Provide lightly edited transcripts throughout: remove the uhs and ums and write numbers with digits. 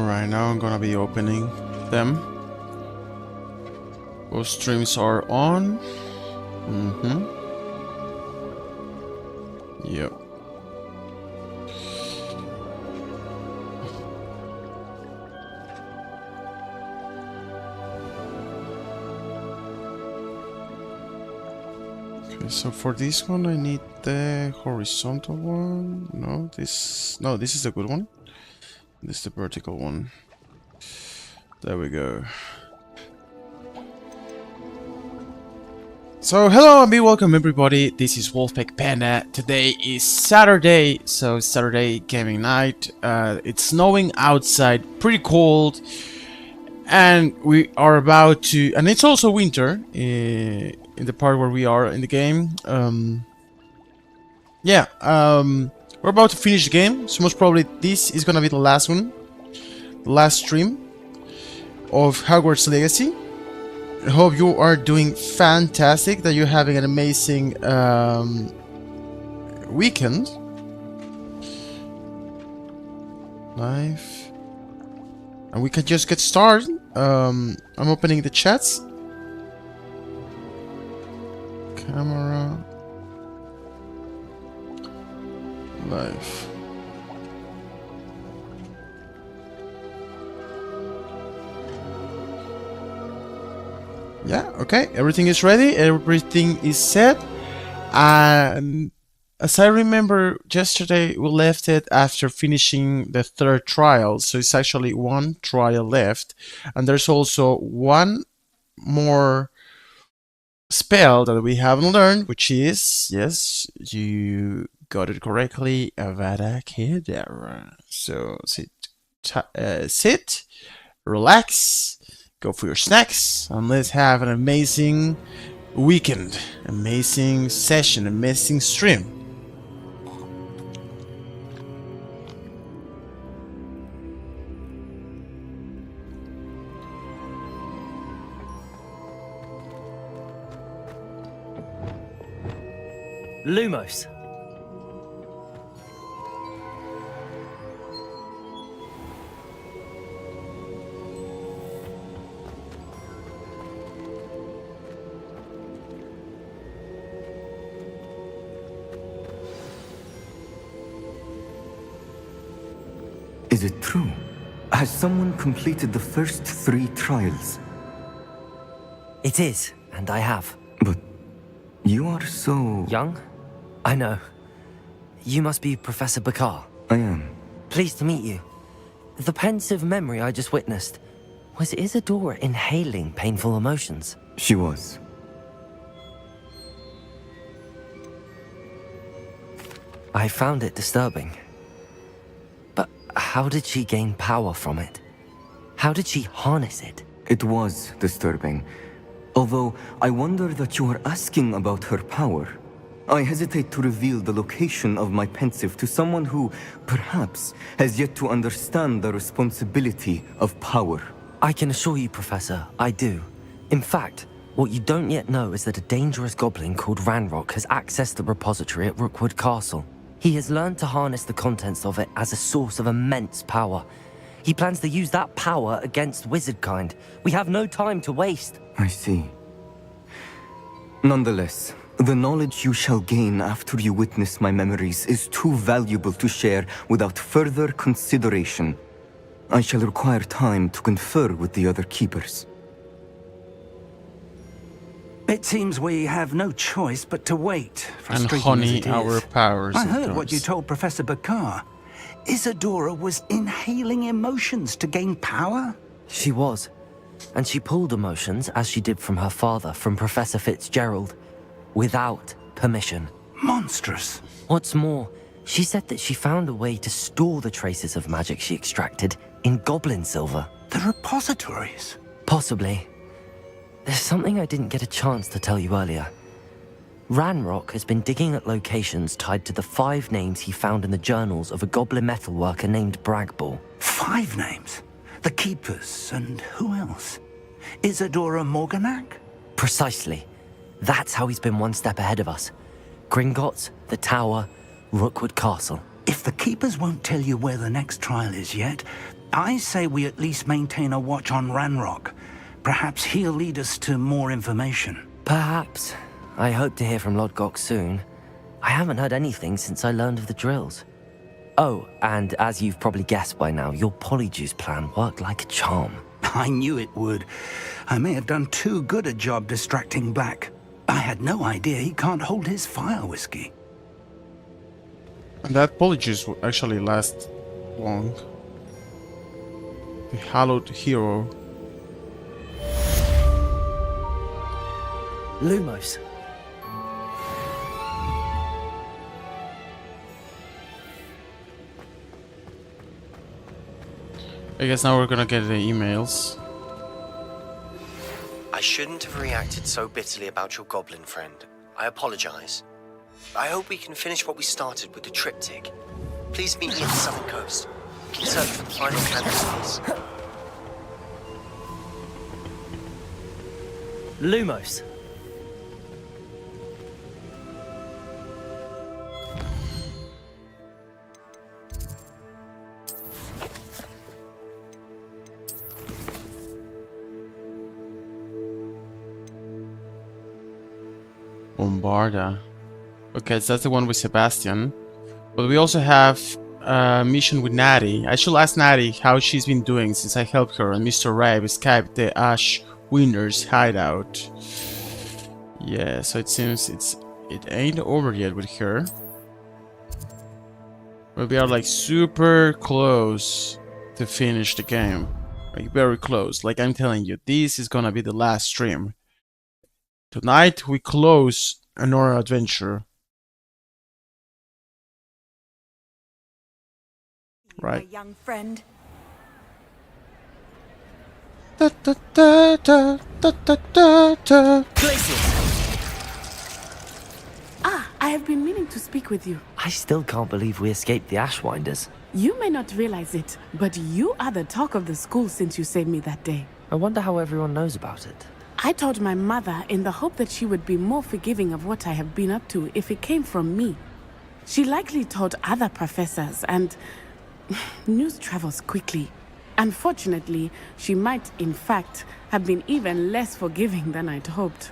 Alright, now I'm gonna be opening them. Both streams are on. Yep. Okay, so for this one I need the horizontal one. No, this is the good one. This is the vertical one. There we go. So hello and welcome everybody, this is Wolfpack Panda. Today is Saturday, so Saturday gaming night. It's snowing outside, pretty cold, and we are about to, and it's also winter in the part where we are in the game. We're about to finish the game, so most probably this is gonna be the last one, the last stream of Hogwarts Legacy. I hope you are doing fantastic, that you're having an amazing weekend. Live. And we can just get started. I'm opening the chats. Camera. Live. Yeah, okay, everything is ready, everything is set, and as I remember yesterday we left it after finishing the third trial, so it's actually one trial left, and there's also one more spell that we haven't learned, which is, yes, you got it correctly, Avada Kedavra. So sit, relax, go for your snacks, and let's have an amazing weekend, amazing session, amazing stream. Lumos. Is it true? Has someone completed the first 3 trials? It is, and I have. But you are so... Young? I know. You must be Professor Bakar. I am. Pleased to meet you. The pensive memory I just witnessed, was Isadora inhaling painful emotions? She was. I found it disturbing. But how did she gain power from it? How did she harness it? It was disturbing. Although, I wonder that you are asking about her power. I hesitate to reveal the location of my pensive to someone who, perhaps, has yet to understand the responsibility of power. I can assure you, Professor, I do. In fact, what you don't yet know is that a dangerous goblin called Ranrock has accessed the repository at Hogwarts Castle. He has learned to harness the contents of it as a source of immense power. He plans to use that power against wizardkind. We have no time to waste. I see. Nonetheless, the knowledge you shall gain after you witness my memories is too valuable to share without further consideration. I shall require time to confer with the other keepers. It seems we have no choice but to wait. And honey our powers. I heard what you told Professor Bakar. Isadora was inhaling emotions to gain power? She was. And she pulled emotions, as she did from her father, from Professor Fitzgerald, without permission. Monstrous. What's more, she said that she found a way to store the traces of magic she extracted in goblin silver. The repositories. Possibly. There's something I didn't get a chance to tell you earlier. Ranrock has been digging at locations tied to the 5 names he found in the journals of a goblin metalworker named Bragball. 5 names? The Keepers, and who else? Isadora Morganac? Precisely. That's how he's been one step ahead of us. Gringotts, the Tower, Hogwarts Castle. If the Keepers won't tell you where the next trial is yet, I say we at least maintain a watch on Ranrock. Perhaps he'll lead us to more information. Perhaps. I hope to hear from Lodgok soon. I haven't heard anything since I learned of the drills. Oh, and as you've probably guessed by now, your Polyjuice plan worked like a charm. I knew it would. I may have done too good a job distracting Black. I had no idea he can't hold his fire whiskey. And that Polyjuice will actually last long. The Hallowed Hero. Lumos. I guess now we're gonna get the emails. I shouldn't have reacted so bitterly about your goblin friend. I apologize. I hope we can finish what we started with the triptych. Please meet me at the southern coast. We can search for the final canvas piece. Lumos. Bombarda. Okay, so that's the one with Sebastian. But we also have a mission with Natty. I should ask Natty how she's been doing since I helped her and Mr. Ribe escape the Ash Winner's hideout. Yeah, so it seems it ain't over yet with her. But we are like super close to finish the game. Like very close. Like I'm telling you, this is gonna be the last stream. Tonight we close another adventure. Right. My young friend. Da, da, da, da, da, da, da, da. Ah, I have been meaning to speak with you. I still can't believe we escaped the Ashwinders. You may not realize it, but you are the talk of the school since you saved me that day. I wonder how everyone knows about it. I told my mother in the hope that she would be more forgiving of what I have been up to if it came from me. She likely told other professors, and news travels quickly. Unfortunately, she might, in fact, have been even less forgiving than I'd hoped.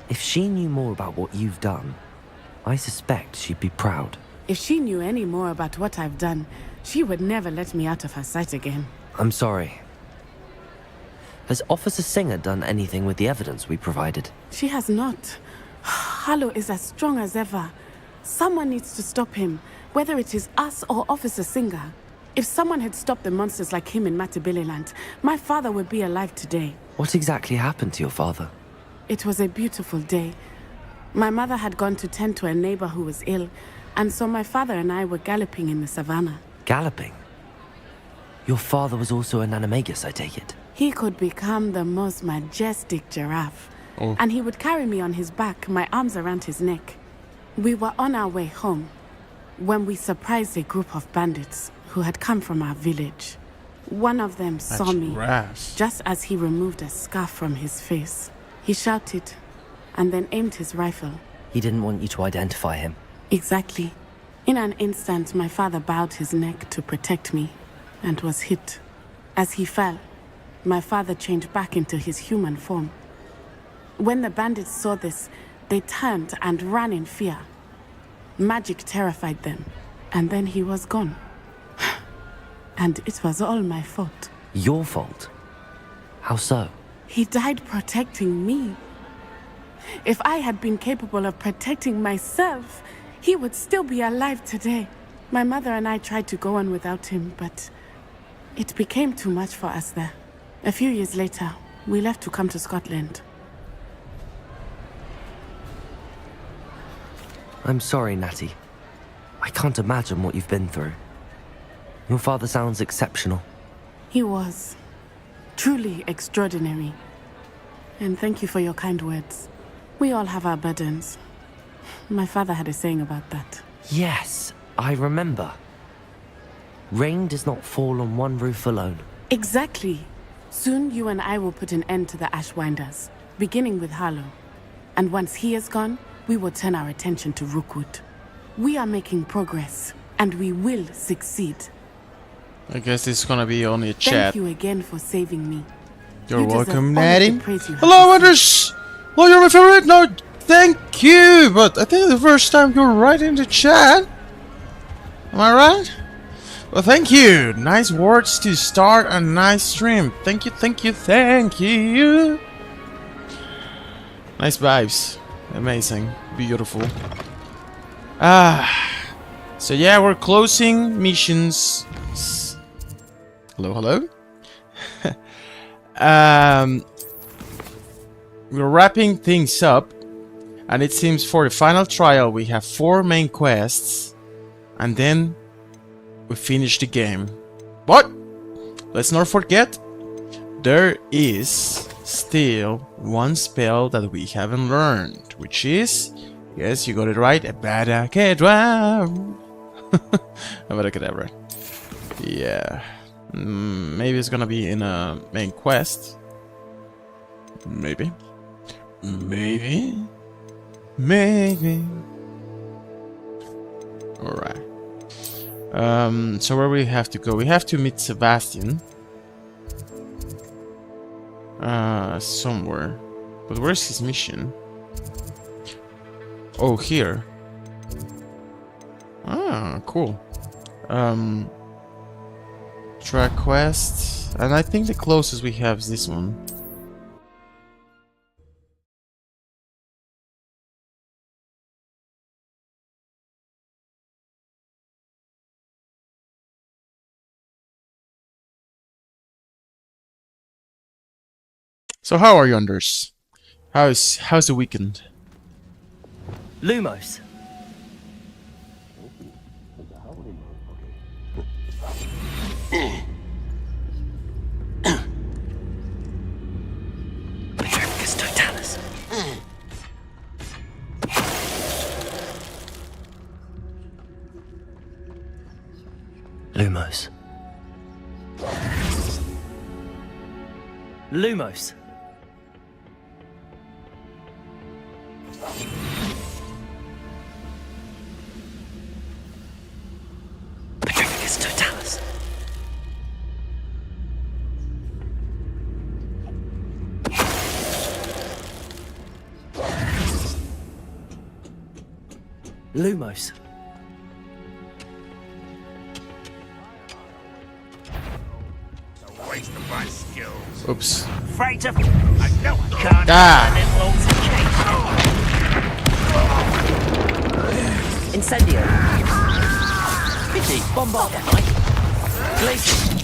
If she knew more about what you've done, I suspect she'd be proud. If she knew any more about what I've done, she would never let me out of her sight again. I'm sorry. Has Officer Singer done anything with the evidence we provided? She has not. Harlow is as strong as ever. Someone needs to stop him, whether it is us or Officer Singer. If someone had stopped the monsters like him in Matabeleland, my father would be alive today. What exactly happened to your father? It was a beautiful day. My mother had gone to tend to a neighbor who was ill, and so my father and I were galloping in the savannah. Galloping? Your father was also an animagus, I take it? He could become the most majestic giraffe, and he would carry me on his back, my arms around his neck. We were on our way home when we surprised a group of bandits who had come from our village. One of them saw me just as he removed a scarf from his face. He shouted and then aimed his rifle. He didn't want you to identify him. Exactly. In an instant, my father bowed his neck to protect me and was hit. As he fell, my father changed back into his human form. When the bandits saw this, they turned and ran in fear. Magic terrified them, and then he was gone. And it was all my fault. Your fault? How so? He died protecting me. If I had been capable of protecting myself, he would still be alive today. My mother and I tried to go on without him, but it became too much for us there. A few years later, we left to come to Scotland. I'm sorry, Natty. I can't imagine what you've been through. Your father sounds exceptional. He was. Truly extraordinary. And thank you for your kind words. We all have our burdens. My father had a saying about that. Yes, I remember. Rain does not fall on one roof alone. Exactly. Soon you and I will put an end to the Ashwinders, beginning with Harlow. And once he is gone, we will turn our attention to Rookwood. We are making progress, and we will succeed. I guess it's gonna be only a Thank chat. you again for saving me. You're You deserve welcome, all of the Natty. praise you have Hello, received. Anders! Well, you're my favorite? No, thank you! But I think the first time you're right in the chat. Am I right? Well, thank you! Nice words to start a nice stream. Thank you, thank you, thank you! Nice vibes. Amazing. Beautiful. So yeah, we're closing missions. Hello, hello? We're wrapping things up, and it seems for the final trial we have 4 main quests, and then we finish the game. But let's not forget, there is still one spell that we haven't learned, which is, yes, you got it right, Avada Kedavra. Avada Kedavra. Yeah. Maybe it's gonna be in a main quest. Maybe. Maybe. Maybe. Alright. So where we have to go? We have to meet Sebastian. Somewhere. But where's his mission? Oh, here. Ah, cool. Track quest. And I think the closest we have is this one. So how are you, Anders? How's the weekend? Lumos. Petrificus totalis. Lumos. Lumos. Petrificus totalis. Lumos. Waste of my skills. Oops. Afraid to. I know I can't. Incendio. Pity. Bombard. Glacier.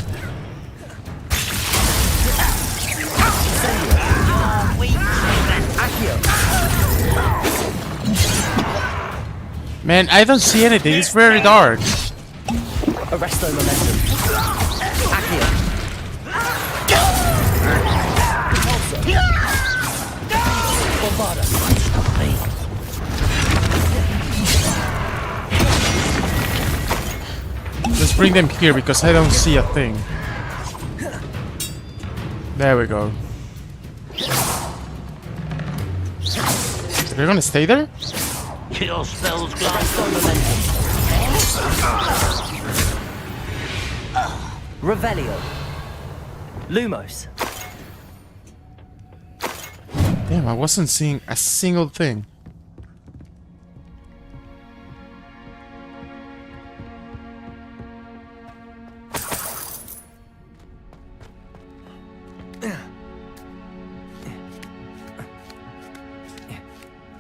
Man, I don't see anything. It's very dark. Arresto momentum. Accio. Bombarda. Let's bring them here because I don't see a thing. There we go. They're gonna stay there? Kill spells Arresto momentum. Revelio. Lumos. Damn, I wasn't seeing a single thing.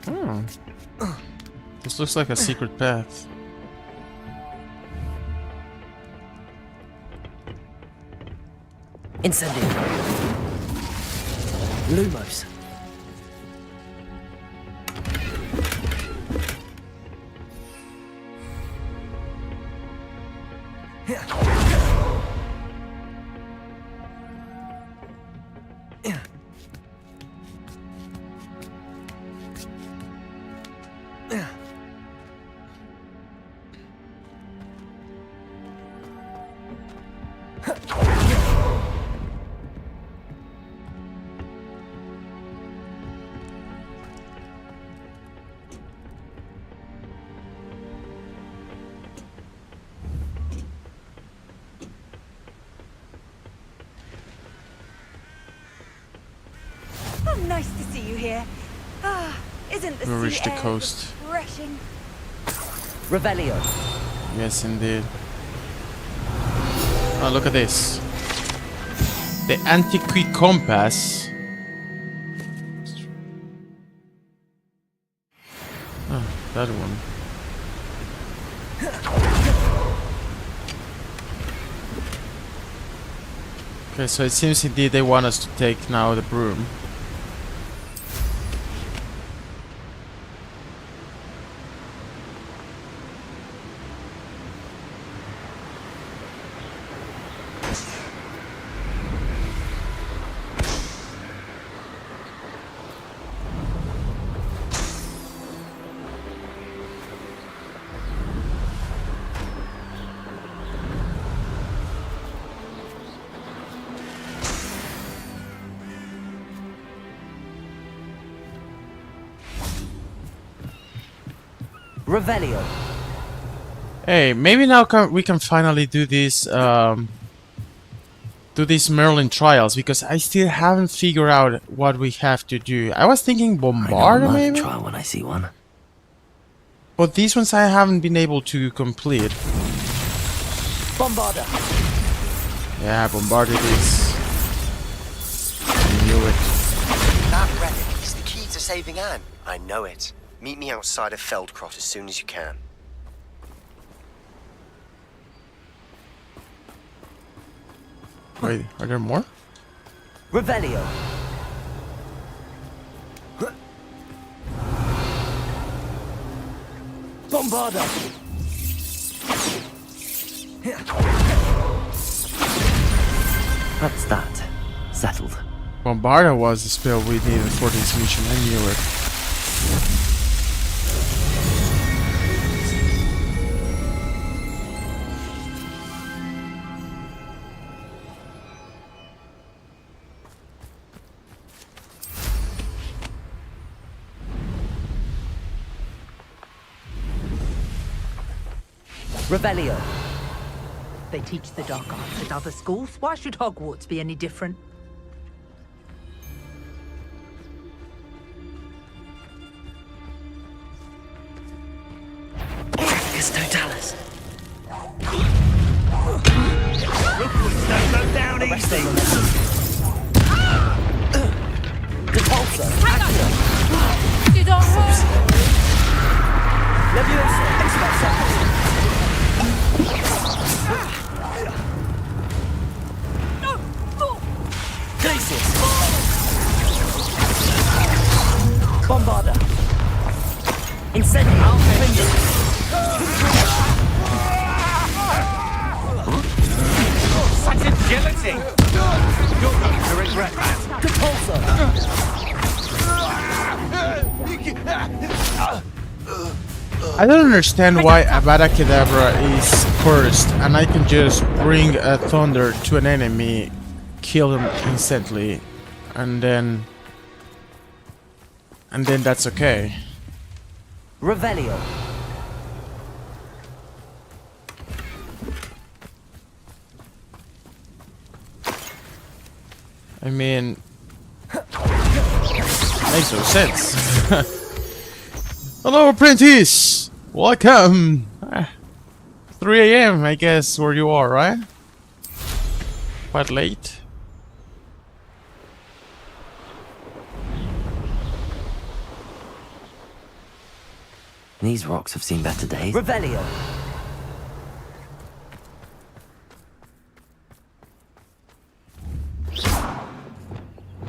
Hmm. This looks like a secret path. Incendio. Lumos. Oh, nice to see you here. Ah, isn't the We sea reached the air coast. refreshing? Revelio. Yes, indeed. Oh, look at this. The Antiquity Compass. Oh, that one. Okay, so it seems indeed they want us to take now the broom. Revelio. Hey, maybe now we can finally do this, do these Merlin trials, because I still haven't figured out what we have to do. I was thinking I know a Bombarder, Merlin maybe? trial when I see one. But these ones I haven't been able to complete. Bombarder. Yeah, Bombarder is. I knew it. That relic is the key to saving Anne. I know it. Meet me outside of Feldcroft as soon as you can. Wait, are there more? Revelio. Bombarder. That's that. Settled. Bombarder was the spell we needed for this mission, I knew it. Revelio. They teach the dark arts at other schools. Why should Hogwarts be any different? Custodalis. Rookwood's don't go down easy. Repulsor. You don't hurt! Leviosa. Expulsor. Glacius. Bombarder. Incendio. Such agility. You're going to regret that. I don't understand why Avada Kedavra is cursed and I can just bring a thunder to an enemy, kill them instantly, and then that's okay. Revelio. I mean, makes no sense. Hello, apprentice! Welcome! 3 AM, I guess, where you are, right? Quite late. These rocks have seen better days. Revelio.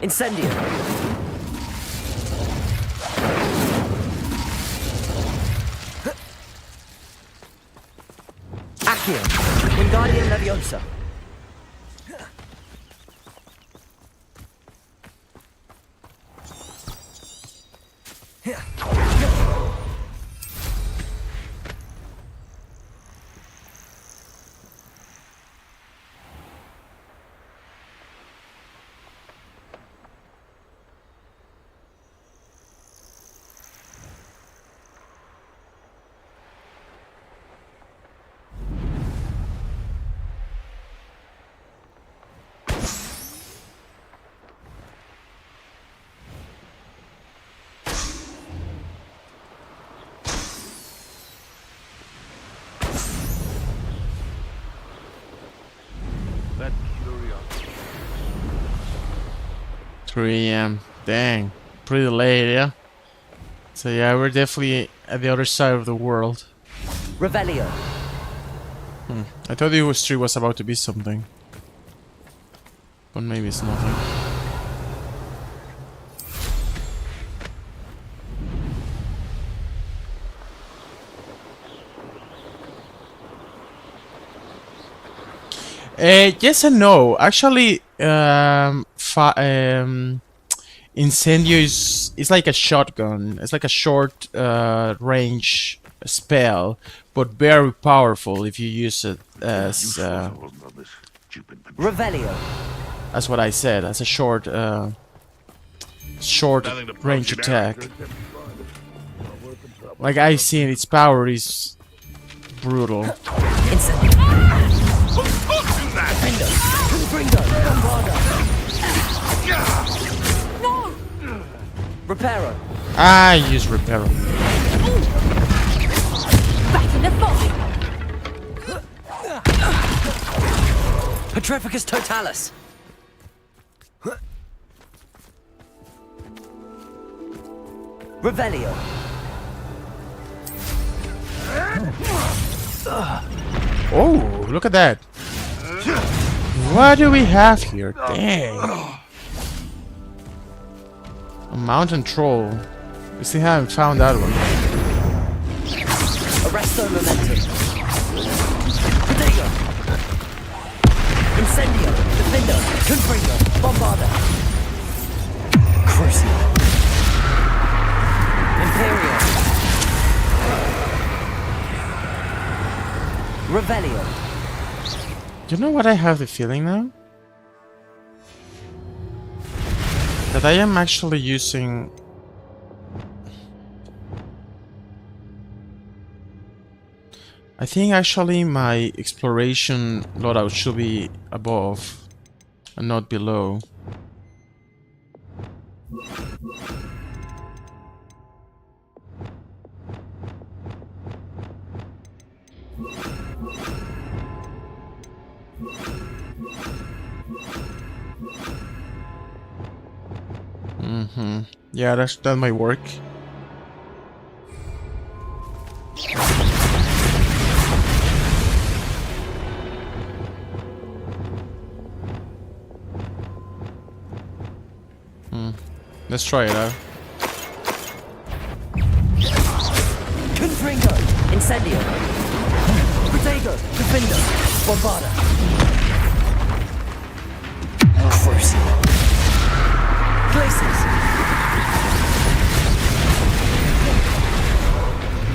Incendio. Accio. Wingardium Leviosa. 3 a.m. Dang. Pretty late, yeah? So yeah, we're definitely at the other side of the world. Revelio. I thought the 3 was about to be something. But maybe it's nothing. Yes and no. Actually, Incendio is like a shotgun. It's like a short range spell, but very powerful if you use it as Revelio. that's what I said, as a short range attack. Like I seen, its power is brutal. Incendio. Defender. Confringo. Bombarda. No! Reparo. I use Reparo. Back in the fight! Petrificus Totalis. Revelio. Oh, look at that. What do we have here? Dang. A mountain troll. We still haven't found that one. Arresto Momentum. Protego. Incendio. Defender. Confringo. Bombarda. Crucio. Imperial. Revelio. You know what I have the feeling now? That I am actually using... I think actually my exploration loadout should be above and not below. Yeah, that might work. Let's try it out. Confringo. Incendio. Protego. Defender. Bombarda. Crucio. Places.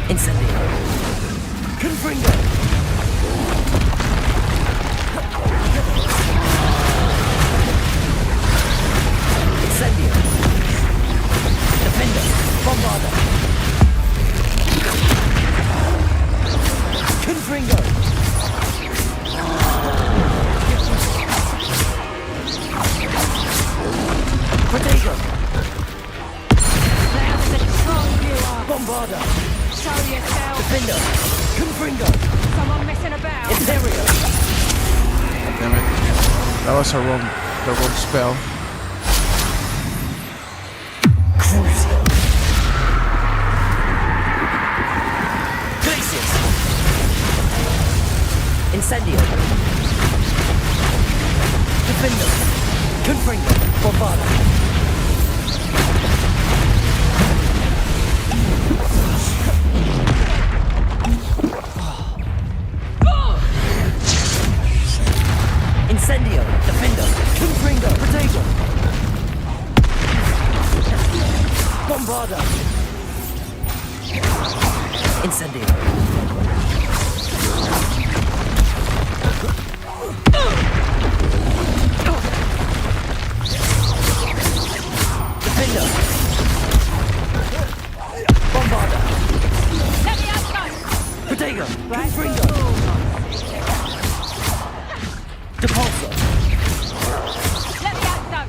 Incendio. Confringo. Incendio. Defender. Bombarda. Confringo. Protego. Bombarda. Show yourself! Defender. Confringo. Someone messing about! Imperio. Damn it. That was the wrong spell. Crucio. Glacius. Incendio. Defender. Confringo. Bombarda. Incendio. Defender. Confringo. Protego. Bombarda. Incendio. Defender. Bombarda. Let me out, go! Protego. Confringo. Depulso. Let me out, go!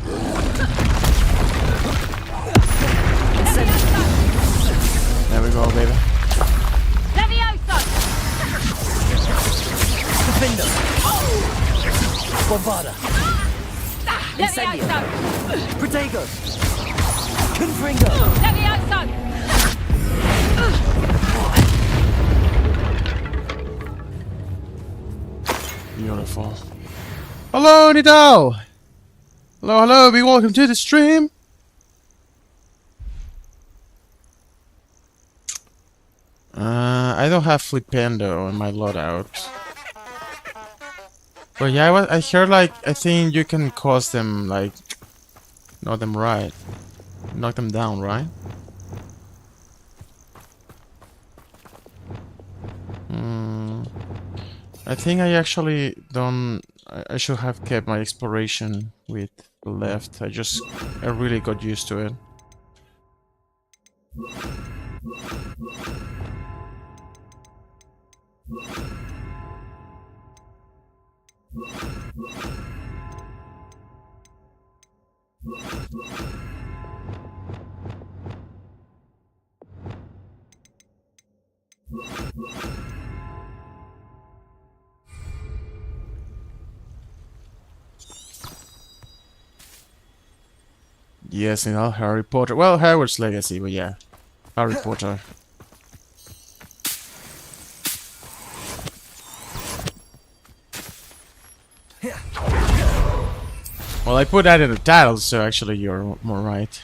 Incendio. There we go, baby. Let me out, go! Defender. Bombarda. Let me out, Incendio. go! Protego! Confringo! Levioso! Beautiful. Hello, Nidal! Hello, hello, be welcome to the stream! I don't have Flipendo on my loadout. But yeah, I heard like, I think you can cause them, like, knock them down, right? I think I actually don't... I should have kept my exploration with the left. I really got used to it. Yes, you know, Harry Potter. Well, Hogwarts Legacy, but yeah. Harry Potter. Well, I put that in the title, so actually you're more right.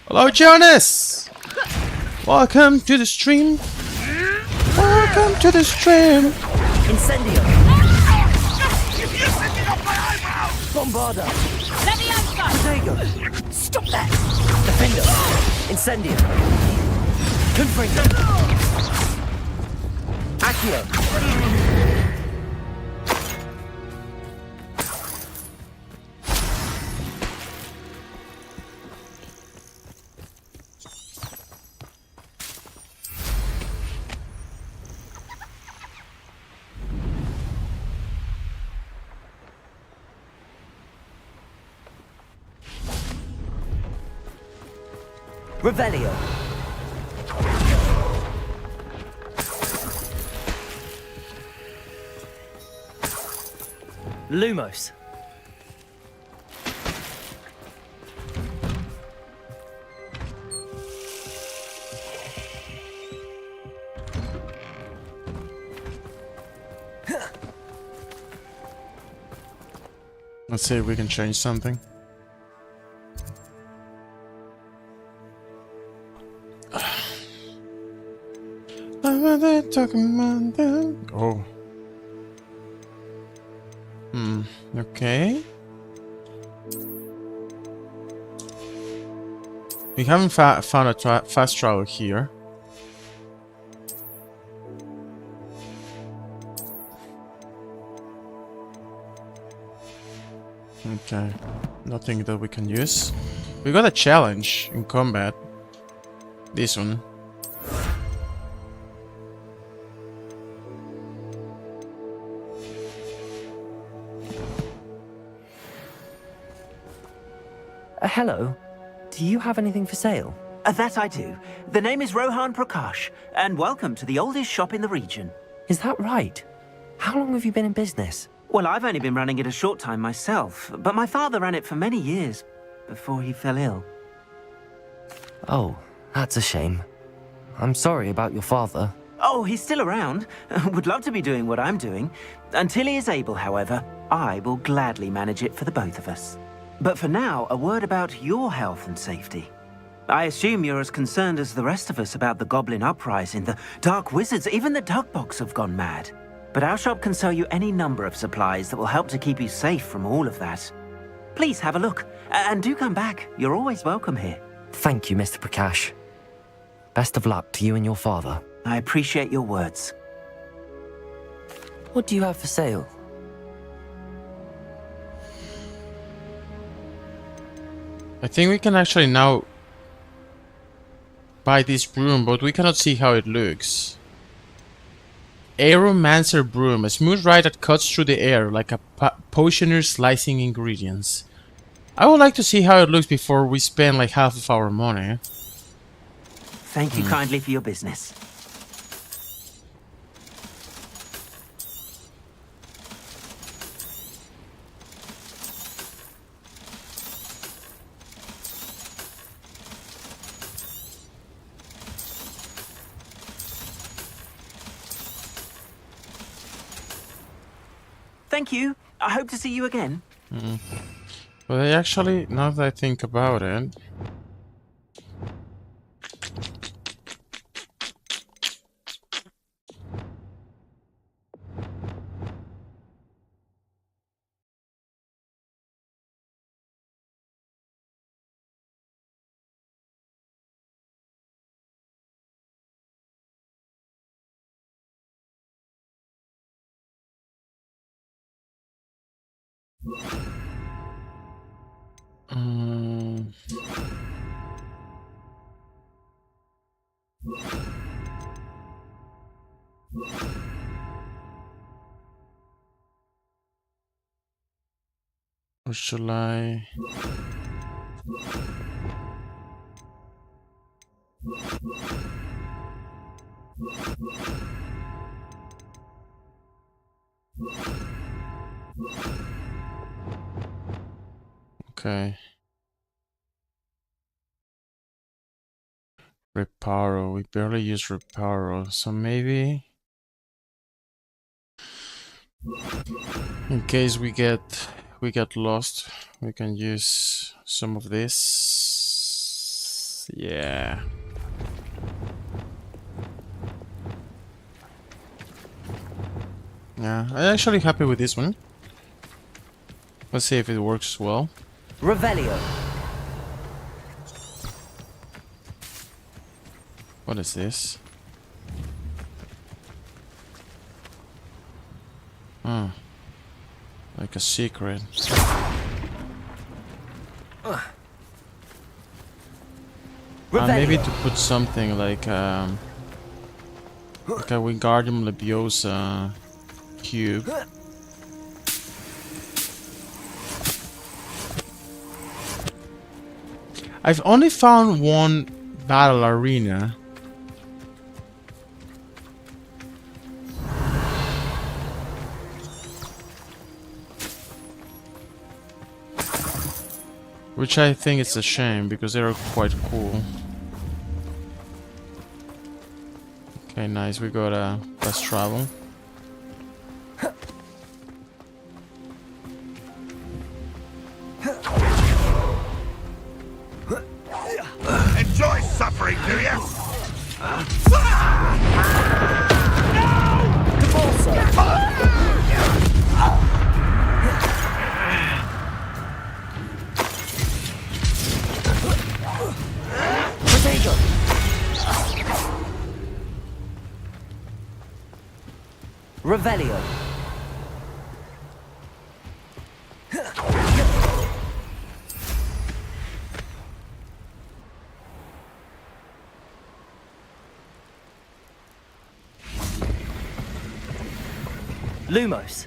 Hello, Jonas! Welcome to the stream. Welcome to the stream. Incendio! Bombarda! Levioso! Protego! Stop that! Defender! Incendio! Confringo! Accio! Revelio! Lumos! Let's see if we can change something. Oh. Okay. We haven't found a fast travel here. Okay. Nothing that we can use. We got a challenge in combat. This one. Hello. Do you have anything for sale? That I do. The name is Rohan Prakash, and welcome to the oldest shop in the region. Is that right? How long have you been in business? Well, I've only been running it a short time myself, but my father ran it for many years before he fell ill. Oh, that's a shame. I'm sorry about your father. Oh, he's still around. Would love to be doing what I'm doing. Until he is able, however, I will gladly manage it for the both of us. But for now, a word about your health and safety. I assume you're as concerned as the rest of us about the Goblin Uprising, the Dark Wizards, even the Dugbox have gone mad. But our shop can sell you any number of supplies that will help to keep you safe from all of that. Please have a look, and do come back. You're always welcome here. Thank you, Mr. Prakash. Best of luck to you and your father. I appreciate your words. What do you have for sale? I think we can actually now buy this broom, but we cannot see how it looks. Aeromancer broom, a smooth ride that cuts through the air like a potioner slicing ingredients. I would like to see how it looks before we spend like half of our money. Thank you kindly for your business. Thank you. I hope to see you again. But I actually, now that I think about it, um, or shall I? Okay. Reparo. We barely use Reparo, so maybe in case we get lost, we can use some of this. Yeah. Yeah, I'm actually happy with this one. Let's see if it works well. Revelio. What is this? Oh, like a secret. Maybe to put something like a Wingardium Leviosa cube. I've only found one battle arena. Which I think is a shame because they are quite cool. Okay, nice. We got a fast travel. Enjoy suffering, do you? Revelio. Lumos.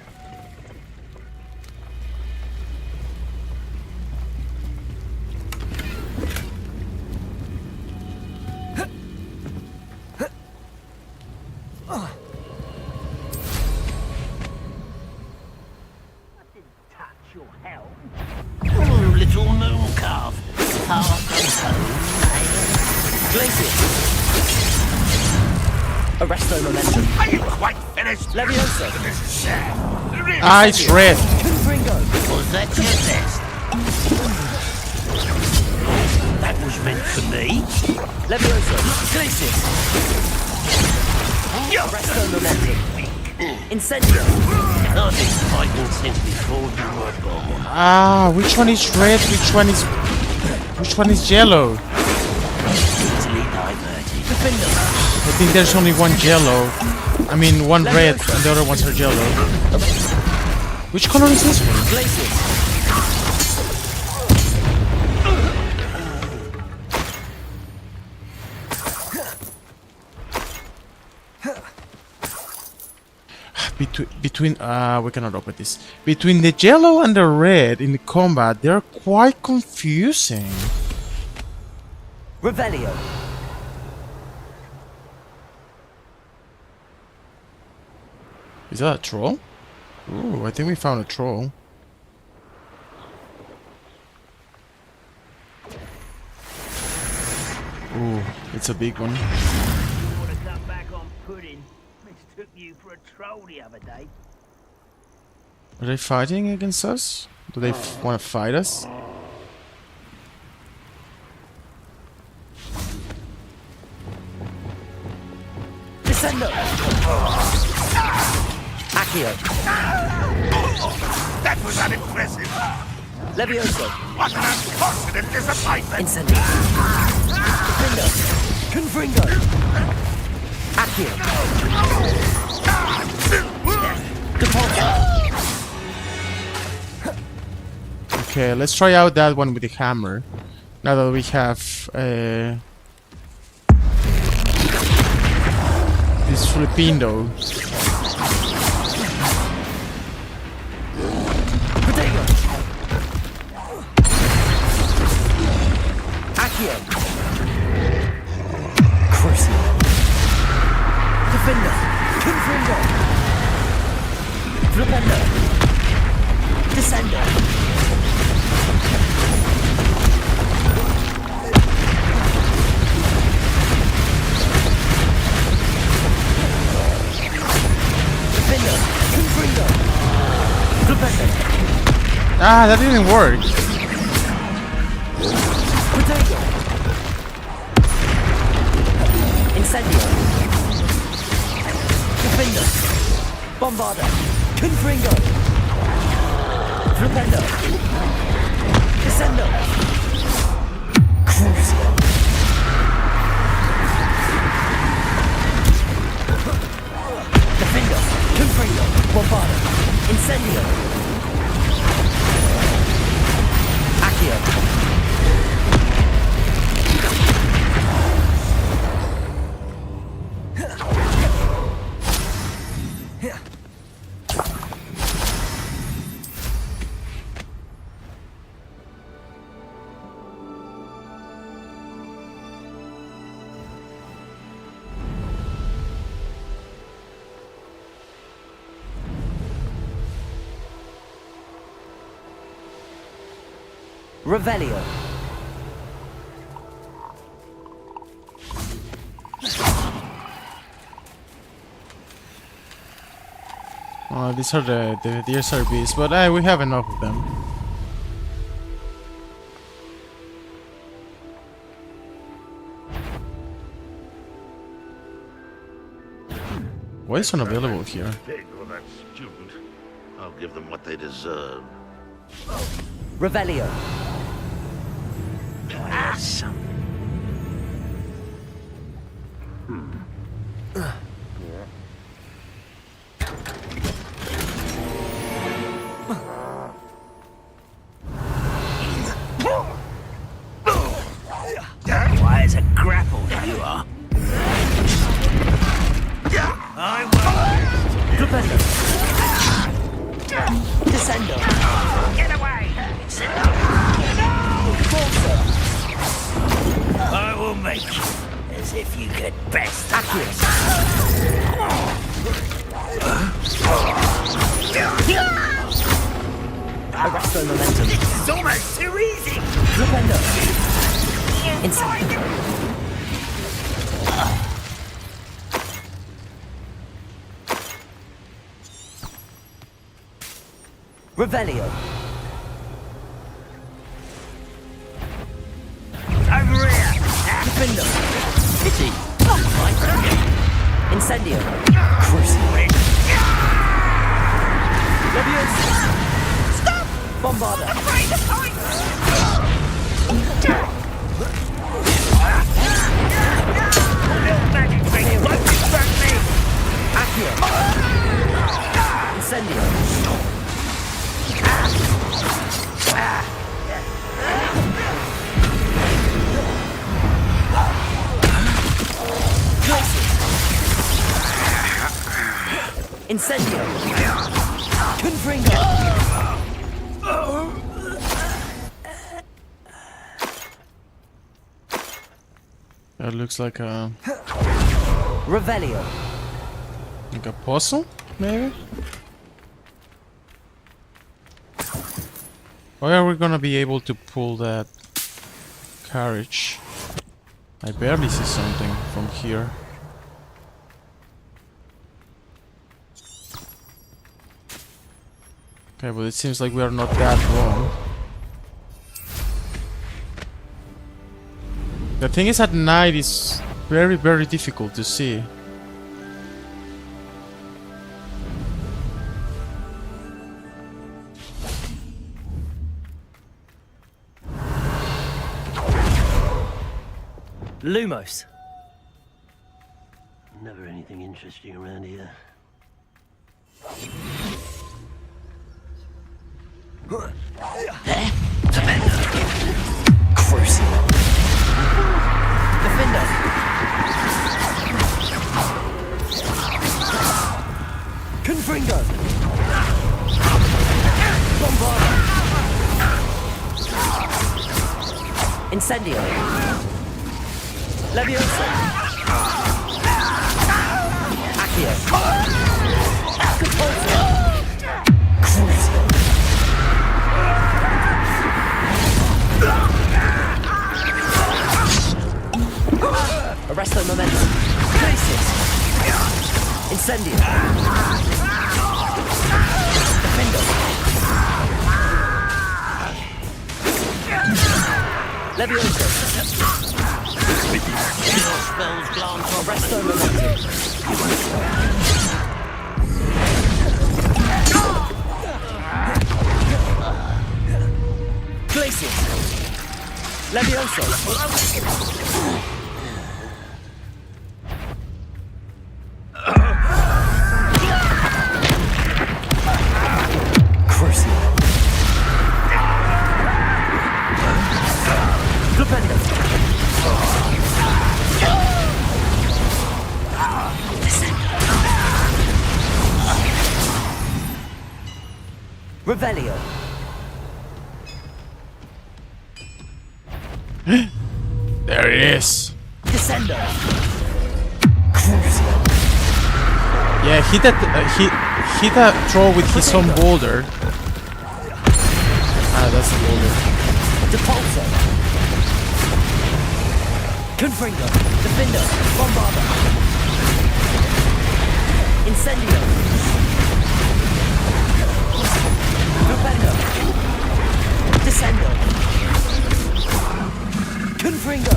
Little moon calf. Far from home. Glacier. Arresto momentum. Are you quite finished? Leviosa. This is sad. Really It's red. Confringo. Was that your test? That was meant for me. Leviosa. Glacier. Arresto momentum. Incendio. Can't be fighting since before you were born. Which one is red? Which one is yellow? Easily diverted. I think there's only one yellow. I mean, one red, and the other ones are yellow. Which color is this one? Glacier. Between we cannot open this. Between the yellow and the red in the combat, they're quite confusing. Revelio. Is that a troll? Ooh, I think we found a troll. Ooh, it's a big one. You want to come back on pudding? Mistook you for a troll the other day. Are they fighting against us? Do they want to fight us? Descendo! Accio! That was unimpressive. Levioso! What an unfortunate disappointment. Incendio! Defendo! Confringo! Accio! Depulso! Okay, let's try out that one with the hammer. Now that we have this Flipindo. Protego! Accio! Crucio! Defendo! Confringo! Flipendo! Descendo! Ah, that didn't work. Protego! Incendio! Defendo! Bombarda! Confringo! Flipendo! Descendo! Crucio! Defendo! Confringo! Bombarda! Incendio! Accio! Revelio. These are the SRBs, but we have enough of them. Why is unavailable here? Big for that student. I'll give them what they deserve. Revelio. Awesome. Wise a grapple you are. I will. Flipendo. Descendo. Get away! I will make you as if you could best. Accio. Arresto momentum. It's almost too easy. Flipendo. Inside. Revelio. Over here. Defendo. Itchy. Incendio. Crucio. Levioso. Stop! Bombarda. Afraid to fight. Little magic trick won't distract me. Accio. Incendio. Incendio. Confringo. That looks like a Revelio. puzzle, maybe. Why are we gonna be able to pull that carriage? I barely see something from here. Okay, but it seems like we are not that wrong. The thing is, at night it's very, very difficult to see. Lumos. Never anything interesting around here. Crucible. Defender. Confringo. Bombarder. Incendio. Leviosa. Accio. Catapulta. Crucible. Arresto momentum. Crisis. Incendio. Defendo. Levioso. Spells glance off. Arresto momentum. Glacius. Levioso. Revelio. There it is. Descendo. Yeah, hit that throw with his own boulder. Ah, that's the boulder. Depulso. Confringo. Defender. Bombarder. Incendio. Propendo. Descendo. Confringo.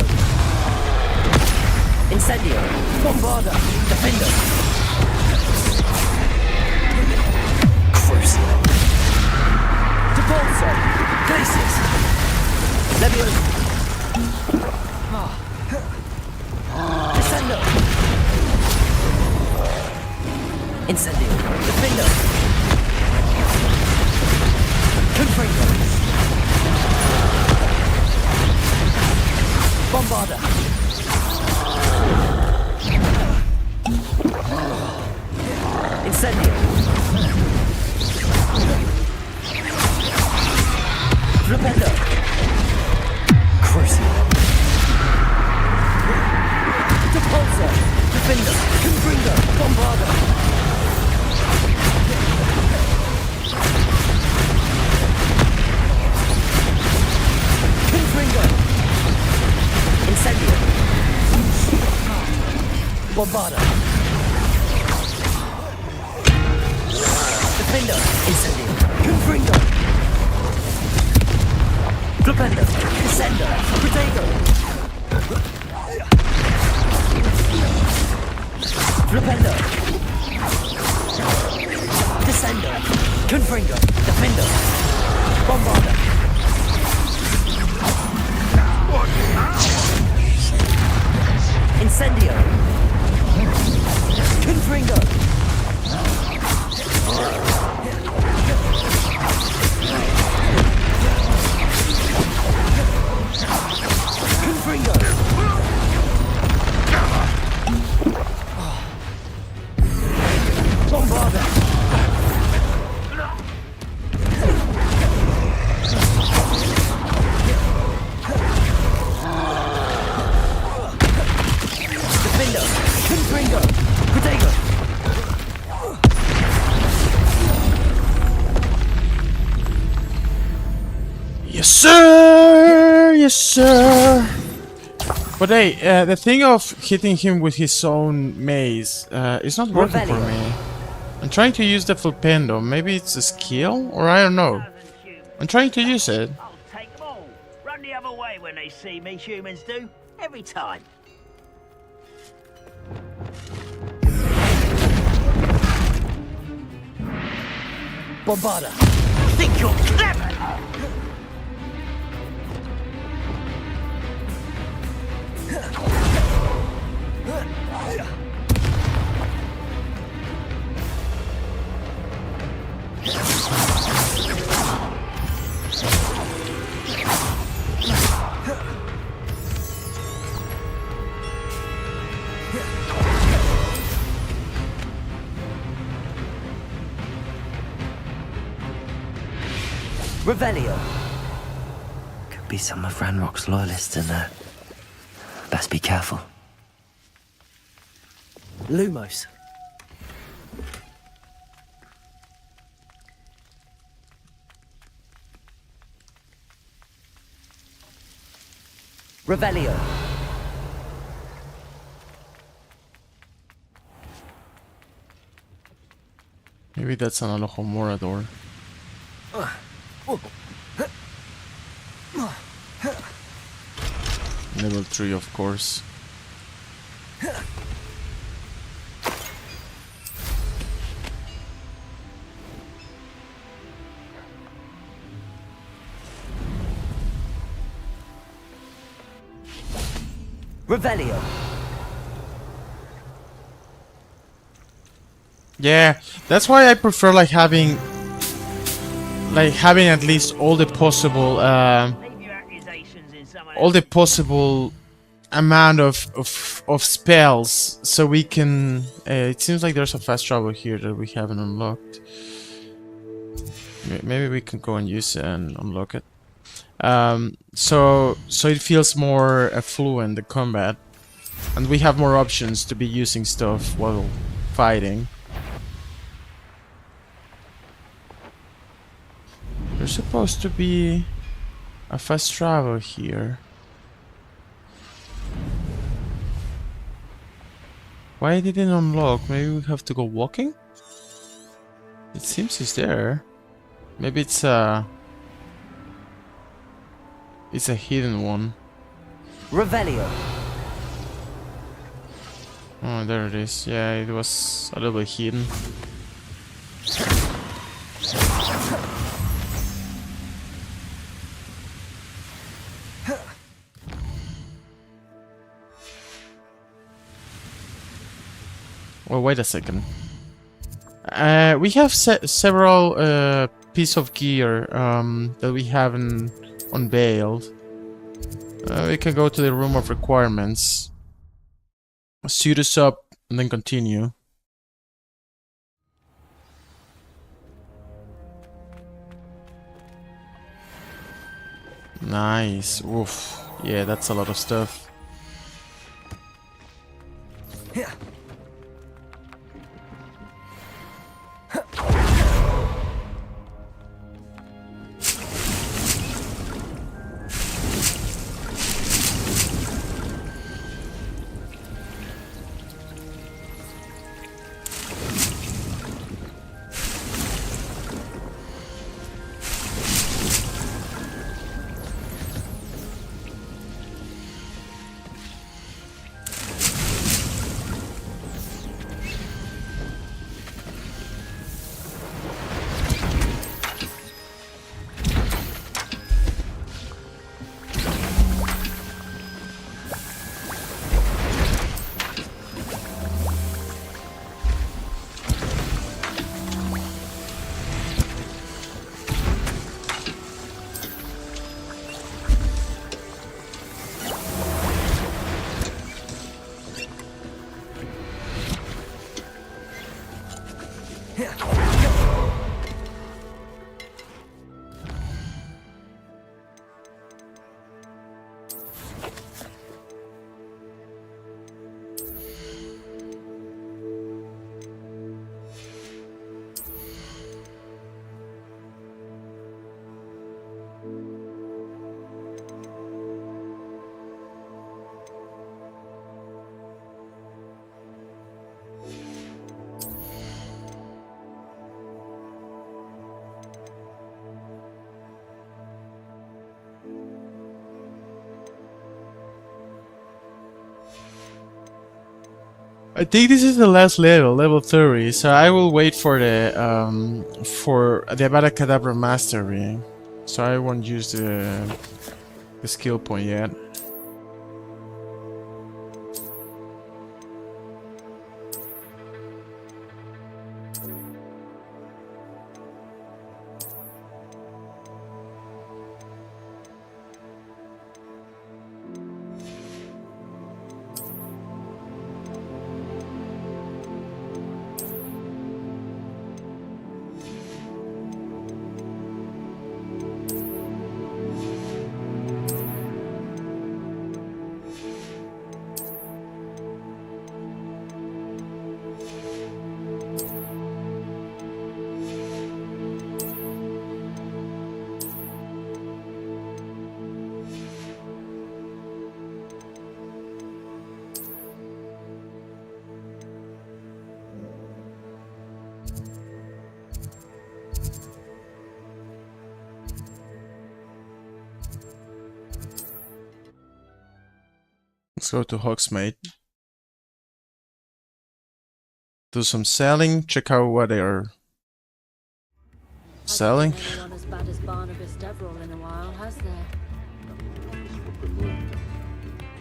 Incendio. Bombarder. Defender. Crucio. Depulso. Glacius. Levioso. Descendo. Incendio. Defender. Confringo. Bombarder. Incendio. Rependo. Crucio. Depulso. Defender. Confringo. Bombarder. Confringo. Incendio. Bombarder. Defender. Incendio. Confringo. Flipendo. Descendo. Protego. Flipendo. Descendo. Confringo. Defender. Bombarder. Incendio. Confringo. Confringo. Bombarder. Defender. Confringo. Protego. Yes, sir! Yes, sir! But hey, the thing of hitting him with his own maze is not working for me. I'm trying to use the flipendo. Maybe it's a skill? Or I don't know. I'm trying to use it. I'll take them all. Run the other way when they see me, humans do. Every time. Bombarda! Think you're clever? Revelio. Could be some of Ranrock's loyalists in there. Best be careful. Lumos. Revelio. Maybe that's an Alohomora door. Level 3, of course. Revelio. Yeah, that's why I prefer like having at least all the possible amount of spells, so we can. It seems like there's a fast travel here that we haven't unlocked. Maybe we can go and use it and unlock it. So it feels more fluent, the combat, and we have more options to be using stuff while fighting. There's supposed to be a fast travel here. Why did it unlock? Maybe we have to go walking? It seems it's there. Maybe it's a hidden one. Revelio. Oh, there it is. Yeah, it was a little bit hidden. Well, wait a second. We have several pieces of gear that we haven't unveiled. We can go to the room of requirements, suit us up, and then continue. Nice. Oof. Yeah, that's a lot of stuff. Yeah. I think this is the last level, level 30, so I will wait for the Avada Kedavra mastery. So I won't use the skill point yet. Let's go to Hogsmeade. Do some selling, check out what they are selling. As bad as Barnabas Deverell in a while, has there?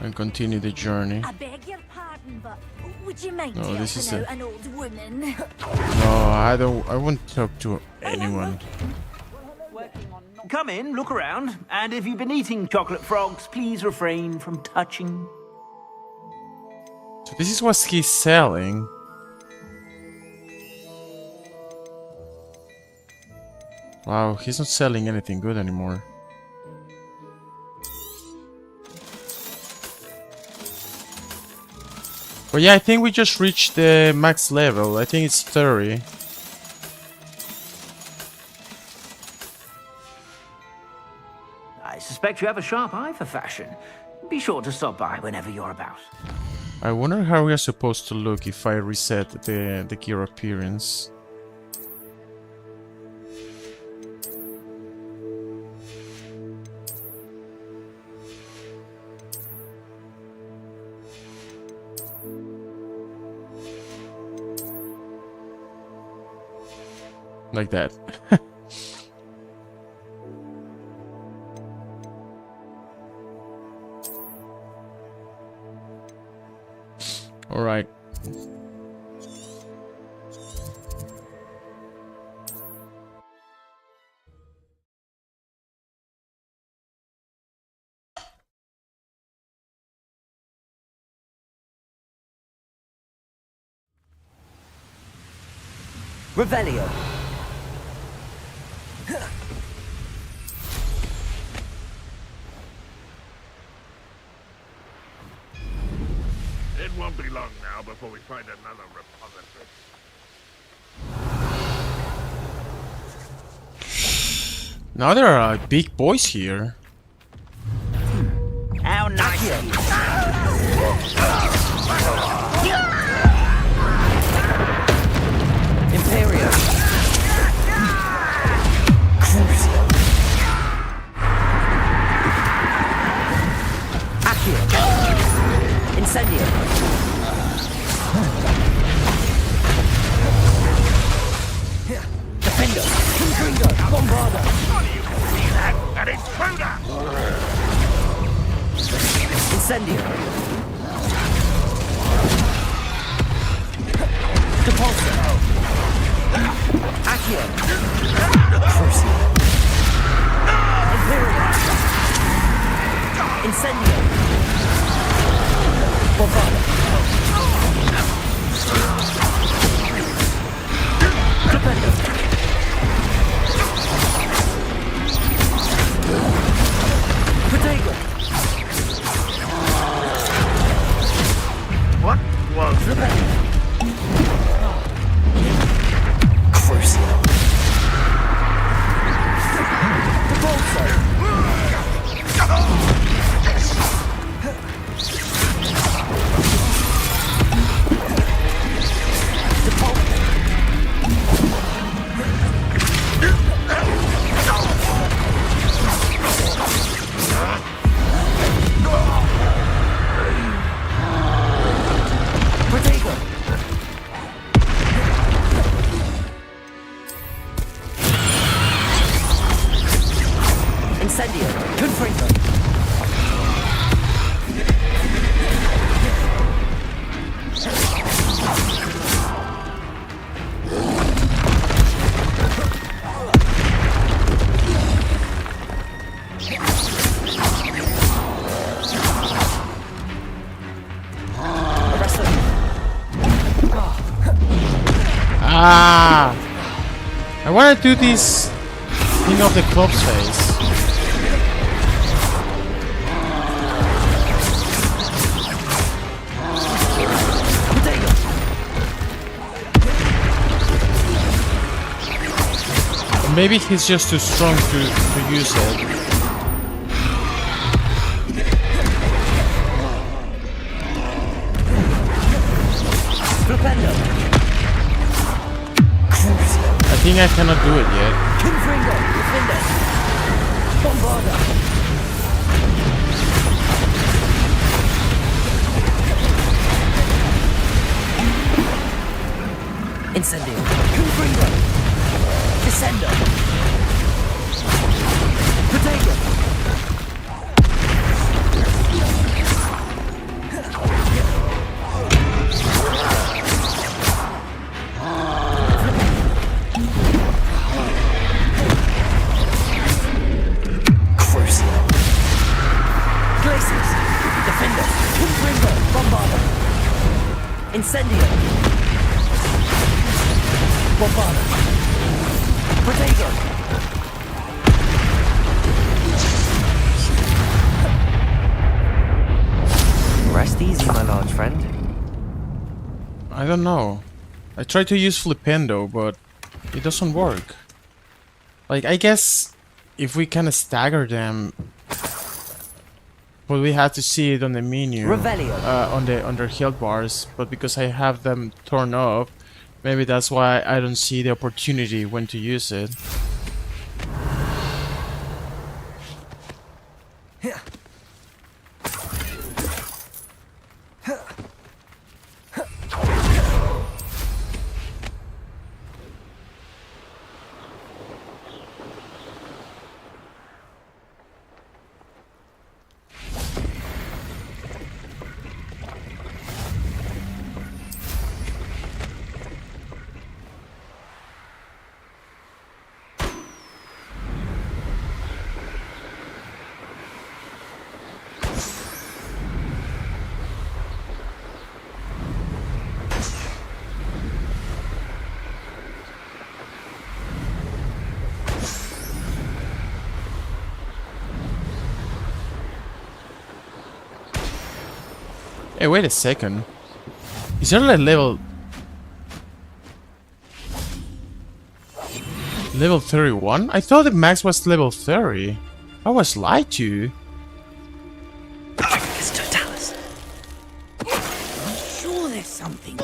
And continue the journey. I beg your pardon, but would you mind No, this is an old woman? No, I won't talk to anyone. Come in, look around, and if you've been eating chocolate frogs, please refrain from touching. So this is what he's selling. Wow, he's not selling anything good anymore. But yeah, I think we just reached the max level. I think it's 30. I suspect you have a sharp eye for fashion. Be sure to stop by whenever you're about. I wonder how we are supposed to look if I reset the gear appearance. Like that. All right. Revelio. It won't be long now before we find another repository. Now there are big boys here. How nice of you. Imperio. Crucio. Accio. Incendio. Defender. Confringo. Bombarda. See that? An intruder! Incendio. Depulso. Accio. Crucio. Imperio. Incendio. Bombarda. Defender. Protego. What was that? Crucio. Incendio. Confringo. Ah! I want to do this thing of the club's face. Maybe he's just too strong to use it. I think I cannot do it yet. Confringo. Defender. Bombarda. Incendio. Confringo. Descendo. Protego. Incendio! Bombarda! Protego! Rest easy, my large friend. I don't know. I tried to use Flipendo, but it doesn't work. Like, I guess if we kind of stagger them, but we have to see it on the menu, on their health bars. But because I have them turned off, maybe that's why I don't see the opportunity when to use it. Hey, wait a second. Is there like level 31? I thought the max was level 30. I was lied to. It's Totalis. I'm sure there's something.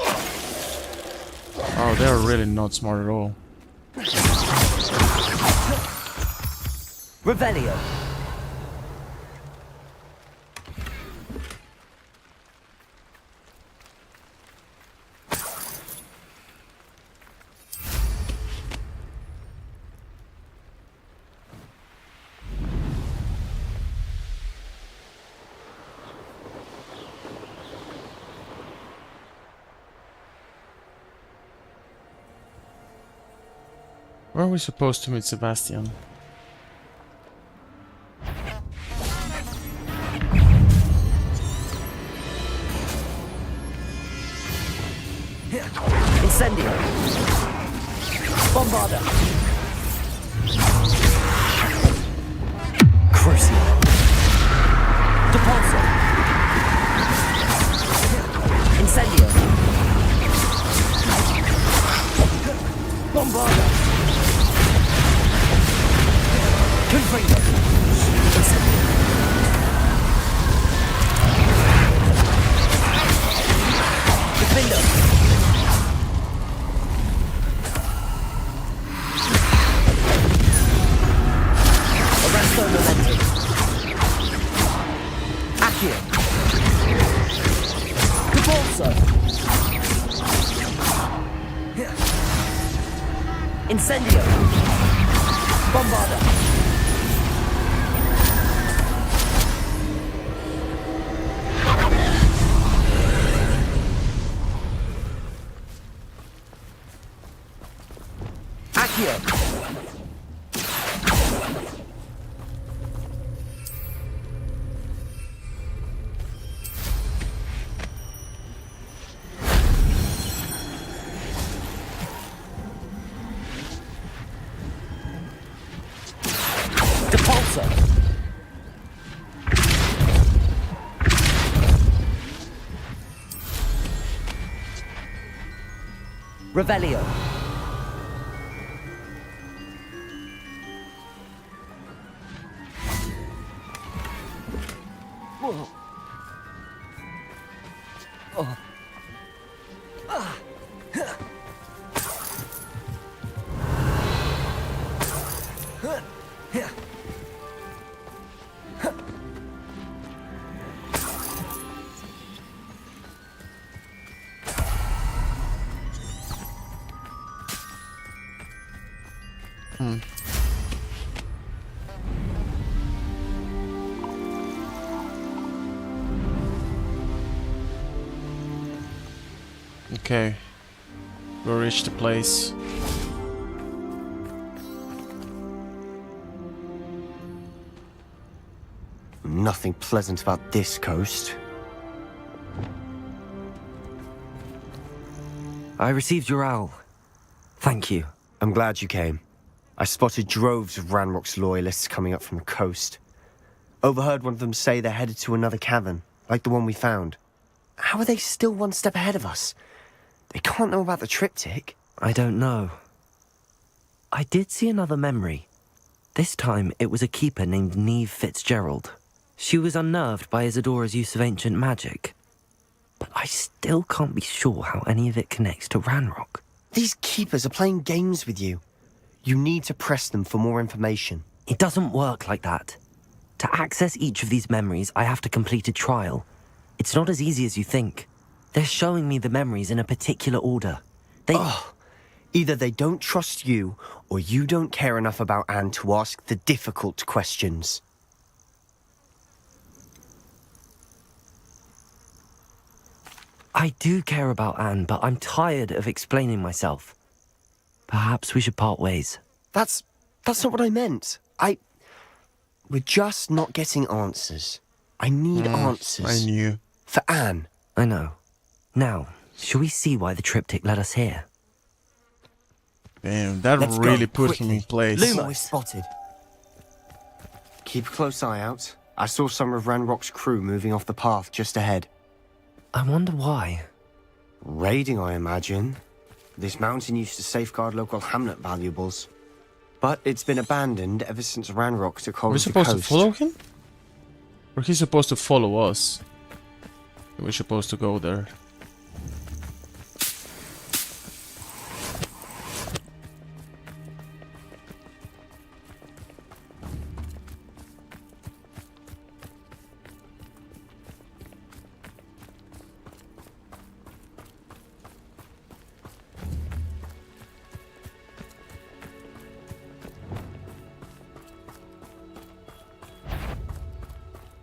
Oh, they're really not smart at all. Revelio. Where are we supposed to meet Sebastian? Incendio. Bombarda. Crucio. Depulso. Incendio. Bombarda. Confringo. Incendio. Defendo. Arresto Momentum. Accio. Depulso. Incendio. Bombarda. Depulsor! Revelio! Whoa. Oh. Ah. Okay, we reached the place. Nothing pleasant about this coast. I received your owl. Thank you. I'm glad you came. I spotted droves of Ranrock's loyalists coming up from the coast. Overheard one of them say they're headed to another cavern, like the one we found. How are they still one step ahead of us? They can't know about the triptych. I don't know. I did see another memory. This time, it was a keeper named Neve Fitzgerald. She was unnerved by Isadora's use of ancient magic. But I still can't be sure how any of it connects to Ranrock. These keepers are playing games with you. You need to press them for more information. It doesn't work like that. To access each of these memories, I have to complete a trial. It's not as easy as you think. They're showing me the memories in a particular order. Either they don't trust you, or you don't care enough about Anne to ask the difficult questions. I do care about Anne, but I'm tired of explaining myself. Perhaps we should part ways. That's not what I meant. We're just not getting answers. I need answers. I knew. For Anne. I know. Now, shall we see why the triptych led us here? Damn, that Let's really go, put him in place. Lumos spotted. Keep a close eye out. I saw some of Ranrock's crew moving off the path just ahead. I wonder why. Raiding, I imagine. This mountain used to safeguard local hamlet valuables. But it's been abandoned ever since Ranrock took hold Are we of the supposed coast. to follow him? Or he's supposed to follow us? We're supposed to go there.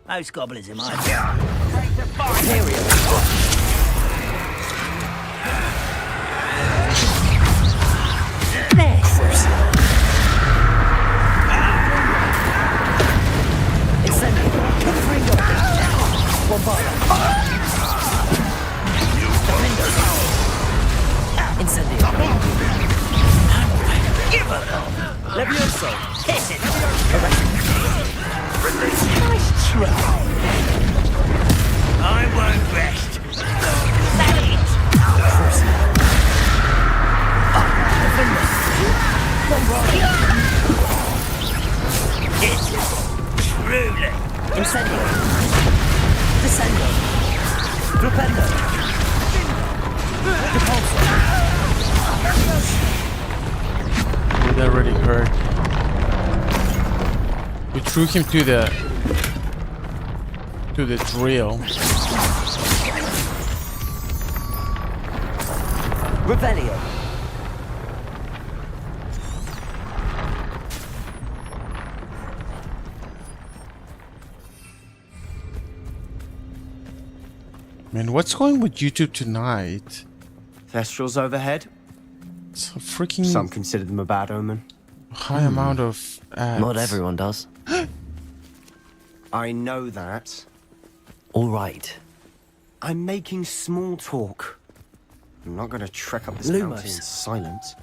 Most goblins in my jar. Take the fire. Levioso! Hit it! Nice try! I won't rest. That it! Hit it! Truly! Incendio! Descendo! Flipendo! Depulso! That really hurt. We threw him to the drill. Revelio! Man, what's going with YouTube tonight? Thestrals overhead. It's a freaking Some consider them a bad omen. high amount of ads. Not everyone does. I know that. All right. I'm making small talk. I'm not going to trek up this Lumos. mountain in silence.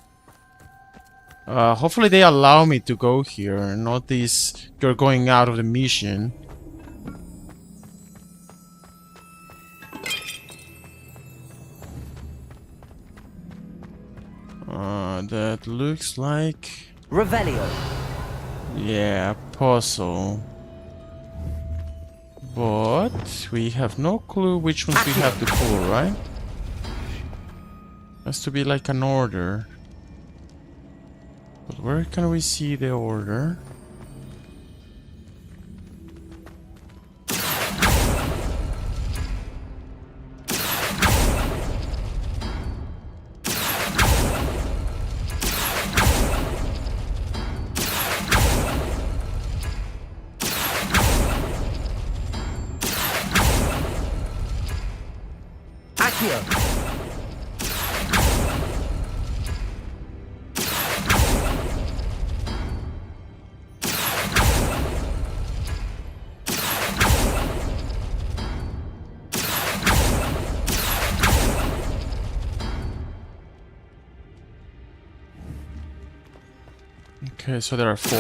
Hopefully they allow me to go here, not this you're going out of the mission. That looks like... Revelio. Yeah, puzzle. But we have no clue which ones we have to pull, right? Has to be like an order. But where can we see the order? Okay, so there are 4.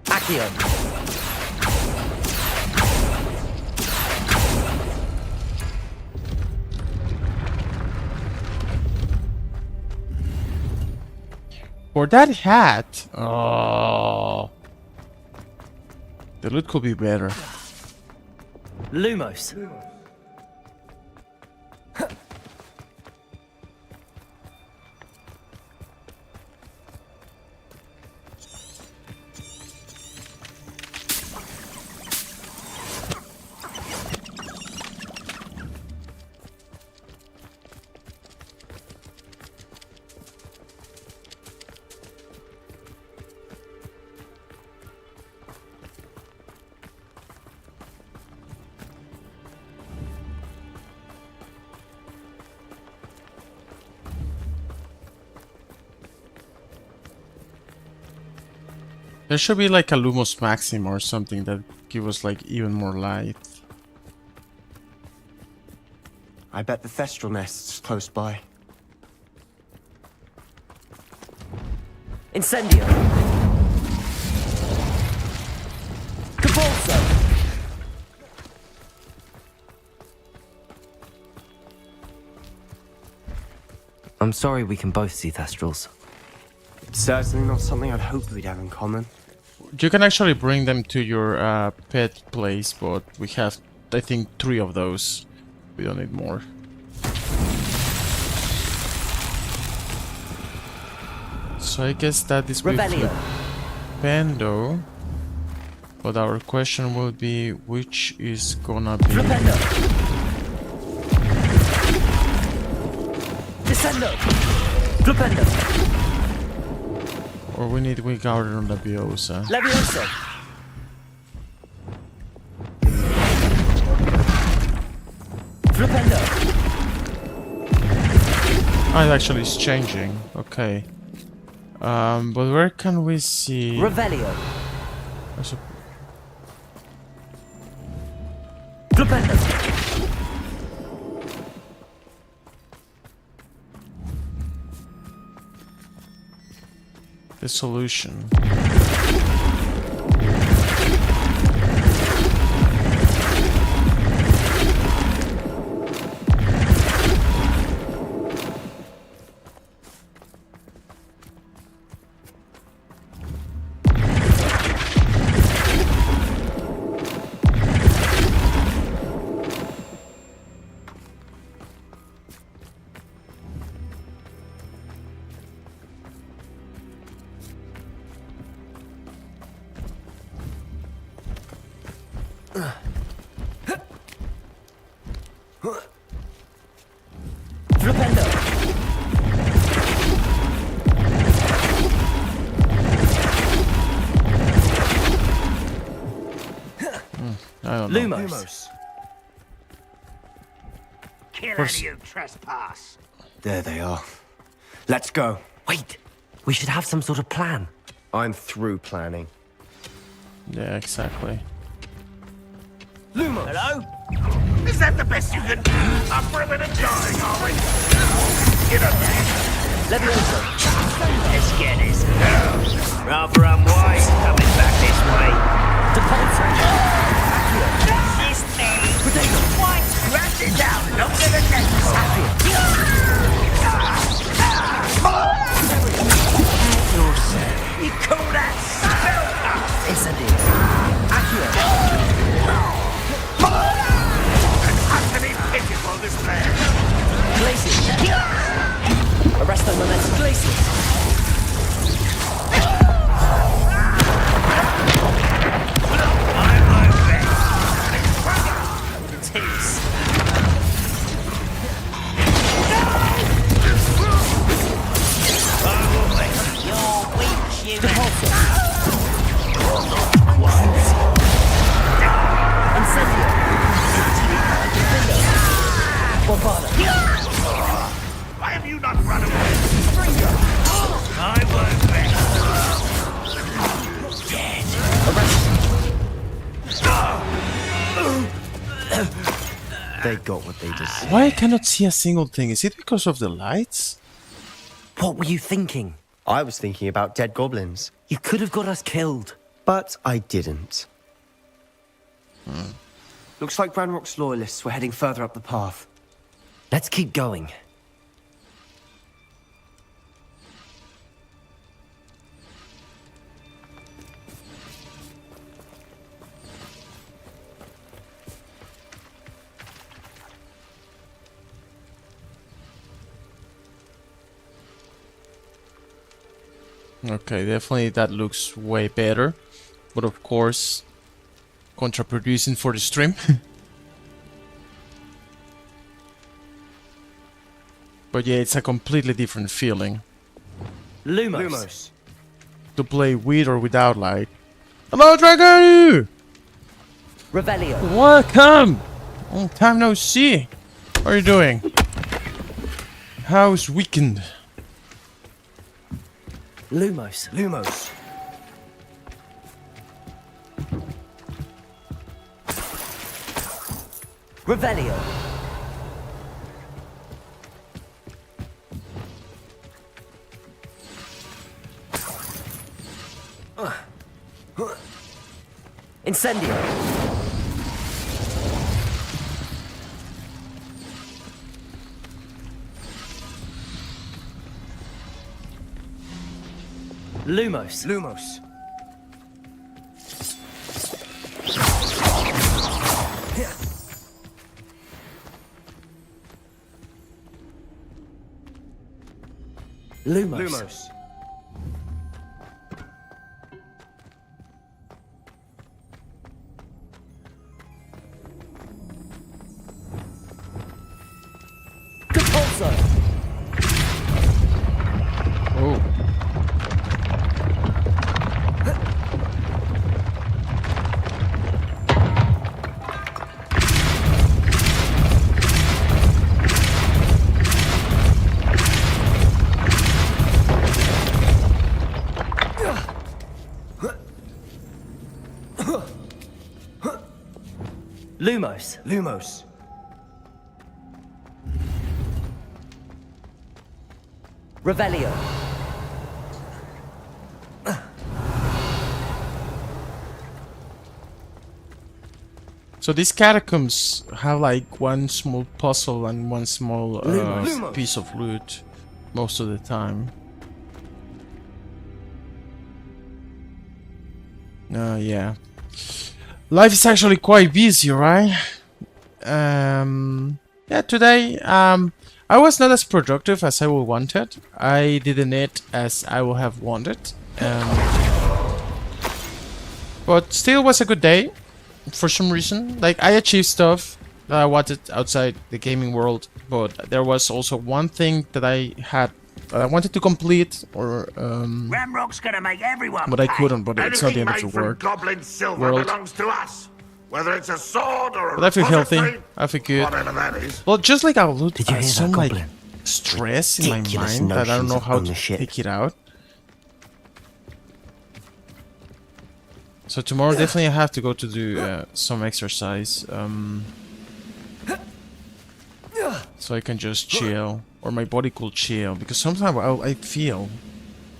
Accio. For that hat, oh, the loot could be better. Lumos. There should be like a Lumos Maxim or something that give us like even more light. I bet the Thestral nest's close by. Incendio. Capulso. I'm sorry we can both see Thestrals. Certainly not something I'd hoped we'd have in common. You can actually bring them to your pet place, but we have, I think, 3 of those. We don't need more. So I guess that is with Pando. But our question will be, which is gonna be... Flipendo. Descendo. Flipendo. Or we need Wingardium Leviosa. Leviosa. Flipendo. Ah, it actually is changing. Okay. But where can we see... Revelio. Flipendo. The solution. Lumos. Kill any who trespass. There they are. Let's go. Wait, we should have some sort of plan. I'm through planning. Yeah, exactly. Lumos. Hello? Is that the best you can do? Up for a bit of dying, are we? Get up there. Let's get this. Rather unwise coming back this way. This thing. Why? Rat it down and don't get a You call that spell? It's a deal. Utterly pitiful display. Glaciers. Arrest them unless glaciers. Why have you not run away? I won't bet. They got what they deserve. Why I cannot see a single thing? Is it because of the lights? What were you thinking? I was thinking about dead goblins, You could have got us killed. but I didn't. Looks like Ranrock's loyalists were heading further up the path. Let's keep going. Okay, definitely that looks way better. But of course, contraproducing for the stream. But yeah, it's a completely different feeling Lumos. to play with or without light. Hello, Dragon! Revelio. Welcome! Long time no see. How are you doing? How's weekend? Lumos. Revelio. Incendio. Lumos. Lumos. Compulso. Oh. Lumos. Revelio. So these catacombs have like one small puzzle and one small piece of loot most of the time. Yeah. Life is actually quite busy, right? Yeah, today I was not as productive as I would wanted. I didn't eat as I would have wanted. But still was a good day for some reason. Like, I achieved stuff that I wanted outside the gaming world, but there was also one thing that I had that I wanted to complete, or Ranrock's gonna make everyone but I pay. couldn't. But it's not the Anything end of made the from work. goblin silver world. belongs to us. Whether it's a sword or a But I feel healthy. repository, I feel good. whatever that is. Well, just like I'll loot Did you hear some that like goblin? stress in my Ridiculous mind that I don't notions know of how to ownership. take it out. So tomorrow definitely I have to go to do some exercise. so I can just chill, or my body could chill, because sometimes I feel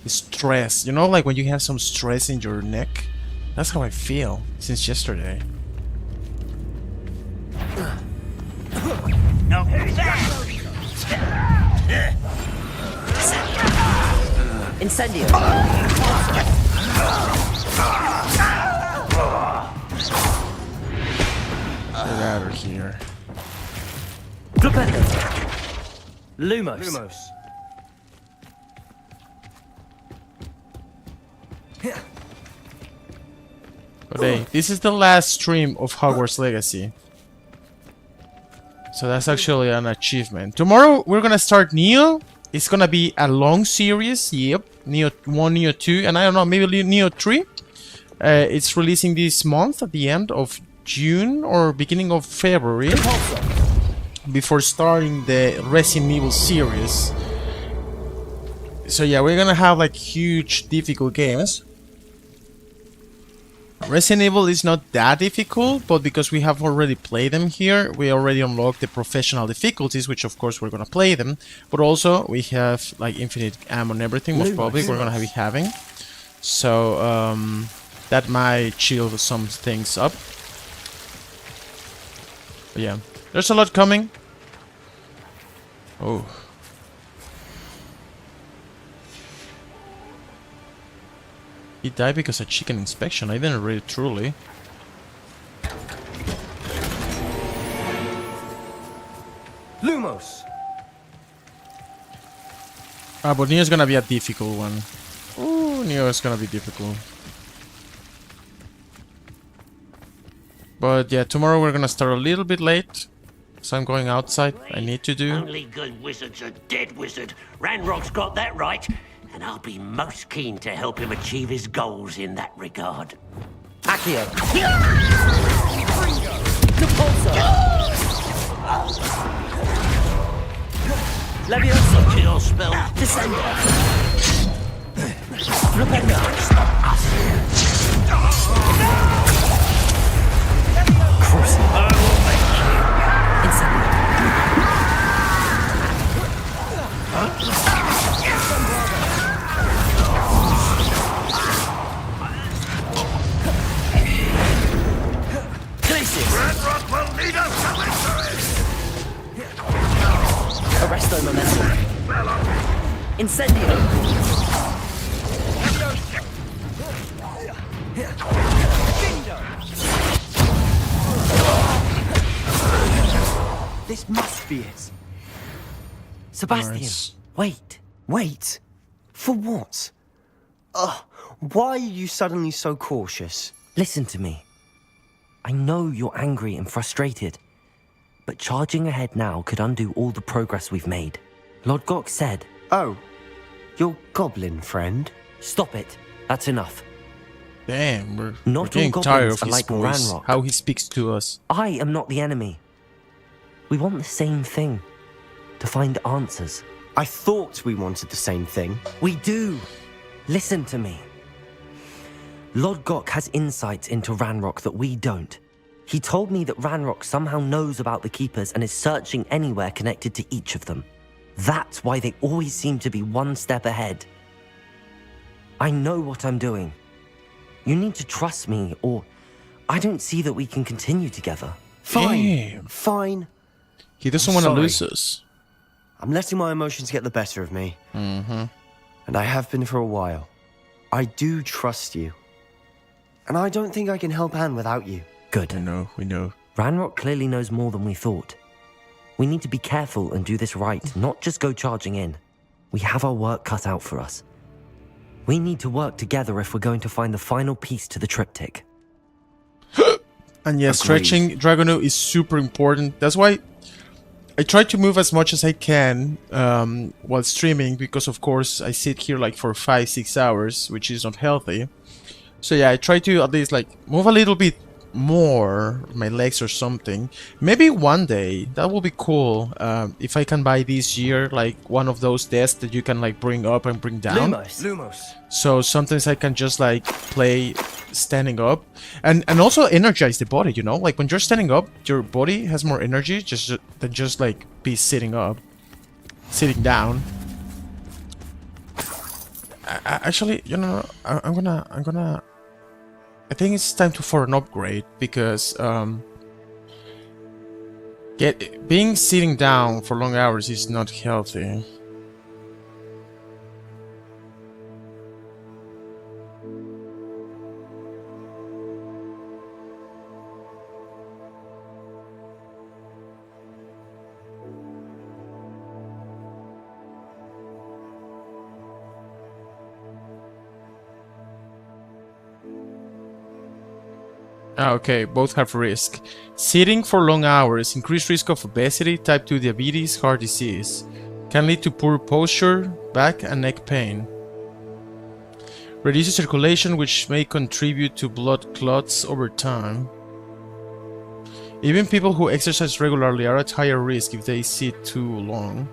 stress, you know, like when you have some stress in your neck. That's how I feel since yesterday. No, who's that? Incendio! Get out of here. Flipendo! Lumos! Okay, this is the last stream of Hogwarts Legacy. So that's actually an achievement. Tomorrow we're gonna start Neo. It's gonna be a long series. Yep, Neo 1, Neo 2, and I don't know, maybe Neo 3. It's releasing this month at the end of June or beginning of February. Before starting the Resident Evil series. So yeah, we're gonna have like huge difficult games. Resident Evil is not that difficult, but because we have already played them here, we already unlocked the professional difficulties, which of course we're gonna play them. But also we have like infinite ammo and everything, most probably we're gonna be having. So that might chill some things up. But yeah, there's a lot coming. Oh. He died because of chicken inspection. I didn't read it truly. Lumos! Ah, but Neo's gonna be a difficult one. Ooh, Neo is gonna be difficult. But yeah, tomorrow we're gonna start a little bit late. So I'm going outside. I need to do. Only good wizard's a dead wizard. Ranrock's got that right. And I'll be most keen to help him achieve his goals in that regard. Accio! Repulsor! Leviosa! Kill spell. Descender! Flipendo! Crucible! Incendio! Ranrock will need us to victory! Arresto Momentum! Incendio! This must be it. Sebastian, Nice. Wait. For what? Why are you suddenly so cautious? Listen to me. I know you're angry and frustrated, but charging ahead now could undo all the progress we've made. Lord Gok said... Oh, your goblin friend? Stop it. That's enough. Damn, we're Not getting all tired goblins of are his like voice. Ranrock. How he speaks to us. I am not the enemy. We want the same thing. To find answers. I thought we wanted the same thing. We do. Listen to me. Lord Gok has insights into Ranrock that we don't. He told me that Ranrock somehow knows about the Keepers and is searching anywhere connected to each of them. That's why they always seem to be one step ahead. I know what I'm doing. You need to trust me, or I don't see that we can continue together. Damn. Fine. He doesn't want to sorry. lose us. I'm letting my emotions get the better of me. Mm-hmm. And I have been for a while. I do trust you. And I don't think I can help Anne without you. Good. We know. Ranrock clearly knows more than we thought. We need to be careful and do this right, not just go charging in. We have our work cut out for us. We need to work together if we're going to find the final piece to the triptych. And yeah, stretching Dragono is super important. That's why I try to move as much as I can while streaming, because of course I sit here like for 5-6 hours, which is not healthy. So yeah, I try to at least like move a little bit more, my legs or something. Maybe one day, that will be cool, if I can buy this year like one of those desks that you can like bring up and bring down. Lumos. So sometimes I can just like play standing up, and also energize the body. You know, like when you're standing up, your body has more energy than just like be sitting down. Actually, you know, I'm gonna. I think it's time for an upgrade because being sitting down for long hours is not healthy. Okay, both have risk. Sitting for long hours, increased risk of obesity, type 2 diabetes, heart disease. Can lead to poor posture, back and neck pain. Reduces circulation, which may contribute to blood clots over time. Even people who exercise regularly are at higher risk if they sit too long.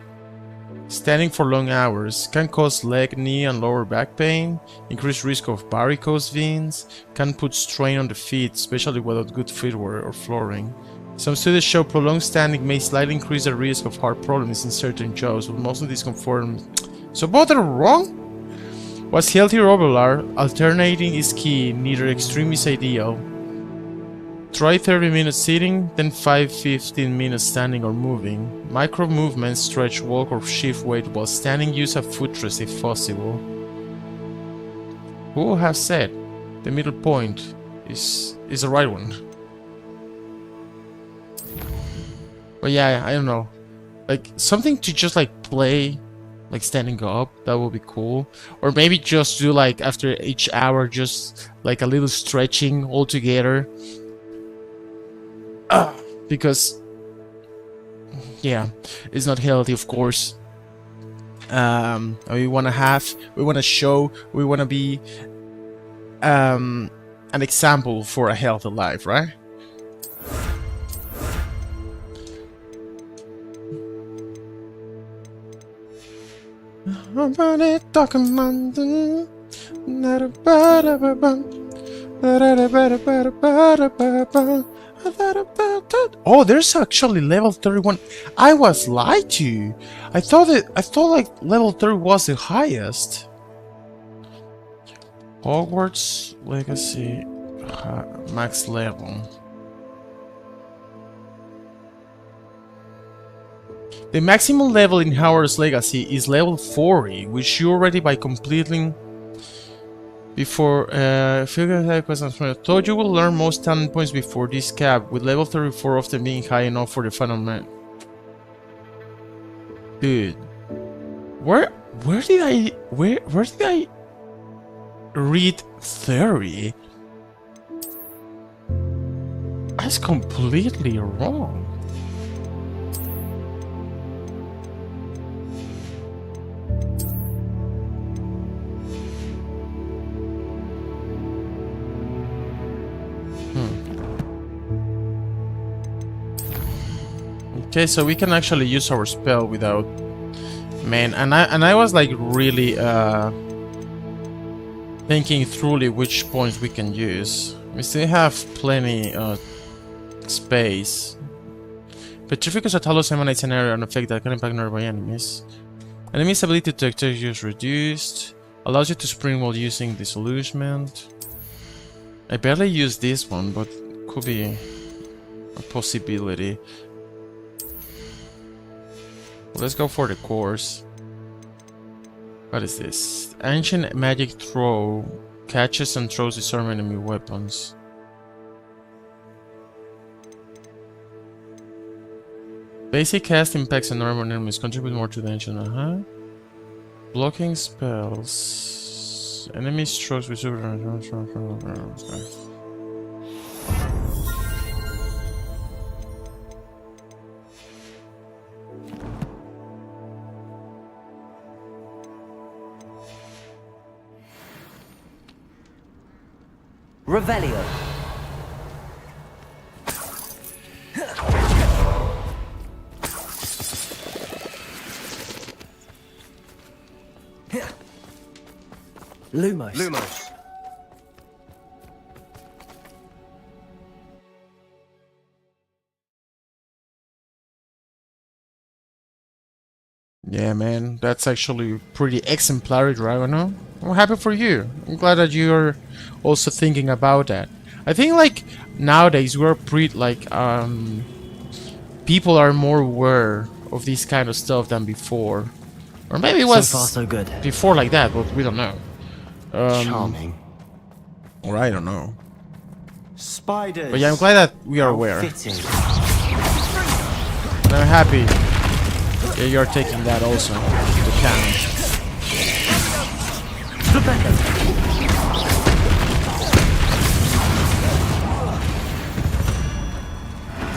Standing for long hours can cause leg, knee and lower back pain, increased risk of varicose veins, can put strain on the feet, especially without good footwear or flooring. Some studies show prolonged standing may slightly increase the risk of heart problems in certain jobs, but mostly discomfort. So both are wrong? What's healthy or overall, alternating is key, neither extreme is ideal. Try 30 minutes sitting, then 15 minutes standing or moving. Micro movements, stretch, walk or shift weight while standing, use a footrest if possible. Who have said the middle point is the right one? But yeah, I don't know. Like something to just like play like standing up, that would be cool. Or maybe just do like after each hour just like a little stretching all together. Because yeah, it's not healthy, of course. We want to show, we want to be an example for a healthy life, right? Oh, there's actually level 31. I was lied to. I thought like level 30 was the highest. Hogwarts Legacy max level. The maximum level in Hogwarts Legacy is level 40, which you already by completing before figure questions. Thought you will learn most talent points before this cap, with level 34 often being high enough for the final man. Dude, where did I read 30? That's completely wrong. Okay, so we can actually use our spell without man, and I was like really thinking thoroughly which points we can use. We still have plenty space. Petrificus Atalos emanates an area and effect that can impact nearby enemies. Enemy's ability to detect you is reduced. Allows you to sprint while using disillusionment. I barely use this one, but could be a possibility. Let's go for the course. What is this? Ancient magic throw catches and throws disarm enemy weapons. Basic cast impacts and normal enemies contribute more to the ancient. Blocking spells. Enemy strokes with super. Revelio. Lumos. Yeah, man, that's actually pretty exemplary, Dragono. I'm happy for you. I'm glad that you're also thinking about that. I think like nowadays we're pretty like people are more aware of this kind of stuff than before, or maybe it So was far, so good. before like that, but we don't know. Charming. Or I don't know. Spiders. But yeah, I'm glad that we are How aware. fitting. And I'm happy that you're taking that also into account.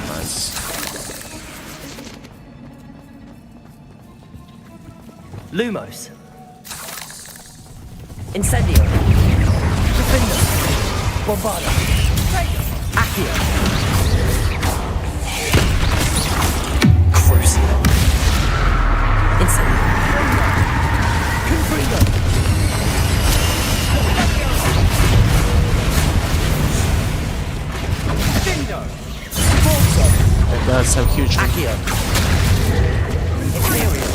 Nice. Lumos. Incendio. Defender. Bombarda. Accio. Crucio. Incendio. Confringo. Defender. Forza. That does have huge. Accio. Imperial.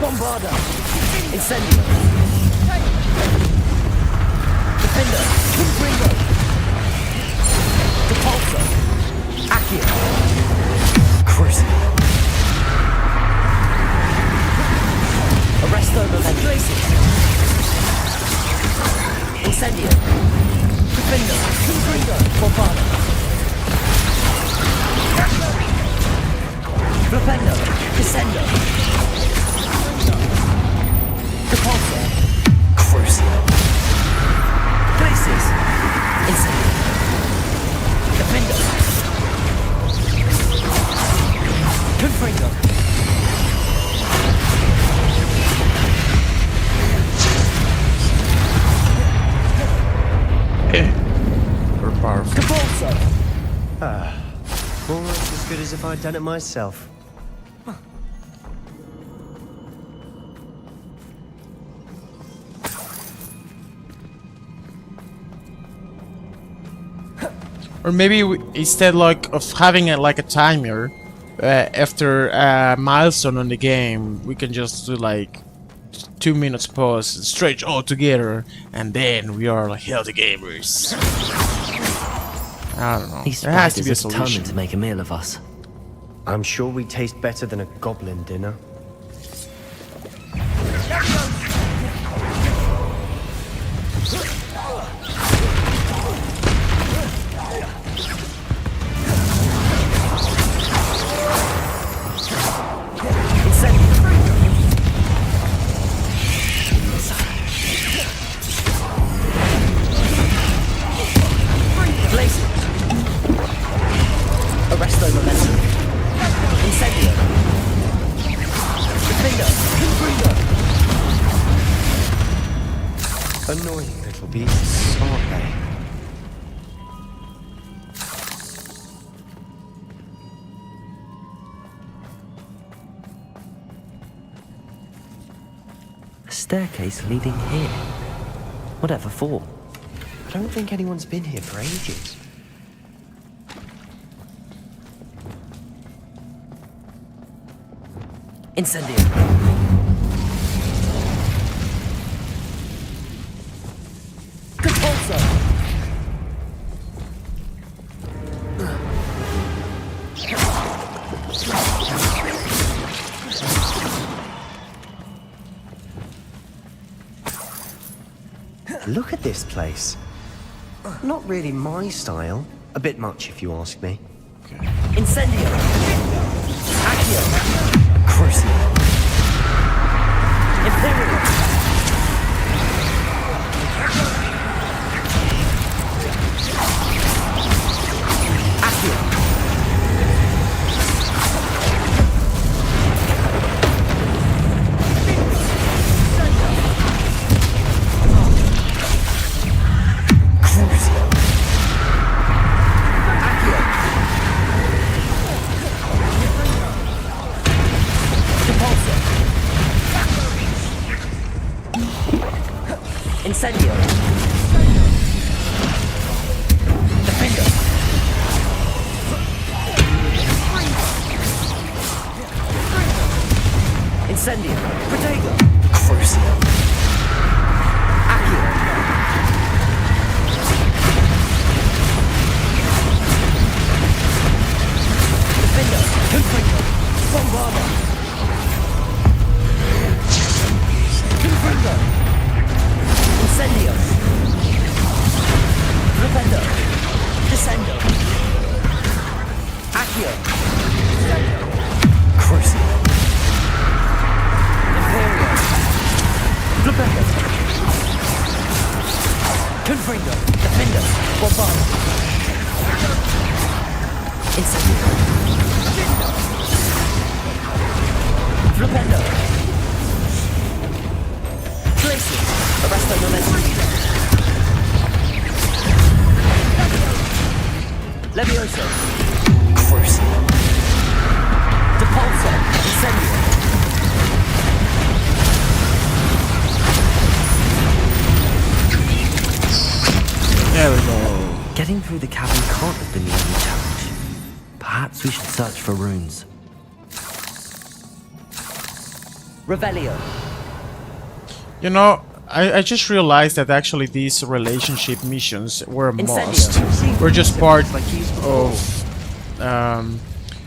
Bombarda. Incendio. Defender. Confringo. Depulso. Accio. Crucio. Arresto Momentum. Incendio. Defender. Confringo. Bombarda. Flipendo. Descendo. Depulso. Crucio. Glacius. Incendio. Defender. Confringo. We're powerful. Depulso. Almost as good as if I'd done it myself. Or maybe instead like of having like a timer after a milestone on the game, we can just do like 2 minutes pause, stretch all together, and then we are like healthy gamers. I don't know. These There has to spiders be a are determined solution. to make a meal of us. I'm sure we taste better than a goblin dinner. Arresto Momentum. Incendio. Defender. Confringo. Annoying little beasts, aren't they? A staircase leading here. Whatever for? I don't think anyone's been here for ages. Incendio. Depulso. Look at this place. Not really my style. A bit much, if you ask me. Incendio. Accio. Crucio. Imperial. Accio. Crucio. Accio. Depulso. Incendio. Defender. Incendio. Protego. Crucio. Accio. Defender. Confringo. Bombardo. Confringo. Incendio. Defender. Descendo. Accio. Crucio. Imperio. Flipendo. Confringo. Defender. Bombardo. Incendio. Flipendo. Places. Arresto momentum. Levioso. Crucio. Depulso. Incendio. There we go. Getting through the cabin can't have been the only challenge. Perhaps we should search for runes. Revelio. You know, I just realized that actually these relationship missions were a must. We're just part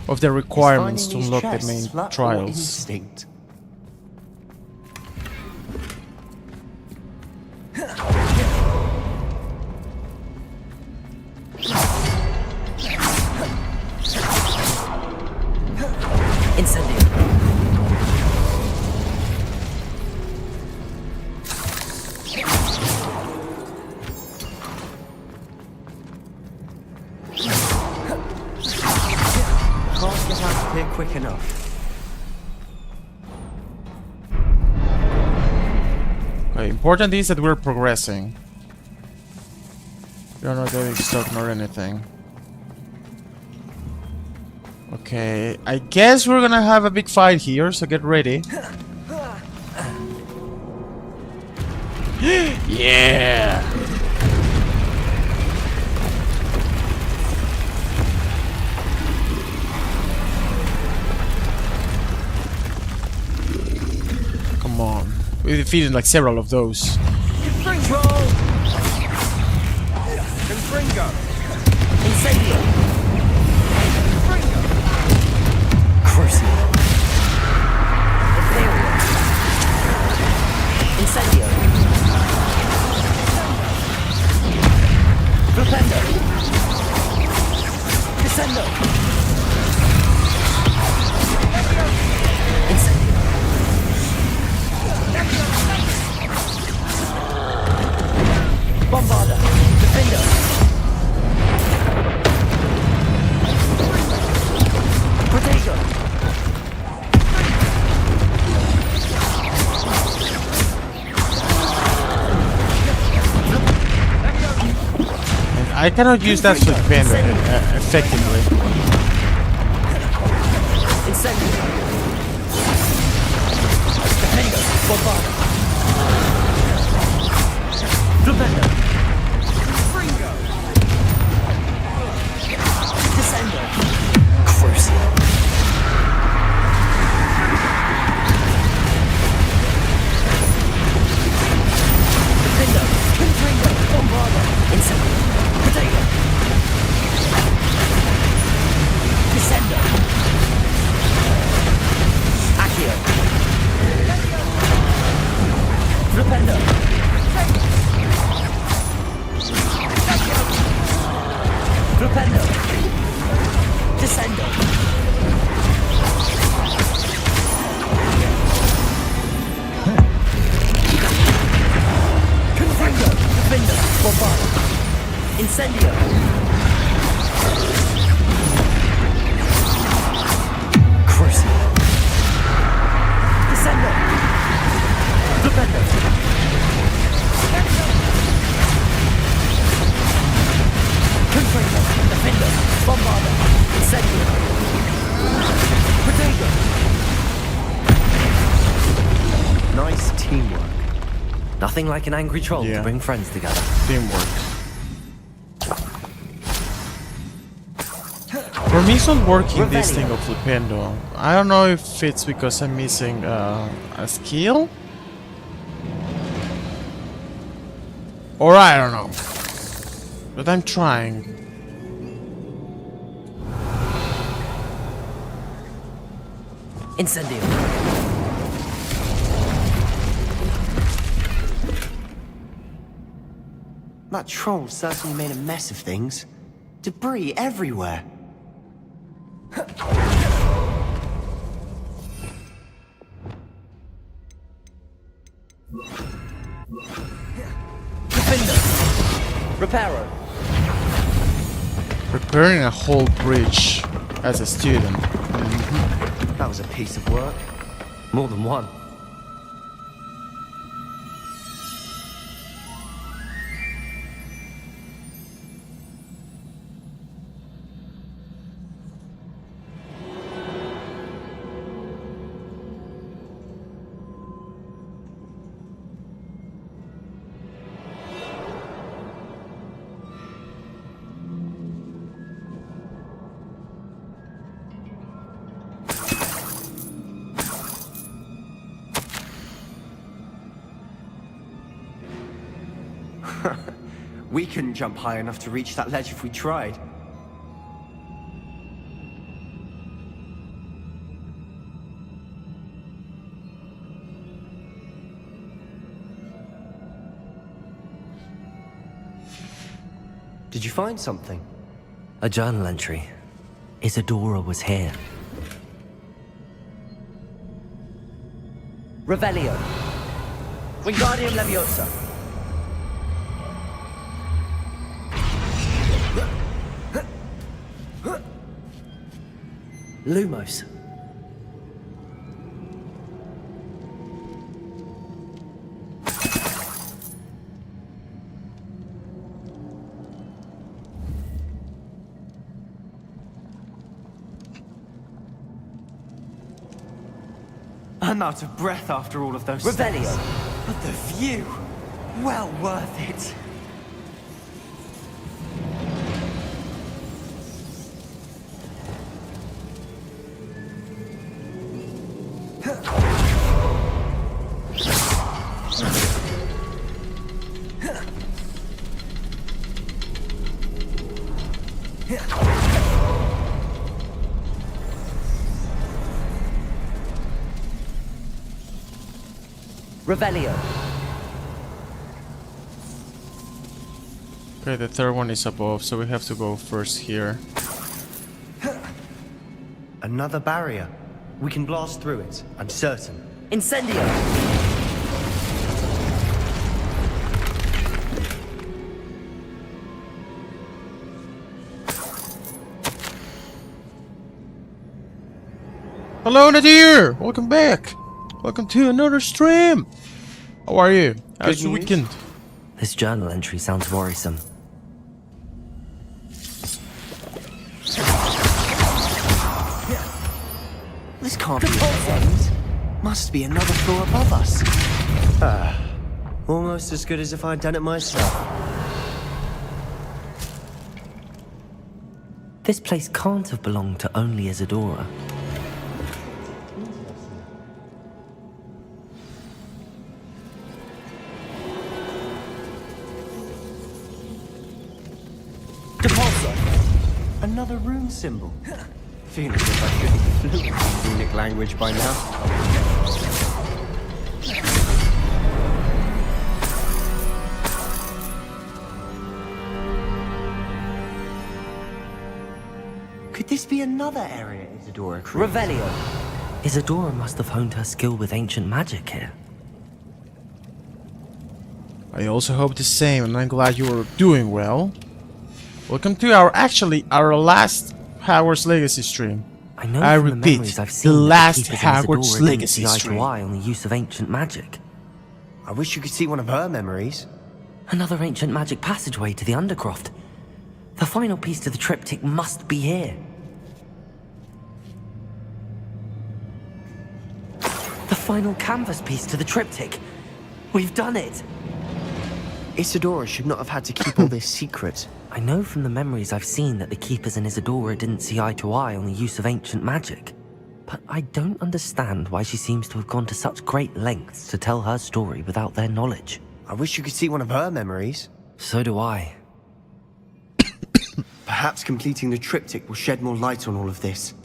of the requirements to unlock the main trials. Incendio. Can't get out of here quick enough. Okay, important is that we're progressing. We're not getting stuck nor anything. Okay, I guess we're gonna have a big fight here, so get ready. Yeah! Come on. We defeated like several of those. Confringo! Confringo! Incendio! Confringo! Crucio! Imperio! Incendio! Flipendo! Descendo! Incendio! Bombarda! Defender! Protego! And I cannot use that Flipendo effectively. Incendio! Defender! Bombarda! Flipendo! Descendo! Crucio! Defender! Confringo! Bombarda! Incendio! Protego! Descendo! Accio! Flipendo! Flipendo! Descendo! Confringo! Defender! Bombarda! Incendio! Crucio! Descendo! Flipendo! Confringo! Defender! Bombarda! Incendio! Protego! Nice teamwork. Nothing like an angry troll to bring friends together. Teamwork. For me, it's not working, this thing of Flipendo. I don't know if it's because I'm missing a skill, or I don't know. But I'm trying. Incendio. That troll certainly made a mess of things. Debris everywhere. Reparo. Repairing a whole bridge as a student. That was a piece of work. More than one. We couldn't jump high enough to reach that ledge if we tried. Did you find something? A journal entry. Isadora was here. Revelio. Wingardium Leviosa. Lumos. I'm out of breath after all of those Revelio. steps. But the view, well worth it. Revelio. Okay, the third one is above, so we have to go first here. Another barrier. We can blast through it, I'm certain. Incendio. Hello, Nadir! Welcome back! Welcome to another stream! How are you? How's your weekend? This journal entry sounds worrisome. This can't be the end. Must be another floor above us. Almost as good as if I'd done it myself. This place can't have belonged to only Isadora. Another rune symbol. Feeling as if I should be fluent in runic language by now. Could this be another area Isadora created? Revelio. Isadora must have honed her skill with ancient magic here. I also hope the same, and I'm glad you are doing well. Welcome to our last Hogwarts Legacy stream. I know I from the repeat, memories I've seen the that last keepers in Hogwarts Isadora didn't Legacy see eye to stream. eye on the use of ancient magic. I wish you could see one of her memories. Another ancient magic passageway to the Undercroft. The final piece to the triptych must be here. The final canvas piece to the triptych. We've done it. Isadora should not have had to keep all this secret. I know from the memories I've seen that the Keepers and Isadora didn't see eye to eye on the use of ancient magic. But I don't understand why she seems to have gone to such great lengths to tell her story without their knowledge. I wish you could see one of her memories. So do I. Perhaps completing the triptych will shed more light on all of this.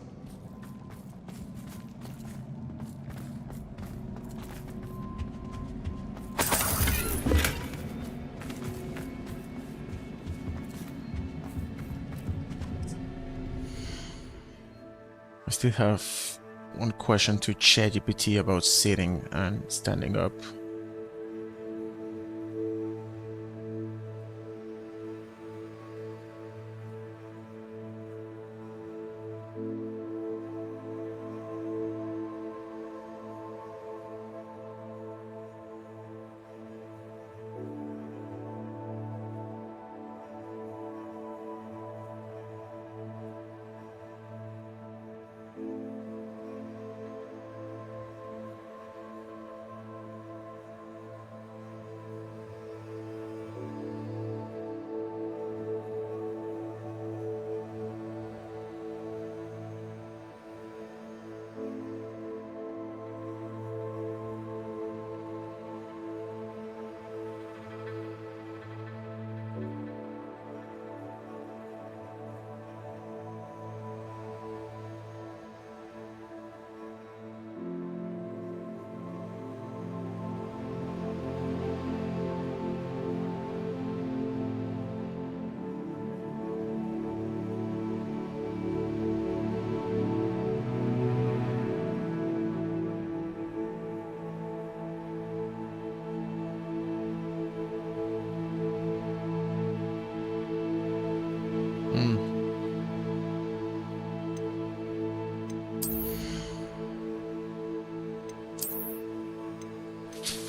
I still have one question to ChatGPT about sitting and standing up.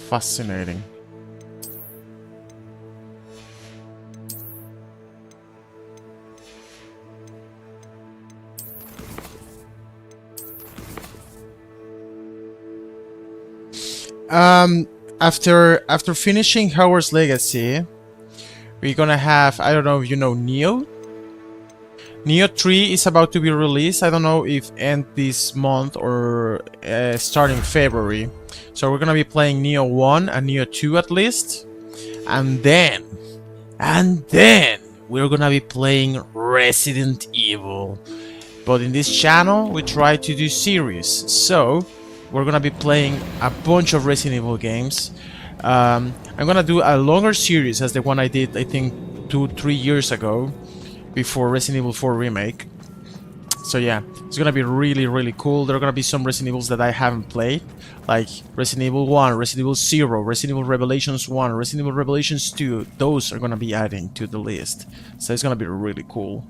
Fascinating. After finishing Hogwarts Legacy, we're gonna have, I don't know if you know Neo. Neo 3 is about to be released. I don't know if end this month or starting February. So we're gonna be playing Neo 1 and Neo 2 at least. And then we're gonna be playing Resident Evil. But in this channel, we try to do series. So we're gonna be playing a bunch of Resident Evil games. I'm gonna do a longer series as the one I did, I think, 2-3 years ago, before Resident Evil 4 Remake. So yeah, it's gonna be really cool. There are gonna be some Resident Evils that I haven't played, like Resident Evil 1, Resident Evil 0, Resident Evil Revelations 1, Resident Evil Revelations 2. Those are gonna be adding to the list. So it's gonna be really cool.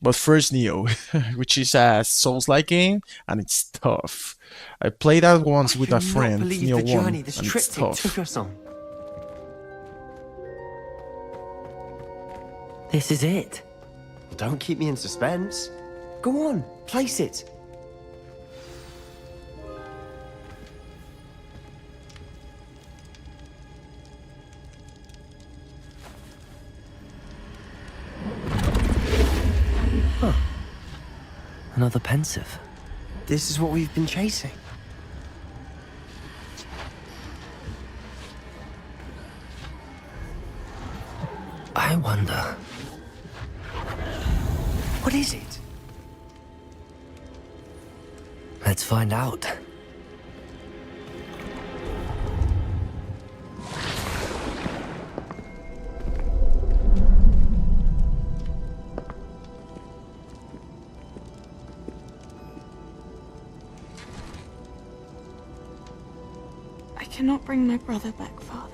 But first Neo, which is a Souls-like game, and it's tough. I played that once with a friend, Neo 1, and it's tough. Took us on. This is it. Don't keep me in suspense. Go on, place it. Huh. Another pensive. This is what we've been chasing. I wonder. What is it? Let's find out. I cannot bring my brother back, Father.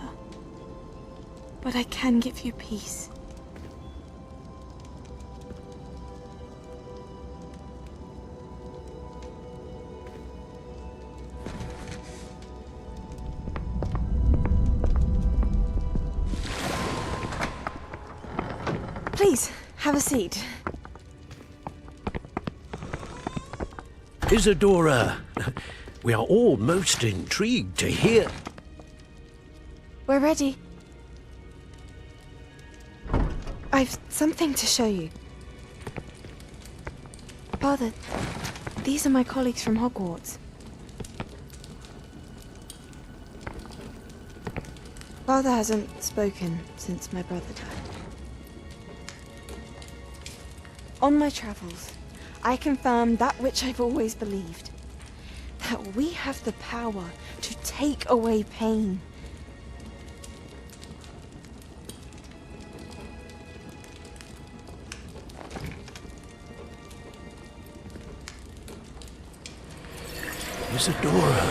But I can give you peace. Please, have a seat. Isadora, we are all most intrigued to hear. We're ready. I've something to show you. Father, these are my colleagues from Hogwarts. Father hasn't spoken since my brother died. On my travels, I confirmed that which I've always believed. That we have the power to take away pain. Isadora.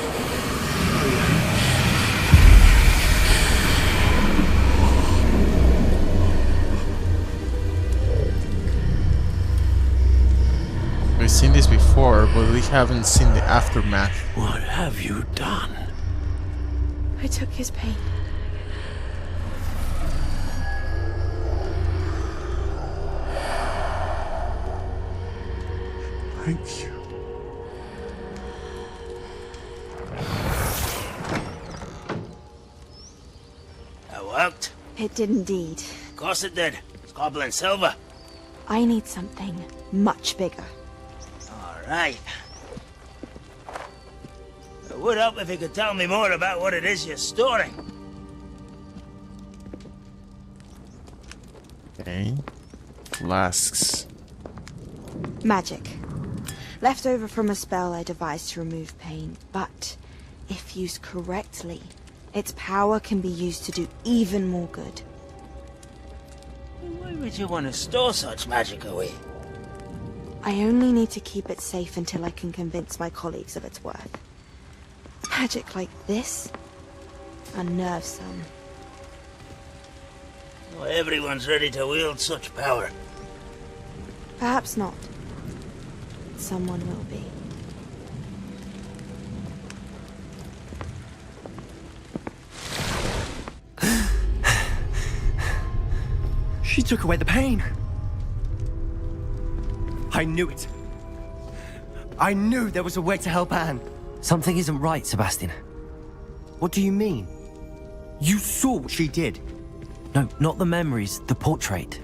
We've seen this before, but we haven't seen the aftermath. What have you done? I took his pain. Thank you. That worked. It did indeed. Of course it did. It's goblin silver. I need something much bigger. Right. It would help if you could tell me more about what it is you're storing. Okay. Flasks. Magic. Left over from a spell I devised to remove pain, but if used correctly, its power can be used to do even more good. Why would you want to store such magic away? I only need to keep it safe until I can convince my colleagues of its worth. Magic like this unnerves some. Not everyone's ready to wield such power. Perhaps not. Someone will be. She took away the pain. I knew it. I knew there was a way to help Anne. Something isn't right, Sebastian. What do you mean? You saw what she did. No, not the memories, the portrait.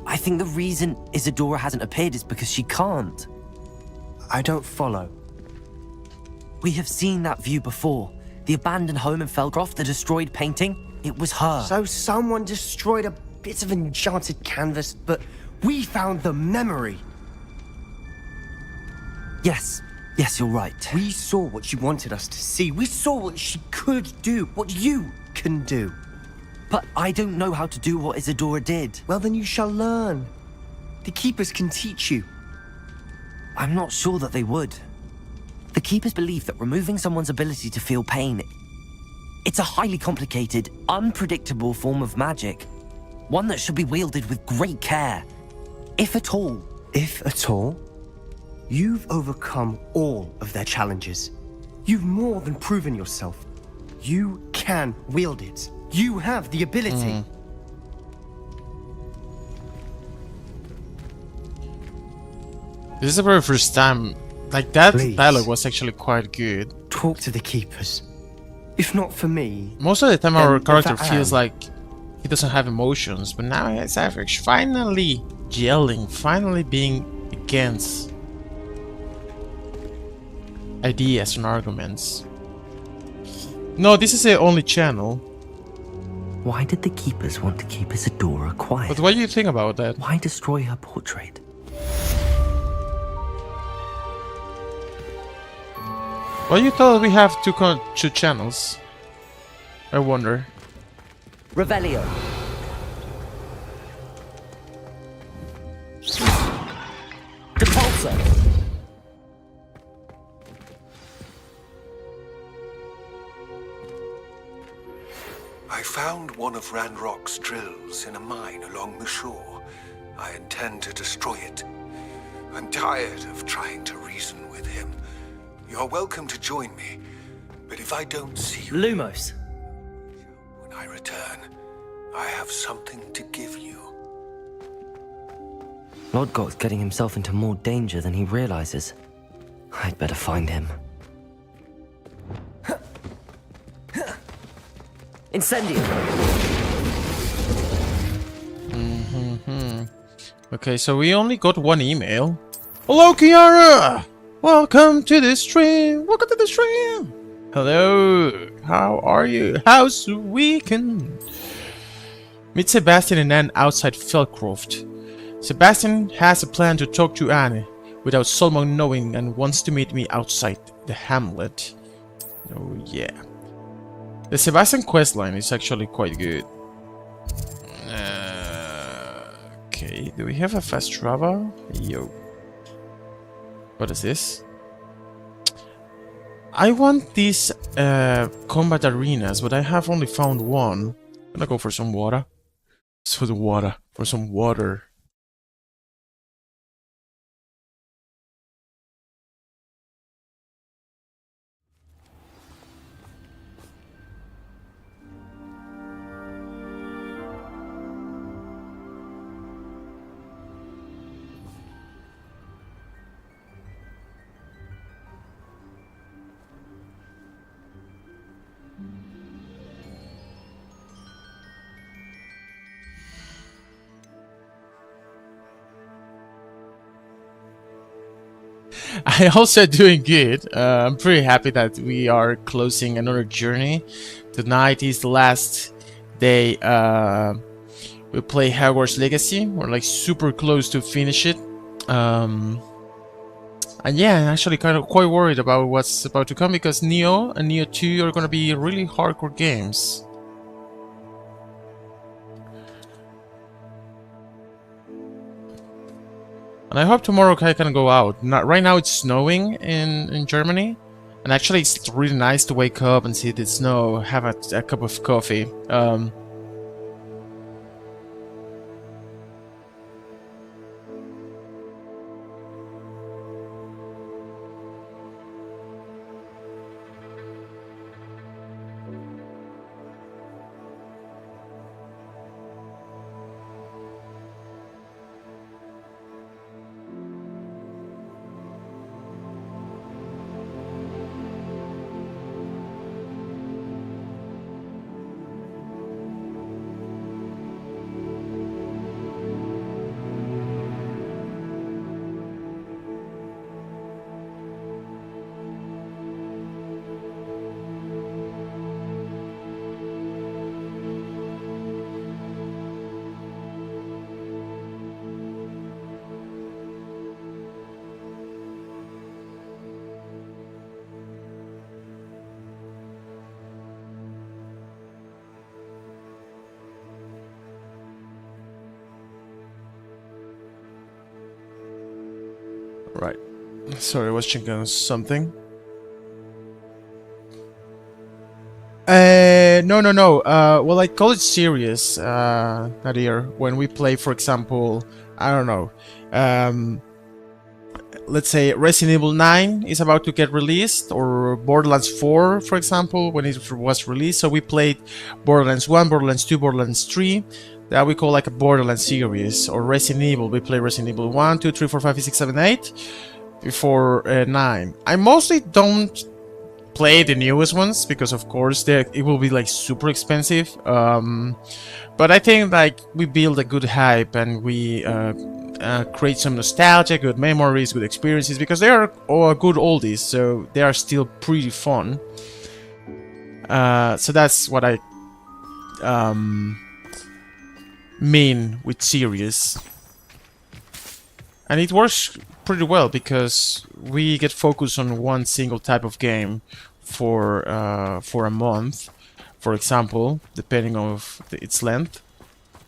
I think the reason Isadora hasn't appeared is because she can't. I don't follow. We have seen that view before. The abandoned home in Felcroft, the destroyed painting. It was her. So someone destroyed a bit of enchanted canvas, but we found the memory. Yes, you're right. We saw what she wanted us to see. We saw what she could do, what you can do. But I don't know how to do what Isadora did. Well, then you shall learn. The Keepers can teach you. I'm not sure that they would. The Keepers believe that removing someone's ability to feel pain, it's a highly complicated, unpredictable form of magic. One that should be wielded with great care. If at all. If at all? You've overcome all of their challenges. You've more than proven yourself. You can wield it. You have the ability. This is the very first time. Like, that Please. dialogue was actually quite good. Talk to the Keepers. If not for me... Most of the time our then character for feels Anne. like he doesn't have emotions, but now it's actually finally gelling, finally being against ideas and arguments. No, this is the only channel. Why did the Keepers want to keep Isadora quiet? But what do you think about that? Why destroy her portrait? Well, you thought we have two channels. I wonder. Revelio. Depulsor. I found one of Ranrock's drills in a mine along the shore. I intend to destroy it. I'm tired of trying to reason with him. You're welcome to join me, but if I don't see you Lumos. when I return, I have something to give you. Lodgok's getting himself into more danger than he realizes. I'd better find him. Incendio! Okay, so we only got one email. Hello, Kiara! Welcome to the stream! Welcome to the stream! Hello! How are you? How's the weekend? Meet Sebastian and Anne outside Felcroft. Sebastian has a plan to talk to Anne without Solomon knowing and wants to meet me outside the hamlet. Oh yeah. The Sebastian questline is actually quite good. Okay, do we have a fast travel? Yo. What is this? I want these combat arenas, but I have only found one. I'm gonna go for some water. Just for the water. For some water. I also doing good. I'm pretty happy that we are closing another journey. Tonight is the last day we play Hogwarts Legacy. We're like super close to finish it. And yeah, I'm actually kind of quite worried about what's about to come because Neo and Neo 2 are gonna be really hardcore games. And I hope tomorrow I can go out. Right now it's snowing in Germany. And actually it's really nice to wake up and see the snow, have a cup of coffee. Right. Sorry, I was checking on something. No. Well, I call it serious, Nadir. When we play, for example, I don't know. Let's say Resident Evil 9 is about to get released, or Borderlands 4, for example, when it was released. So we played Borderlands 1, Borderlands 2, Borderlands 3. That we call like a Borderlands series. Or Resident Evil, we play Resident Evil 1, 2, 3, 4, 5, 6, 7, 8 before 9. I mostly don't play the newest ones because of course it will be like super expensive. But I think like we build a good hype and we create some nostalgia, good memories, good experiences, because they are all good oldies, so they are still pretty fun. So that's what I mean with serious. And it works pretty well because we get focused on one single type of game for a month, for example, depending on its length.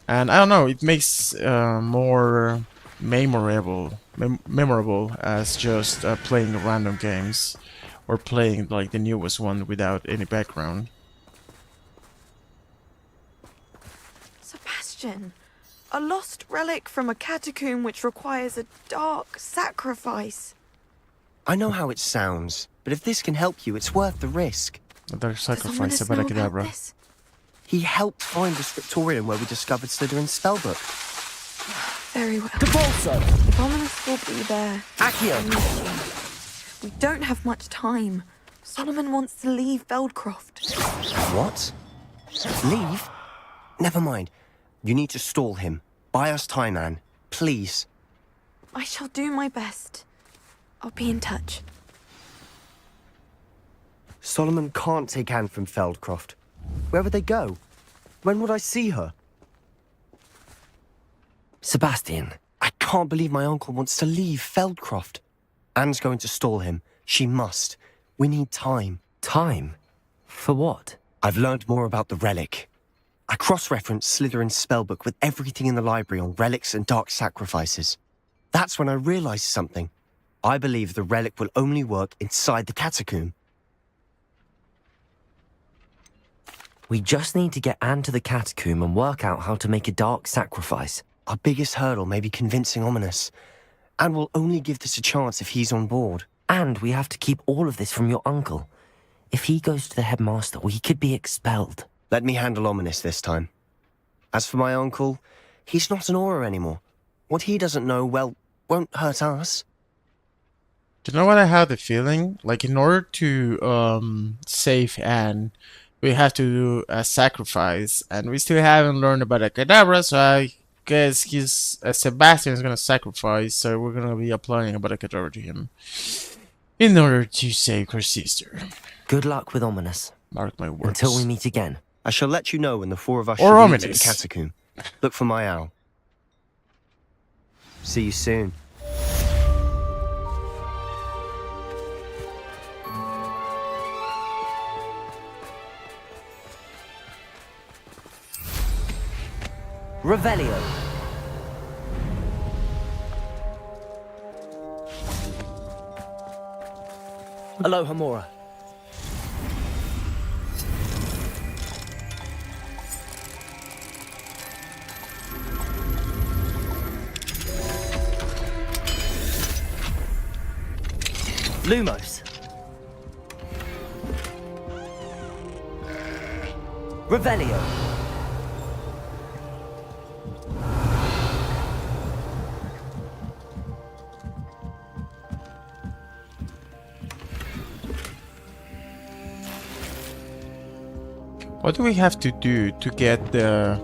And I don't know, it makes more memorable as just playing random games or playing like the newest one without any background. Sebastian, a lost relic from a catacomb which requires a dark sacrifice. I know how it sounds, but if this can help you, it's worth the risk. A dark sacrifice, Abracadabra. He helped find the scriptorium where we discovered Slytherin's spellbook. Very well. Devolso! The Ominous will be there. Accio! We don't have much time. Solomon wants to leave Feldcroft. What? Leave? Never mind. You need to stall him. Buy us time, Anne. Please. I shall do my best. I'll be in touch. Solomon can't take Anne from Feldcroft. Where would they go? When would I see her? Sebastian. I can't believe my uncle wants to leave Feldcroft. Anne's going to stall him. She must. We need time. Time? For what? I've learned more about the relic. I cross-referenced Slytherin's spellbook with everything in the library on relics and dark sacrifices. That's when I realized something. I believe the relic will only work inside the catacomb. We just need to get Anne to the catacomb and work out how to make a dark sacrifice. Our biggest hurdle may be convincing Ominous. Anne will only give this a chance if he's on board. And we have to keep all of this from your uncle. If he goes to the headmaster, we could be expelled. Let me handle Ominous this time. As for my uncle, he's not an Auror anymore. What he doesn't know, well, won't hurt us. Do you know what I have the feeling? Like, in order to save Anne, we have to do a sacrifice, and we still haven't learned about a Kadabra, so I guess Sebastian is gonna sacrifice, so we're gonna be applying a Kadabra to him in order to save her sister. Good luck with Ominous. Mark my words. Until we meet again. I shall let you know when the four of us Or should meet at the Ominous. catacomb. Look for my owl. See you soon. Revelio. Aloha Mora. Lumos. Revelio. What do we have to do to get the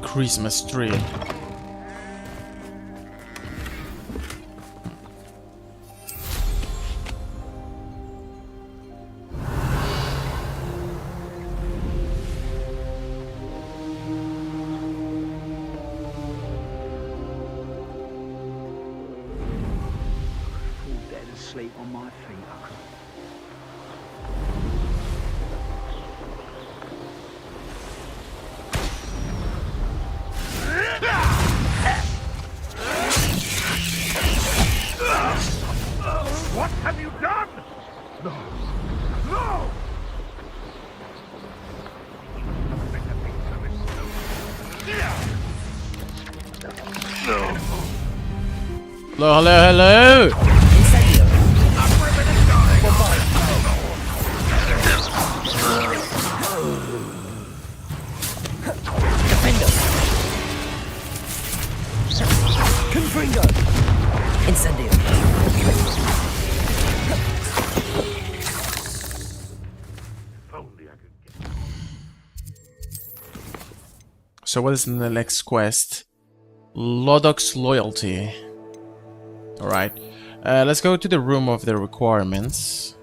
Christmas tree? Fall dead asleep on my feet. I could. What have you done? No. No! Hello, hello, hello! Confringo! Incendio! So what is in the next quest? Lodok's Loyalty. Alright. Let's go to the room of the requirements.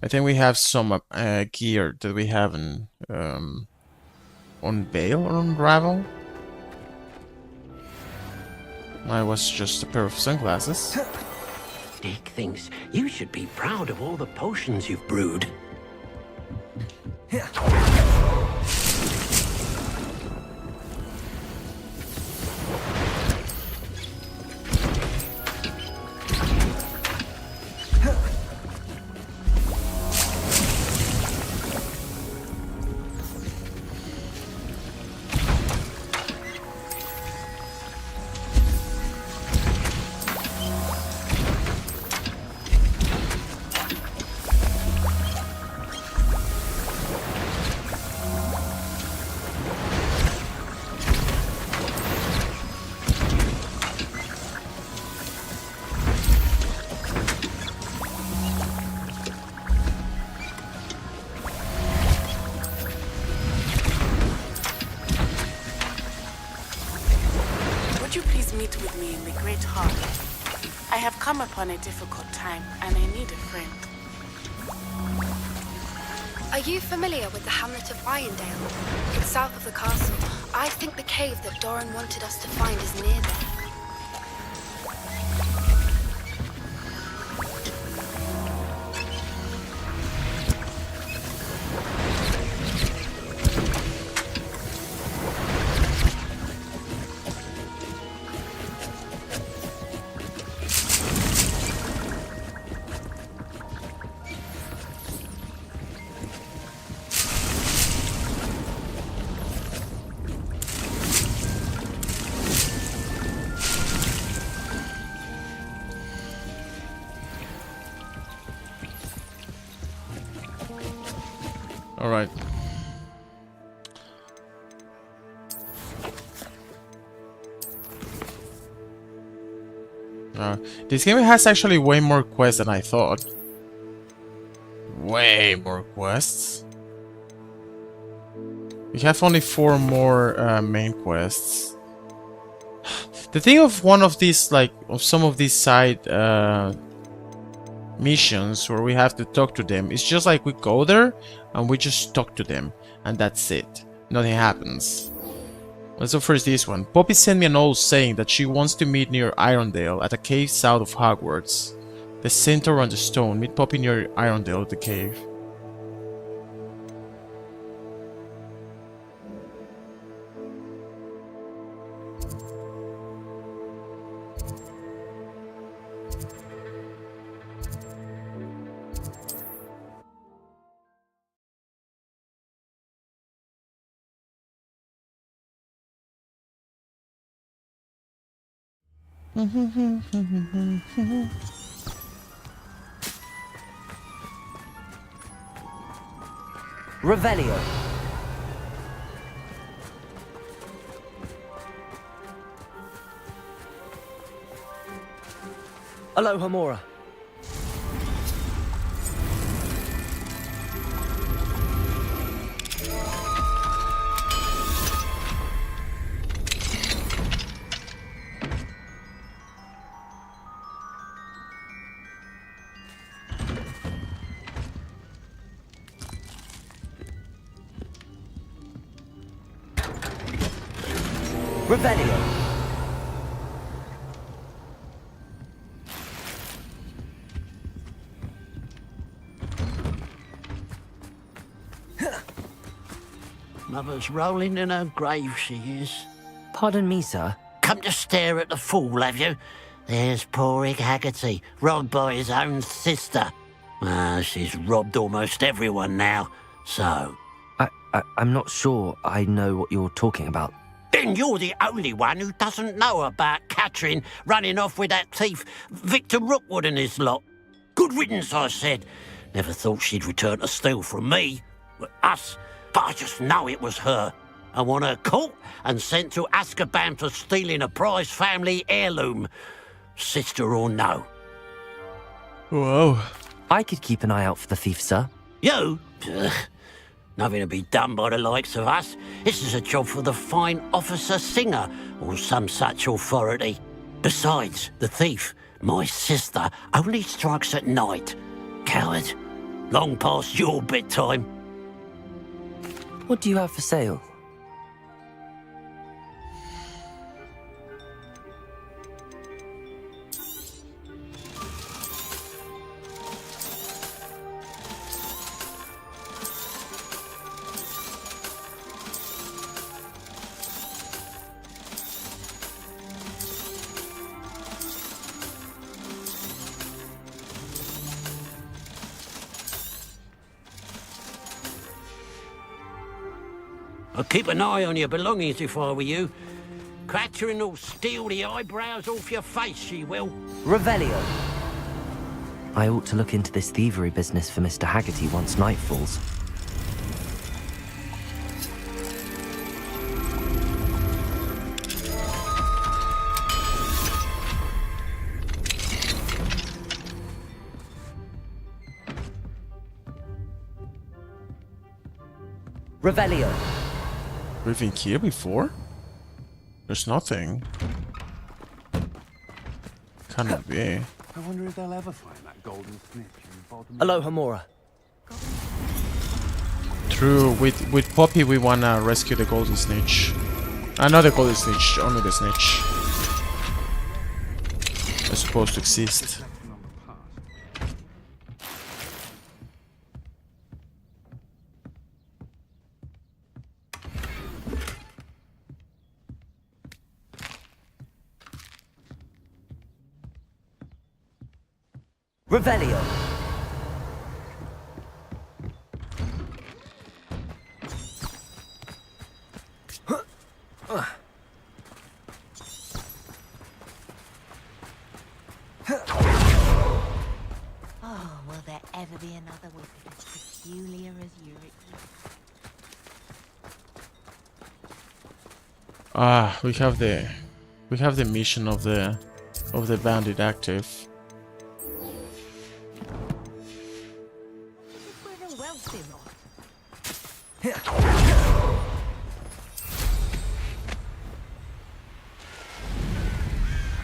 I think we have some gear that we haven't on Bale or on Ravel. Mine was just a pair of sunglasses. Dick thinks you should be proud of all the potions you've brewed. meet with me in the Great Hall. I have come upon a difficult time, and I need a friend. Are you familiar with the hamlet of Irondale? It's south of the castle. I think the cave that Doran wanted us to find is near there. All right. This game has actually way more quests than I thought. Way more quests. We have only 4 more main quests. The thing of one of these, like, of some of these side missions where we have to talk to them, it's just like we go there and we just talk to them and that's it. Nothing happens. Let's go first this one. Poppy sent me a note saying that she wants to meet near Irondale at a cave south of Hogwarts. The center on the stone. Meet Poppy near Irondale at the cave. Revelio. Aloha Mora. Revelio. Mother's rolling in her grave, she is. Pardon me, sir. Come to stare at the fool, have you? There's poor Ig Haggerty, robbed by his own sister. She's robbed almost everyone now, so... I'm not sure I know what you're talking about. Then you're the only one who doesn't know about Catherine running off with that thief, Victor Rookwood and his lot. Good riddance, I said. Never thought she'd return to steal from me, us, but I just know it was her. I want her caught and sent to Azkaban for stealing a prize family heirloom, sister or no. Whoa. I could keep an eye out for the thief, sir. You? Ugh. Nothing to be done by the likes of us. This is a job for the fine officer Singer, or some such authority. Besides, the thief, my sister, only strikes at night. Coward. Long past your bedtime. What do you have for sale? I'd keep an eye on your belongings if I were you. Catherine will steal the eyebrows off your face, she will. Revelio. I ought to look into this thievery business for Mr. Haggerty once night falls. Revelio. We've been here before? There's nothing. Cannot be. I wonder if they'll ever find that golden snitch in the bottom. Aloha, Mora. True, with Poppy we wanna rescue the golden snitch. Not the golden snitch, only the snitch. They're supposed to exist. Revelio. Oh, will there ever be another wicked as peculiar as Yurik? We have the mission of the bandit active.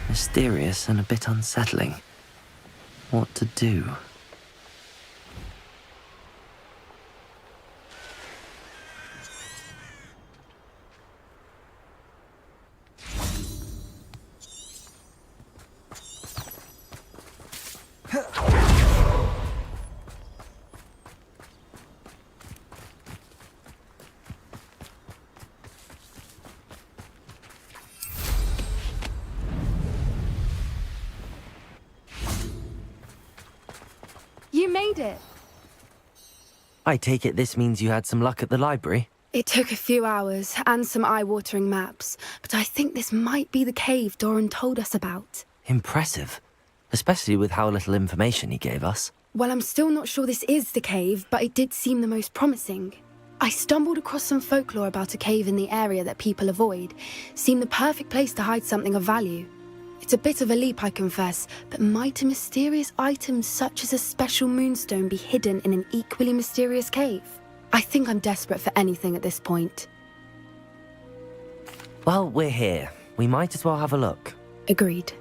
Mysterious and a bit unsettling. What to do? You made it. I take it this means you had some luck at the library? It took a few hours and some eye-watering maps, but I think this might be the cave Doran told us about. Impressive. Especially with how little information he gave us. Well, I'm still not sure this is the cave, but it did seem the most promising. I stumbled across some folklore about a cave in the area that people avoid. Seemed the perfect place to hide something of value. It's a bit of a leap, I confess, but might a mysterious item such as a special moonstone be hidden in an equally mysterious cave? I think I'm desperate for anything at this point. Well, we're here. We might as well have a look. Agreed.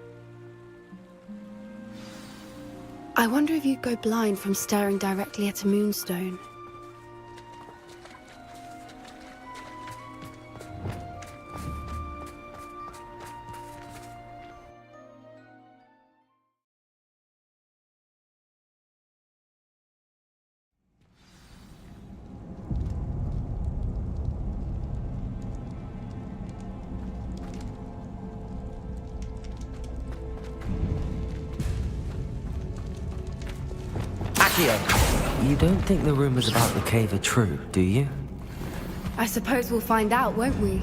I wonder if you'd go blind from staring directly at a moonstone. You don't think the rumors about the cave are true, do you? I suppose we'll find out, won't we?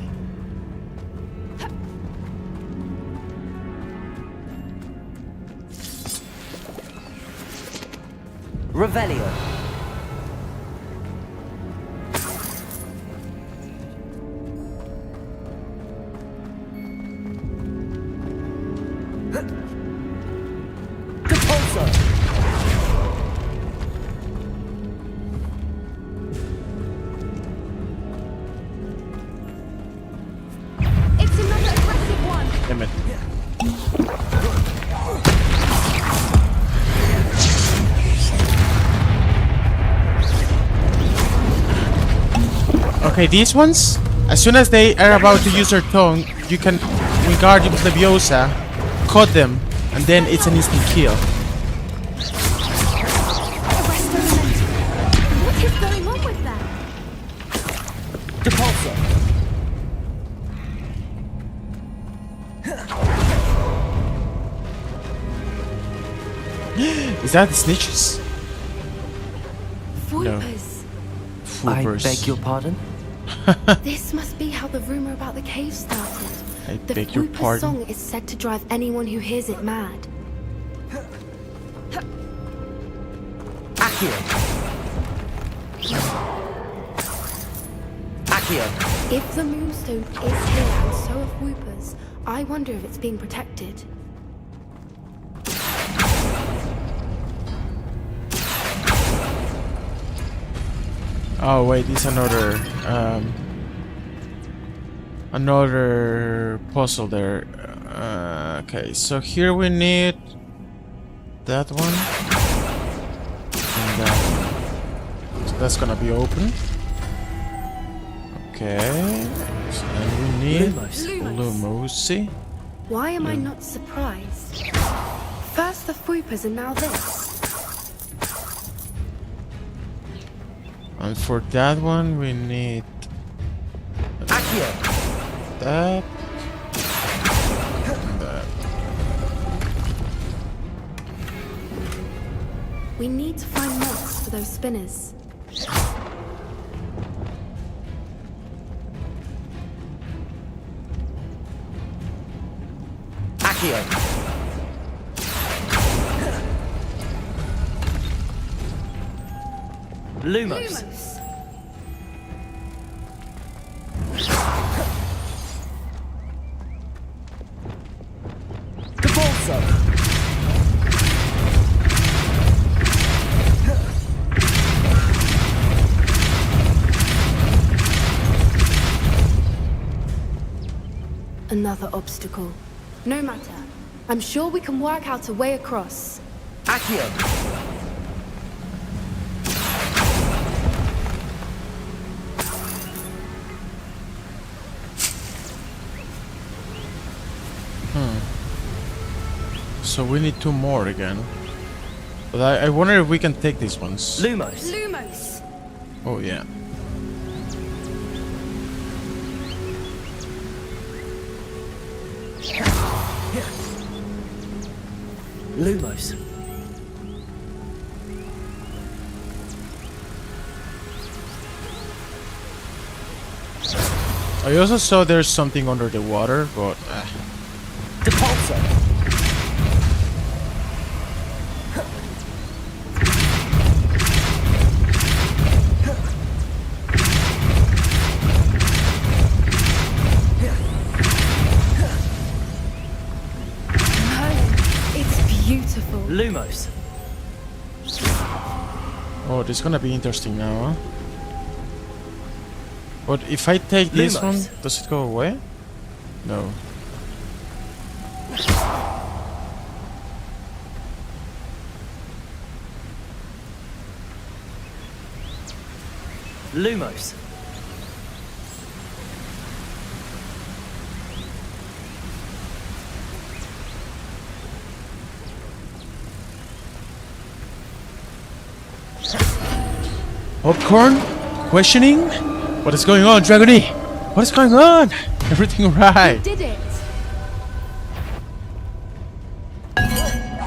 Revelio. It's another aggressive one! Damn it. Okay, these ones, as soon as they are about to use their tongue, you can Wingardium Leviosa, cut them, and then it's an instant kill. What is going on with that? Is that the snitches? Voipers. I Foopers. beg your pardon? This must be how the rumor about the cave started. I The beg your Voiper pardon. song is said to drive anyone who hears it mad. Accio. Accio. If the moonstone is here and so are Voipers, I wonder if it's being protected. Oh wait, it's another puzzle there. Okay, so here we need that one and that one. So that's gonna be open. Okay, so then we need Lumos. Why am I not surprised? First the Fwoopas and now this. And for that one we need that and that. We need to find moths for those spinners. Lumos. Another obstacle. No matter. I'm sure we can work out a way across. Accio. So we need 2 more again. But I wonder if we can take these ones. Lumos. Lumos. Oh yeah. Lumos. I also saw there's something under the water, but Depulso. Beautiful. Lumos. oh, this is gonna be interesting now, huh? But if I take this one, does it go away? No. Lumos. Popcorn? Questioning? What is going on, Dragony? What is going on? Everything right? Did it?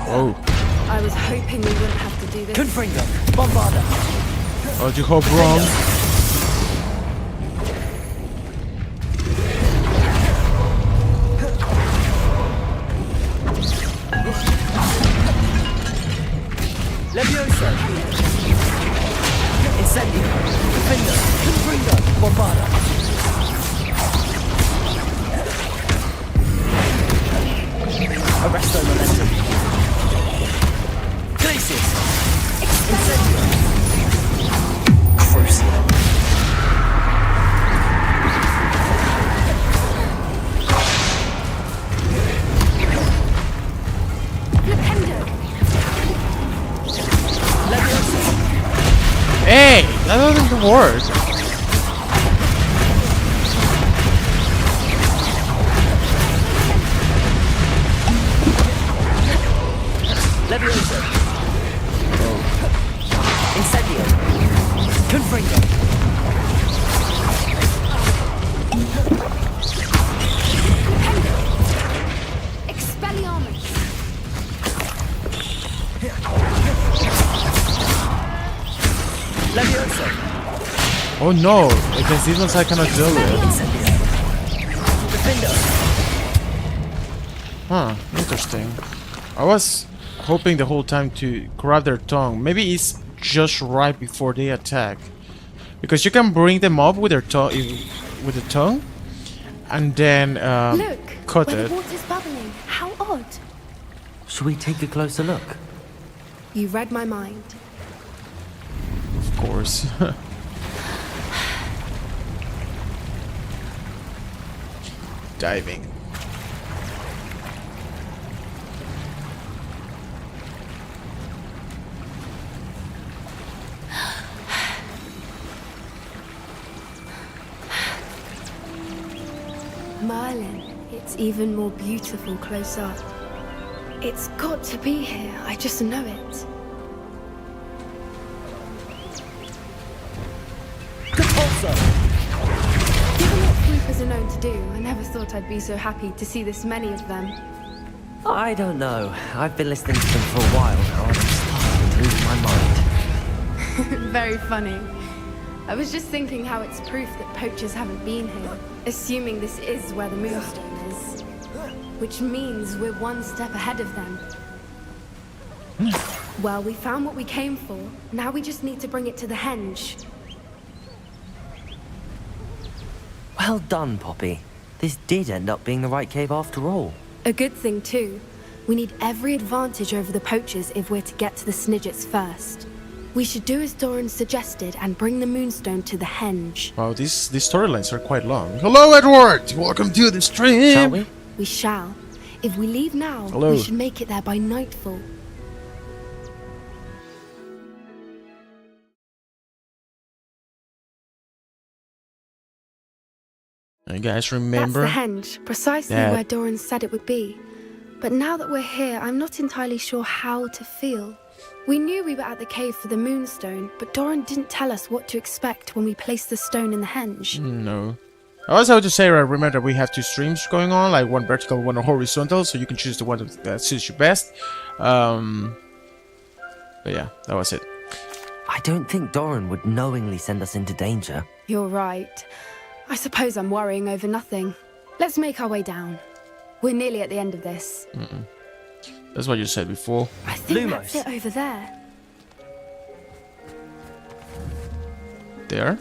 Oh. I was hoping we wouldn't have to do this. Confringo. Bombarda. Oh, you hope wrong. Levioso. Incendio. Confringo. Confringo. Bombarda. Arresto momentum. Glacius. Incendio. Crucial. Hey, that doesn't work. Levioso. Incendio. Confringo. Expelliarmus. Levioso. Oh no, against these ones I cannot deal with. Defendo. Huh, interesting. I was hoping the whole time to grab their tongue. Maybe it's just right before they attack. Because you can bring them up with their tongue, with the tongue, and then Look, cut where it. the water's bubbling. How odd. Shall we take a closer look? You read my mind. Of course. Diving. Merlin. It's even more beautiful close up. It's got to be here, I just know it. Given what swoopers are known to do, I never thought I'd be so happy to see this many of them. I don't know. I've been listening to them for a while now, and I'm starting to lose my mind. Very funny. I was just thinking how it's proof that poachers haven't been here, assuming this is where the Moonstone is. Which means we're one step ahead of them. Well, we found what we came for. Now we just need to bring it to the henge. Well done, Poppy. This did end up being the right cave after all. A good thing, too. We need every advantage over the poachers if we're to get to the Snidgets first. We should do as Doran suggested and bring the Moonstone to the henge. Wow, these storylines are quite long. Hello, Edward! Welcome to the stream! Shall we? We shall. If we leave now, Hello. we should make it there by nightfall. You guys remember? That's the henge, precisely where Doran said it would be. But now that we're here, I'm not entirely sure how to feel. We knew we were at the cave for the Moonstone, but Doran didn't tell us what to expect when we placed the stone in the henge. No. I also have to say, remember we have two streams going on, like one vertical, one horizontal, so you can choose the one that suits you best. But yeah, that was it. I don't think Doran would knowingly send us into danger. You're right. I suppose I'm worrying over nothing. Let's make our way down. We're nearly at the end of this. That's what you said before. I think that's it over there. There?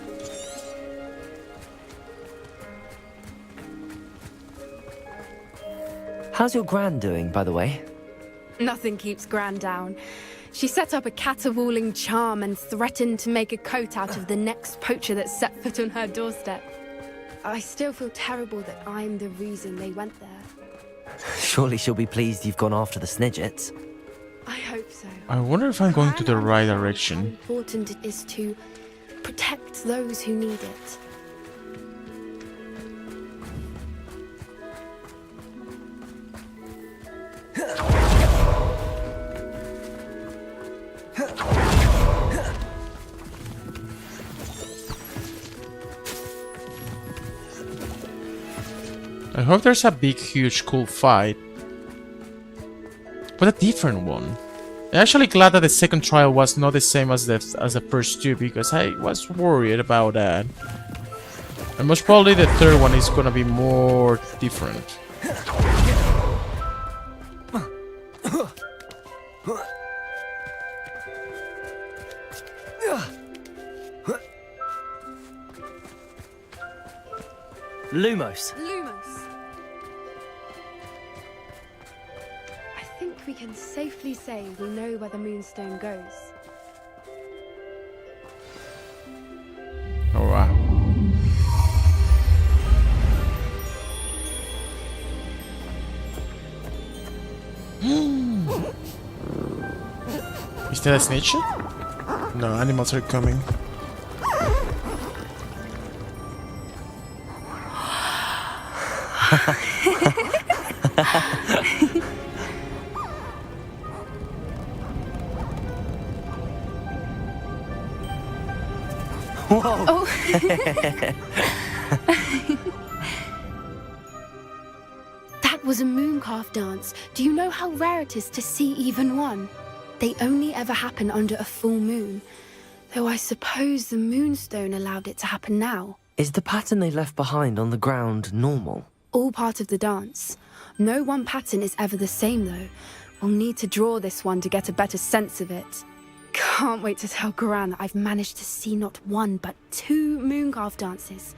How's your gran doing, by the way? Nothing keeps Gran down. She set up a caterwauling charm and threatened to make a coat out of the next poacher that set foot on her doorstep. I still feel terrible that I'm the reason they went there. Surely she'll be pleased you've gone after the Snidgets. I hope so. I wonder if I'm going to the right direction. How important it is to protect those who need it. I hope there's a big, huge, cool fight. But a different one. I'm actually glad that the second trial was not the same as the first two, because I was worried about that. And most probably the third one is gonna be more different. Lumos. I think we can safely say we know where the Moonstone goes. Oh wow. Is that a snitch? No, animals are coming. Whoa! Oh. That was a mooncalf dance. Do you know how rare it is to see even one? They only ever happen under a full moon. Though I suppose the Moonstone allowed it to happen now. Is the pattern they left behind on the ground normal? All part of the dance. No one pattern is ever the same, though. We'll need to draw this one to get a better sense of it. Can't wait to tell Gran that I've managed to see not one, but 2 mooncalf dances.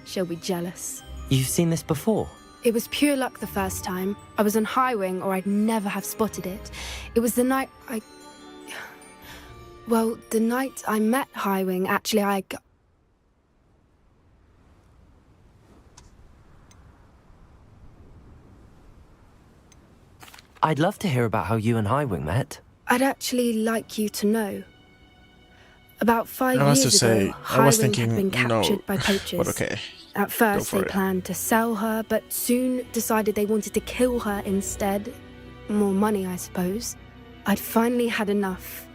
She'll be jealous. You've seen this before? It was pure luck the first time. I was on Highwing, or I'd never have spotted it. It was the night Well, the night I met Highwing, actually, I'd love to hear about how you and Highwing met. I'd actually like you to know. About 5 I was years to say, ago, I was Highwing thinking had been captured no, by poachers. but okay. At first, for they it. planned to sell her, but soon decided they wanted to kill her instead. More money, I suppose. I'd finally had enough.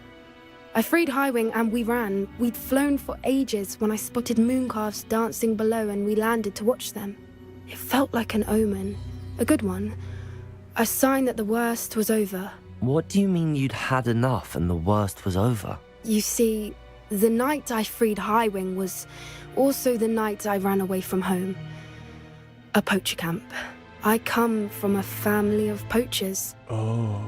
I freed Highwing and we ran. We'd flown for ages when I spotted mooncalves dancing below and we landed to watch them. It felt like an omen. A good one. A sign that the worst was over. What do you mean you'd had enough and the worst was over? You see, the night I freed Highwing was also the night I ran away from home. A poacher camp. I come from a family of poachers. Oh.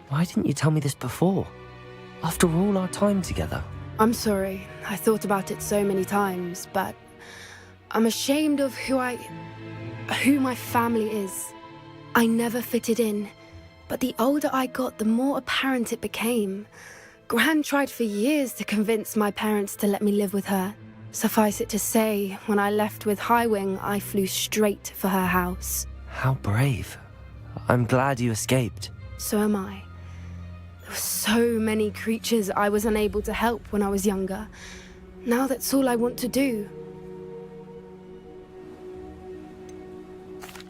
Why didn't you tell me this before? After all our time together. I'm sorry. I thought about it so many times, but I'm ashamed of who my family is. I never fitted in, but the older I got, the more apparent it became. Gran tried for years to convince my parents to let me live with her. Suffice it to say, when I left with Highwing, I flew straight for her house. How brave. I'm glad you escaped. So am I. There were so many creatures I was unable to help when I was younger. Now that's all I want to do.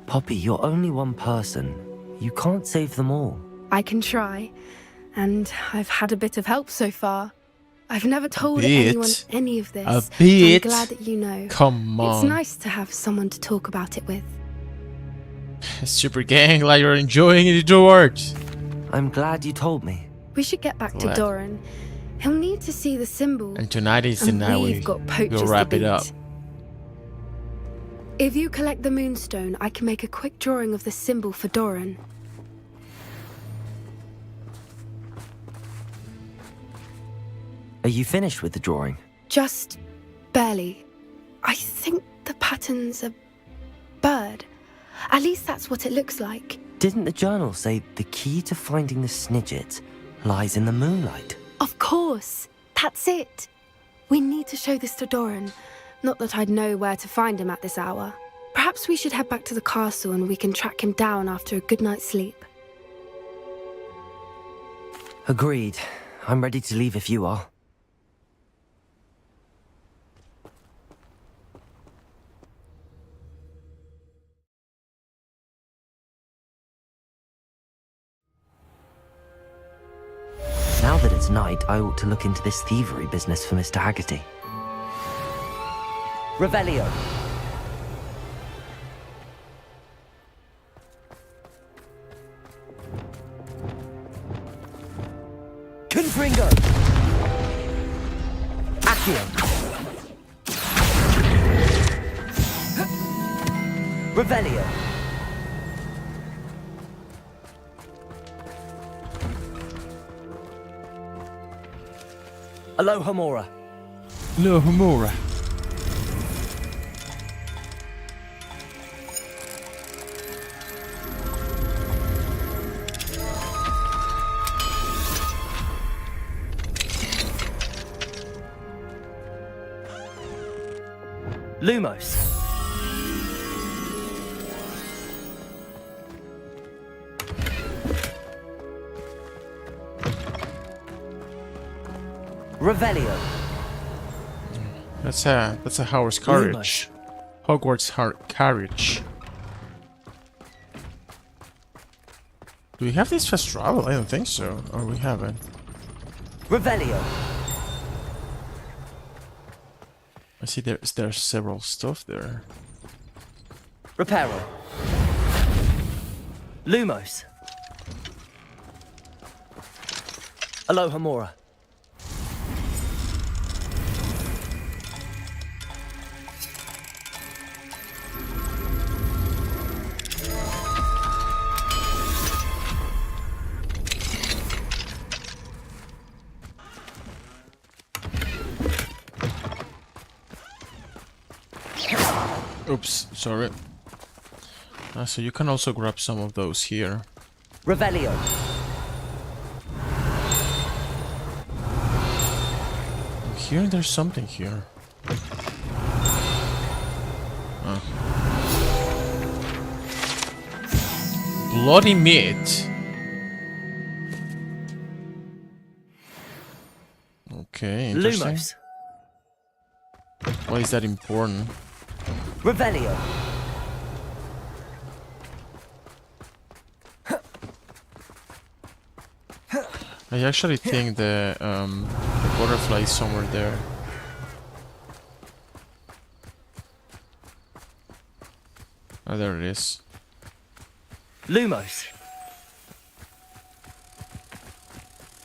Poppy, you're only one person. You can't save them all. I can try, and I've had a bit of help so far. I've never told bit? anyone any of this. A bit? I'm glad that you know. Come on. It's nice to have someone to talk about it with. Super gang, like you're enjoying it, George. I'm glad you told me. We should get back to Glad. Doran. He'll need to see the symbol. And tonight is the And night we've got poachers we'll to wrap it beat. up. If you collect the moonstone, I can make a quick drawing of the symbol for Doran. Are you finished with the drawing? Just barely. I think the pattern's a bird. At least that's what it looks like. Didn't the journal say the key to finding the Snidget lies in the moonlight? Of course. That's it. We need to show this to Doran. Not that I'd know where to find him at this hour. Perhaps we should head back to the castle and we can track him down after a good night's sleep. Agreed. I'm ready to leave if you are. Now that it's night, I ought to look into this thievery business for Mr. Haggerty. Revelio. Confringo. Accio. Revelio. Alohomora. Alohomora. Lumos. Revelio. That's a Hogwarts carriage. Hogwarts carriage. Do we have this fast travel? I don't think so. Or we haven't. Revelio. I see there's several stuff there. Reparo. Lumos. Alohomora. Oops, sorry. So you can also grab some of those here. Revelio. Here, there's something here. Bloody meat. Okay, interesting. Lumos. Why is that important? Revelio. I actually think the butterfly is somewhere there. Oh, there it is. Lumos.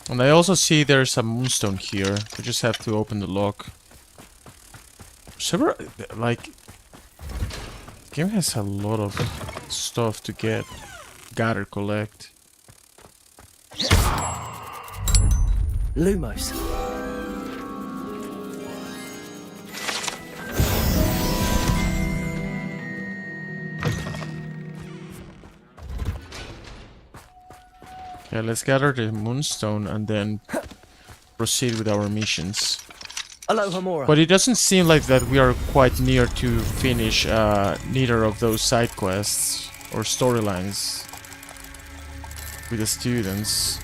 And I also see there's a moonstone here. We just have to open the lock. Several, like, the game has a lot of stuff to get, gather, collect. Lumos. Okay, let's gather the moonstone and then proceed with our missions. Alohomora. But it doesn't seem like that we are quite near to finish neither of those side quests or storylines with the students.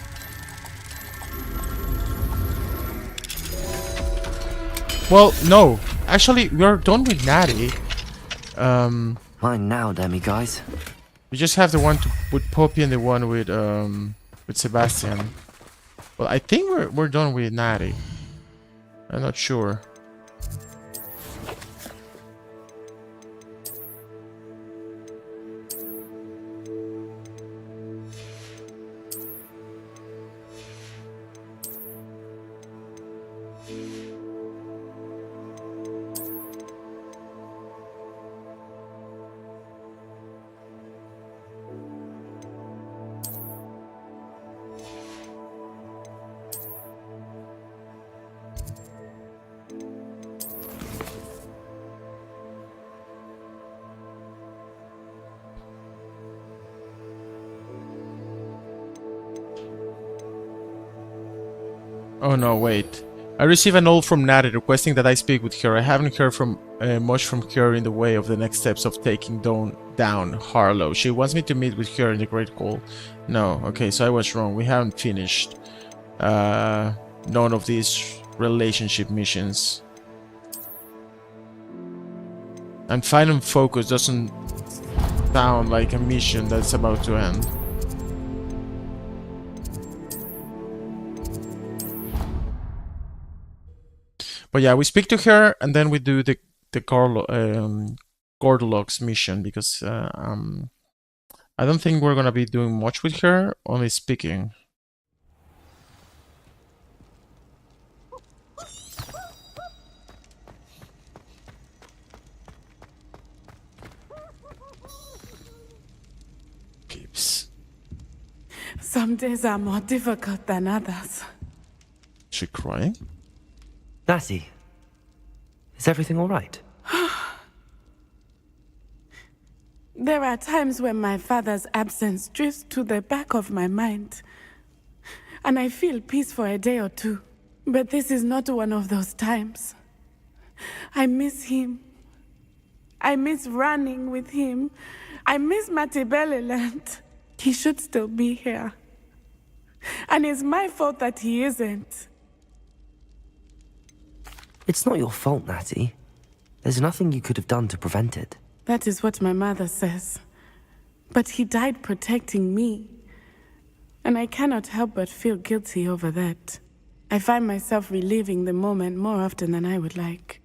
Well, no. Actually, we are done with Natty. Mine now, demi guys. We just have the one with Poppy and the one with Sebastian. Well, I think we're done with Natty. I'm not sure. Oh no, wait. I received a note from Natty requesting that I speak with her. I haven't heard from much from her in the way of the next steps of taking down Harlow. She wants me to meet with her in the Great Hall. No, okay, so I was wrong. We haven't finished none of these relationship missions. And Final Focus doesn't sound like a mission that's about to end. But yeah, we speak to her and then we do the Gordolox mission because I don't think we're gonna be doing much with her, only speaking. Peeps. Some days are more difficult than others. Is she crying? Natty, is everything all right? There are times when my father's absence drifts to the back of my mind, and I feel peace for a day or two. But this is not one of those times. I miss him. I miss running with him. I miss Matibeleland. He should still be here. And it's my fault that he isn't. It's not your fault, Natty. There's nothing you could have done to prevent it. That is what my mother says. But he died protecting me. And I cannot help but feel guilty over that. I find myself reliving the moment more often than I would like.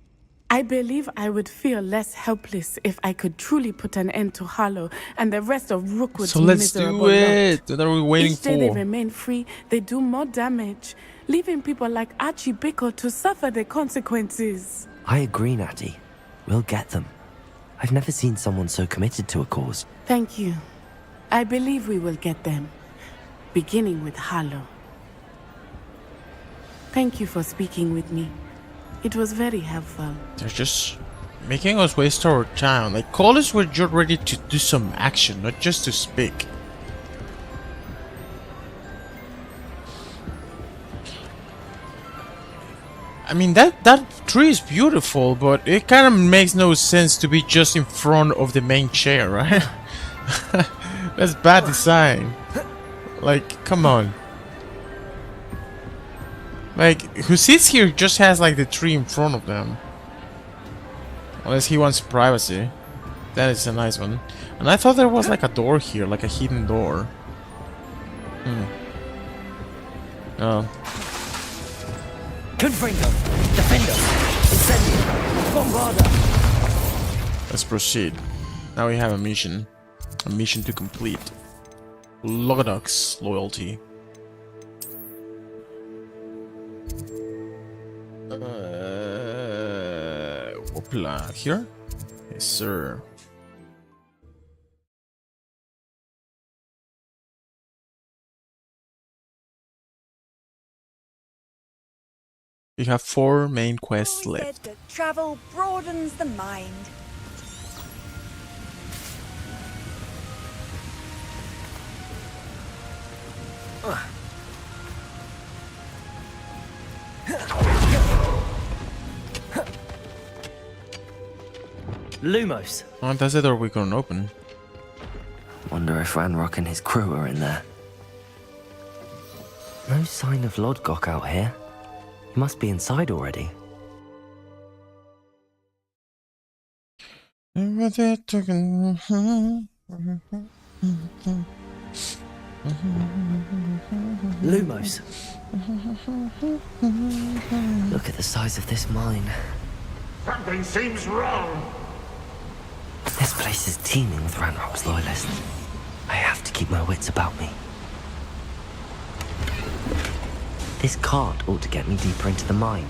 I believe I would feel less helpless if I could truly put an end to Harlow and the rest of Rookwood's so let's miserable do it! lot. What are we waiting Each day they for? remain free, they do more damage, leaving people like Archie Bickle to suffer the consequences. I agree, Natty. We'll get them. I've never seen someone so committed to a cause. Thank you. I believe we will get them, beginning with Harlow. Thank you for speaking with me. It was very helpful. They're just making us waste our time. Like, call us when you're ready to do some action, not just to speak. I mean, that tree is beautiful, but it kind of makes no sense to be just in front of the main chair, right? That's bad design. Like, come on. Like, who sits here just has like the tree in front of them. Unless he wants privacy. That is a nice one. And I thought there was like a door here, like a hidden door. Oh. Confringo, Defender, Incendio, Bombarda. Let's proceed. Now we have a mission. A mission to complete. Logodox loyalty. Whoopla. Here? Yes, sir. We have 4 main quests left. That travel broadens the mind. Lumos. Oh, that's the door we can open. Wonder if Ranrock and his crew are in there. No sign of Lodgok out here. He must be inside already. Lumos. Look at the size of this mine. Something seems wrong. This place is teeming with Ranrock's loyalists. I have to keep my wits about me. This cart ought to get me deeper into the mine.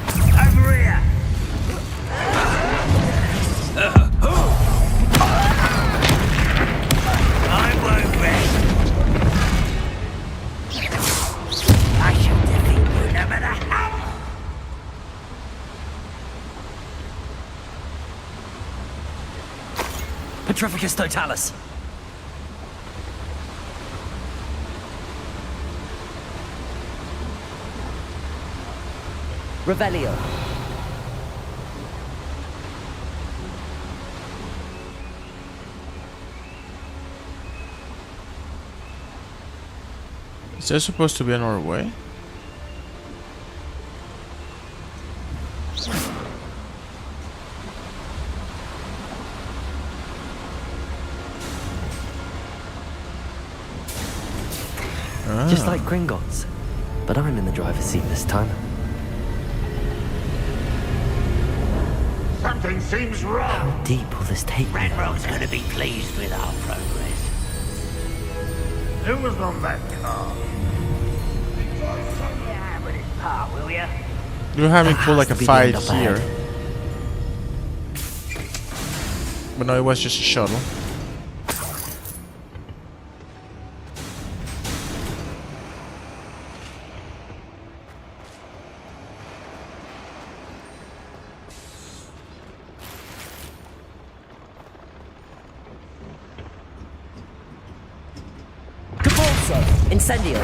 Over here! I won't rest. I shall defeat you no matter how. Petrificus Totalis. Revelio. Is there supposed to be another way? Just like Gringotts. But I'm in the driver's seat this time. Something seems wrong. How deep will this take me? Ranrock's gonna be pleased with our progress. Who was on that car? Yeah, with his part, will ya? You have me pull like a fight here. But no, it was just a shuttle. Incendio.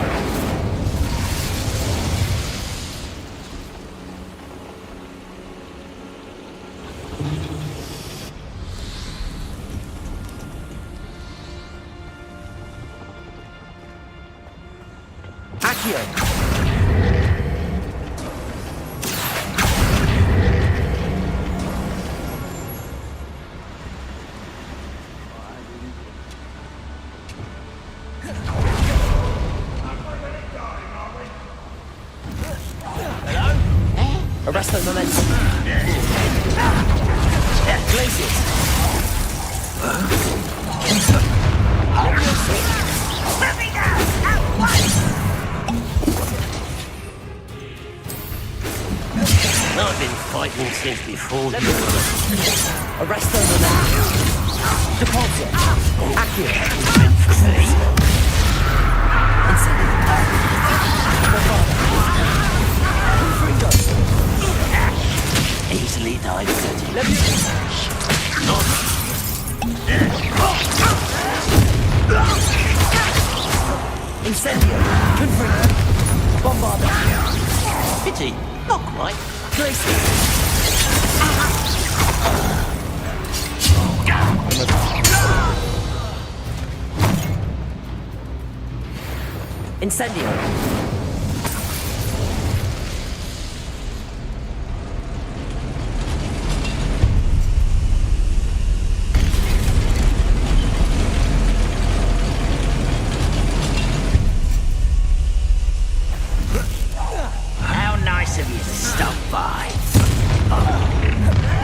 Accio. Arresto momentum. Glaciers. I've been fighting since before you. Arresto momentum. Deposit. Accurate. Easily diverted. Incendio. Confringo. Bombarda. Pity. Not quite. Glacier. Incendio.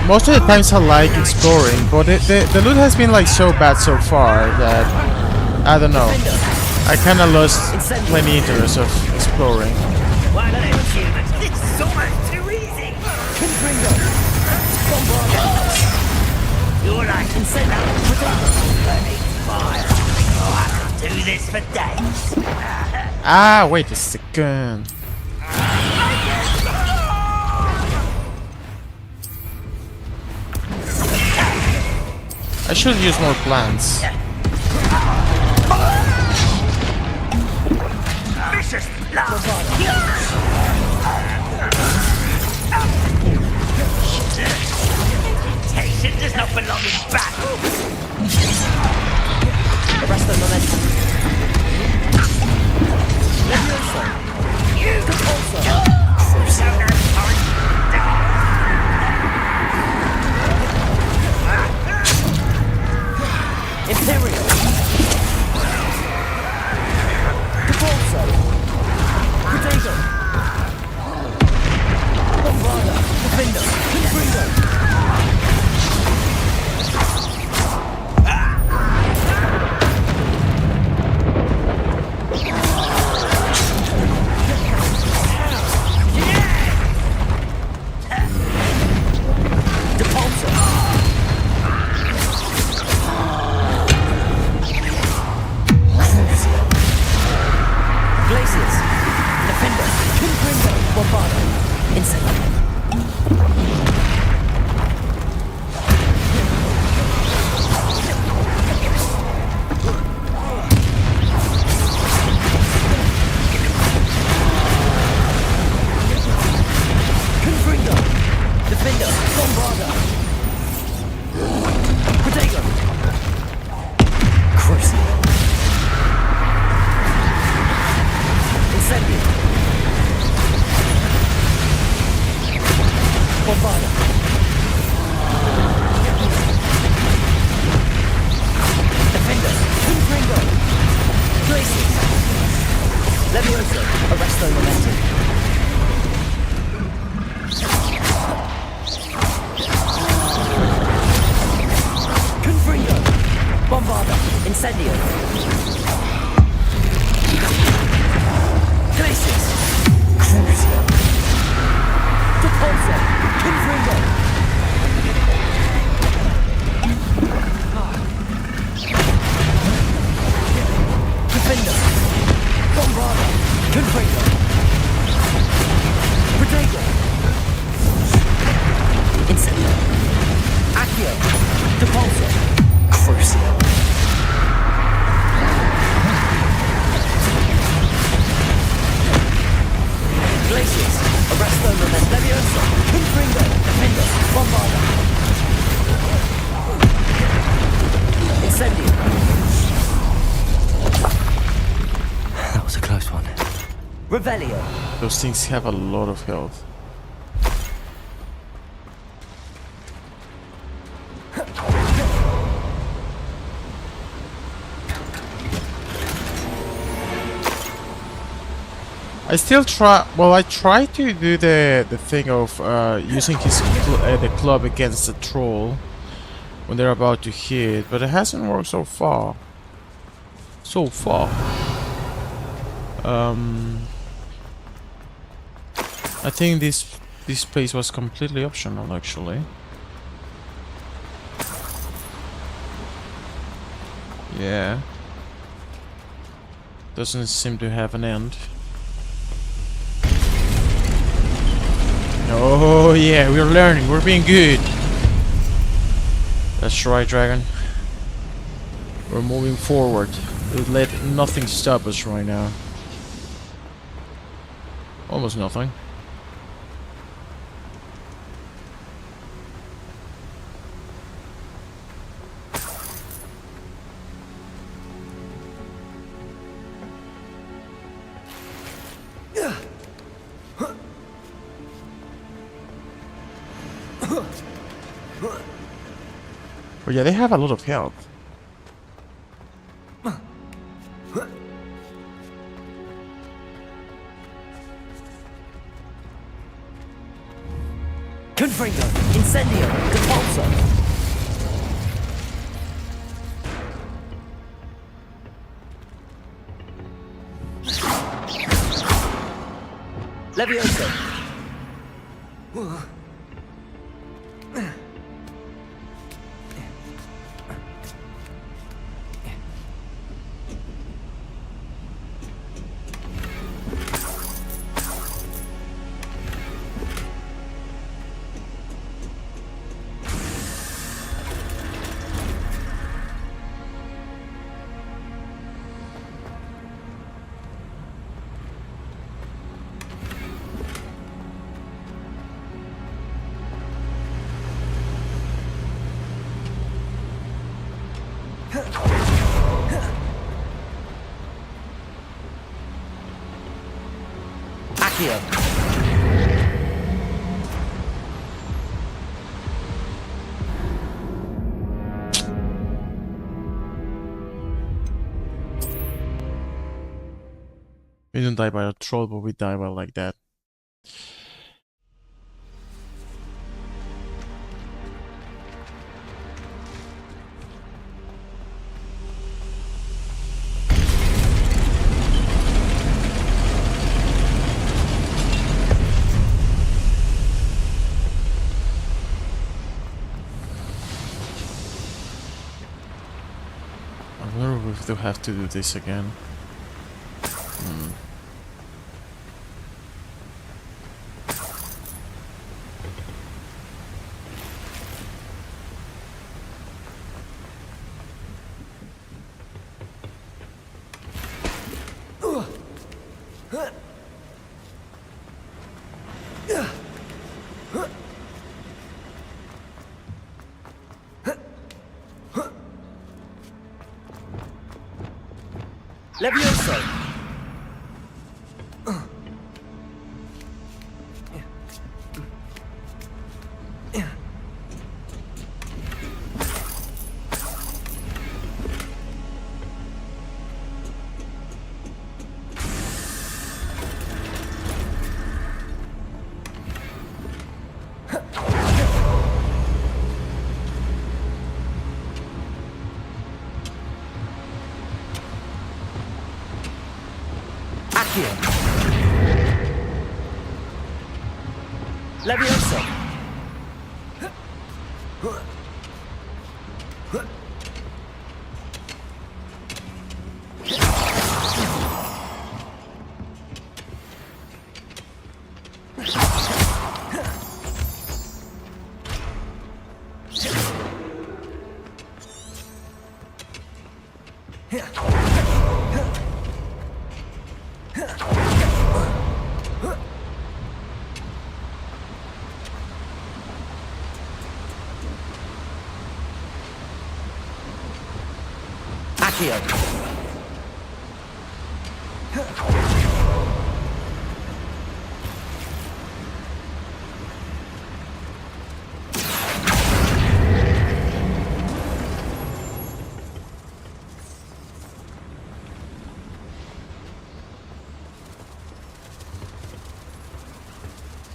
most of the times I like exploring, but the loot has been like so bad so far that I don't know. I kind of lost plenty interest of exploring. Why don't humans? This is almost too easy. You're like fire. Oh, I could do this for days. Ah, wait a second. I should use more plants. Vicious Temptation does not belong in battle. Arrest the momentum. You also. Imperial. Devolso. Potato. Bombarda. Defender. Confringo. Those things have a lot of health. I still try. Well, I try to do the thing of using the club against the troll when they're about to hit, but it hasn't worked so far. I think this place was completely optional, actually. Yeah. Doesn't seem to have an end. Oh yeah, we're learning, we're being good. That's right, Dragon. We're moving forward. We'll let nothing stop us right now. Almost nothing. Oh yeah, they have a lot of health. Confringo, Incendio, Levioso. Accio. We don't die by a troll, but we die by like that. I wonder if they'll have to do this again. Levioso. Levioso.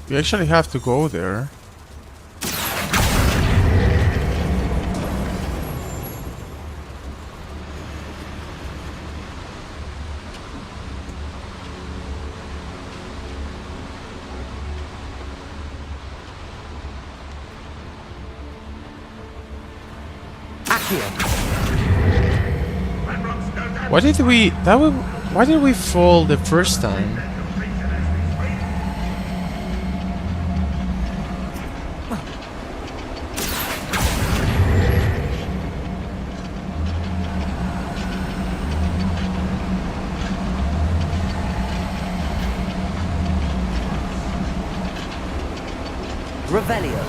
We actually have to go there. Why did we why did we fall the first time? Revelio.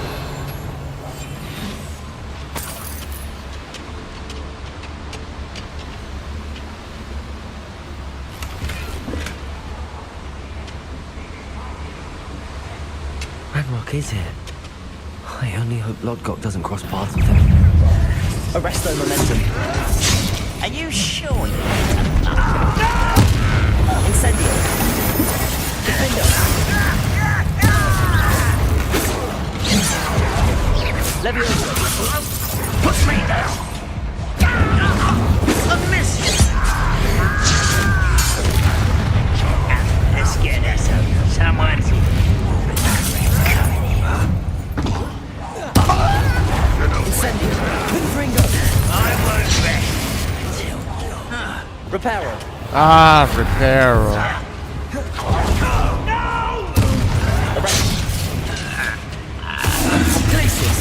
Ranrock is here. I only hope Lodgok doesn't cross paths with him. Arresto momentum. Are you sure you Incendio. Defender. Levioso. Push me down! A miss! Let's get us someone's Reparo. Ah, Reparo. Glacius.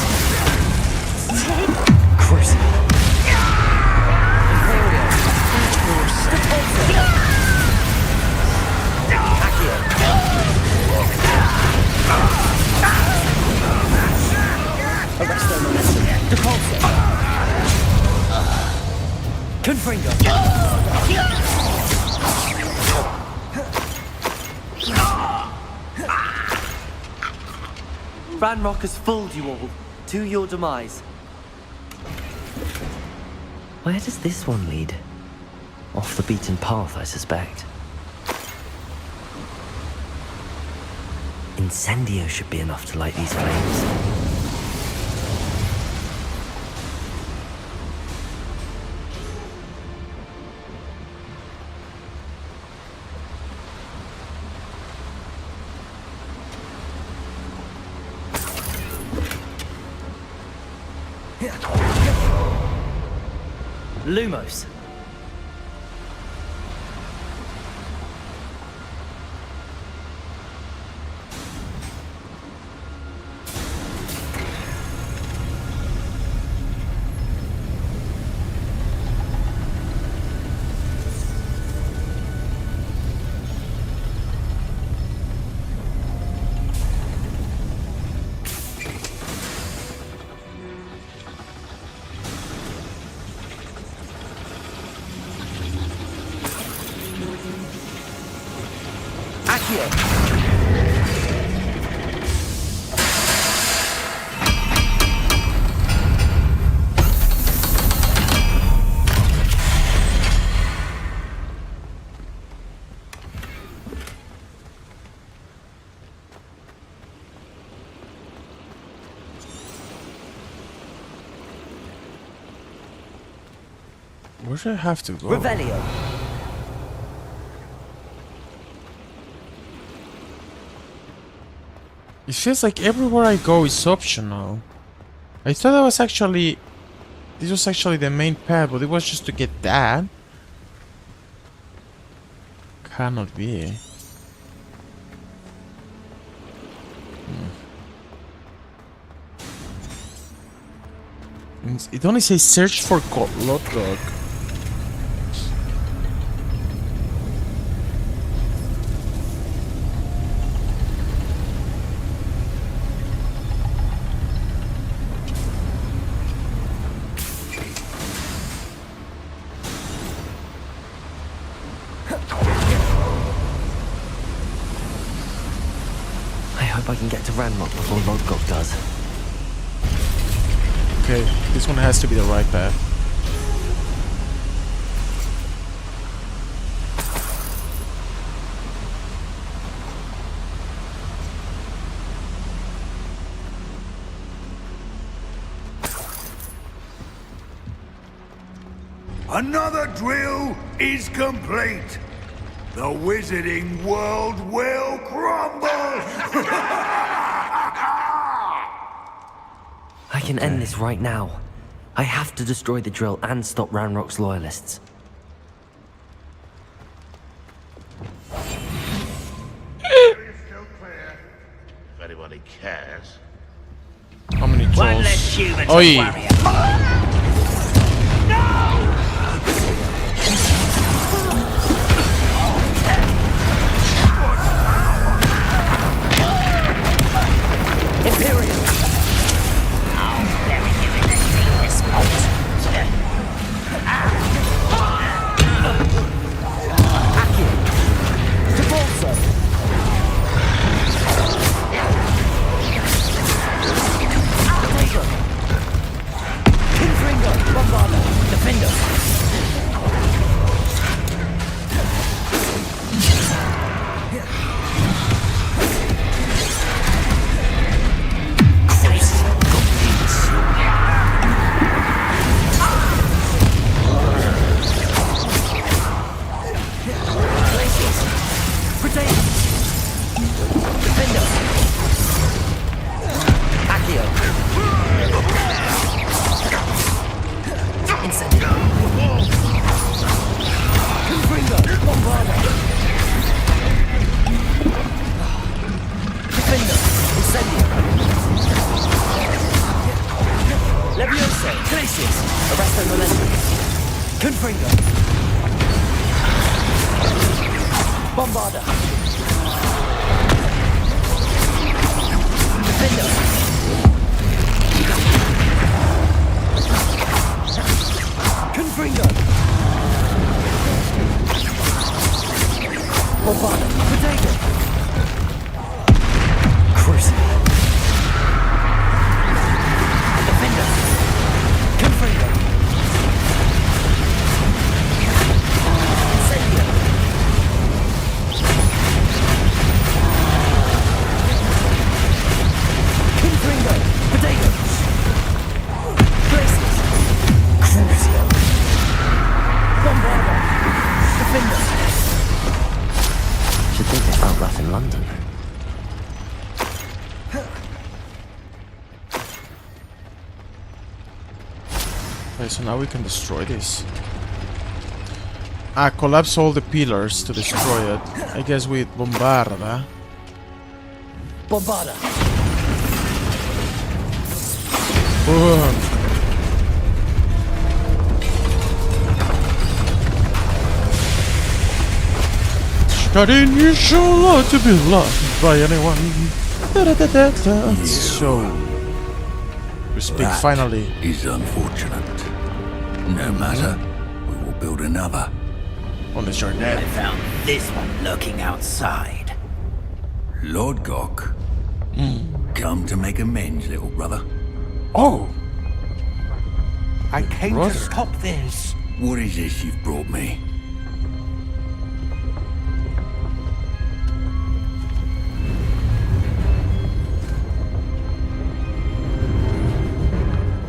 Crucible. Imperial. Accio. Arresto momentum. Depulso. Confringo. Ranrock has fooled you all. To your demise. Where does this one lead? Off the beaten path, I suspect. Incendio should be enough to light these flames. Lumos. Where do I have to go? Revelio. It feels like everywhere I go is optional. I thought that was actually... This was actually the main path, but it was just to get that. Cannot be. It only says search for Lodgok. I hope I can get to Ranrock before Lodgok does. Okay, this one has to be the right path. Another drill is complete. The wizarding world will crumble! I can end this right now. I have to destroy the drill and stop Ranrock's loyalists. If anybody cares. How many trolls? One less human to Oi! worry about. Imperial! I'll bury you in the deepest pit. Accio! Depulso! Confringo! Bombarda! Defender! Levioso! Glacius! Arresto Momentum! Confringo! Bombarda! Defender! Confringo! Bombarda! Potato! Crucible! Defender! Confringo! Incendio! Confringo! Potatoes! Glacius! Crucio! Bombarda! Defender! Should think they found Ruff in London. Okay, so now we can destroy this. Collapse all the pillars to destroy it. I guess with Bombarda. Bombarda! Boom. Studying you show lot to be loved by anyone. So we speak finally. Is unfortunate. No matter, we will build another. Unless you're dead. I found this one lurking outside. Lord Gok, come to make amends, little brother. Oh! I came to stop this. What is this you've brought me?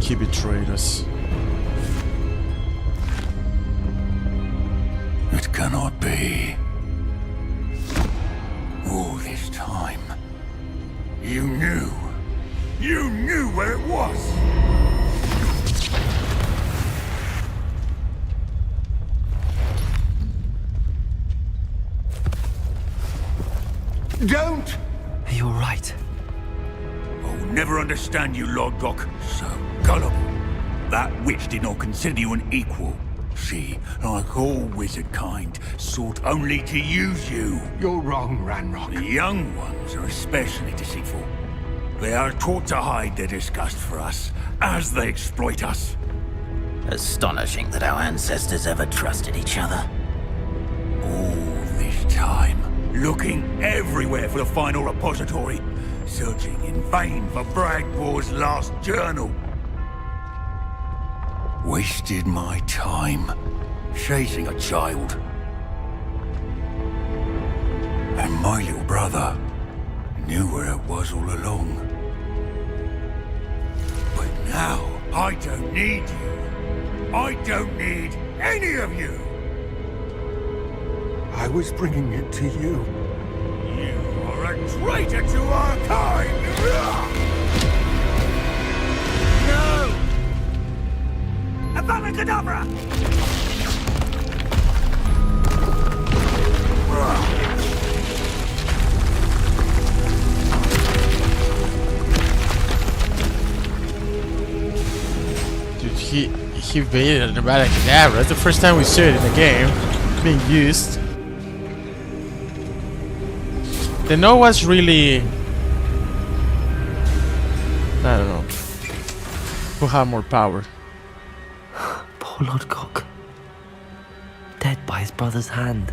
He betrayed us. It cannot be. All this time, you knew where it was. Don't! You're right. I'll never understand you, Lord Gok. So gullible. That witch did not consider you an equal. She, like all wizard kind, sought only to use you. You're wrong, Ranrock. The young ones are especially deceitful. They are taught to hide their disgust for us, as they exploit us. Astonishing that our ancestors ever trusted each other. All this time, looking everywhere for the final repository, searching in vain for Bragbor's last journal. Wasted my time chasing a child. And my little brother knew where it was all along. But now, I don't need you. I don't need any of you. I was bringing it to you. You are a traitor to our kind! No! Avada Kedavra! Dude, he baited an Avada Kedavra. That's the first time we saw it in the game being used. The no was really, I don't know, who had more power. Poor Lord Gok. Dead by his brother's hand.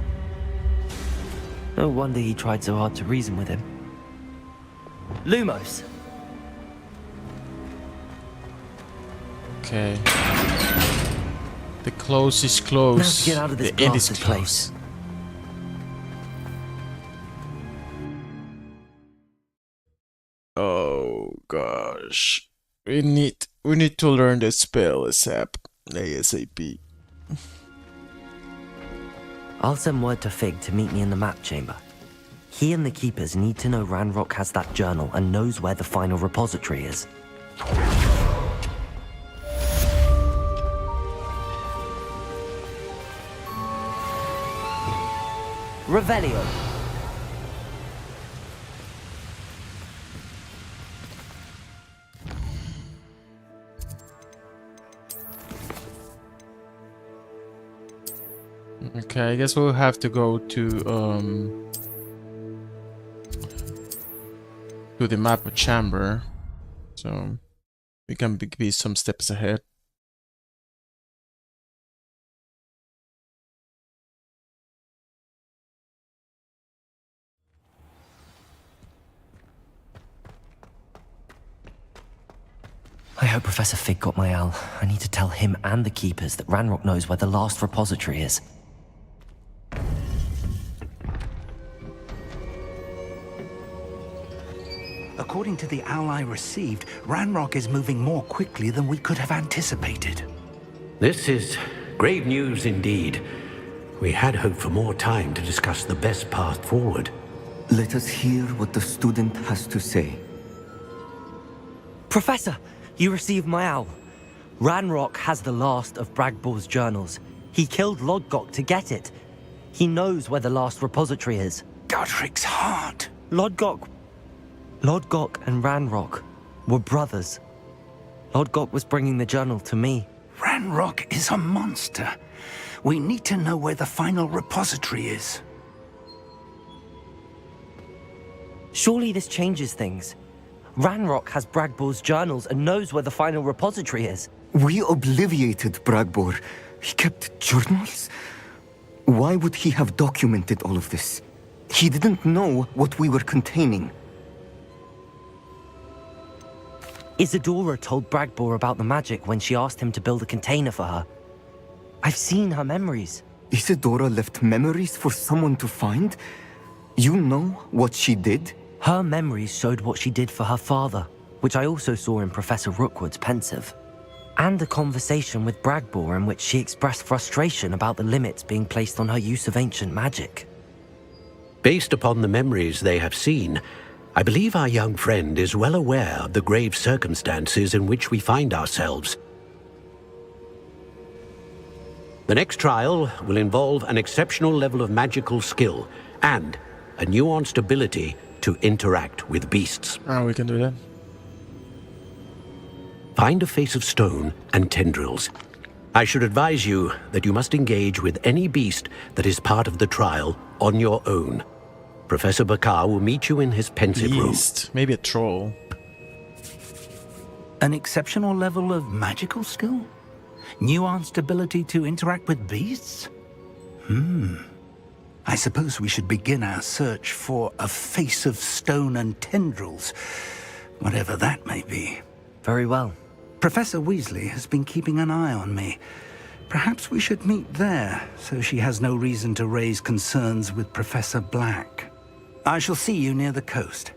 No wonder he tried so hard to reason with him. Lumos! Okay. The close is close. Now to get out of this the end is blasted close. place. Oh gosh. We need to learn the spell ASAP. I'll send word to Fig to meet me in the map chamber. He and the Keepers need to know Ranrock has that journal and knows where the final repository is. Revelio. Okay, I guess we'll have to go to the map chamber, so we can be some steps ahead. I hope Professor Fig got my owl. I need to tell him and the Keepers that Ranrock knows where the last repository is. According to the owl I received, Ranrock is moving more quickly than we could have anticipated. This is grave news indeed. We had hoped for more time to discuss the best path forward. Let us hear what the student has to say. Professor, you received my owl. Ranrock has the last of Bragbor's journals. He killed Lodgok to get it. He knows where the last repository is. Godric's heart. Lodgok and Ranrock were brothers. Lodgok was bringing the journal to me. Ranrock is a monster. We need to know where the final repository is. Surely this changes things. Ranrock has Bragbor's journals and knows where the final repository is. We obliviated Bragbor. He kept journals? Why would he have documented all of this? He didn't know what we were containing. Isadora told Bragbor about the magic when she asked him to build a container for her. I've seen her memories. Isadora left memories for someone to find? You know what she did? Her memories showed what she did for her father, which I also saw in Professor Rookwood's pensive. And a conversation with Bragbor in which she expressed frustration about the limits being placed on her use of ancient magic. Based upon the memories they have seen, I believe our young friend is well aware of the grave circumstances in which we find ourselves. The next trial will involve an exceptional level of magical skill and a nuanced ability to interact with beasts. Oh, we can do that. Find a face of stone and tendrils. I should advise you that you must engage with any beast that is part of the trial on your own. Professor Bakar will meet you in his pensive room. Maybe a troll. An exceptional level of magical skill? Nuanced ability to interact with beasts? I suppose we should begin our search for a face of stone and tendrils, whatever that may be. Very well. Professor Weasley has been keeping an eye on me. Perhaps we should meet there, so she has no reason to raise concerns with Professor Black. I shall see you near the coast.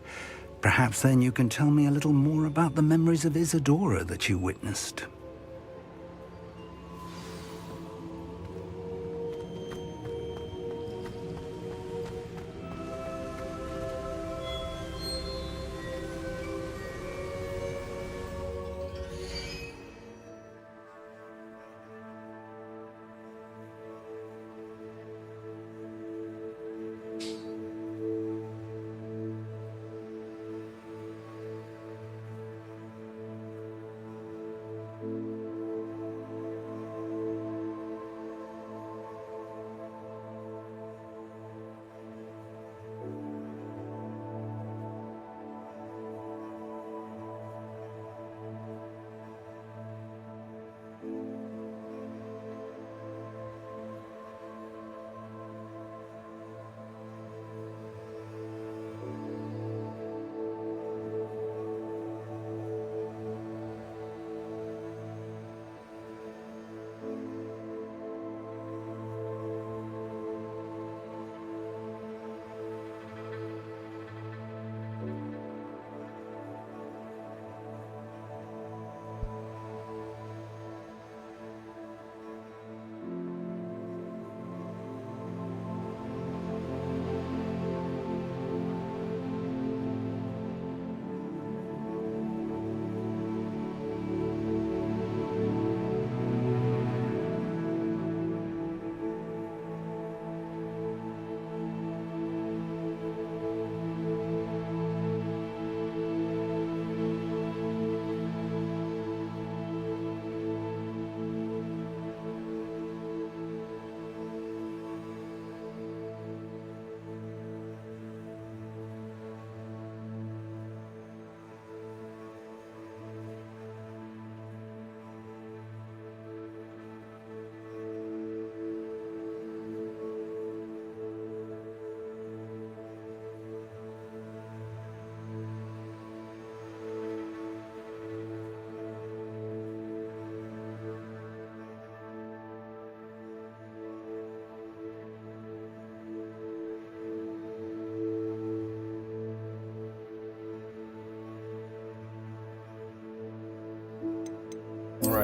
Perhaps then you can tell me a little more about the memories of Isadora that you witnessed.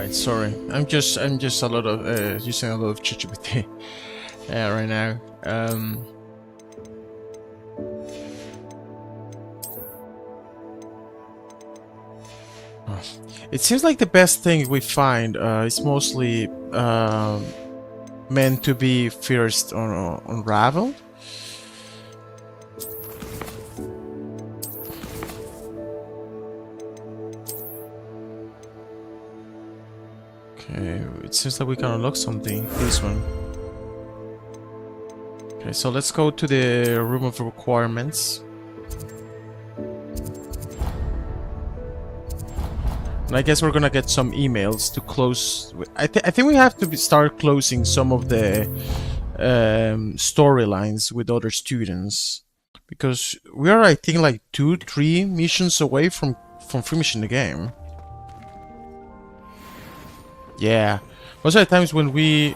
right, sorry. I'm just a lot of using a lot of ChatGPT right now. It seems like the best thing we find is mostly meant to be first unraveled. Okay, it seems like we can unlock something. This one. Okay, so let's go to the room of requirements. And I guess we're gonna get some emails to close. I think we have to start closing some of the storylines with other students, because we are, I think, like 2-3 missions away from finishing the game. Yeah, most of the times when we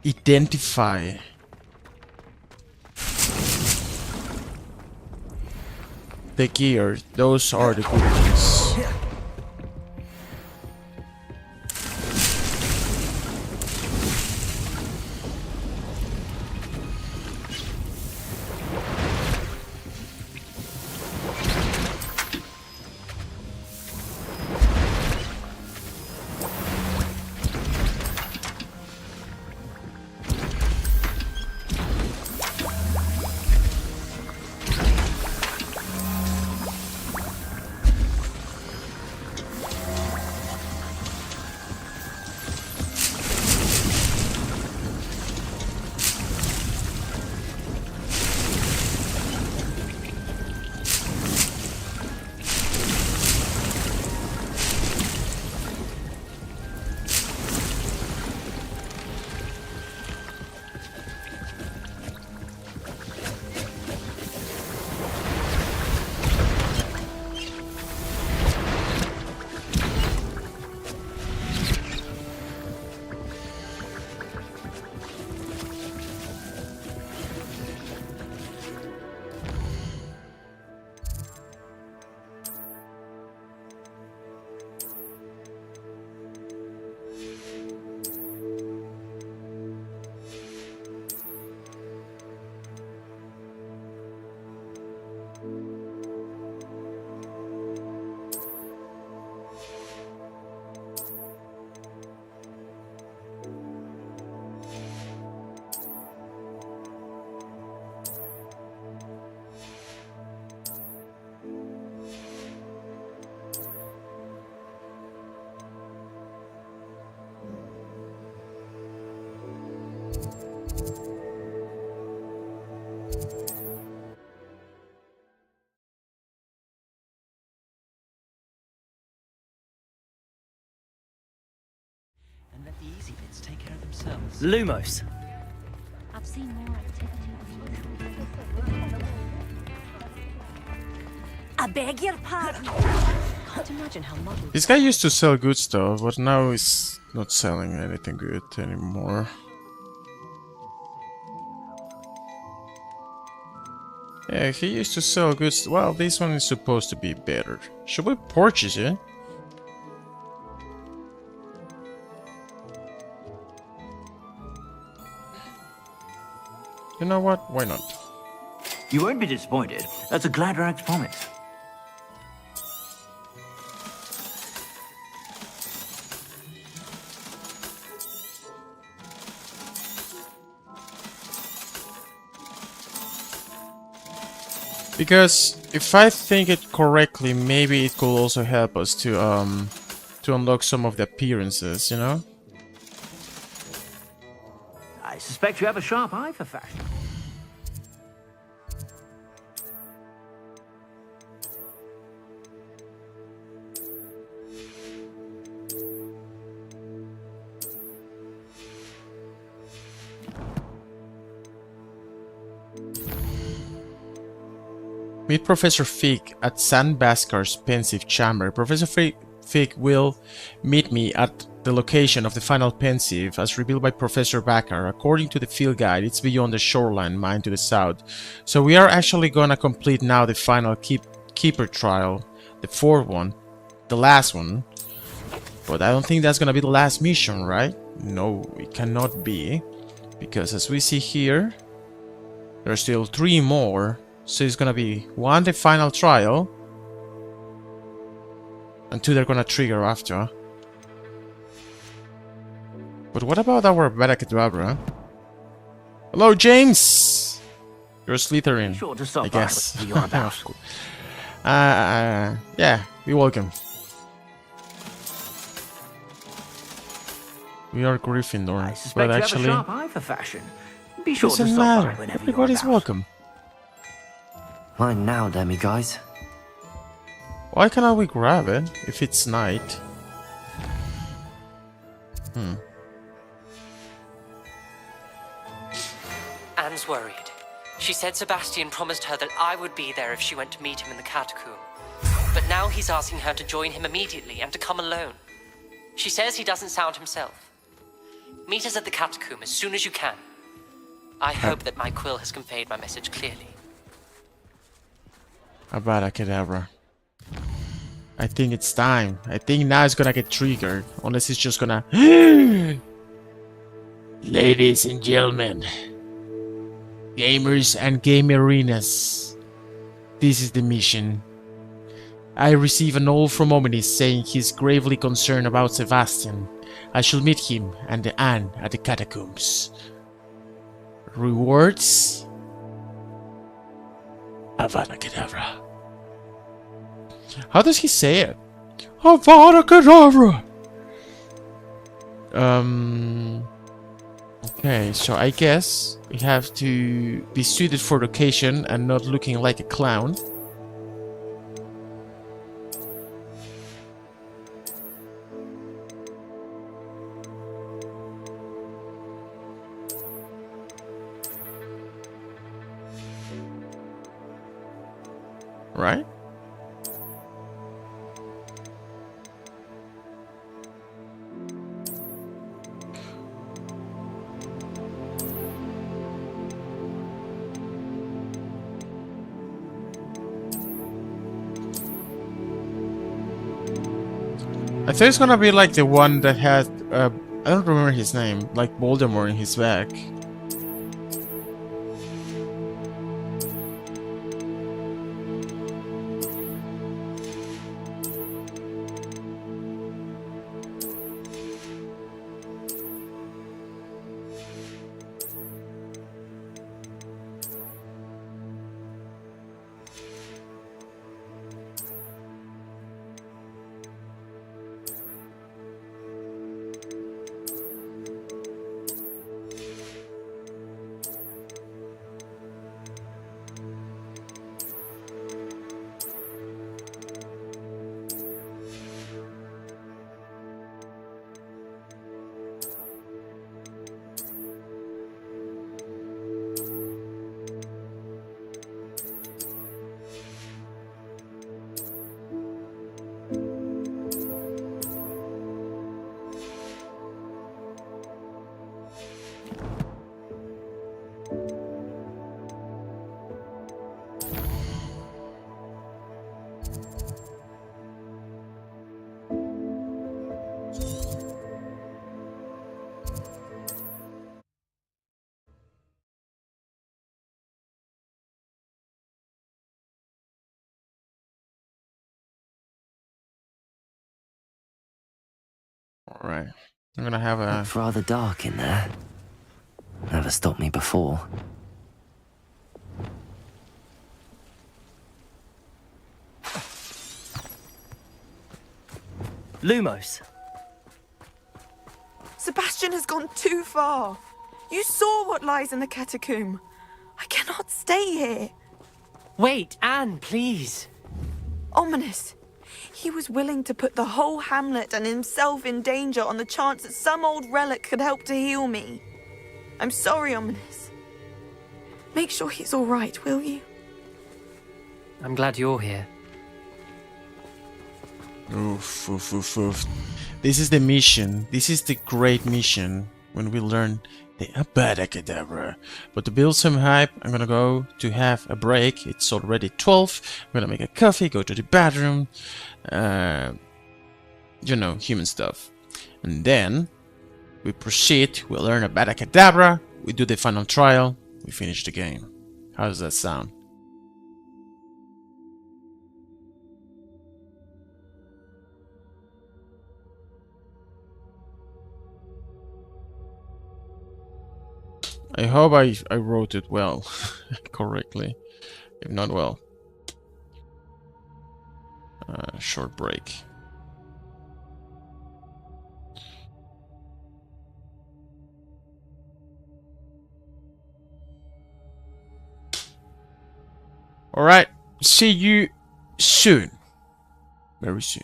identify the gear, those are the good ones. And let the easy bits take care of themselves. Lumos. I've seen more activity on I beg your pardon. Can't imagine how muddled. This guy used to sell good stuff, but now he's not selling anything good anymore. Yeah, he used to sell good stuff. Well, this one is supposed to be better. Should we purchase it? You know what? Why not? You won't be disappointed. That's a Gladrag's promise. Because if I think it correctly, maybe it could also help us to unlock some of the appearances, you know? I suspect you have a sharp eye for fashion. Meet Professor Fig at Sandbaskar's pensive chamber. Professor Fig will meet me at the location of the final pensive, as revealed by Professor Bakar. According to the field guide, it's beyond the shoreline mine to the south. So we are actually gonna complete now the final Keeper trial, the fourth one, the last one. But I don't think that's gonna be the last mission, right? No, it cannot be. Because as we see here, there are still 3 more. So it's gonna be 1, the final trial. And 2 they're gonna trigger after. But what about our Abracadabra? Hello, James! You're Slytherin, Sure to stop I guess. by what you're about. Yeah, you're welcome. We are Gryffindor, I suspect but you actually, have a sharp eye for fashion. Be sure to doesn't stop matter. by whenever Everybody's you're about. welcome. Mine now, demi-guys. Why cannot we grab it if it's night? Anne's worried. She said Sebastian promised her that I would be there if she went to meet him in the catacomb. But now he's asking her to join him immediately and to come alone. She says he doesn't sound himself. Meet us at the catacomb as soon as you can. I hope that my quill has conveyed my message clearly. Abracadabra. I think it's time. I think now it's gonna get triggered. Unless it's just gonna... Ladies and gentlemen, gamers and game arenas, this is the mission. I receive a note from Ominis saying he's gravely concerned about Sebastian. I shall meet him and Anne at the catacombs. Rewards? Avada Kedavra. How does he say it? Avada Kedavra! Okay, so I guess we have to be suited for the occasion and not looking like a clown. Right? I think it's gonna be like the one that had, I don't remember his name, like Voldemort in his back. Alright, I'm gonna have a... It's rather dark in there. Never stopped me before. Lumos. Sebastian has gone too far. You saw what lies in the catacomb. I cannot stay here. Wait, Anne, please. Ominous. He was willing to put the whole hamlet and himself in danger on the chance that some old relic could help to heal me. I'm sorry, Ominous. Make sure he's all right, will you? I'm glad you're here. Oof, oof, oof, oof. This is the mission. This is the great mission when we learn The Avada Kedavra. But to build some hype, I'm gonna go to have a break. It's already 12. I'm gonna make a coffee, go to the bathroom. You know, human stuff. And then we proceed, we learn Avada Kedavra, we do the final trial, we finish the game. How does that sound? I hope I wrote it well, correctly. If not, well, short break. Alright, see you soon. Very soon.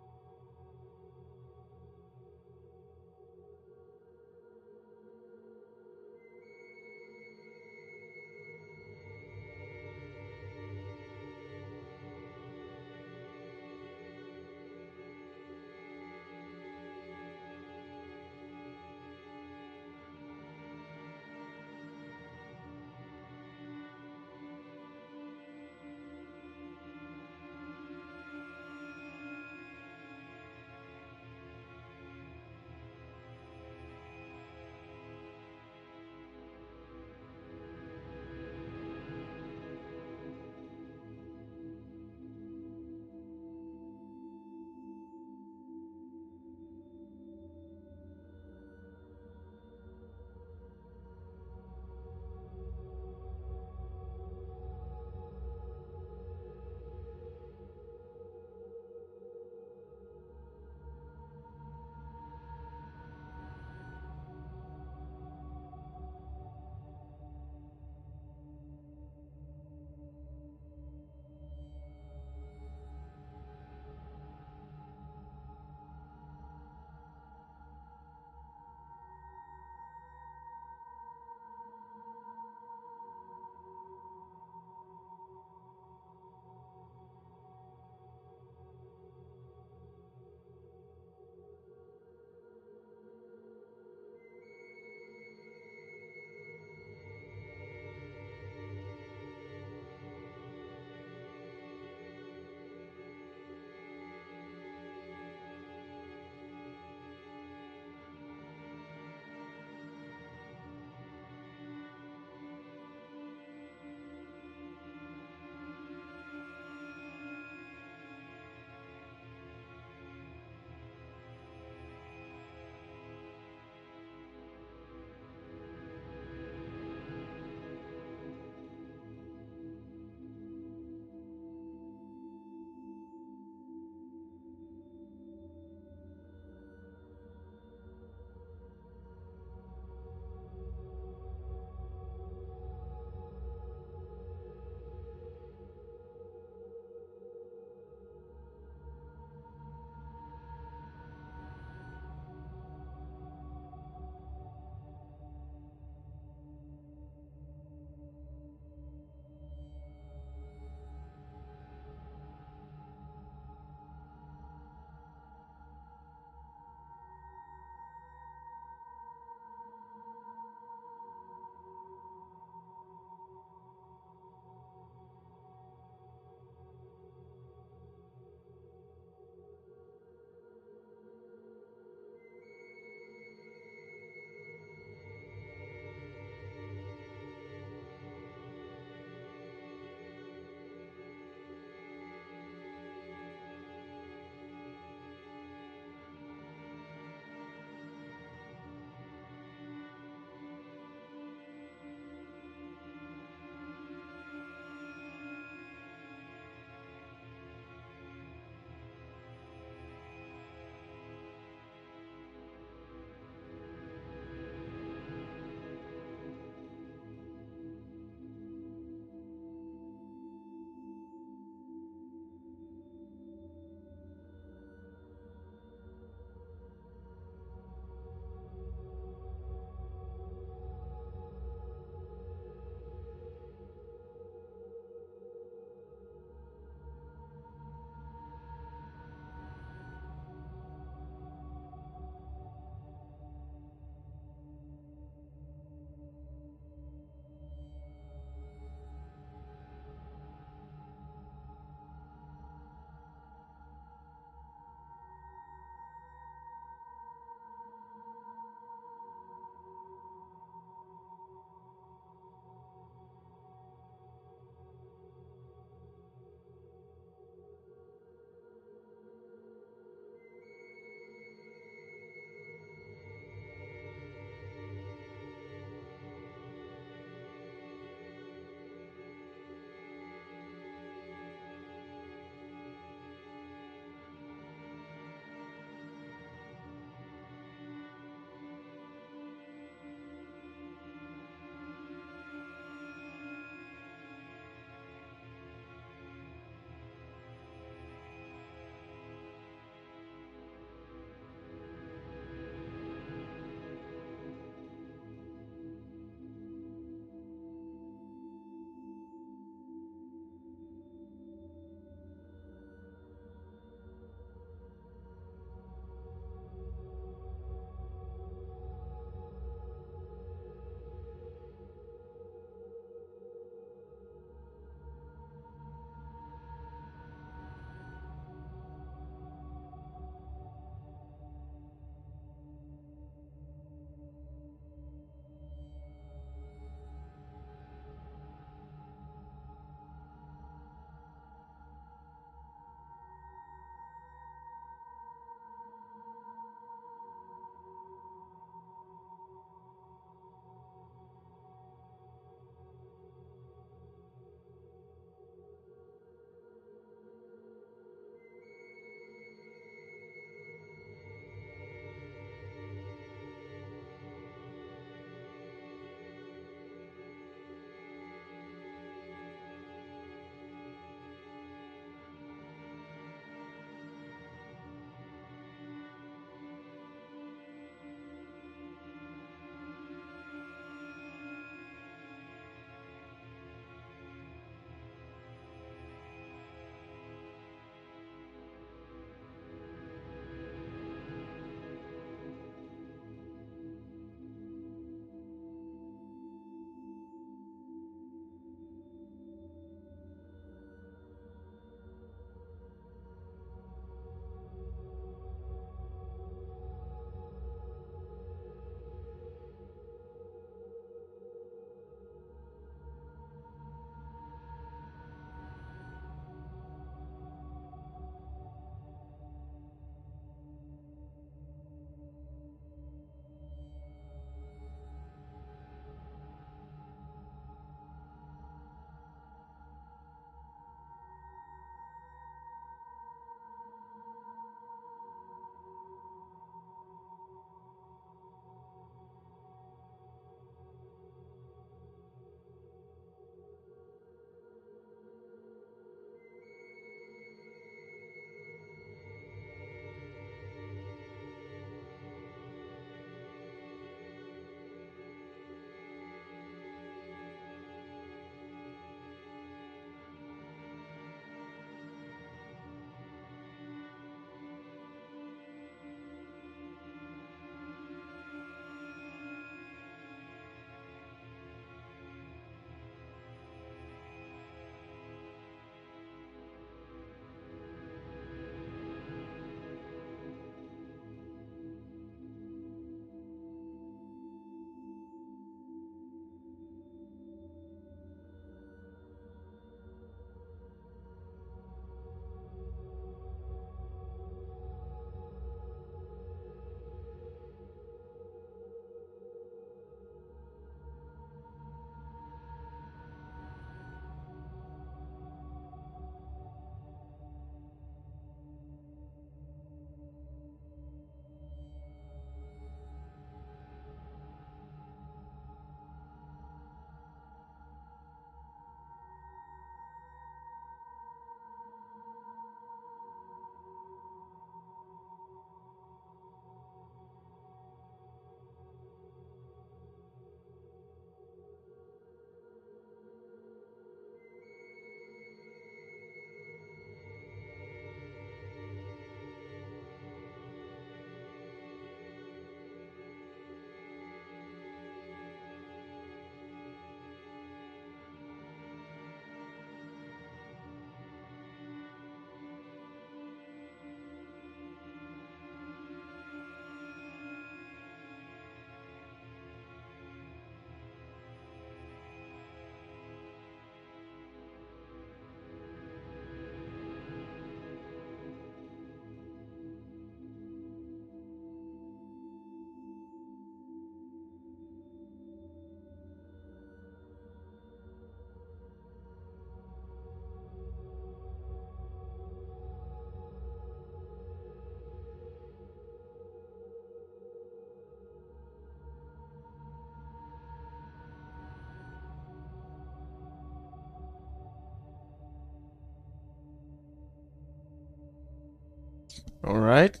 Alright.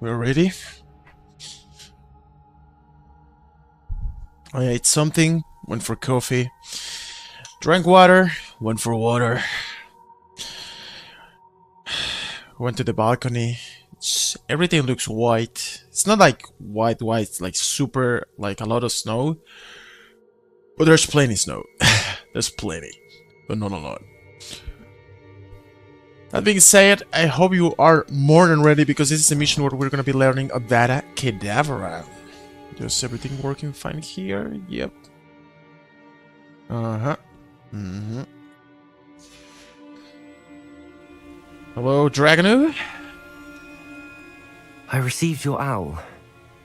We're ready. I ate something, went for coffee. Drank water, went for water. Went to the balcony. Everything looks white. It's not like white, it's like super, like a lot of snow. But there's plenty snow. There's plenty. But not a lot. That being said, I hope you are more than ready because this is a mission where we're going to be learning Avada Kedavra. Is everything working fine here? Yep. Uh-huh. Mm-hmm. Hello, Dragonu? I received your owl.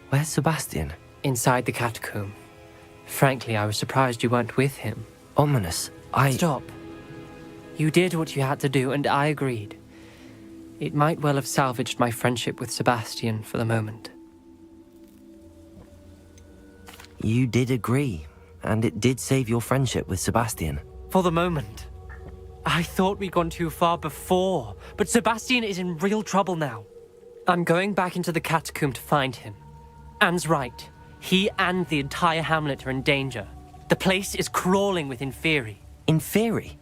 Where's Sebastian? Inside the catacomb. Frankly, I was surprised you weren't with him. Ominous. Stop. You did what you had to do, and I agreed. It might well have salvaged my friendship with Sebastian for the moment. You did agree, and it did save your friendship with Sebastian. For the moment. I thought we'd gone too far before, but Sebastian is in real trouble now. I'm going back into the catacomb to find him. Anne's right. He and the entire hamlet are in danger. The place is crawling with Inferi. Inferi?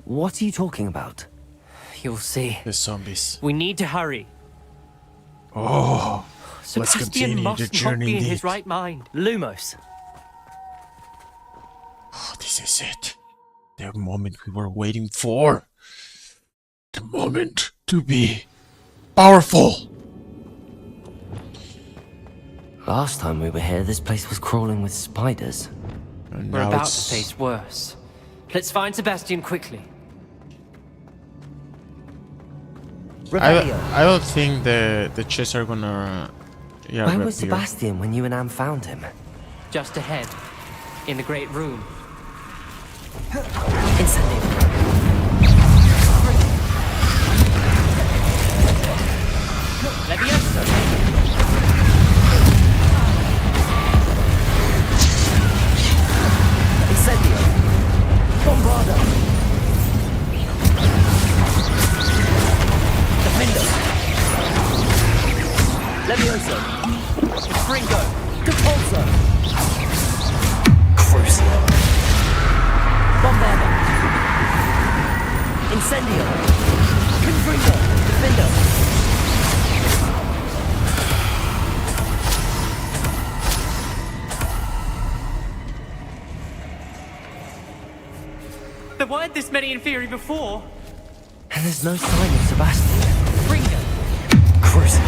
What are you talking about? You'll see. The zombies. We need to hurry. Oh, let's Sebastian continue the must not journey be in indeed. his right mind. Lumos. Oh, this is it. The moment we were waiting for. The moment to be powerful. Last time we were here, this place was crawling with spiders. And We're now about it's... to face worse. Let's find Sebastian quickly. I don't think the chests are gonna... Yeah, Where was reappear. Sebastian when you and Anne found him? Just ahead. In the great room. Incendio. Leviosa! Incendio. Bombarda. Defender. Leviosa. Fringo. Compulso. Crucio. Bombarda. Incendio. Confringo. Defender. There weren't this many Inferi before. And there's no sign of Sebastian. Fringo. Crucio.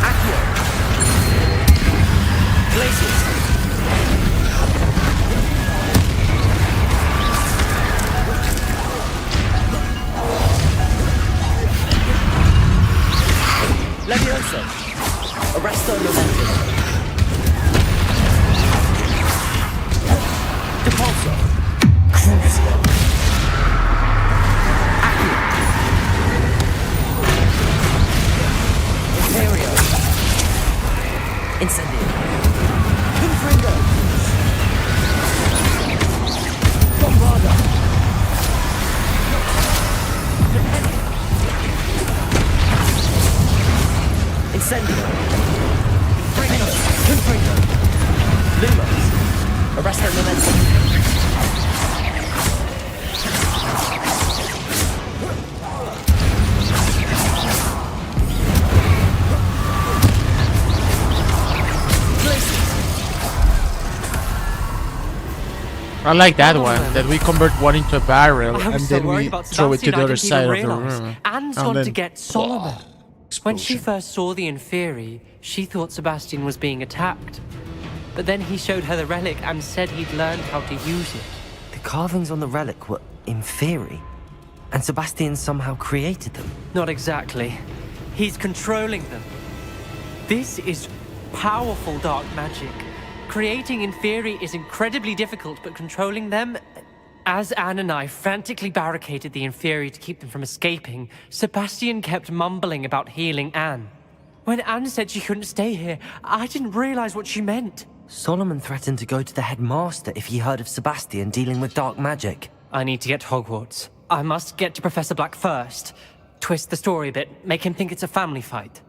Accio. Glacius. Leviosa. Arresto Momentum. Depulso. Crucio. Accio. Imperio. Incendio. Confringo. Bombarda. Incendio. Confringo. Lumos. Arresto Momentum. I like that one, that we convert one into a barrel I and was so then worried we about throw it to Sebastian, the I other didn't side even of the realise. room. Anne's And gone then, to get Solomon. When she explosion. first saw the Inferi, she thought Sebastian was being attacked. But then he showed her the relic and said he'd learned how to use it. The carvings on the relic were Inferi, and Sebastian somehow created them. Not exactly. He's controlling them. This is powerful dark magic. Creating Inferi is incredibly difficult, but controlling them... As Anne and I frantically barricaded the Inferi to keep them from escaping, Sebastian kept mumbling about healing Anne. When Anne said she couldn't stay here, I didn't realize what she meant. Solomon threatened to go to the headmaster if he heard of Sebastian dealing with dark magic. I need to get to Hogwarts. I must get to Professor Black first. Twist the story a bit, make him think it's a family fight.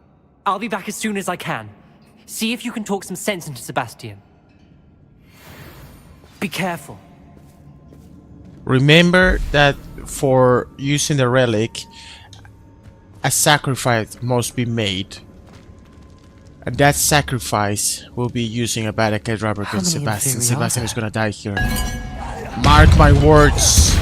I'll be back as soon as I can. See if you can talk some sense into Sebastian. Be careful. Remember that for using the relic, a sacrifice must be made. And that sacrifice will be using a Barricade Rubber against Sebastian. Sebastian is gonna die here. Mark my words.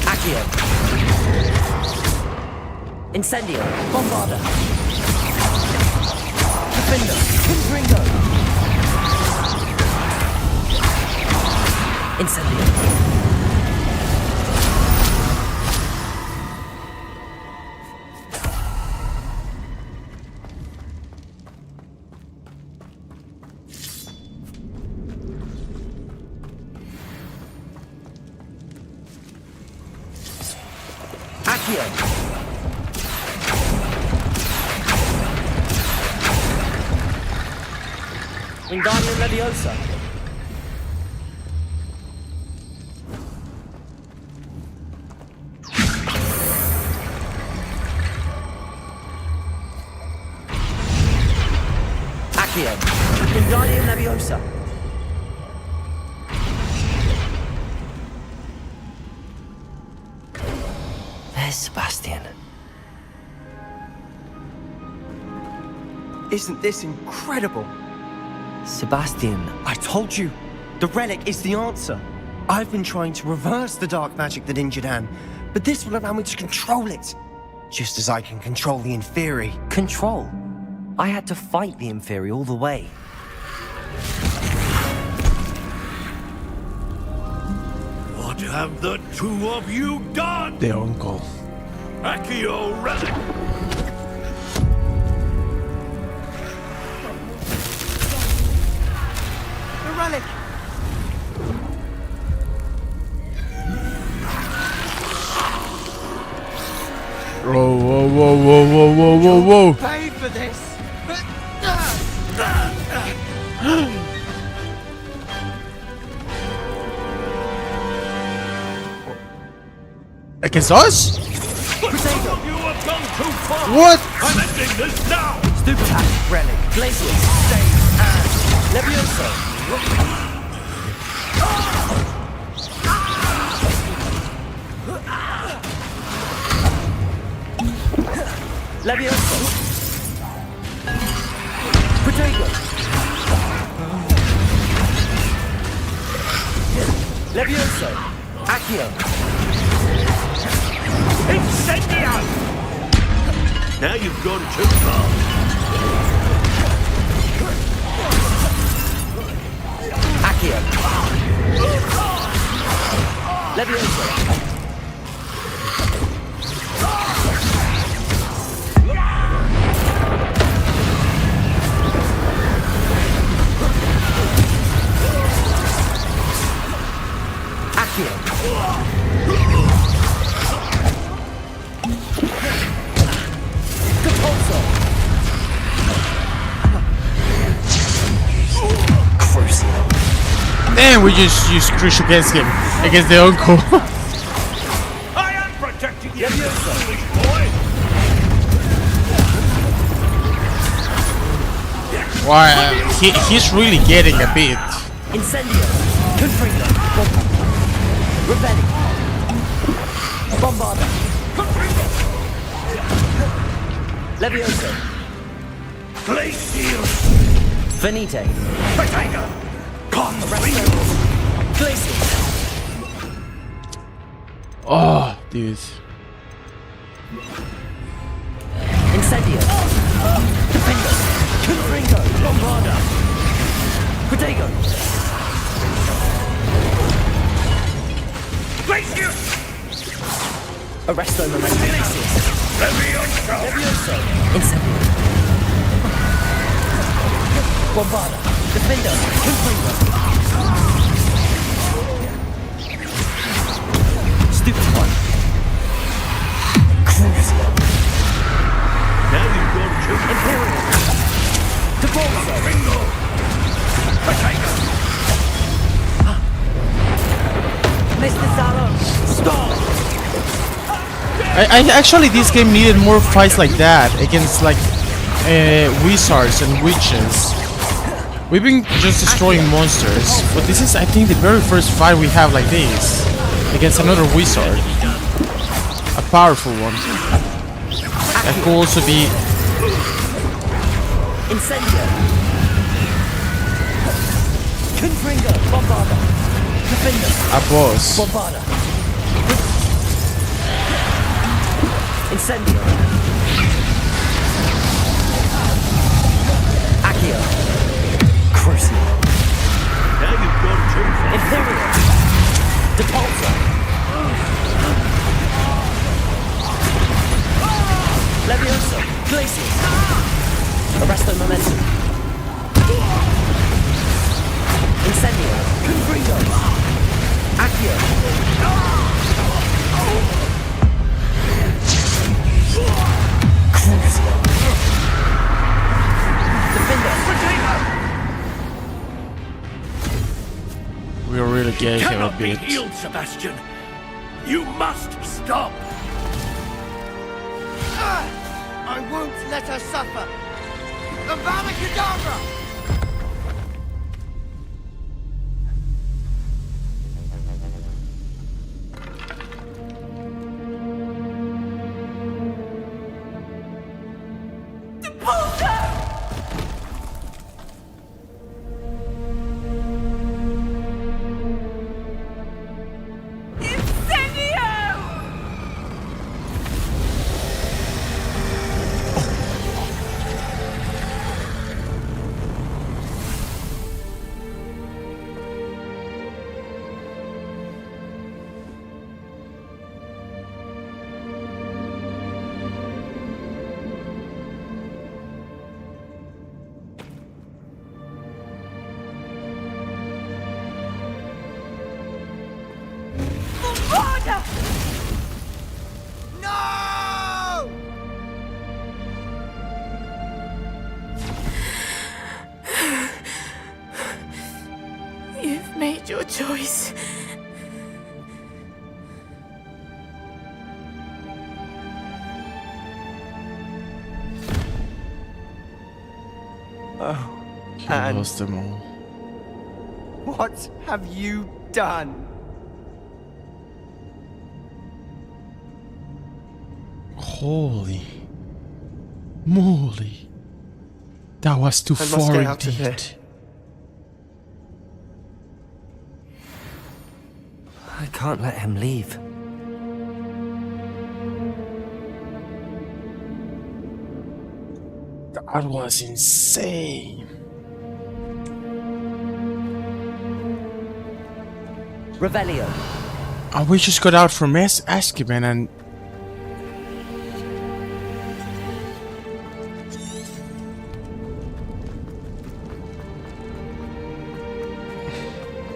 Accio. Incendio. Bombarda. Defender. Confringo. Incendio. Accio. Wingardium Leviosa. Accio. Wingardium Leviosa. There's Sebastian. Isn't this incredible? Sebastian. I told you, the relic is the answer. I've been trying to reverse the dark magic that injured Anne, but this will allow me to control it. Just as I can control the Inferi. Control? I had to fight the Inferi all the way. What have the two of you done? The uncle. Accio relic! The relic! Whoa, whoa, whoa, whoa, whoa, whoa, whoa, whoa. Pay for this! Against us? Some of you have gone too far! What? I'm ending this now! Stupid Pack, Relic, Glacius, Stain, and Levioso. Levioso. Protego. Levioso. Accio. Incendio! Now you've gone too far. Accio. Levioso. Damn, we just used Crucial against him. Against the uncle. I am protecting you, you foolish boy! Wow, he's really getting a bit. Incendio. Confringo. Rebelli. Bombarda. Levioso. Glacius! Finite. Potato! Glacius. Oh, dude. Incendio. Defender. Confringo. Bombarda. Protego. Glacius! Arresto Memento. Levioso! Levioso. Incendio. Bombarda. Defender. Confringo. Imperial. Devolver. Bingo. Potato. Mr. Zalo. Stop. I actually, this game needed more fights like that against like wizards and witches. We've been just destroying monsters, but this is, I think, the very first fight we have like this against another wizard, a powerful one. That could also be Incendio. Confringo. Bombarda. Defender. a boss. Bombarda. Incendio. Accio. Crucio. Now you've gone too far. Imperial. Depulso. Levioso. Glacius. Arresto Momentum. Incendio. Confringo. Accio. Crucio. Defender. We really gave him a Cannot be bit. healed, Sebastian. You must stop. I won't let her suffer. Avada Kedavra! No! You've made your choice. Oh, He and lost them all. what have you done? Holy moly. That was too I must far get out of indeed. here. I can't let him leave. That was insane. Revelio. And we just got out from Azkaban and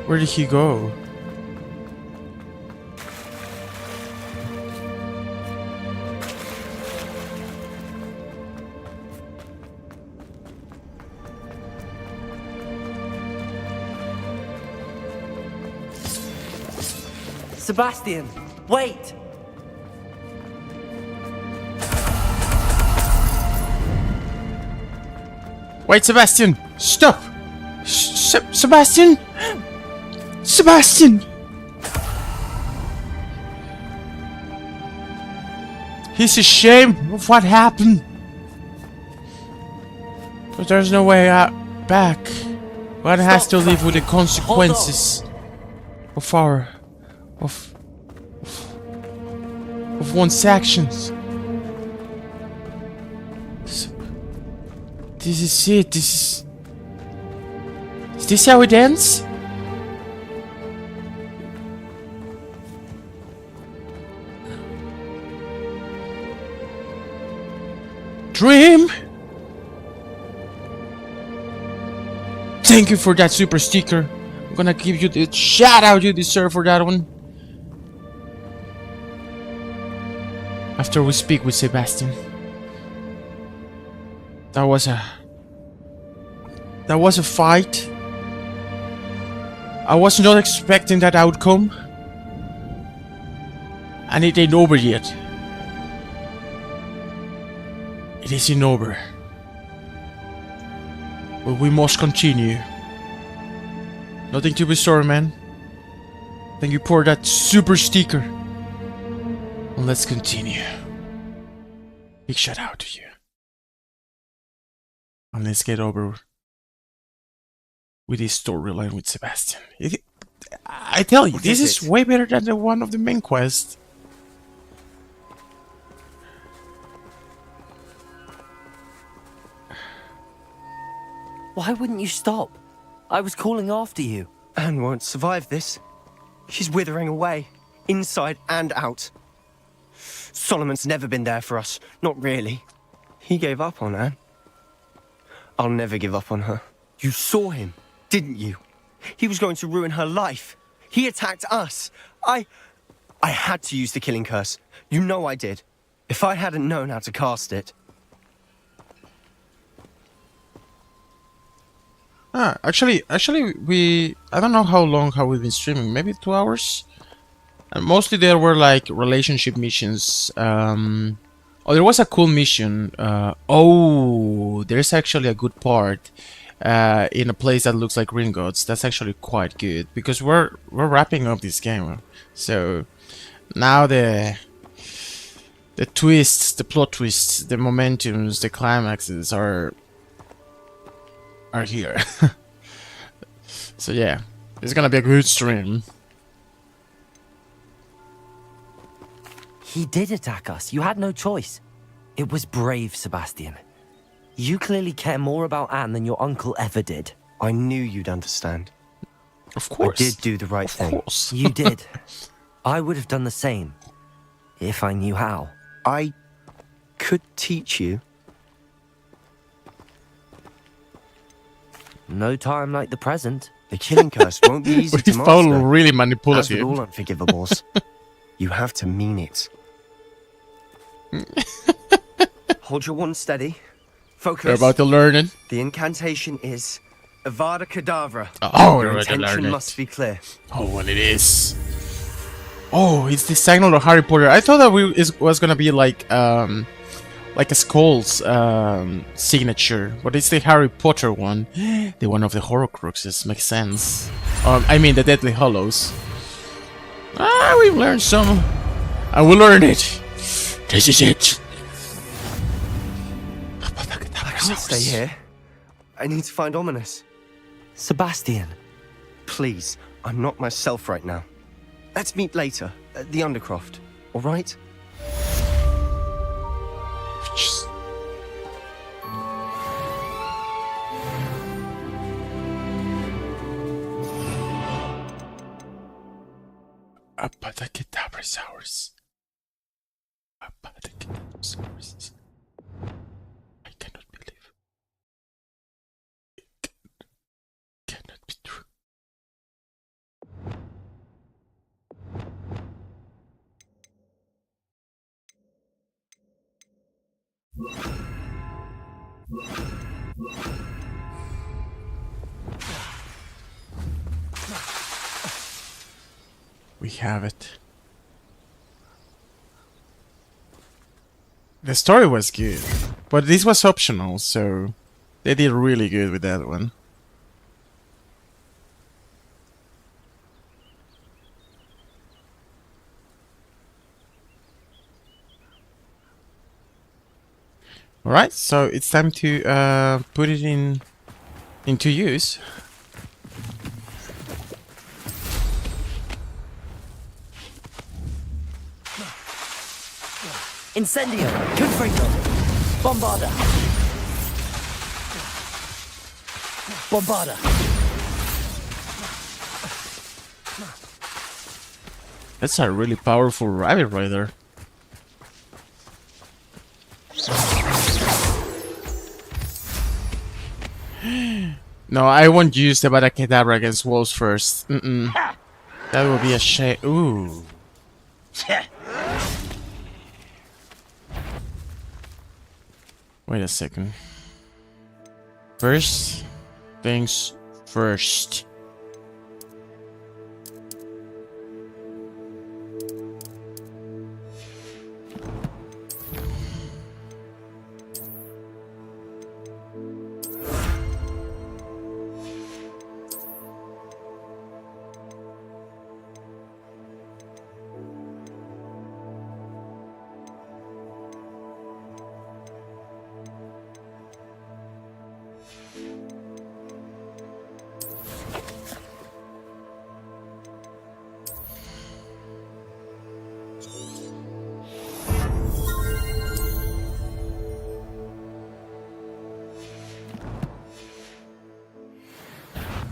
where did he go? Sebastian, wait! Wait, Sebastian! Stop! Sebastian! Sebastian! He's ashamed of what happened. But there's no way out back. One has to live with the consequences of of one's actions. This is it. Is this how it ends? Dream? Thank you for that super sticker. I'm gonna give you the shout out you deserve for that one. After we speak with Sebastian. That was a fight. I was not expecting that outcome. And it ain't over yet. It isn't over. But we must continue. Nothing to be sorry, man. Thank you for that super sticker. And let's continue. Big shout out to you. And let's get over with this storyline with Sebastian. I tell you, this is way better than the one of the main quest. Why wouldn't you stop? I was calling after you. Anne won't survive this. She's withering away, inside and out. Solomon's never been there for us, not really. He gave up on Anne. I'll never give up on her. You saw him, didn't you? He was going to ruin her life. He attacked us. I had to use the killing curse. You know I did. If I hadn't known how to cast it. Actually, I don't know how long have we been streaming, maybe 2 hours? And mostly there were like relationship missions. Oh, there was a cool mission. Oh, there's actually a good part in a place that looks like Gringotts. That's actually quite good because we're wrapping up this game. So now the twists, the plot twists, the momentums, the climaxes are here. So yeah, it's gonna be a good stream. He did attack us. You had no choice. It was brave, Sebastian. You clearly care more about Anne than your uncle ever did. I knew you'd understand. Of course. I did do the right thing. Of course. You did. I would have done the same. If I knew how. I could teach you. No time like the present. The killing curse won't be easy to He felt master. really As manipulative. with all unforgivables, you have to mean it. Hold your wand steady. Focus. You're about to learn it. The incantation is Avada Kedavra. Oh, your you're about to learn intention it. must be clear. Oh, and it is. Oh, it's the signal of Harry Potter. I thought that it was gonna be like a skull's signature, but it's the Harry Potter one, the one of the Horcruxes. Makes sense. I mean the Deathly Hallows. We've learned some, and we learned it. This is it. I can't stay here. I need to find Ominous. Sebastian. Please, I'm not myself right now. Let's meet later at the Undercroft, all right? Abracadabrasaurus. Abracadabrasaurus. I cannot believe. It cannot be true. We have it. The story was good, but this was optional, so they did really good with that one. Alright, so it's time to put it into use. Incendio! Confringo! Bombarda! Bombarda! That's a really powerful rabbit rider. No, I won't use the Abracadabra against wolves first. That would be a shame. Ooh. Wait a second. First things first.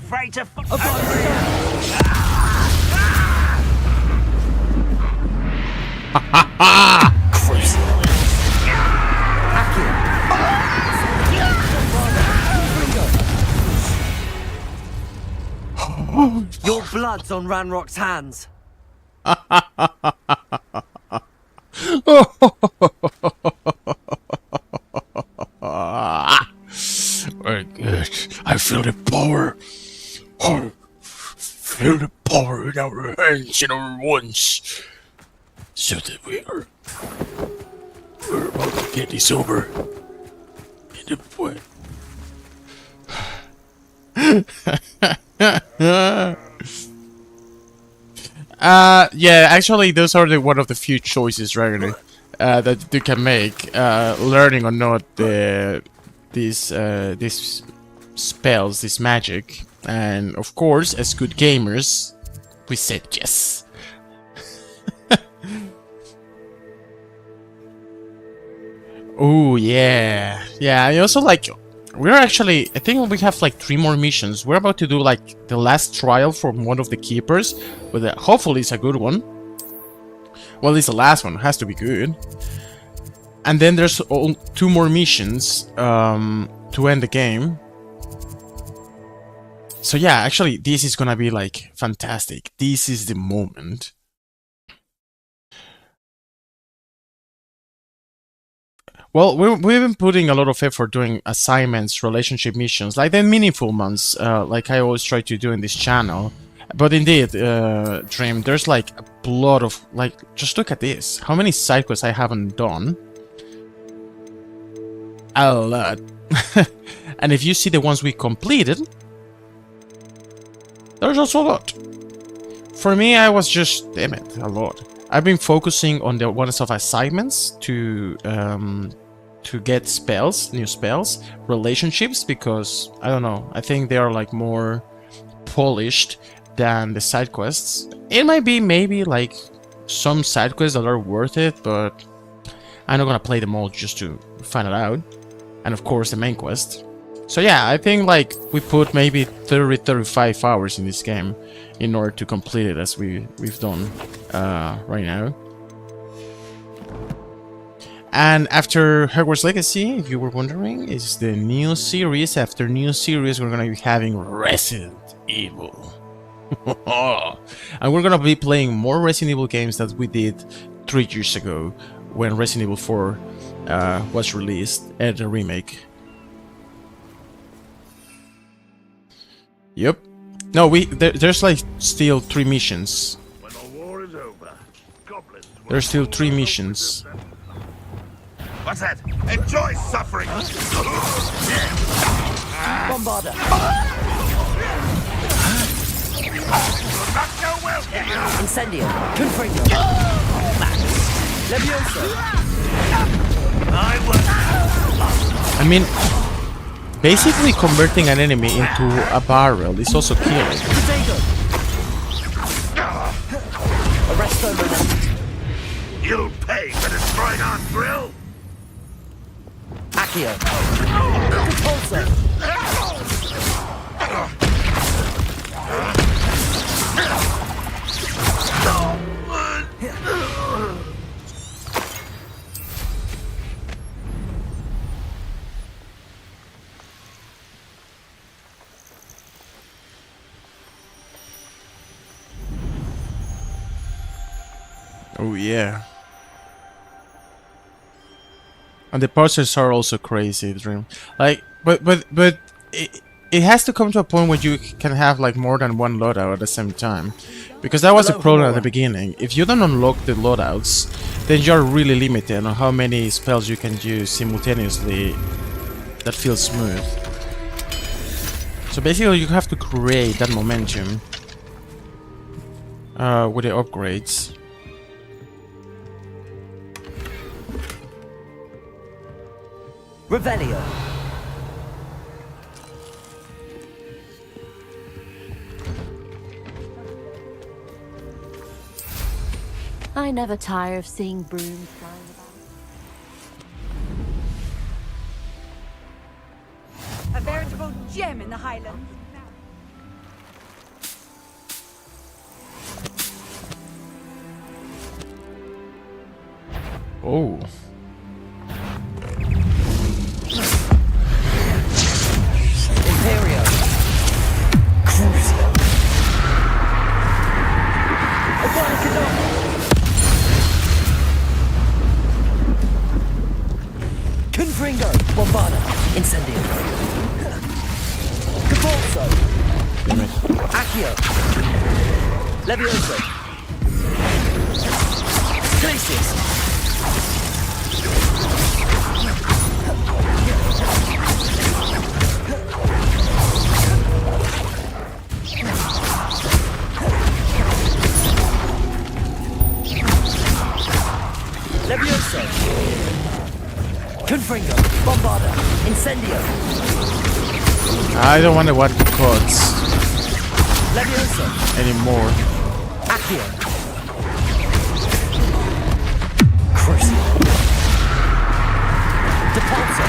Afraid to Your blood's on Ranrock's hands. Very good. I feel the power. Oh, feel the power in our hands and our wands. So that we're about to get this over. In the way. Yeah, actually those are one of the few choices regularly that you can make, learning or not these spells, this magic, and of course as good gamers we said yes. Oh yeah, I also like, we're actually, I think we have like 3 more missions. We're about to do like the last trial from one of the keepers, but hopefully it's a good one. Well, it's the last one, it has to be good. And then there's 2 more missions to end the game. So yeah, actually this is gonna be like fantastic. This is the moment. Well, we've been putting a lot of effort doing assignments, relationship missions, like the meaningful ones, like I always try to do in this channel. But indeed, Dream, there's like a lot of, like, just look at this. How many side quests I haven't done? A lot. And if you see the ones we completed, there's also a lot. For me, I was just, damn it, a lot. I've been focusing on the ones of assignments to get spells, new spells, relationships, because I don't know, I think they are like more polished than the side quests. It might be maybe like some side quests that are worth it, but I'm not gonna play them all just to find it out. And of course the main quest. So yeah, I think like we put maybe 30-35 hours in this game in order to complete it as we've done right now. And after Hogwarts Legacy, if you were wondering, is the new series. After new series, we're gonna be having Resident Evil. And we're gonna be playing more Resident Evil games that we did 3 years ago when Resident Evil 4 was released as a remake. Yep. No, there's like still 3 missions. When the war is over, goblins. There's still 3 missions. What's that? Enjoy suffering. Bombarder. Incendio. Confringo. Levioso. I mean, basically converting an enemy into a barrel is also killing. Arresto. You'll pay for destroying our drill. Accio. Repulsor. Oh yeah. And the posters are also crazy, Dream. Like, but it has to come to a point where you can have like more than one loadout at the same time, because that was the problem at the beginning. If you don't unlock the loadouts, then you're really limited on how many spells you can use simultaneously that feels smooth. So basically you have to create that momentum with the upgrades. Revelio. I never tire of seeing brooms flying about. A veritable gem in the Highlands. Oh. Imperio. Crucio. Confringo. Bombarda. Incendio. Capolso. Accio. Levioso. Glacius. Levioso. Confringo. Bombarda. Incendio. I don't wonder what codes Levioso. anymore. Accio. Crucio. Depulso.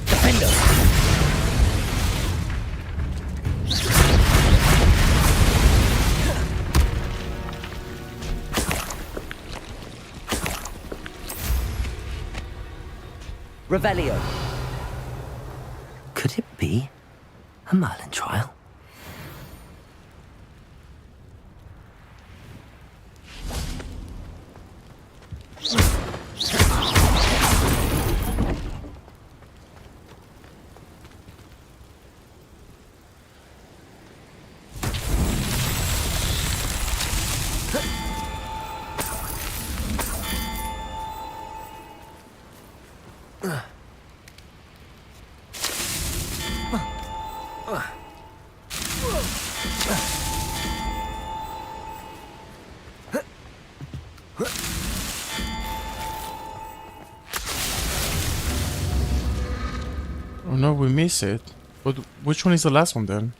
Defendo. Revelio. Could it be a Merlin trial? Oh no, we miss it. But which one is the last one then?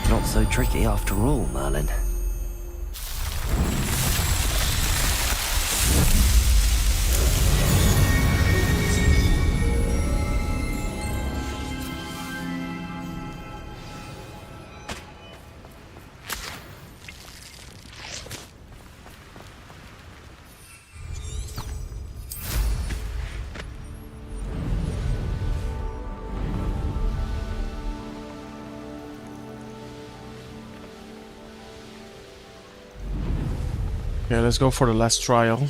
Not so tricky after all, Merlin. Okay, let's go for the last trial.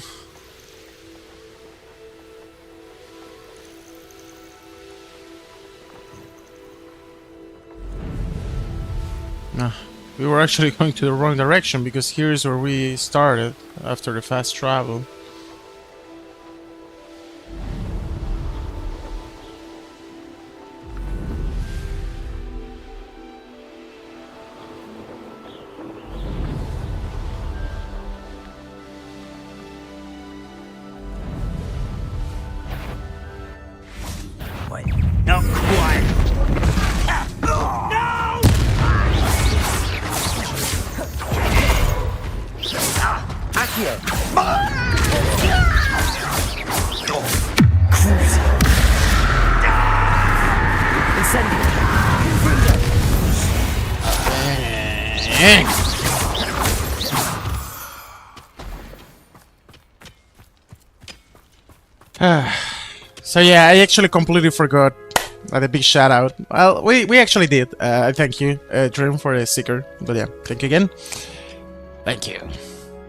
we were actually going to the wrong direction, because here's where we started after the fast travel. Not quite. Accio! So yeah, I actually completely forgot. A big shout out. Well, we actually did. Thank you, Dream, for the sticker. But yeah, thank you again. Thank you.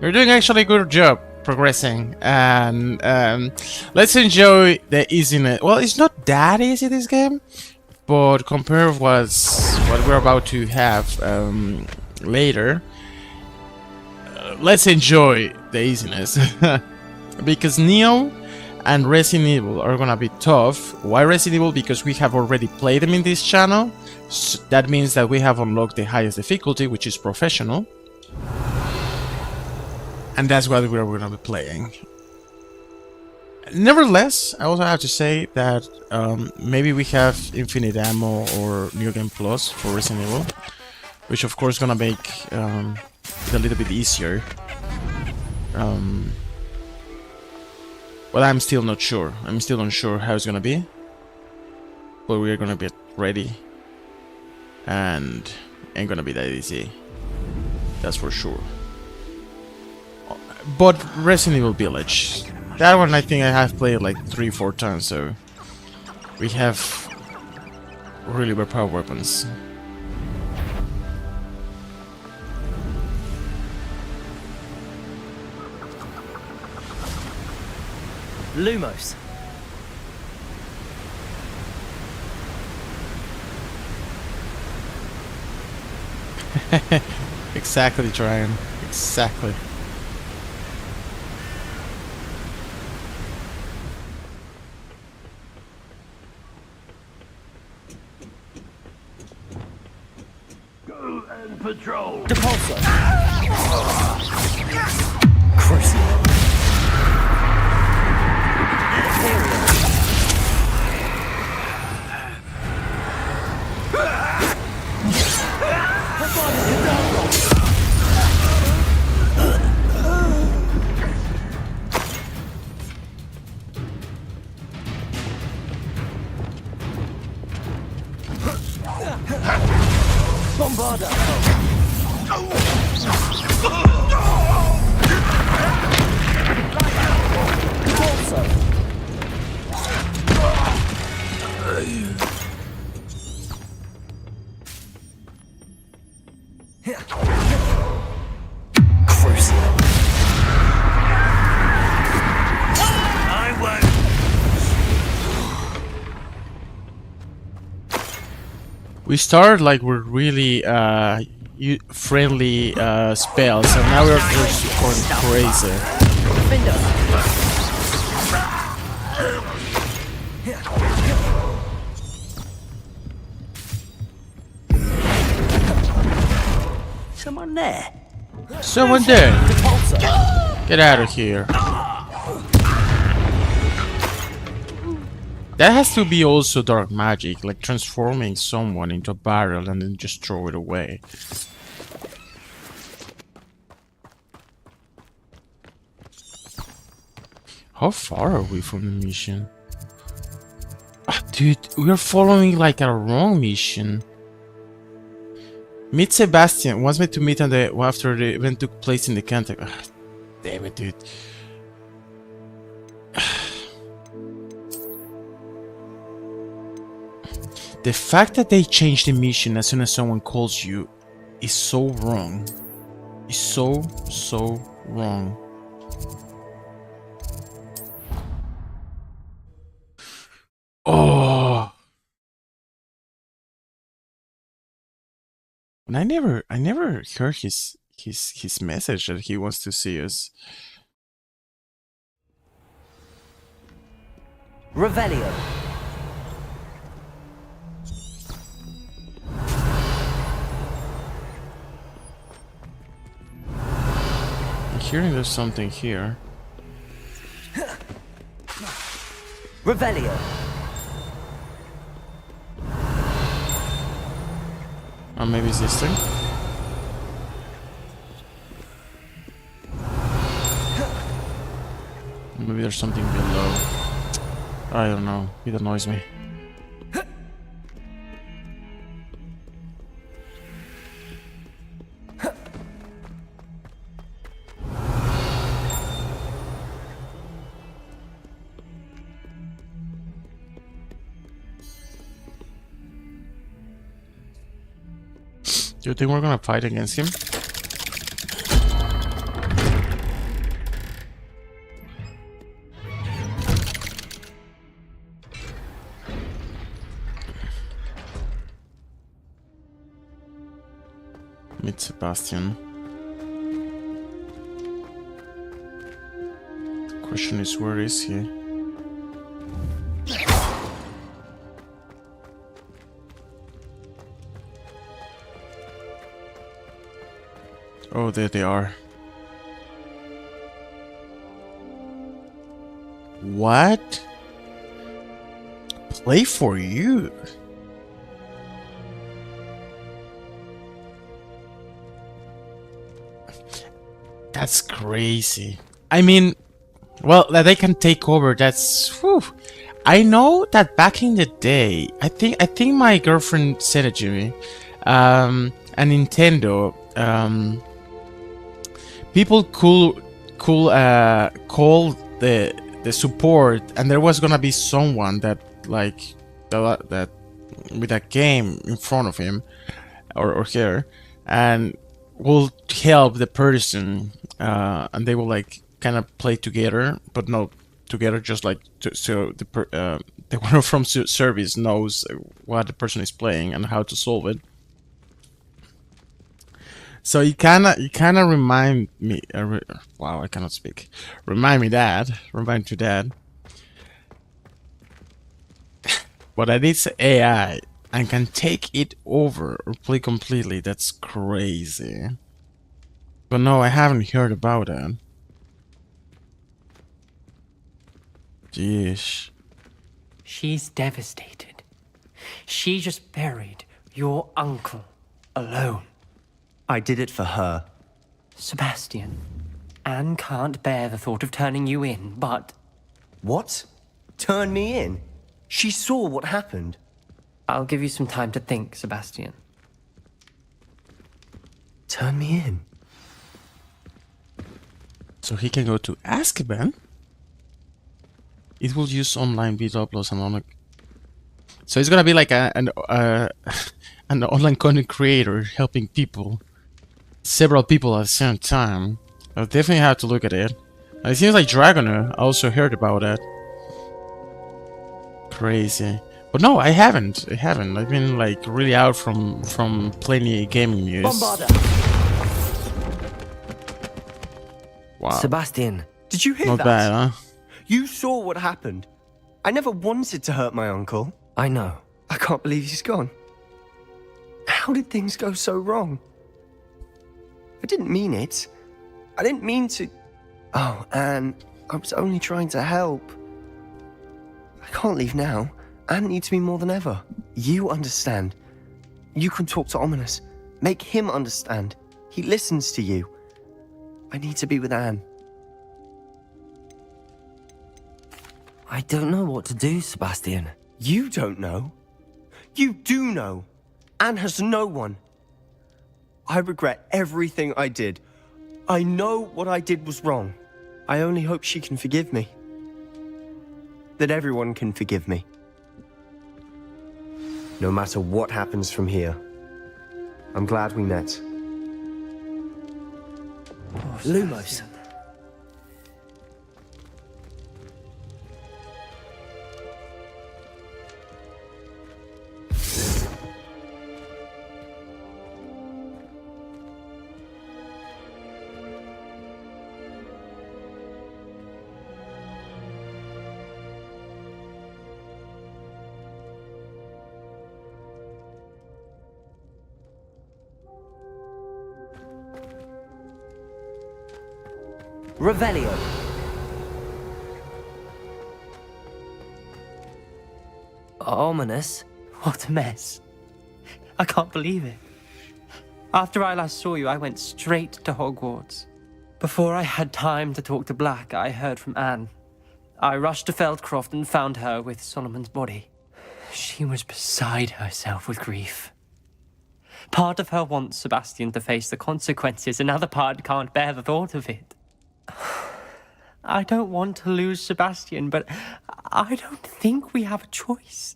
You're doing actually a good job progressing, and let's enjoy the easiness. Well, it's not that easy, this game, but compared with what we're about to have later, let's enjoy the easiness. Because Neo and Resident Evil are gonna be tough. Why Resident Evil? Because we have already played them in this channel. So that means that we have unlocked the highest difficulty, which is professional. And that's what we're going to be playing. Nevertheless, I also have to say that maybe we have infinite ammo or New Game Plus for Resident Evil, which of course is going to make it a little bit easier. But I'm still not sure. I'm still unsure how it's going to be. But we're going to be ready. And ain't going to be that easy. That's for sure. But Resident Evil Village, that one I think I have played like 3-4 times, so we have really overpowered weapons. Lumos. Exactly, Ryan. Exactly. Patrol. Depulso. Crucible. Bombarda. We started like we're really friendly spells, and now we're just going crazy. Someone there. Someone there. Get out of here. That has to be also dark magic, like transforming someone into a barrel and then just throw it away. How far are we from the mission? Ah, dude, we are following like a wrong mission. Meet Sebastian. Wants me to meet on the after the event took place in the country. Ah, damn it, dude. The fact that they change the mission as soon as someone calls you is so wrong. Is so wrong. Oh. And I never heard his message that he wants to see us. Revelio. I'm hearing there's something here. Revelio. Oh, maybe it's this thing? Maybe there's something below. I don't know. It annoys me. Do you think we're gonna fight against him? Meet Sebastian. The question is, where is he? Oh, there they are. What? Play for you? That's crazy. I mean, well, that they can take over, that's... Whew. I know that back in the day, I think my girlfriend said it to me, a Nintendo, people could call the support, and there was gonna be someone that like that with a game in front of him or her, and will help the person, and they will like kind of play together, but not together, just like so the one from service knows what the person is playing and how to solve it. So you kind of remind me. Wow, I cannot speak. Remind to that. But I did say AI and can take it over or play completely. That's crazy. But no, I haven't heard about that. Jeez. She's devastated. She just buried your uncle alone. I did it for her. Sebastian, Anne can't bear the thought of turning you in, but... What? Turn me in? She saw what happened. I'll give you some time to think, Sebastian. Turn me in? So he can go to Azkaban? It will use online video uploads and online... So it's gonna be like an online content creator helping people. Several people at the same time. I'll definitely have to look at it. It seems like Dragoner. I also heard about that. Crazy. But no, I haven't. I've been like really out from plenty gaming news. Bombarda. Wow. Sebastian, did you hear Not that? bad, huh? You saw what happened. I never wanted to hurt my uncle. I know. I can't believe he's gone. How did things go so wrong? I didn't mean it. I didn't mean to... Oh, Anne, I was only trying to help. I can't leave now. Anne needs me more than ever. You understand. You can talk to Ominous. Make him understand. He listens to you. I need to be with Anne. I don't know what to do, Sebastian. You don't know. You do know. Anne has no one. I regret everything I did. I know what I did was wrong. I only hope she can forgive me. That everyone can forgive me. No matter what happens from here, I'm glad we met. Lumos. Revelio. Ominous. What a mess. I can't believe it. After I last saw you, I went straight to Hogwarts. Before I had time to talk to Black, I heard from Anne. I rushed to Feldcroft and found her with Solomon's body. She was beside herself with grief. Part of her wants Sebastian to face the consequences, another part can't bear the thought of it. I don't want to lose Sebastian, but I don't think we have a choice.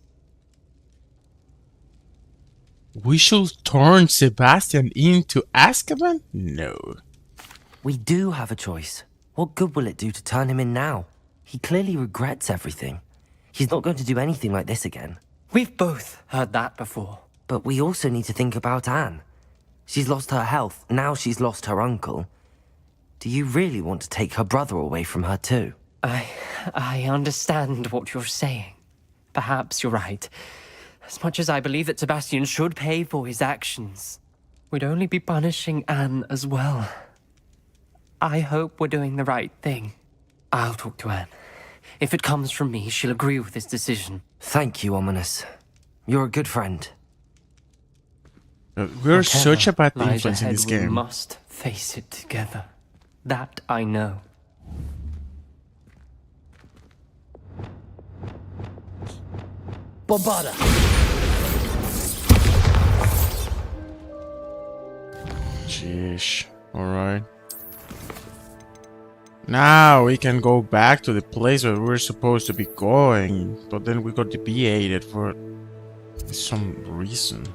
We should turn Sebastian into Azkaban? No. We do have a choice. What good will it do to turn him in now? He clearly regrets everything. He's not going to do anything like this again. We've both heard that before. But we also need to think about Anne. She's lost her health, now she's lost her uncle. Do you really want to take her brother away from her too? I understand what you're saying. Perhaps you're right. As much as I believe that Sebastian should pay for his actions, we'd only be punishing Anne as well. I hope we're doing the right thing. I'll talk to Anne. If it comes from me, she'll agree with this decision. Thank you, Ominous. You're a good friend. We're such a bad Lies influence in ahead, this we game. must face it together. That I know. Bombarda. Sheesh. Alright. Now we can go back to the place where we're supposed to be going. But then we got deviated for some reason.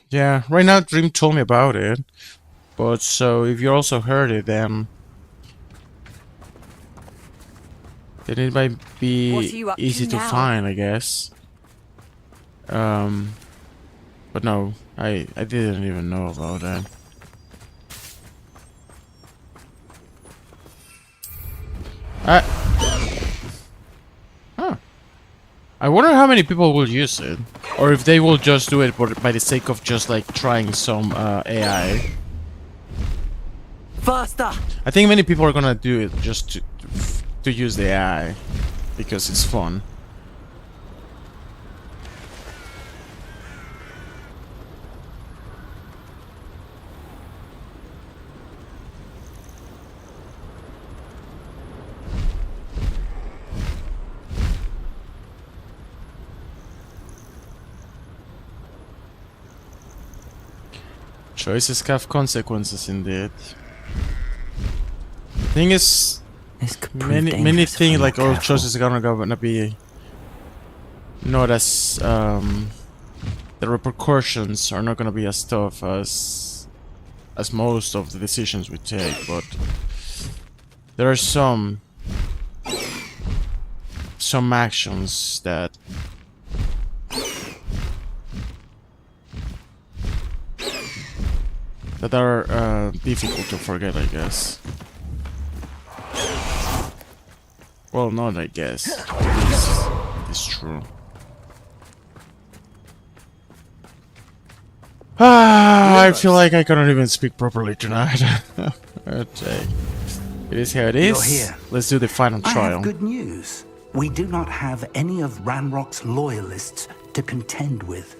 Yeah, right now Dream told me about it. But so if you also heard it, then it might be easy to find, I guess. But no, I didn't even know about that. Huh. I wonder how many people will use it, or if they will just do it by the sake of just like trying some AI. Faster! I think many people are gonna do it just to use the AI because it's fun. Choices have consequences indeed. Thing is, many things like all choices are gonna be not as the repercussions are not gonna be as tough as most of the decisions we take, but there are some actions that are difficult to forget, I guess. Well, not I guess. It is true. I feel like I cannot even speak properly tonight. Okay. It is how it is. You're here. Let's do the final I trial. have good news. We do not have any of Ranrock's loyalists to contend with.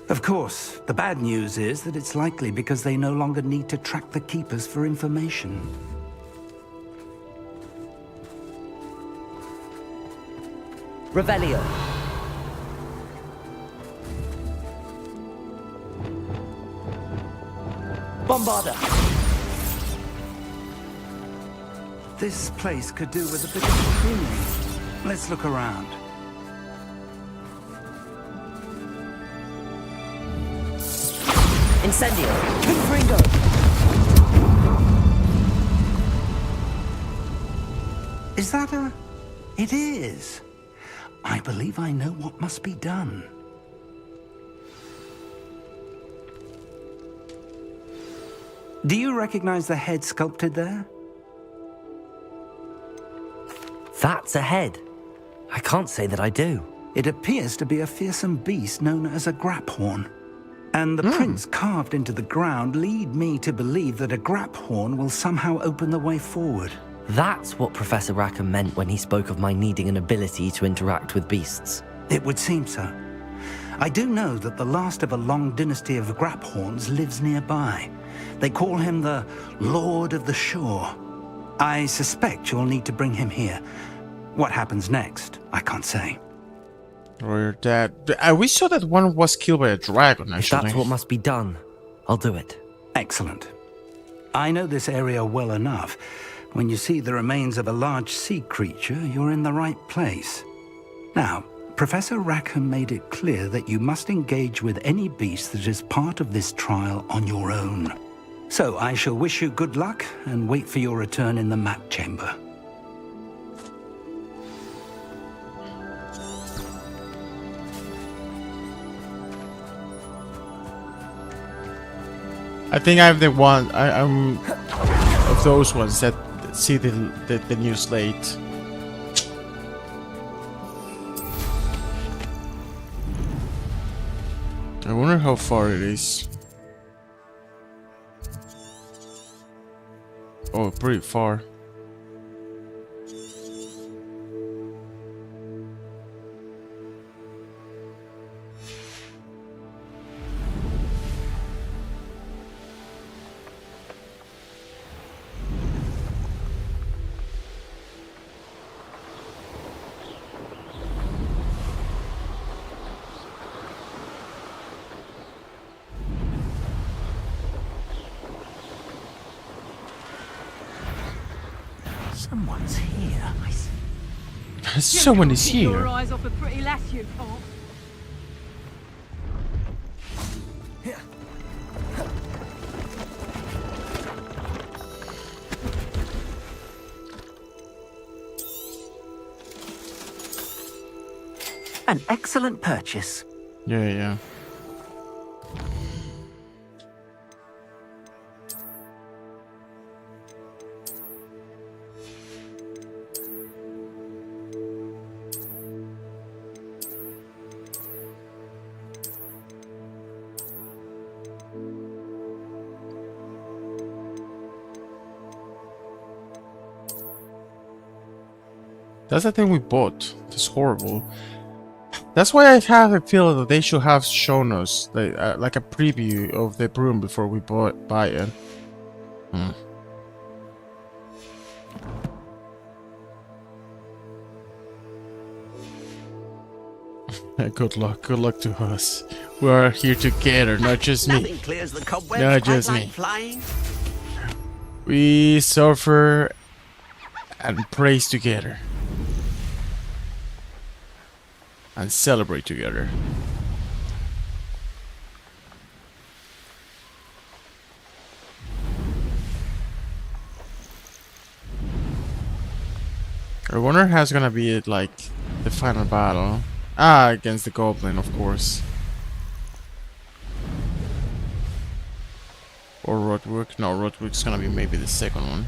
Of course, the bad news is that it's likely because they no longer need to track the Keepers for information. Revelio. Bombarda. This place could do with a bit of cleaning. Let's look around. Incendio. Confringo. Is that a... It is. I believe I know what must be done. Do you recognize the head sculpted there? That's a head. I can't say that I do. It appears to be a fearsome beast known as a graphorn. And the prints carved into the ground lead me to believe that a graphorn will somehow open the way forward. That's what Professor Rackham meant when he spoke of my needing an ability to interact with beasts. It would seem so. I do know that the last of a long dynasty of graphorns lives nearby. They call him the Lord of the Shore. I suspect you'll need to bring him here. What happens next, I can't say. Or that... we saw that one was killed by a dragon, actually. If that's what must be done, I'll do it. Excellent. I know this area well enough. When you see the remains of a large sea creature, you're in the right place. Now, Professor Rackham made it clear that you must engage with any beast that is part of this trial on your own. So I shall wish you good luck and wait for your return in the map chamber. I think I'm the one. I'm of those ones that see the news late. I wonder how far it is. Oh, pretty far. Someone's here. Someone is Keep your here. eyes off a pretty lass, you can't. An excellent purchase. Yeah. That's the thing we bought. It's horrible. That's why I have a feeling that they should have shown us like a preview of the broom before we buy it. Good luck to us. We are here together, not just me. Nothing clears the cobwebs Not quite just like me. flying. We suffer and praise together. And celebrate together. I wonder how's gonna be like the final battle. Against the goblin, of course. Or Rodwick. No, Rodwick's gonna be maybe the second one.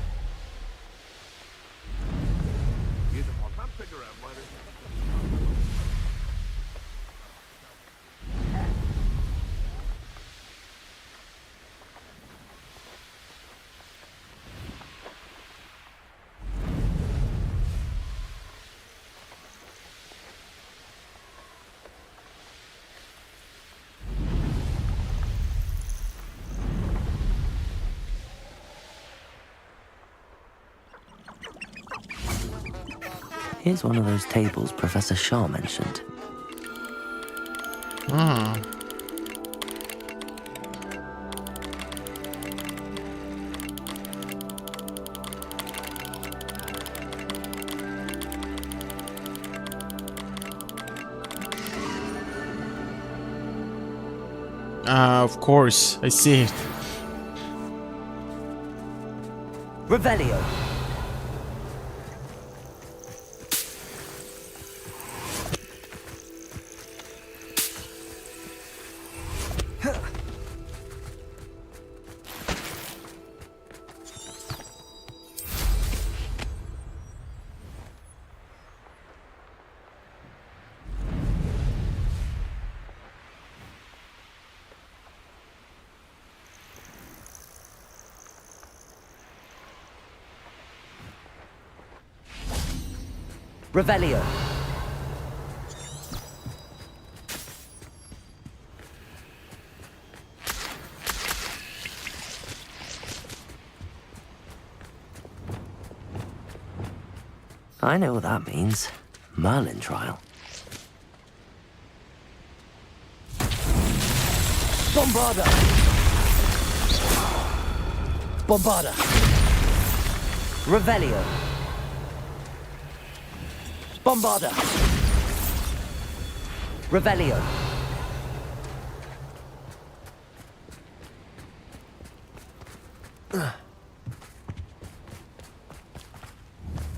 Here's one of those tables Professor Shah mentioned. Of course, I see it. Revelio. Revelio. I know what that means. Merlin trial. Bombarda. Bombarda. Revelio. Bombarda. Revelio.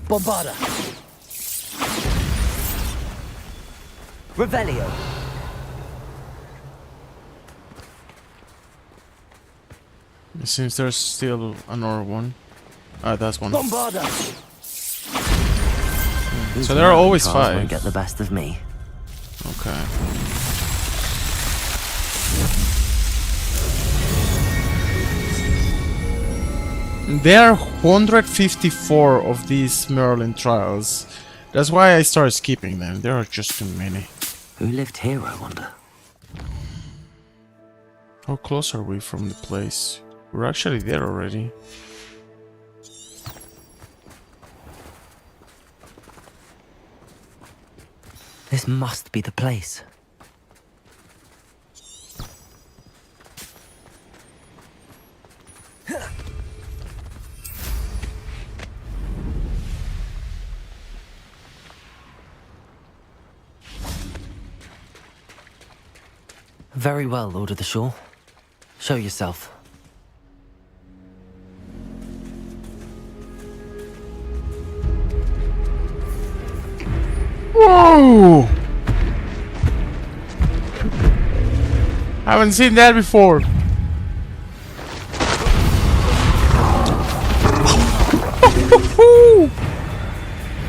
Bombarda. Revelio. It seems there's still another one. Ah, that's one. Bombarda. So there are always Cars five. won't get the best of me. Okay. There are 154 of these Merlin trials. That's why I started skipping them. There are just too many. Who lived here, I wonder? How close are we from the place? We're actually there already. This must be the place. Very well, Lord of the Shore. Show yourself. Whoa! Haven't seen that before.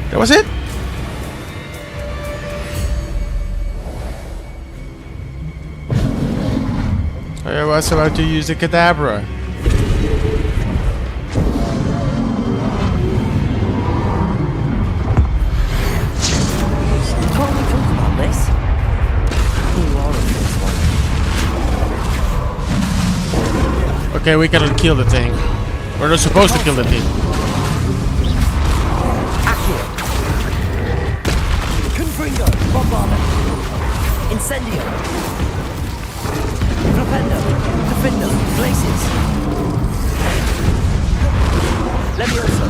That was it? I was about to use the Kadabra. Can't we talk about this? You are a first one. Okay, we cannot kill the thing. We're not supposed to kill the thing. Accio. Confringo. Bombarda. Incendio. Propendo. Defendo. Glaciers. Levioso.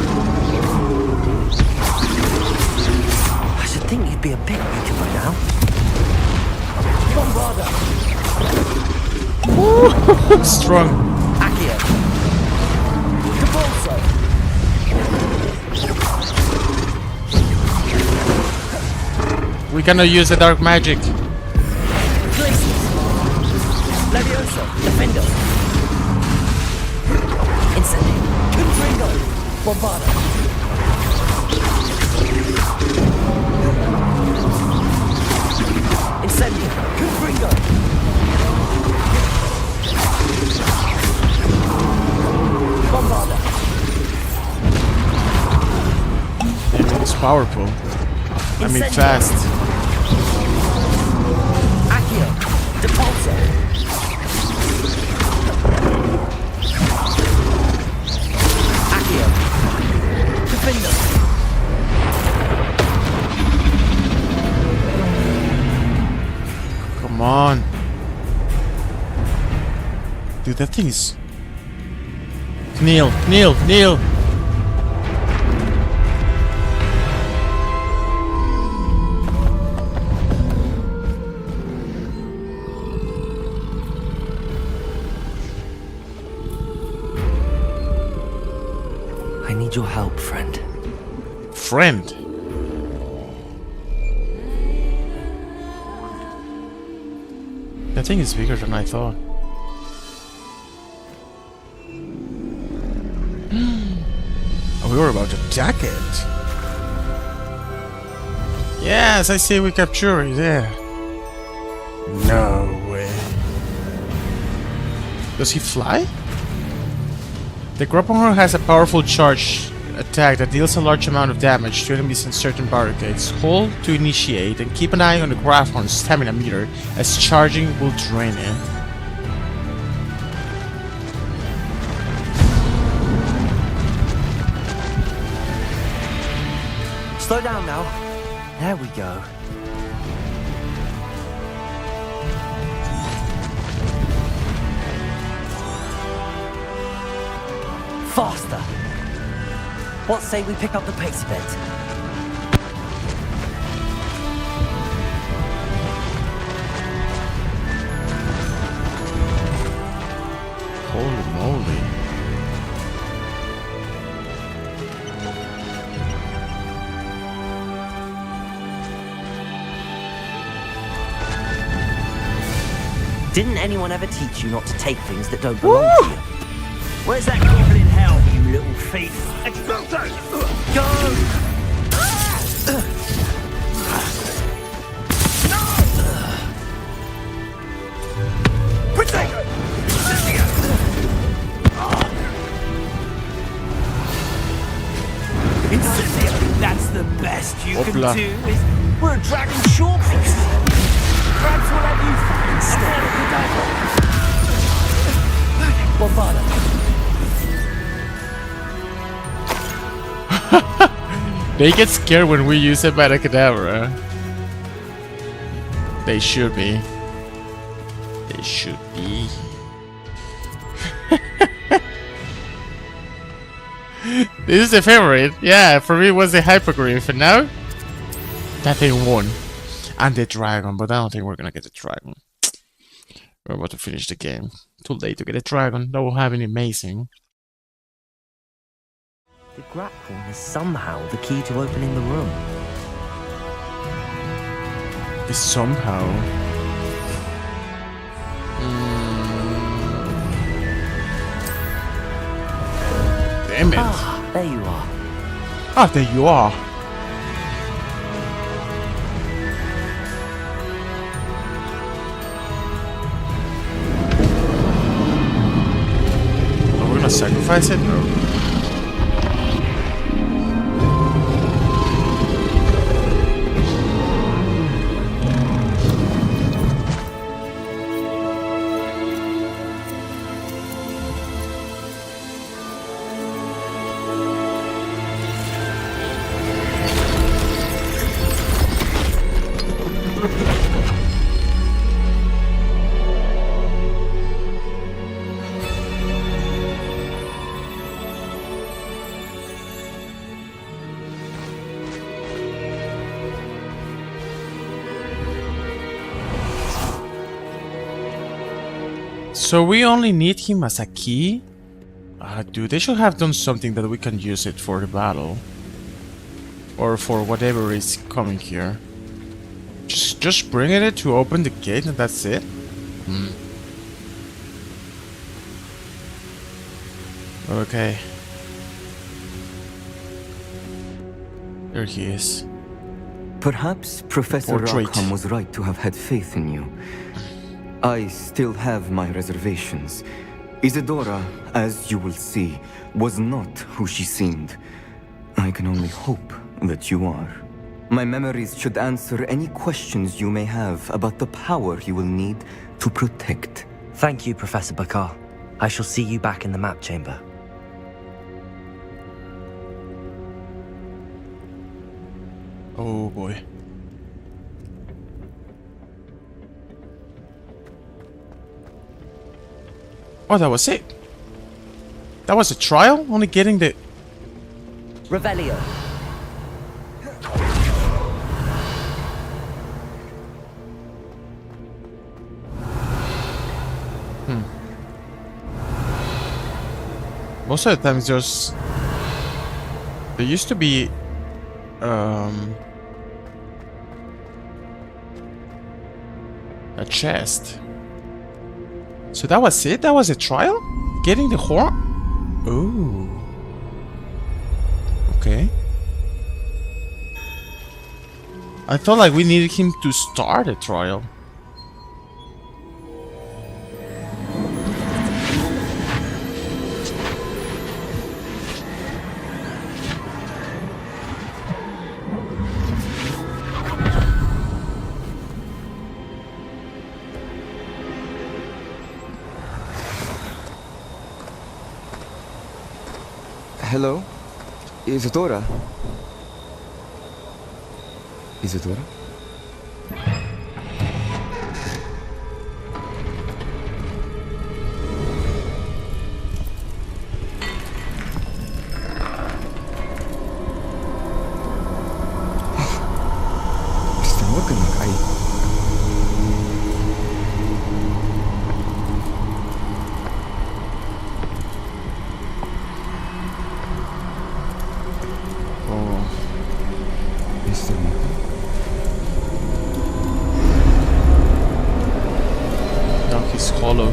I should think you'd be a bit weaker by now. Bombarda. Strong. Accio. Capolso. We cannot use the dark magic. Glaciers. Levioso. Defendo. Incendio. Confringo. Bombarda. Incendio. Confringo. Bombarda. Damn, it's powerful. I mean fast. Accio. Depulso. Accio. Defendo. Come on. Dude, that thing is... Kneel, kneel, kneel! I need your help, friend. Friend? That thing is bigger than I thought. Oh, we were about to attack it. Yes, I say we capture it, yeah. No way. Does he fly? The Grapplehorn has a powerful charge attack that deals a large amount of damage to enemies in certain barricades. Hold to initiate and keep an eye on the graph on stamina meter as charging will drain it. Slow down now. There we go. Faster. What say we pick up the pace a bit? Holy moly. Didn't anyone ever teach you not to take things that don't belong to you? Where's that goblin hell, you little thief? Expulso! Go! Protego! Incendio! That's the best you Hopla. can do. We're a dragon showpiece. Perhaps we'll have you fight instead of the Bombarda. They get scared when we use a Metacadabra. They should be. They should be. This is the favorite. Yeah, for me it was the Hypogryph, and now that thing won. And the dragon, but I don't think we're gonna get the dragon. We're about to finish the game. Too late to get a dragon. That will have been amazing. The grapple is somehow the key to opening the room. Is somehow. Damn it. Ah, there you are. Ah, there you are. Are we gonna sacrifice it? No. So we only need him as a key? Dude, they should have done something that we can use it for the battle. Or for whatever is coming here. Just bringing it to open the gate and that's it? Okay. There he is. Perhaps Professor Rackham was right to have had faith in you. I still have my reservations. Isadora, as you will see, was not who she seemed. I can only hope that you are. My memories should answer any questions you may have about the power you will need to protect. Thank you, Professor Bakar. I shall see you back in the map chamber. Oh boy. Oh, that was it. That was a trial? Only getting the... Revelio. Most of the times there's... There used to be... a chest. So that was it? That was a trial? Getting the horn? Oh. Okay. I thought like we needed him to start a trial. Hello? Isadora? Isadora? Basta wag ka mag-ay. Oh. Mr. Maka? Now he's hollow.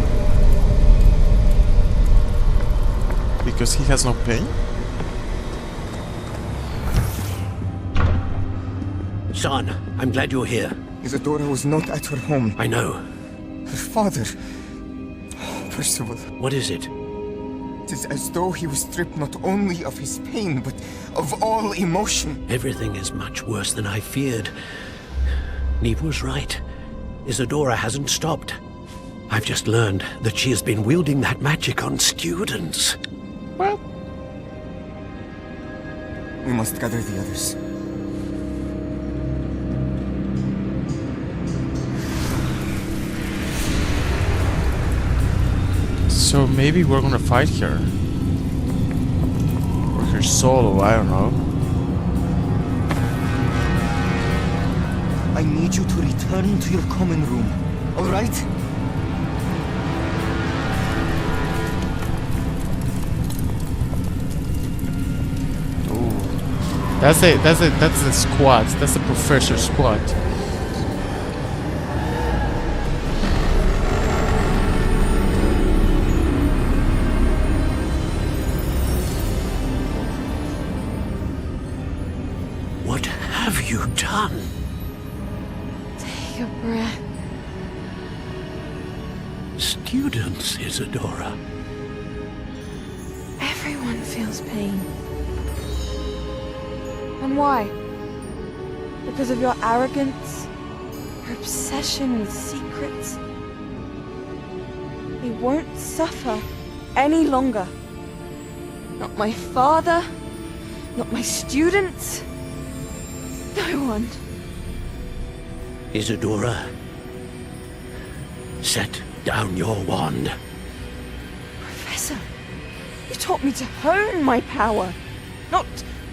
Because he has no pain? Son, I'm glad you're here. Isadora was not at her home. I know. Her father... Percival. What is it? It is as though he was stripped not only of his pain, but of all emotion. Everything is much worse than I feared. Neve was right. Isadora hasn't stopped. I've just learned that she has been wielding that magic on students. Well... We must gather the others. So maybe we're gonna fight her. Or her solo, I don't know. I need you to return to your common room, alright? That's the squad. That's the professor squad. What have you done? Take a breath. Students, Isadora. Everyone feels pain. And why? Because of your arrogance? Your obsession with secrets? They won't suffer any longer. Not my father, not my students, no one. Isadora, set down your wand. Professor, you taught me to hone my power, not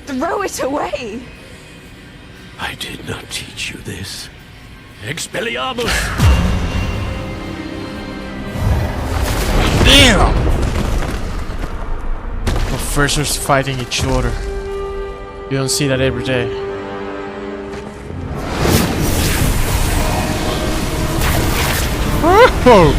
throw it away. I did not teach you this. Expelliarmus! Damn! Professors fighting each other. You don't see that every day. Oh!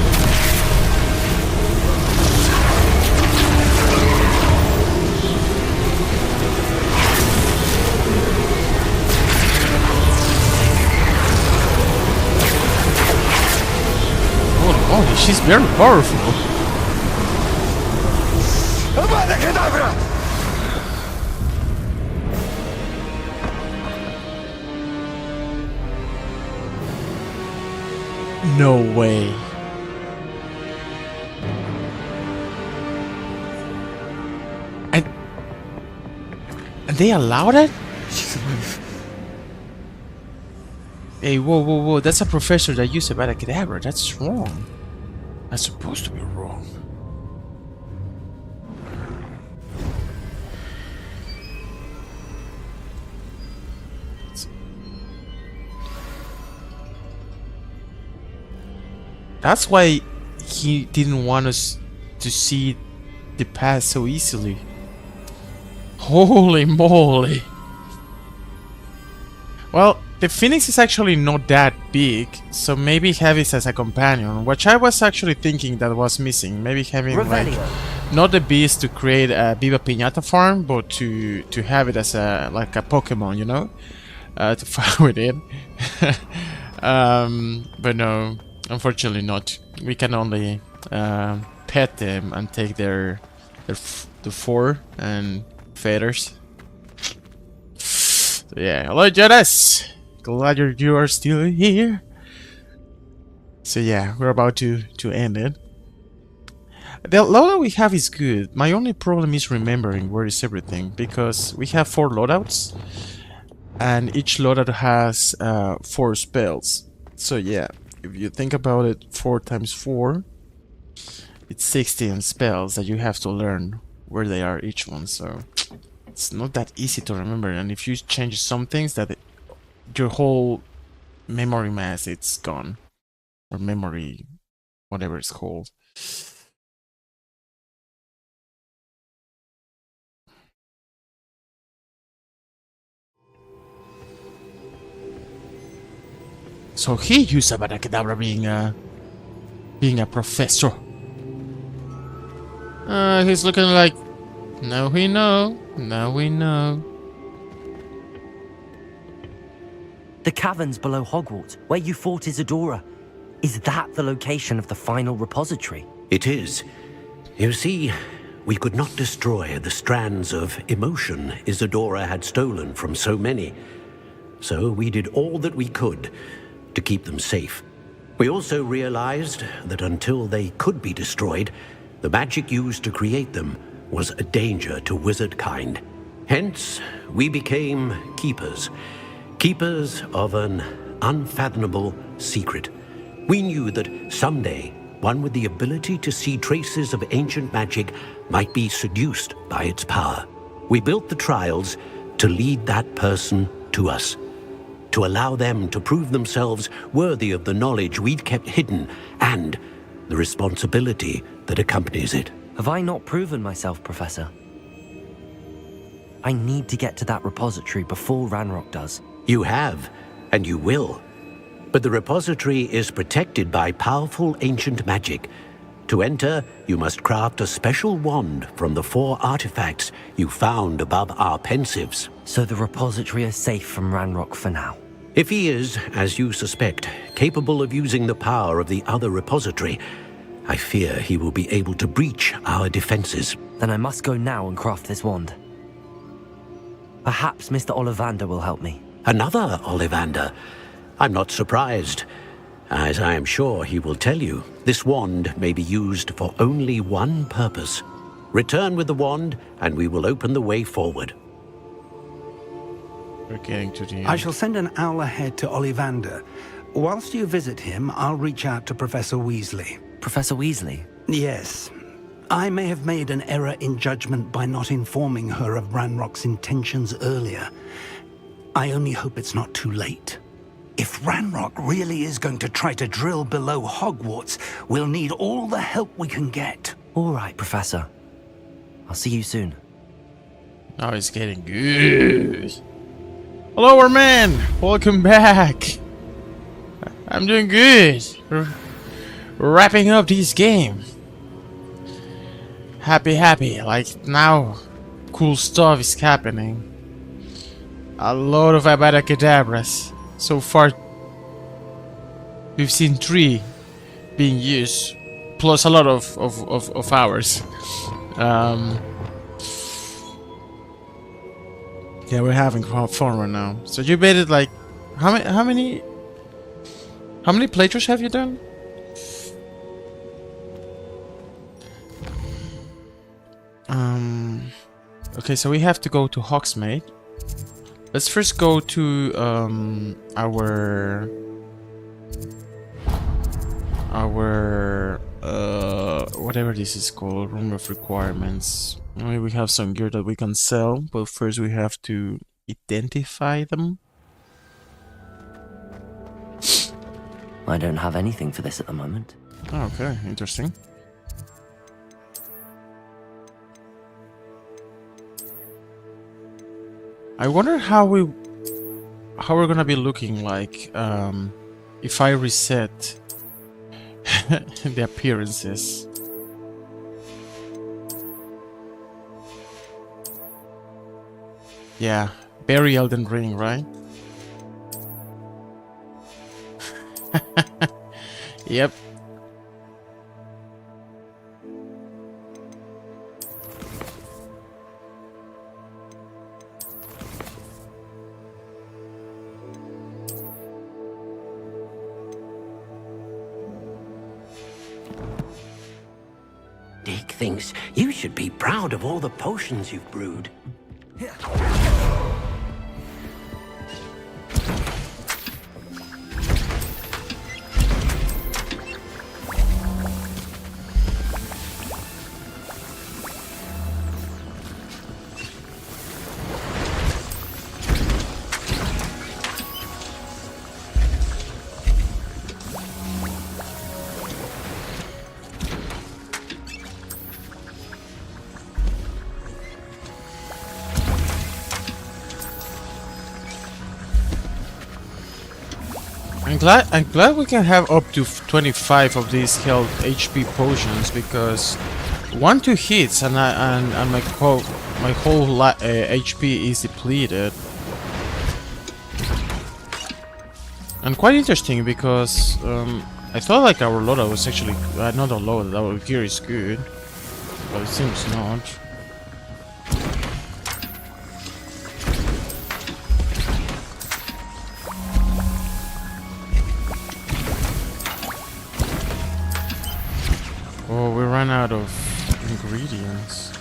Oh, she's very powerful. No way. And they allowed it? She's alive. Hey, whoa, whoa, whoa. That's a professor that used Avada Kedavra. That's wrong. That's supposed to be wrong. That's why he didn't want us to see the past so easily. Holy moly. Well, the Phoenix is actually not that big, so maybe have it as a companion, which I was actually thinking that was missing. Maybe having like not the beast to create a Viva Piñata farm, but to have it as a like a Pokemon, you know, to fight with it. But no, unfortunately not. We can only pet them and take the fur and feathers. So yeah, hello Janice! Glad you are still here. So yeah, we're about to end it. The loadout we have is good. My only problem is remembering where is everything, because we have 4 loadouts, and each loadout has 4 spells. So yeah, if you think about it, 4 times 4, it's 16 spells that you have to learn where they are each one. So it's not that easy to remember, and if you change some things, your whole memory mass, it's gone, or memory, whatever it's called. So he used Avada Kedavra being a professor. He's looking like, now we know, now we know. The caverns below Hogwarts, where you fought Isadora. Is that the location of the final repository? It is. You see, we could not destroy the strands of emotion Isadora had stolen from so many. So we did all that we could to keep them safe. We also realized that until they could be destroyed, the magic used to create them was a danger to wizard kind. Hence, we became keepers. Keepers of an unfathomable secret. We knew that someday, one with the ability to see traces of ancient magic might be seduced by its power. We built the trials to lead that person to us, to allow them to prove themselves worthy of the knowledge we'd kept hidden and the responsibility that accompanies it. Have I not proven myself, Professor? I need to get to that repository before Ranrock does. You have, and you will. But the repository is protected by powerful ancient magic. To enter, you must craft a special wand from the 4 artifacts you found above our pensives. So the repository is safe from Ranrock for now? If he is, as you suspect, capable of using the power of the other repository, I fear he will be able to breach our defenses. Then I must go now and craft this wand. Perhaps Mr. Ollivander will help me. Another Ollivander? I'm not surprised. As I am sure he will tell you, this wand may be used for only one purpose. Return with the wand, and we will open the way forward. We're getting to the end. I shall send an owl ahead to Ollivander. Whilst you visit him, I'll reach out to Professor Weasley. Professor Weasley? Yes. I may have made an error in judgment by not informing her of Ranrock's intentions earlier. I only hope it's not too late. If Ranrock really is going to try to drill below Hogwarts, we'll need all the help we can get. All right, Professor. I'll see you soon. Now it's getting good. Hello, our man. Welcome back. I'm doing good. Wrapping up this game. Happy. Like now, cool stuff is happening. A lot of Avada Kedavras. So far, we've seen 3 being used, plus a lot of hours. Yeah, we're having fun right now. So you baited like how many playthroughs have you done? Okay, so we have to go to Hogsmeade. Let's first go to our whatever this is called, room of requirements. Maybe we have some gear that we can sell, but first we have to identify them. I don't have anything for this at the moment. Oh, okay, interesting. I wonder how we're gonna be looking like if I reset the appearances. Yeah, very Elden Ring, right? Yep. Deke thinks you should be proud of all the potions you've brewed. I'm glad we can have up to 25 of these health HP potions, because 1-2 hits and my whole HP is depleted. And quite interesting, because I thought like our loadout was actually not a loadout, our gear is good, but it seems not. Oh, we ran out of ingredients.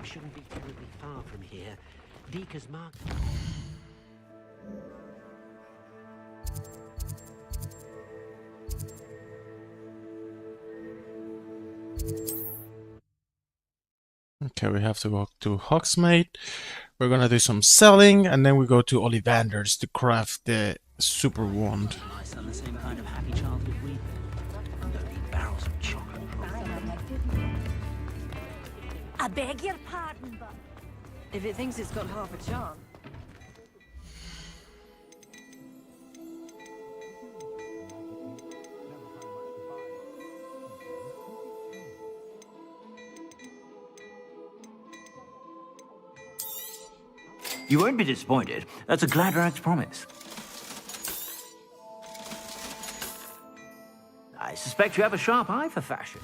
Shouldn't be terribly far from here. Deke has marked. Okay, we have to go to Hogsmeade. We're gonna do some selling, and then we go to Ollivander's to craft the super wand. My son, the same kind of happy childhood we don't eat barrels of chocolate. I beg your pardon, but if it thinks it's got half a chance. You won't be disappointed. That's a Gladrag's promise. I suspect you have a sharp eye for fashion.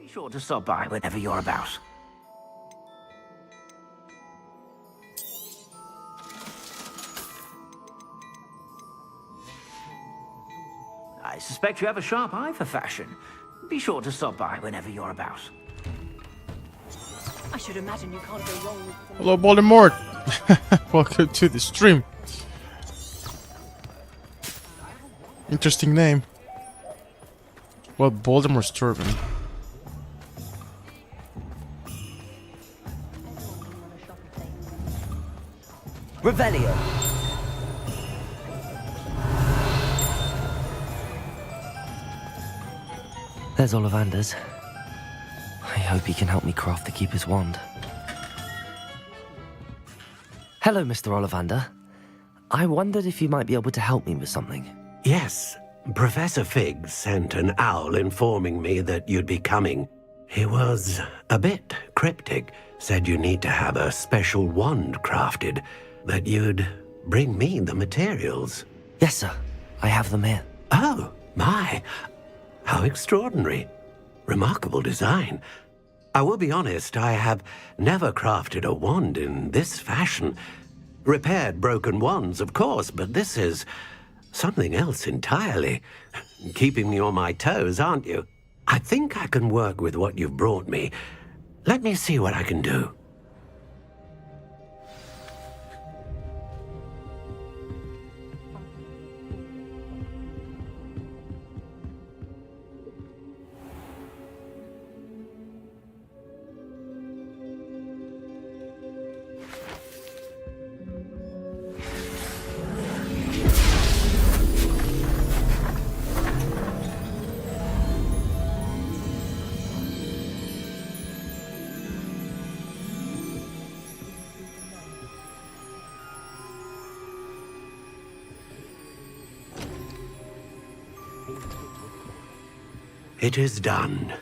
Be sure to stop by whenever you're about. I suspect you have a sharp eye for fashion. Be sure to stop by whenever you're about. I should imagine you can't go wrong with them. Hello, Voldemort. Welcome to the stream. Interesting name. Well, Voldemort's turban. Revelio. There's Ollivander's. I hope he can help me craft the Keeper's Wand. Hello, Mr. Ollivander. I wondered if you might be able to help me with something. Yes, Professor Fig sent an owl informing me that you'd be coming. He was a bit cryptic. Said you need to have a special wand crafted, that you'd bring me the materials. Yes, sir. I have them here. Oh, my. How extraordinary. Remarkable design. I will be honest, I have never crafted a wand in this fashion. Repaired broken wands, of course, but this is something else entirely. Keeping me on my toes, aren't you? I think I can work with what you've brought me. Let me see what I can do. It is done.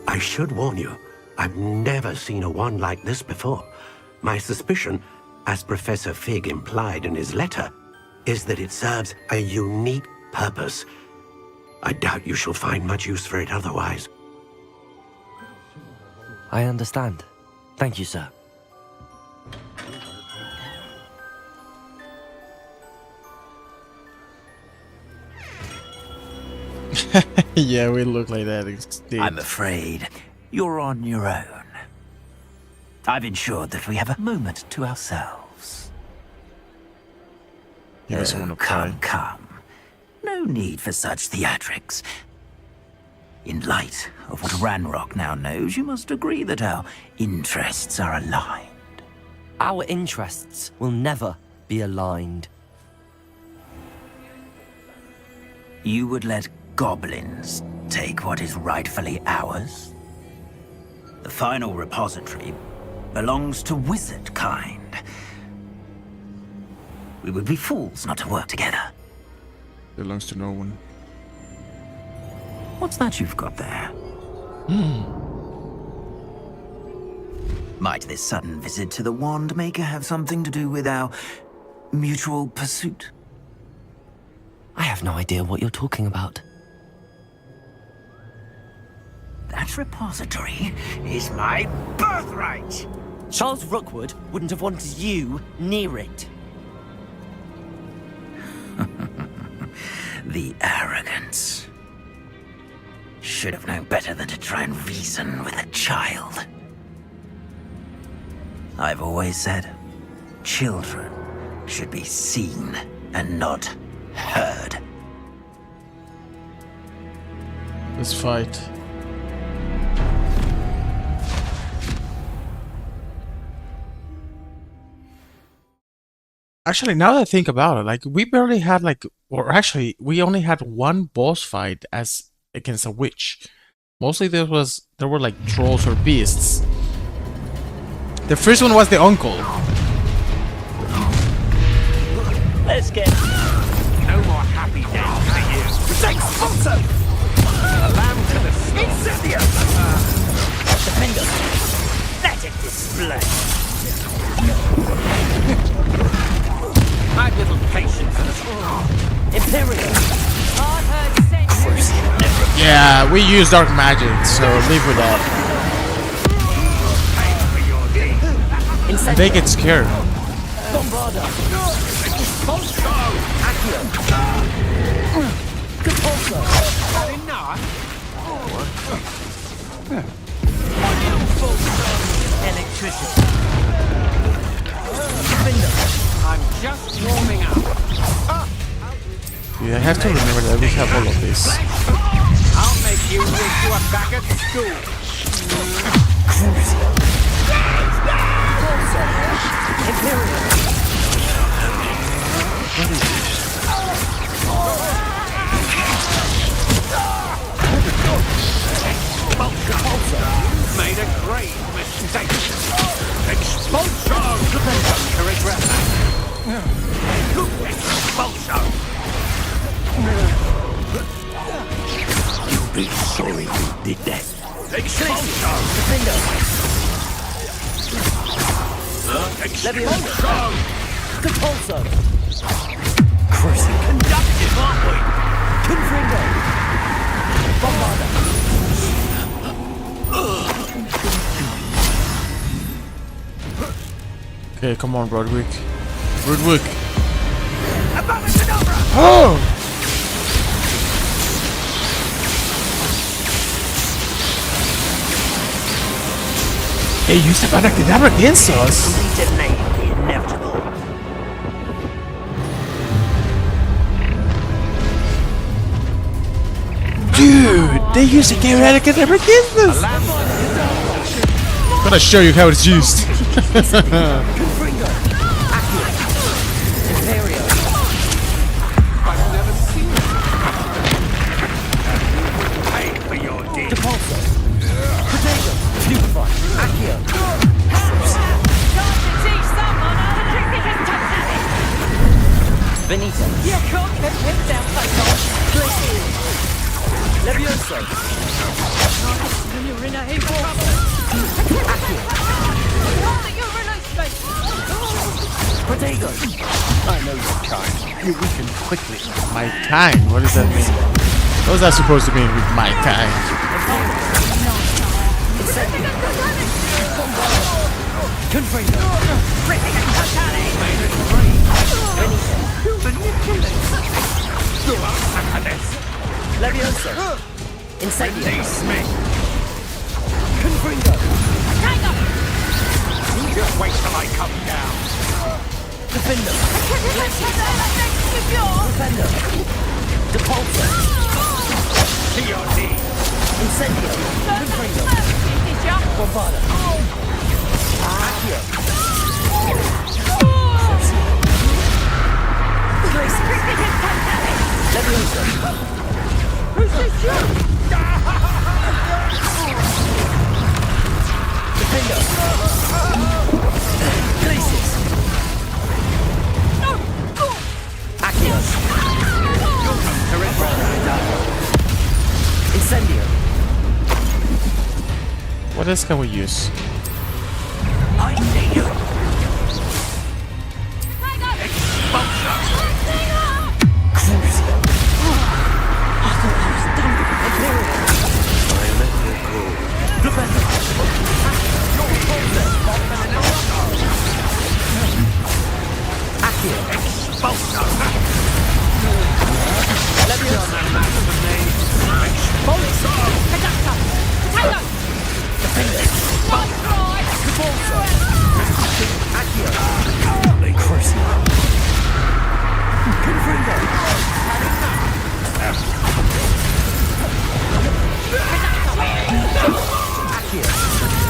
I should warn you, I've never seen a wand like this before. My suspicion, as Professor Fig implied in his letter, is that it serves a unique purpose. I doubt you shall find much use for it otherwise. I understand. Thank you, sir. Yeah, we look like that indeed. I'm afraid you're on your own. I've ensured that we have a moment to ourselves. Come. No need for such theatrics. In light of what Ranrock now knows, you must agree that our interests are aligned. Our interests will never be aligned. You would let goblins take what is rightfully ours? The final repository belongs to wizard kind. We would be fools not to work together. Belongs to no one. What's that you've got there? Might this sudden visit to the Wand Maker have something to do with our mutual pursuit? I have no idea what you're talking about. That repository is my birthright! Charles Rookwood wouldn't have wanted you near it. The arrogance. Should have known better than to try and reason with a child. I've always said, children should be seen and not heard. Let's fight. Actually, now that I think about it, like we barely had or actually we only had one boss fight as against a witch. Mostly there were like trolls or beasts. The first one was the uncle. Let's get no more happy days for you. Take sponsor! A lamb to the Incendium! Defender! Let it display! I've little patience. Imperial! Yeah, we use dark magic, so live with that. And they get scared. Bombarda! Electricity. I'm just warming up. Yeah, I have to remember that we have all of this. I'll make you wish you were back at school. Made a Expulsion! Expulsion! You'll be sorry you did that. Expulsion! Expulsion! Repulso! Cruising conductive, aren't we? Confringo! Bombarda! Okay, come on, Broadwick. Broadwick. Oh! They used Avada Kedavra against us. We delayed the inevitable. Dude, they used Avada Kedavra against us. Gotta show you how it's used. Confringo! Accio! Imperio! I've never seen it. Pay for your deed. Depulso! Protego! Stupefy! Accio! Time to teach someone how to drink this totally. Benito! You can't get picked down so much. Levioso! When you're in a heap of trouble. Accio! You release me. Protego! I know your kind. You weaken quickly. My kind? What does that mean? What was that supposed to mean with my kind? Confringo! Levioso! Incendio! Confringo! Just wait till I come down. Defender! Defender! Depulso! To your knee. Incendio! Confringo! Bombarda! Accio! Levioso! Who's this you? Defender! Glacis! Accio! Incendio! What else can we use? I see you. Crucio! I thought I was done with Imperial! I let you go. Defender! Accio! Levioso! Defender! Repulso! Accio! Crucio! Confringo! Accio!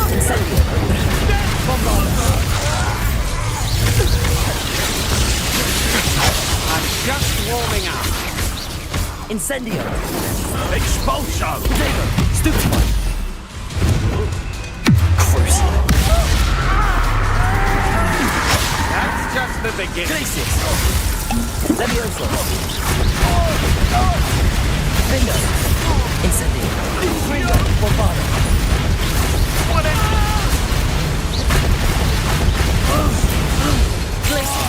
Incendio! Bombarda! I'm just warming up. Incendio! Expulsion! Protego! Stupefy! Crucio! That's just the beginning. Glacis! Levioso! Finger! Incendio! Confringo! Bombarda! Glacis!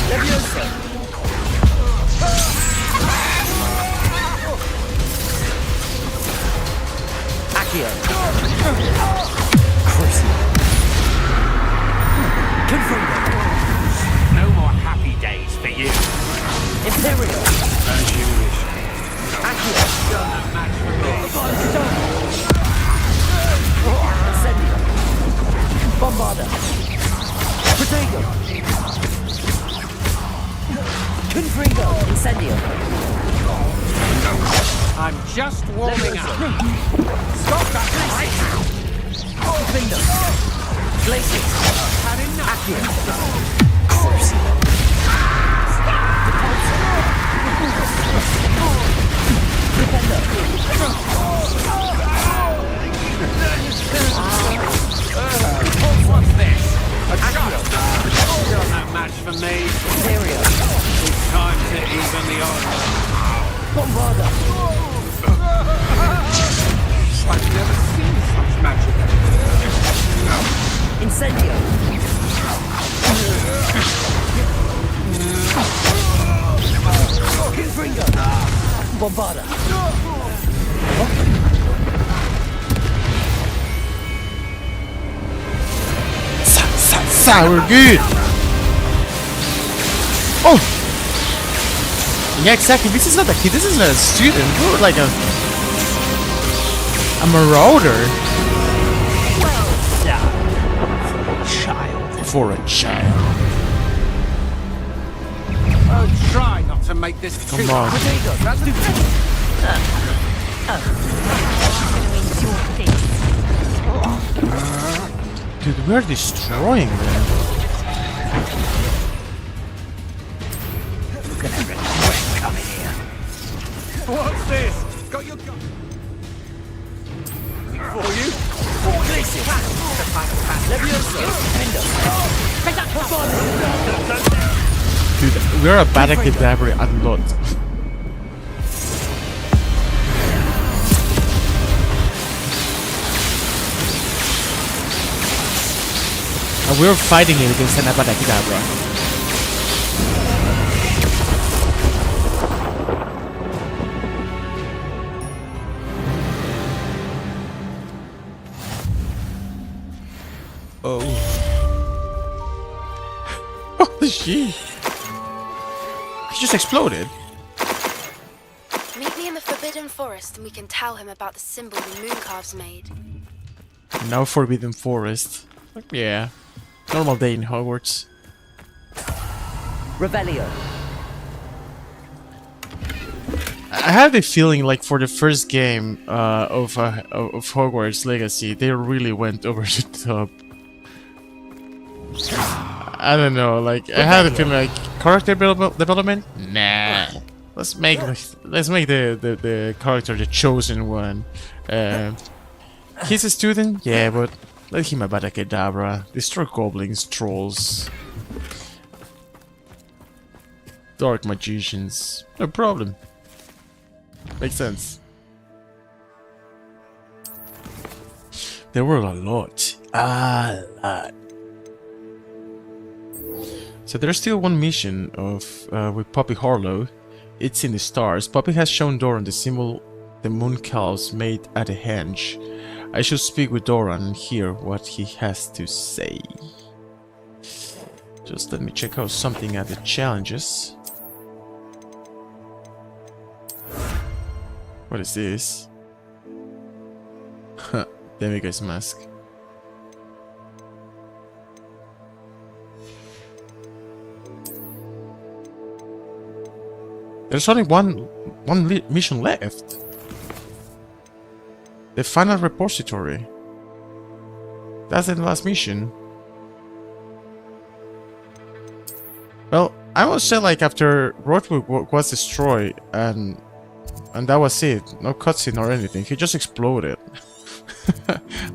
Levioso! Accio! Crucio! Confringo! No more happy days for you. Imperial! As you wish. Accio! Done a match for me. Incendio! Bombarda! Protego! Confringo! Incendio! I'm just warming up. Stop that right now. Defender! Glacis! Had enough. Accio! Crucio! Defender! Bombarda! I've never seen such magic. Incendio! Confringo! Bombarda! We're good! Oh! Yeah, exactly. This is not a kid. This is not a student. We're like a marauder. Well done. Child. For a child. Oh, try not to make this too Come on. Let's do Dude, we're destroying them. You're gonna regret coming here. What's this? Got your gun. For you? Dude, we're a bad Kedavra a lot. And we're fighting it against an Avada Kedavra. Oh. Holy shit. He just exploded. Meet me in the Forbidden Forest and we can tell him about the symbol the Mooncalves made. Now Forbidden Forest. Yeah. Normal day in Hogwarts. Revelio. I had the feeling like for the first game of Hogwarts Legacy, they really went over the top. I don't know, like I had a feeling like character development. Nah, let's make the character the chosen one. He's a student, yeah, but let him Avada Kedavra, destroy goblins, trolls, dark magicians. No problem. Makes sense. There were a lot. A lot. So there's still one mission of with Poppy Harlow. It's in the stars. Poppy has shown Doran the symbol the Mooncalves made at the henge. I should speak with Doran and hear what he has to say. Just let me check out something at the challenges. What is this? Huh, Demiguy's mask. There's only one mission left. The final repository. That's the last mission. Well, I would say like after Roachwood was destroyed and that was it. No cutscene or anything. He just exploded.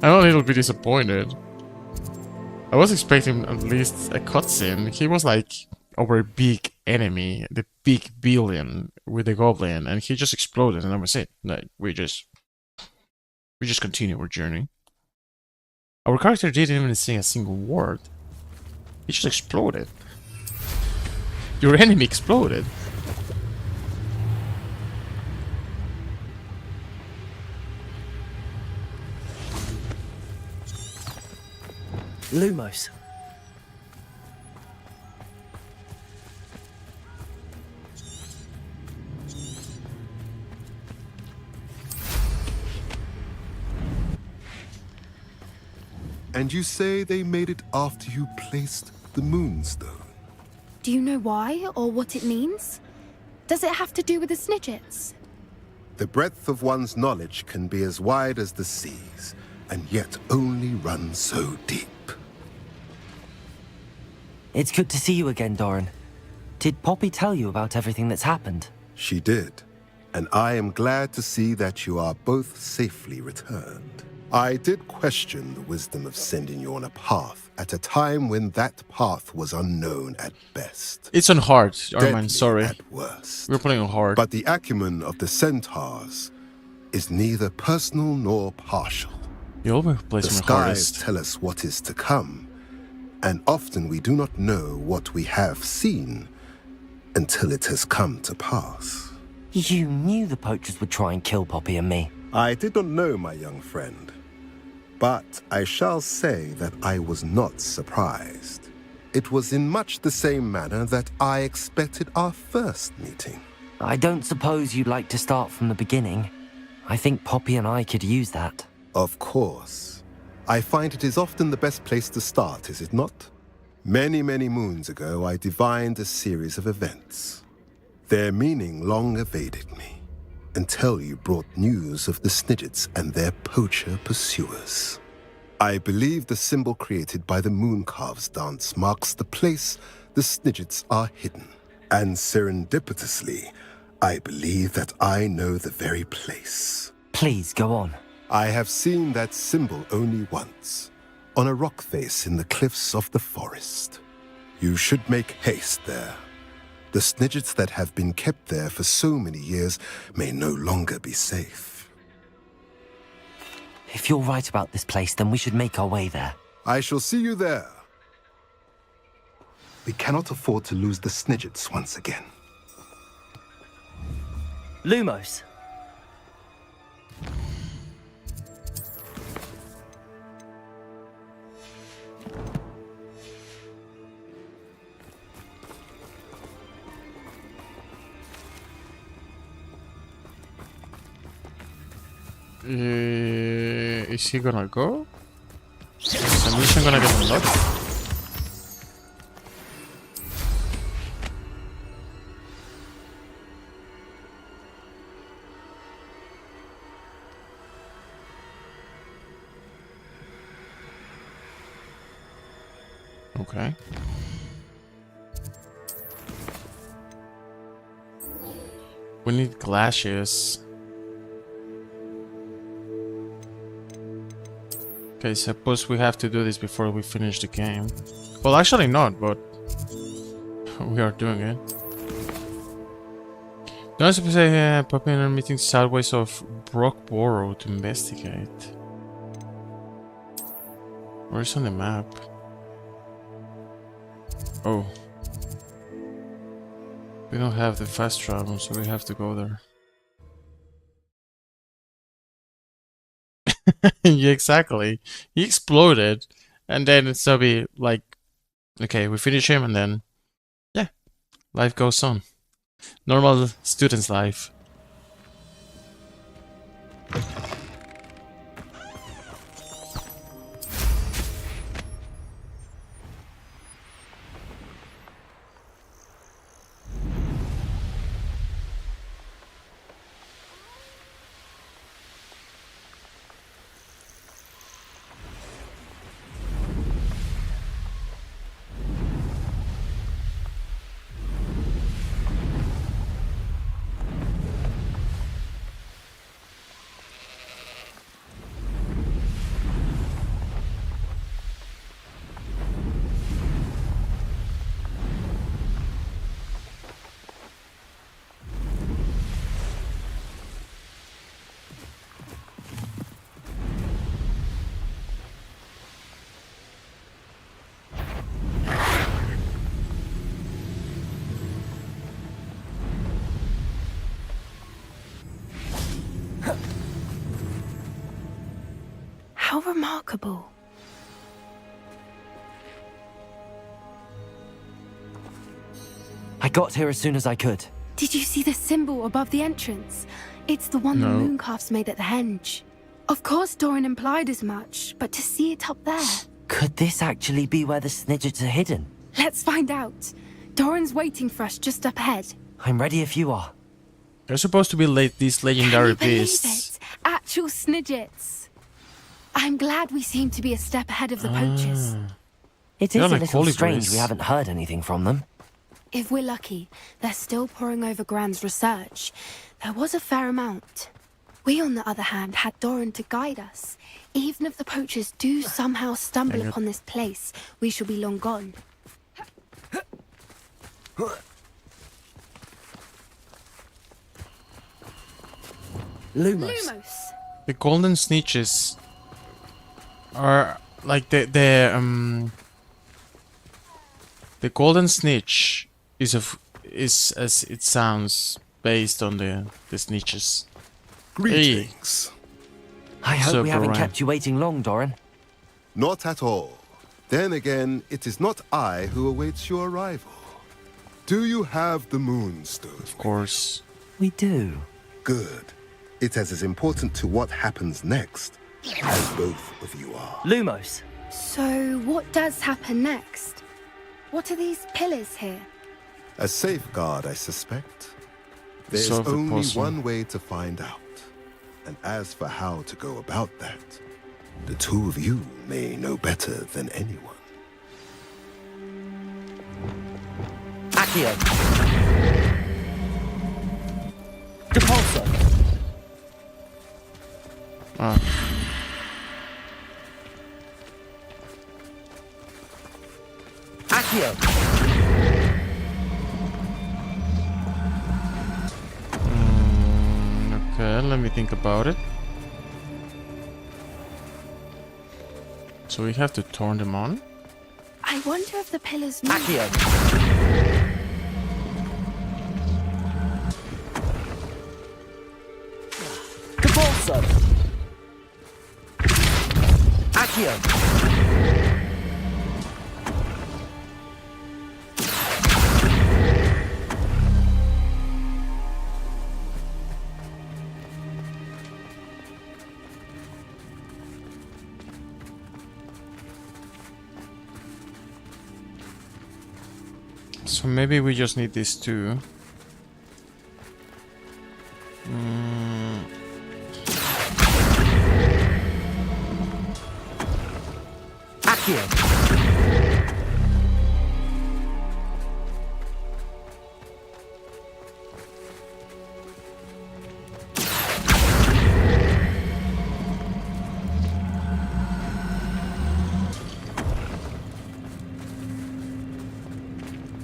I'm a little bit disappointed. I was expecting at least a cutscene. He was like over a big enemy, the big villain with the goblin, and he just exploded, and that was it. Like we just continue our journey. Our character didn't even say a single word. He just exploded. Your enemy exploded. Lumos. And you say they made it after you placed the Moonstone? Do you know why or what it means? Does it have to do with the Snidgets? The breadth of one's knowledge can be as wide as the seas, and yet only run so deep. It's good to see you again, Doran. Did Poppy tell you about everything that's happened? She did, and I am glad to see that you are both safely returned. I did question the wisdom of sending you on a path at a time when that path was unknown at best. It's on hard, Armand, Deadly sorry. at worst. We're playing on hard. But the acumen of the centaurs is neither personal nor partial. You always play The some skies hardest. tell us what is to come, and often we do not know what we have seen until it has come to pass. You knew the poachers would try and kill Poppy and me. I did not know, my young friend, but I shall say that I was not surprised. It was in much the same manner that I expected our first meeting. I don't suppose you'd like to start from the beginning. I think Poppy and I could use that. Of course. I find it is often the best place to start, is it not? Many, many moons ago, I divined a series of events. Their meaning long evaded me, until you brought news of the Snidgets and their poacher pursuers. I believe the symbol created by the Mooncalves dance marks the place the Snidgets are hidden. And serendipitously, I believe that I know the very place. Please, go on. I have seen that symbol only once, on a rock face in the cliffs of the forest. You should make haste there. The Snidgets that have been kept there for so many years may no longer be safe. If you're right about this place, then we should make our way there. I shall see you there. We cannot afford to lose the Snidgets once again. Lumos. Is he gonna go? Is the mission gonna get unlocked? Okay. We need glasses. Okay, suppose we have to do this before we finish the game. Well, actually not, but we are doing it. Don't suppose I pop in a meeting sideways of Brockborough to investigate. Where's on the map? Oh. We don't have the fast travel, so we have to go there. Yeah, exactly. He exploded, and then it's gonna be like, okay, we finish him, and then, yeah, life goes on. Normal student's life. How remarkable. I got here as soon as I could. Did you see the symbol above the entrance? It's the one the Mooncalves made at the henge. Of course Doran implied as much, but to see it up there... Could this actually be where the Snidgets are hidden? Let's find out. Doran's waiting for us just up ahead. I'm ready if you are. They're supposed to be these legendary beasts. Actual Snidgets. I'm glad we seem to be a step ahead of the poachers. It is a little strange we haven't heard anything from them. If we're lucky, they're still poring over Gran's research. There was a fair amount. We, on the other hand, had Doran to guide us. Even if the poachers do somehow stumble upon this place, we shall be long gone. Lumos. The golden snitches are like the golden snitch is as it sounds based on the snitches. Greetings. I hope So we haven't Brian. kept you waiting long, Doran. Not at all. Then again, it is not I who awaits your arrival. Do you have the moonstone? Of course. We do. Good. It is as important to what happens next as both of you are. Lumos. So, what does happen next? What are these pillars here? A safeguard, I suspect. There's Solve the only puzzle. one way to find out. And as for how to go about that, the two of you may know better than anyone. Accio. Depulso. Ah. Accio. Okay, let me think about it. So we have to turn them on. I wonder if the pillars move. Accio. Depulso. Accio. So maybe we just need these two. Mm. Accio.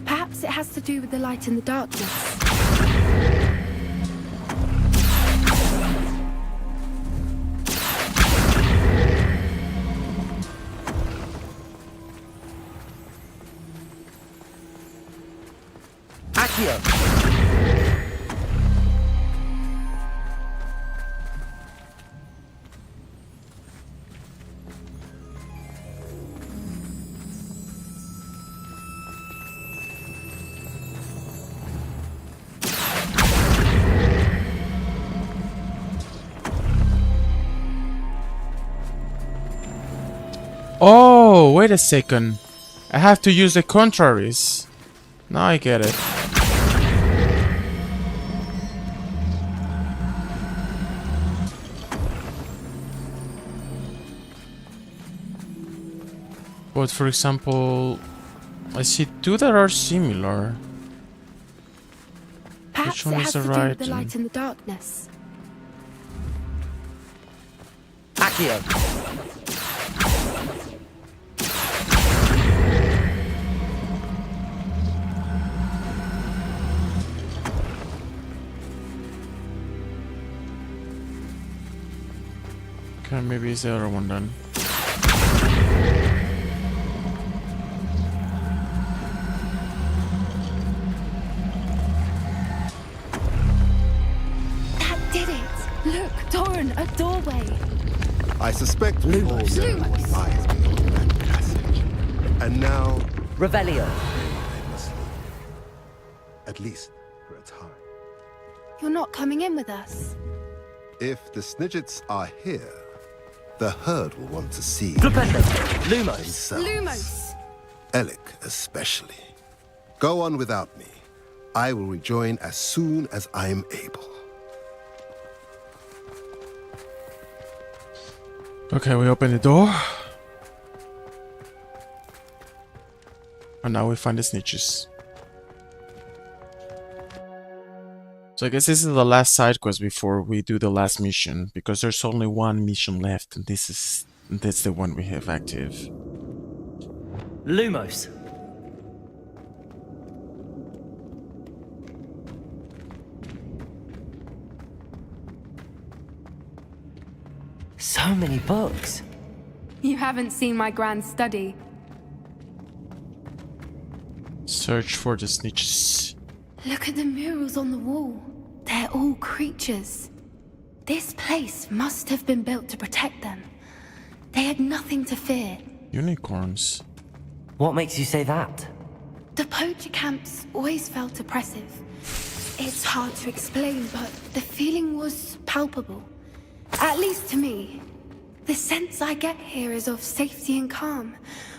Perhaps it has to do with the light and the darkness. Accio. Oh, wait a second. I have to use the contraries. Now I get it. But for example, I see two that are similar. Perhaps Which one it is has the to do with right the one? light and the darkness. Accio. Okay, maybe it's the other one then. That did it! Look, Doran, a doorway. I suspect we all know what lies beyond that passage. And now, Revelio. I must leave. At least for a time. You're not coming in with us. If the Snidgets are here, the herd will want to see Flipendo. Lumos. themselves. Lumos! Alec especially. Go on without me. I will rejoin as soon as I'm able. Okay, we open the door. And now we find the snitches. So I guess this is the last side quest before we do the last mission, because there's only one mission left, and that's the one we have active. Lumos. So many books. You haven't seen my grand study. Search for the snitches. Look at the murals on the wall. They're all creatures. This place must have been built to protect them. They had nothing to fear. Unicorns. What makes you say that? The poacher camps always felt oppressive. It's hard to explain, but the feeling was palpable. At least to me. The sense I get here is of safety and calm.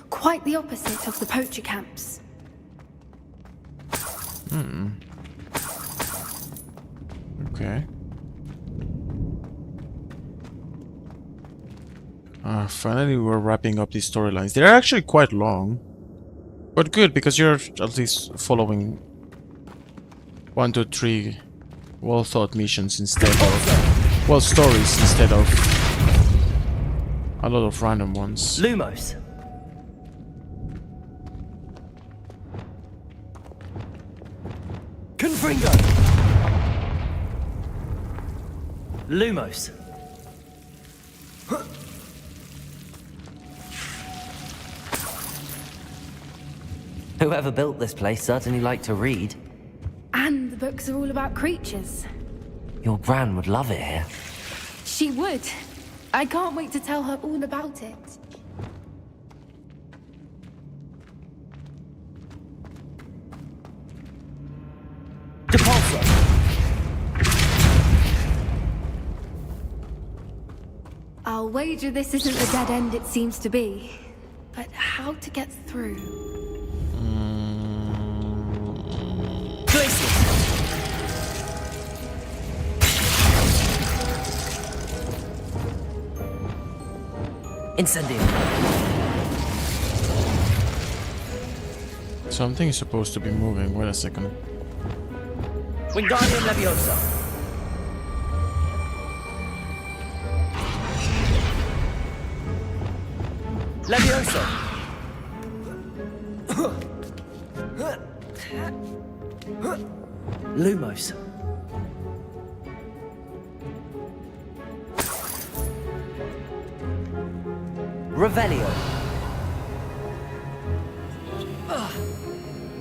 Quite the opposite of the poacher camps. Okay. Finally we're wrapping up these storylines. They're actually quite long. But good, because you're at least following 1, 2, 3 well-thought missions instead of... well, stories instead of a lot of random ones. Lumos. Confringo. Lumos. Whoever built this place certainly liked to read. And the books are all about creatures. Your Gran would love it here. She would. I can't wait to tell her all about it. I'll wager this isn't the dead end it seems to be. But how to get through? Incendio. Something is supposed to be moving. Wait a second. Wingardium Leviosa. Leviosa. Lumos. Revelio.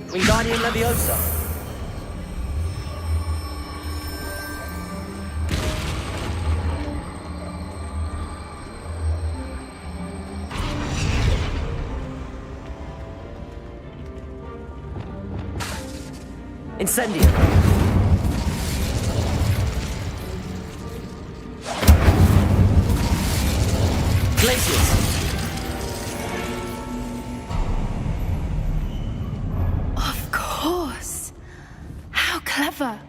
Wingardium Leviosa. Incendio. Glacius. Of course. How clever.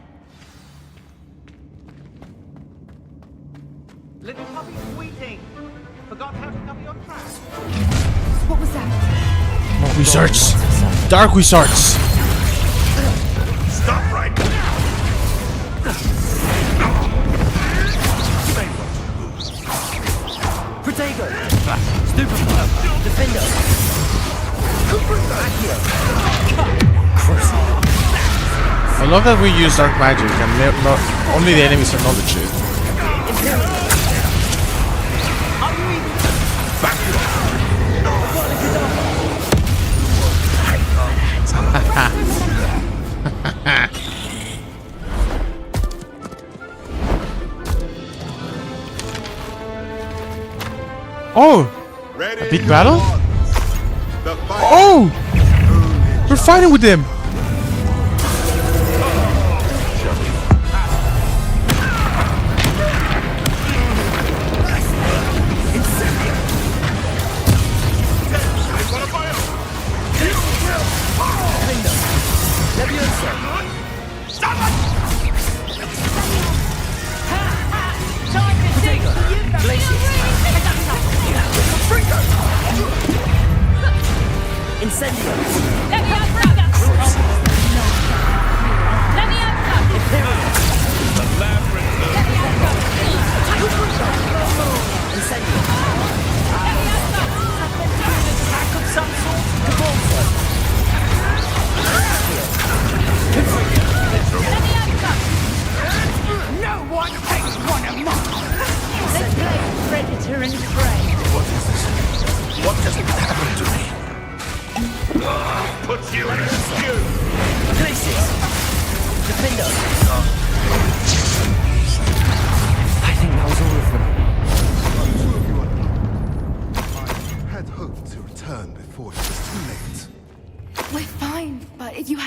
Little puppy squeaking. Forgot how to cover your tracks. What was that? Wizards! Dark wizards! Stop right now! Protego. Stupefy. Defender. Accio. I love that we use dark magic and not only the enemies acknowledge it. Oh! A big battle? Oh! We're fighting with them! Incendio.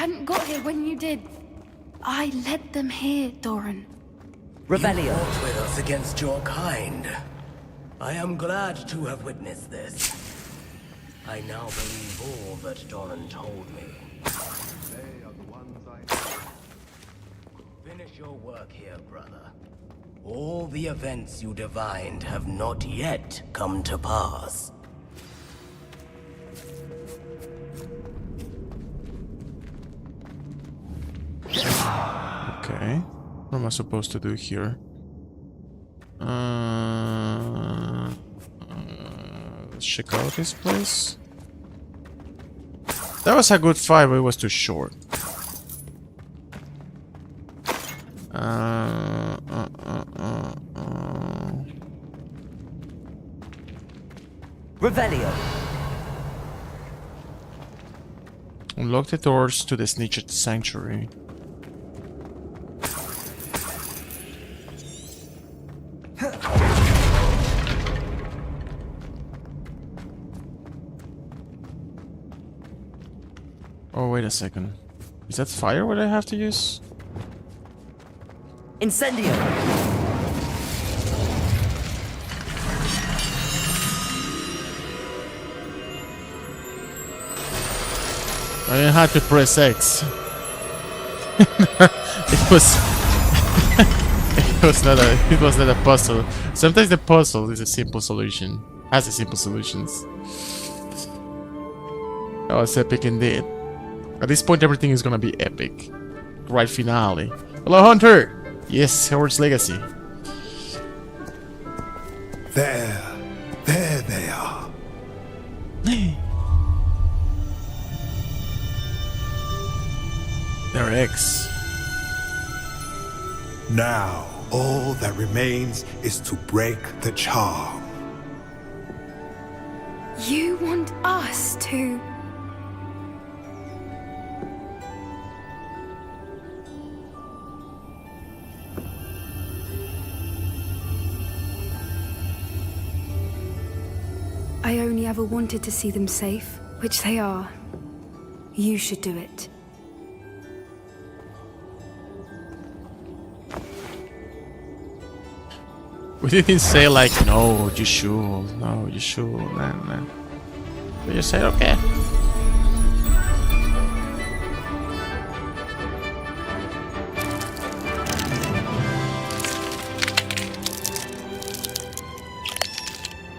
hadn't got here when you did. I led them here, Doran. Revelio. You fought with us against your kind. I am glad to have witnessed this. I now believe all that Doran told me. They are the ones I... Finish your work here, brother. All the events you divined have not yet come to pass. Okay. What am I supposed to do here? Let's check out this place. That was a good fight, but it was too short. Revelio. Unlock the doors to the snitched sanctuary. Oh, wait a second. Is that fire what I have to use? Incendio. I didn't have to press X. It was not a puzzle. Sometimes the puzzle is a simple solution. Has a simple solutions. That was epic indeed. At this point everything is gonna be epic. Right finale. Hello Hunter! Yes, Hogwarts Legacy. There they are. They're X. Now, all that remains is to break the charm. You want us to... I only ever wanted to see them safe, which they are. You should do it. We didn't say like, no, you should, no, you should, nah. We just said, okay.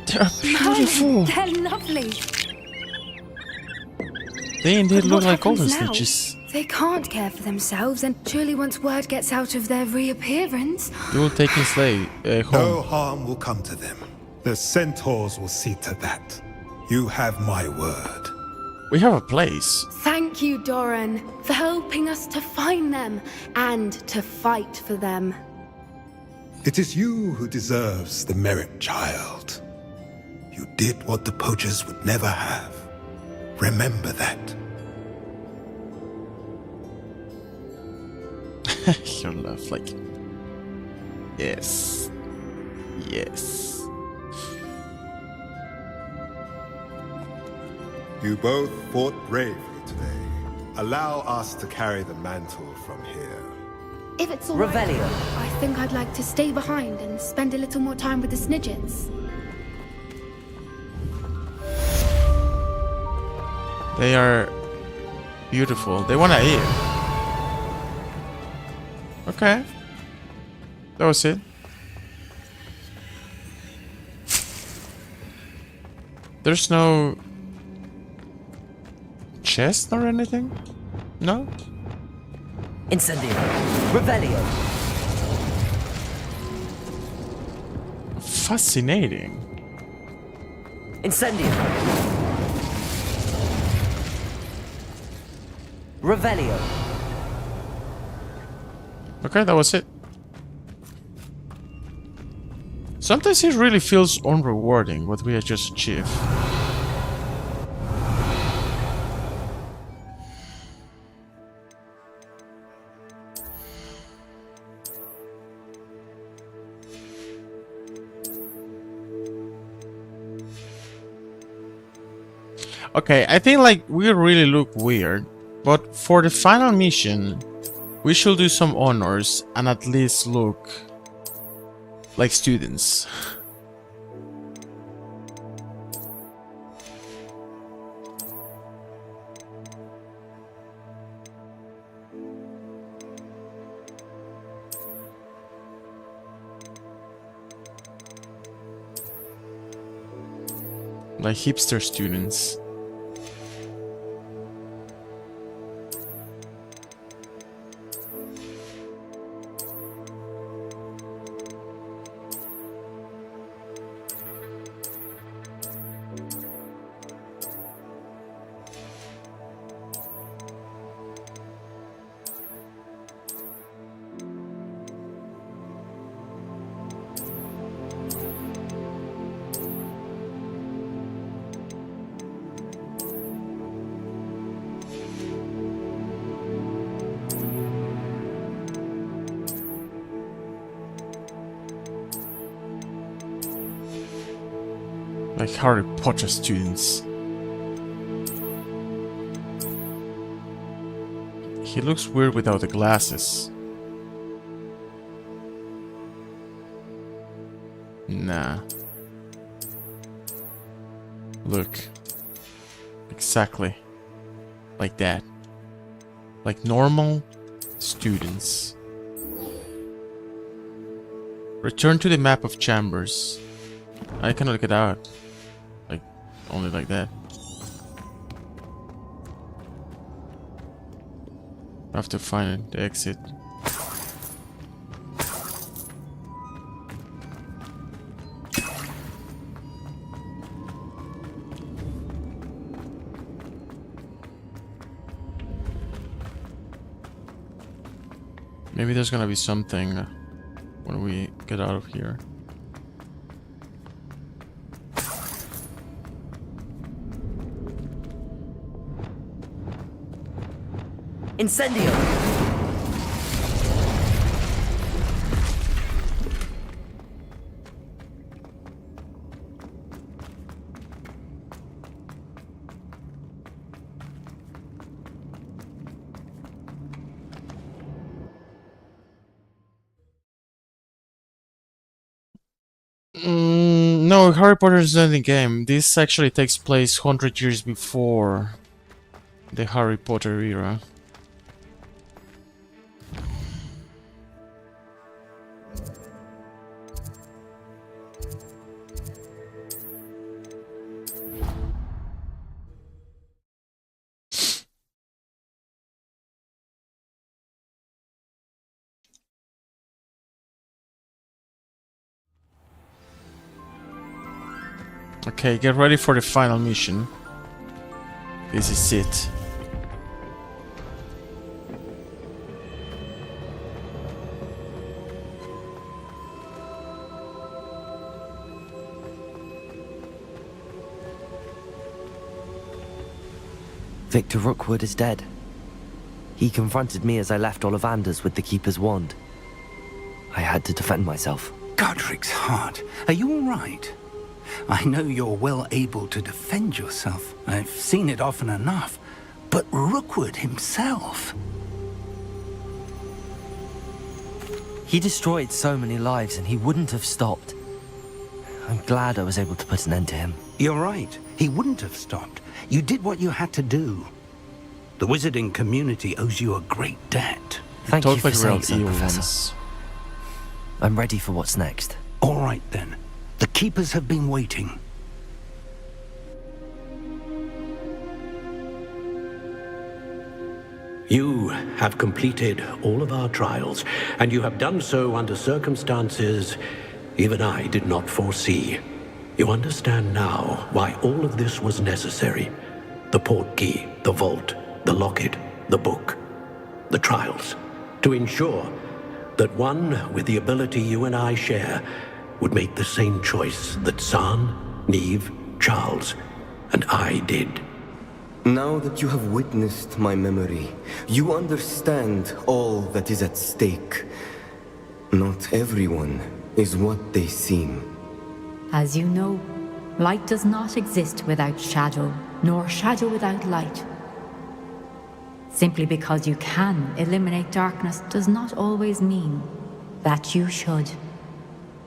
They're beautiful. They're lovely. They indeed But look what like golden happens now? snitches. They can't care for themselves, and surely once word gets out of their reappearance... You will take his home. No harm will come to them. The centaurs will see to that. You have my word. We have a place. Thank you, Doran, for helping us to find them, and to fight for them. It is you who deserves the merit, child. You did what the poachers would never have. Remember that. Your love, like... Yes. Yes. You both fought bravely today. Allow us to carry the mantle from here. If it's all right, Revelio. I think I'd like to stay behind and spend a little more time with the Snidgets. They are beautiful. They wanna eat. Okay. That was it. There's no chest or anything? No? Incendio. Revelio. Fascinating. Incendio. Revelio. Okay, that was it. Sometimes it really feels unrewarding what we have just achieved. Okay, I think like we really look weird But for the final mission, we should do some honors and at least look like students. Like hipster students. Like Harry Potter students. He looks weird without the glasses. Nah. Look. Exactly. Like that. Like normal students. Return to the map of chambers. I cannot get out. Like, only like that. I have to find the exit. Maybe there's gonna be something when we get out of here. Incendio! No, Harry Potter is not in the game. This actually takes place 100 years before the Harry Potter era. Okay, get ready for the final mission. This is it. Victor Rookwood is dead. He confronted me as I left Ollivander's with the Keeper's wand. I had to defend myself. Godric's heart, are you all right? I know you're well able to defend yourself. I've seen it often enough. But Rookwood himself... He destroyed so many lives and he wouldn't have stopped. I'm glad I was able to put an end to him. You're right. He wouldn't have stopped. You did what you had to do. The wizarding community owes you a great debt. Thank you for saying so, Professor. I'm ready for what's next. All right, then. The Keepers have been waiting. You have completed all of our trials, and you have done so under circumstances even I did not foresee. You understand now why all of this was necessary. The portkey, the vault, the locket, the book, the trials. To ensure that one with the ability you and I share would make the same choice that San, Neve, Charles, and I did. Now that you have witnessed my memory, you understand all that is at stake. Not everyone is what they seem. As you know, light does not exist without shadow, nor shadow without light. Simply because you can eliminate darkness does not always mean that you should.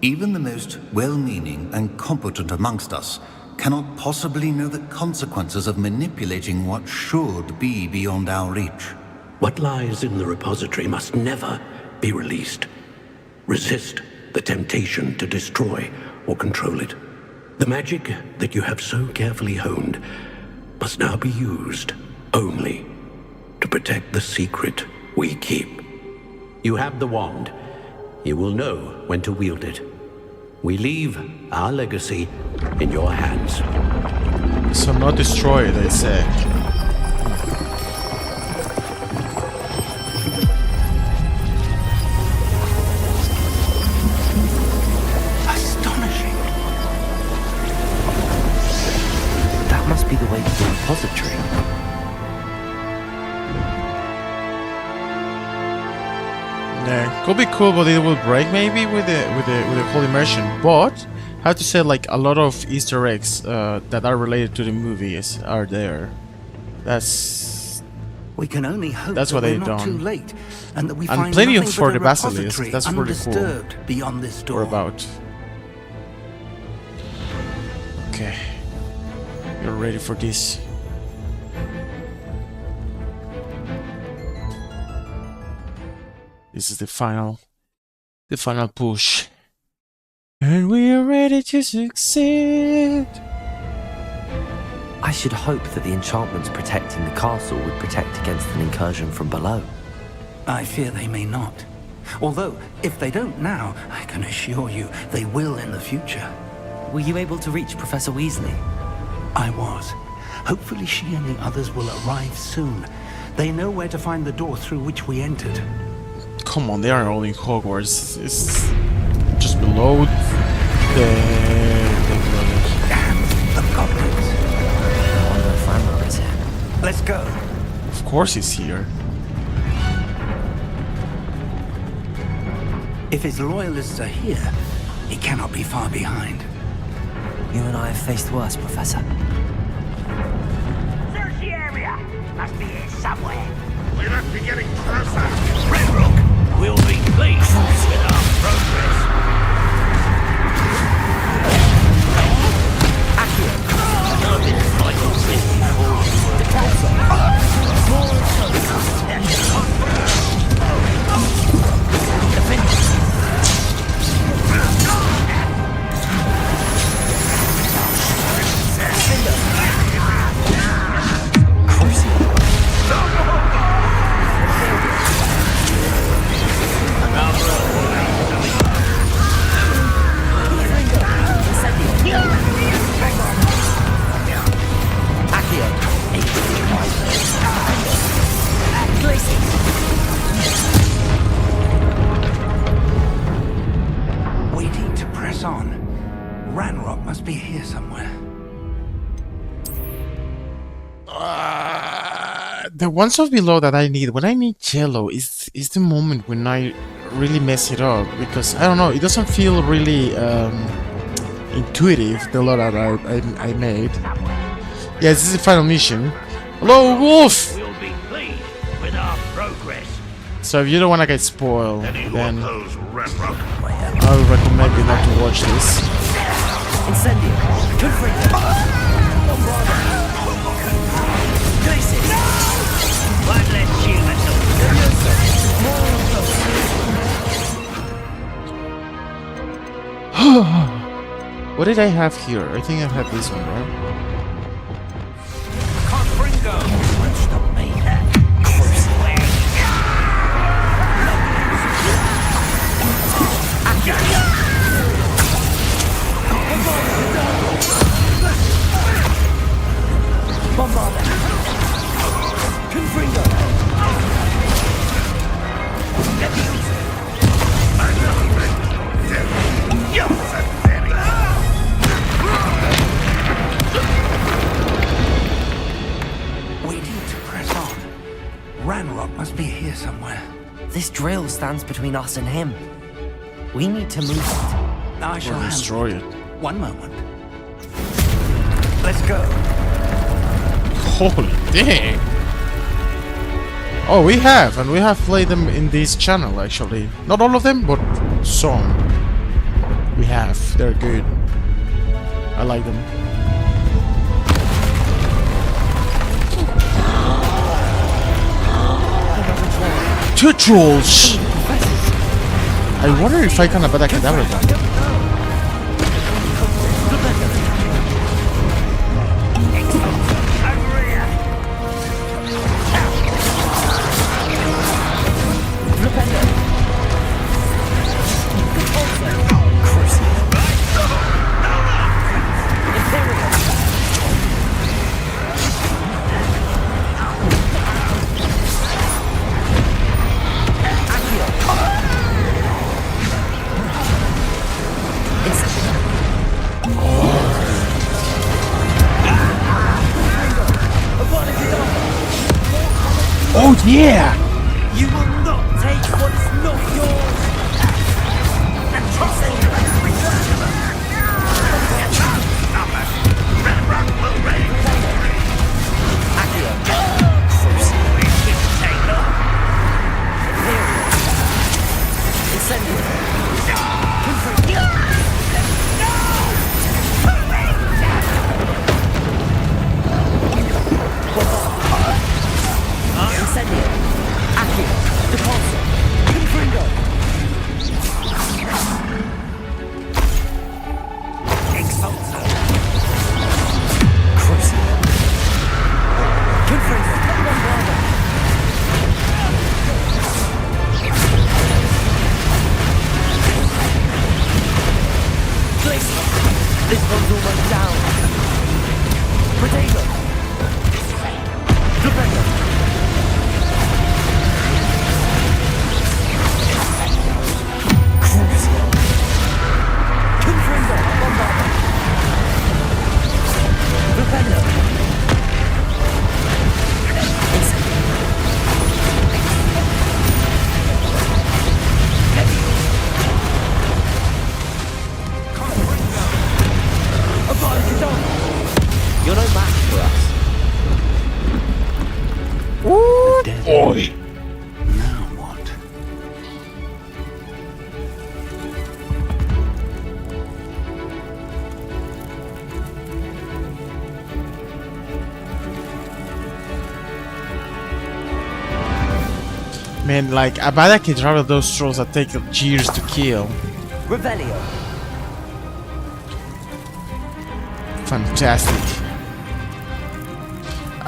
Even the most well-meaning and competent amongst us cannot possibly know the consequences of manipulating what should be beyond our reach. What lies in the repository must never be released. Resist the temptation to destroy or control it. The magic that you have so carefully honed must now be used only to protect the secret we keep. You have the wand. You will know when to wield it. We leave our legacy in your hands. So not destroy, they say. Astonishing. That must be the way to the repository. Yeah, could be cool, but it will break maybe with the whole immersion. But I have to say, like, a lot of Easter eggs that are related to the movies are there. We can only hope that's that what we're they've not done. too late, and that we And find plenty nothing for but a the basilisk. repository That's really cool. undisturbed beyond this door. Or about. Okay, you're ready for this. This is the final push. And we are ready to succeed. I should hope that the enchantments protecting the castle would protect against an incursion from below. I fear they may not. Although, if they don't now, I can assure you they will in the future. Were you able to reach Professor Weasley? I was. Hopefully she and the others will arrive soon. They know where to find the door through which we entered. Come on, they are all in Hogwarts. It's just below the village. And the goblins. I wonder if Ranrock is here. Let's go. Of course he's here. If his loyalists are here, he cannot be far behind. You and I have faced worse, Professor. Search the area. Must be here somewhere. We must be getting closer. Ranrock will be pleased with our progress. Accurate. I've been fighting this before. The council. More We need to press on. Ranrock must be here somewhere. The ones of below that I need, when I need jello, is the moment when I really mess it up, because I don't know, it doesn't feel really intuitive, the lot that I made. Yeah, this is the final mission. Hello, Wolf! We'll be pleased with our progress. So if you don't want to get spoiled, then Ranrock. I would recommend you not to watch this. Incendio. Good for you. One less human. What did I have here? I think I had this one, right? We need to press on. Ranrock must be here somewhere. This drill stands between us and him. We need to move it. I shall destroy it. One moment. Let's go. Holy dang! Oh, we have, and we have played them in this channel actually. Not all of them, but some. We have. They're good. I like them. Two trolls! I wonder if I can Avada Kedavra them. Oh yeah! You will not take what is not yours! This one's almost down. Potato. Defender. Crucial. Confringo. Bombarder. Defender. You're no match for us. Ooh, boy. Now what? Man, like, Avada Kedavra, those trolls that take years to kill. Revelio. Fantastic.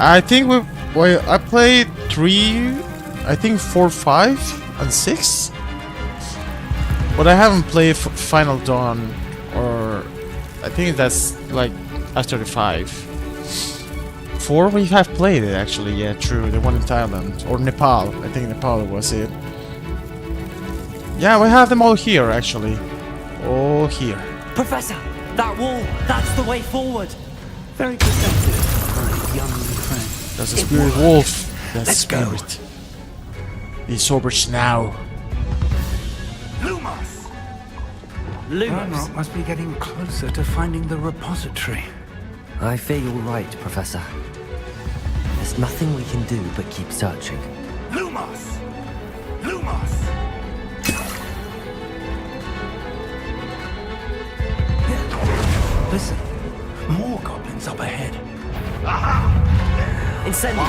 I think I played 3, I think 4, 5, and 6. But I haven't played Final Dawn, or I think that's like after the 5. 4 we have played it actually, yeah, true, the one in Thailand, or Nepal, I think Nepal was it. Yeah, we have them all here actually. All here. Professor, that wall, that's the way forward. Very perceptive. Young friend. That's the spirit wolf. That's spirit. He's over now. Lumos! Lumos? Ranrock must be getting closer to finding the repository. I fear you're right, Professor. There's nothing we can do but keep searching. Lumos! Lumos! Listen, more goblins up ahead. Incendio.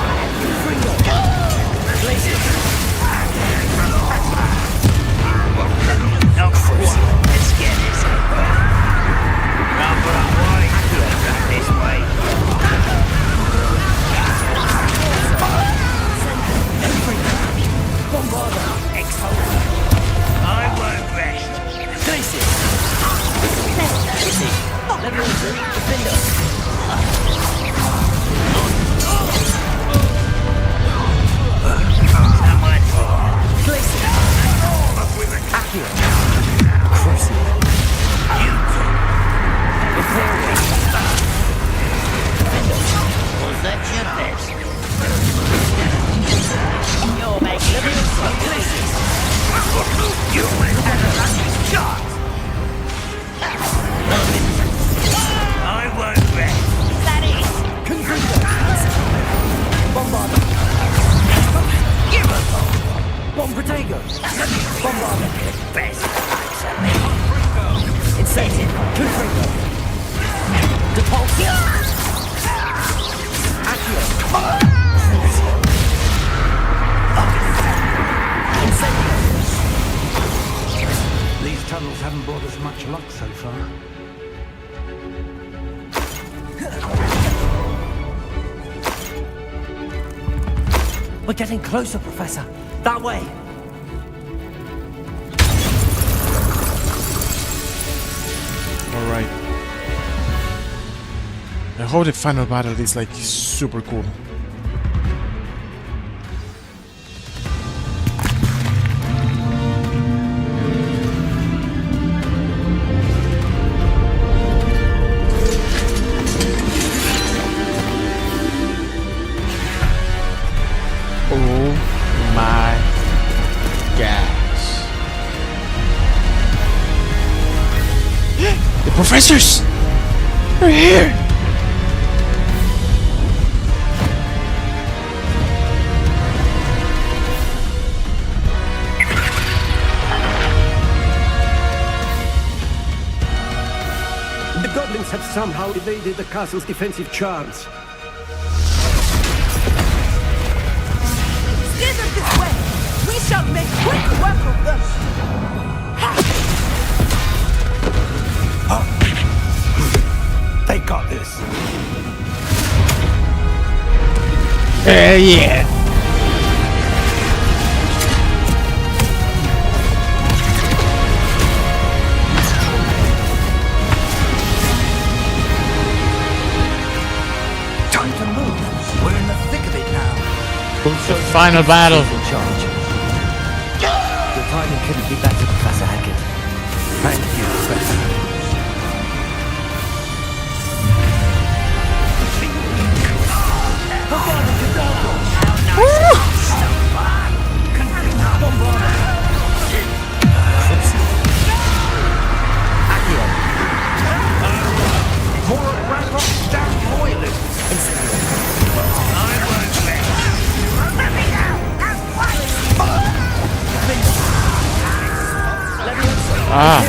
Fringo. Blazes. Of course. Let's get this over. Number one. This way. Bombarder. Exalt. I won't rest. Glacier. Level 2. Defender. These tunnels haven't brought us much luck so far. We're getting closer, Professor. That way. Alright. I hope the final battle is like super cool. Oh my gosh. The professors! They're here! The goblins have somehow evaded the castle's defensive charms. Steer them this way! We shall make quick work of them! They got this. Yeah. Time to move. We're in the thick of it now. The final battle. Your timing couldn't be better, Professor Hackett. Thank you, Professor. Ah.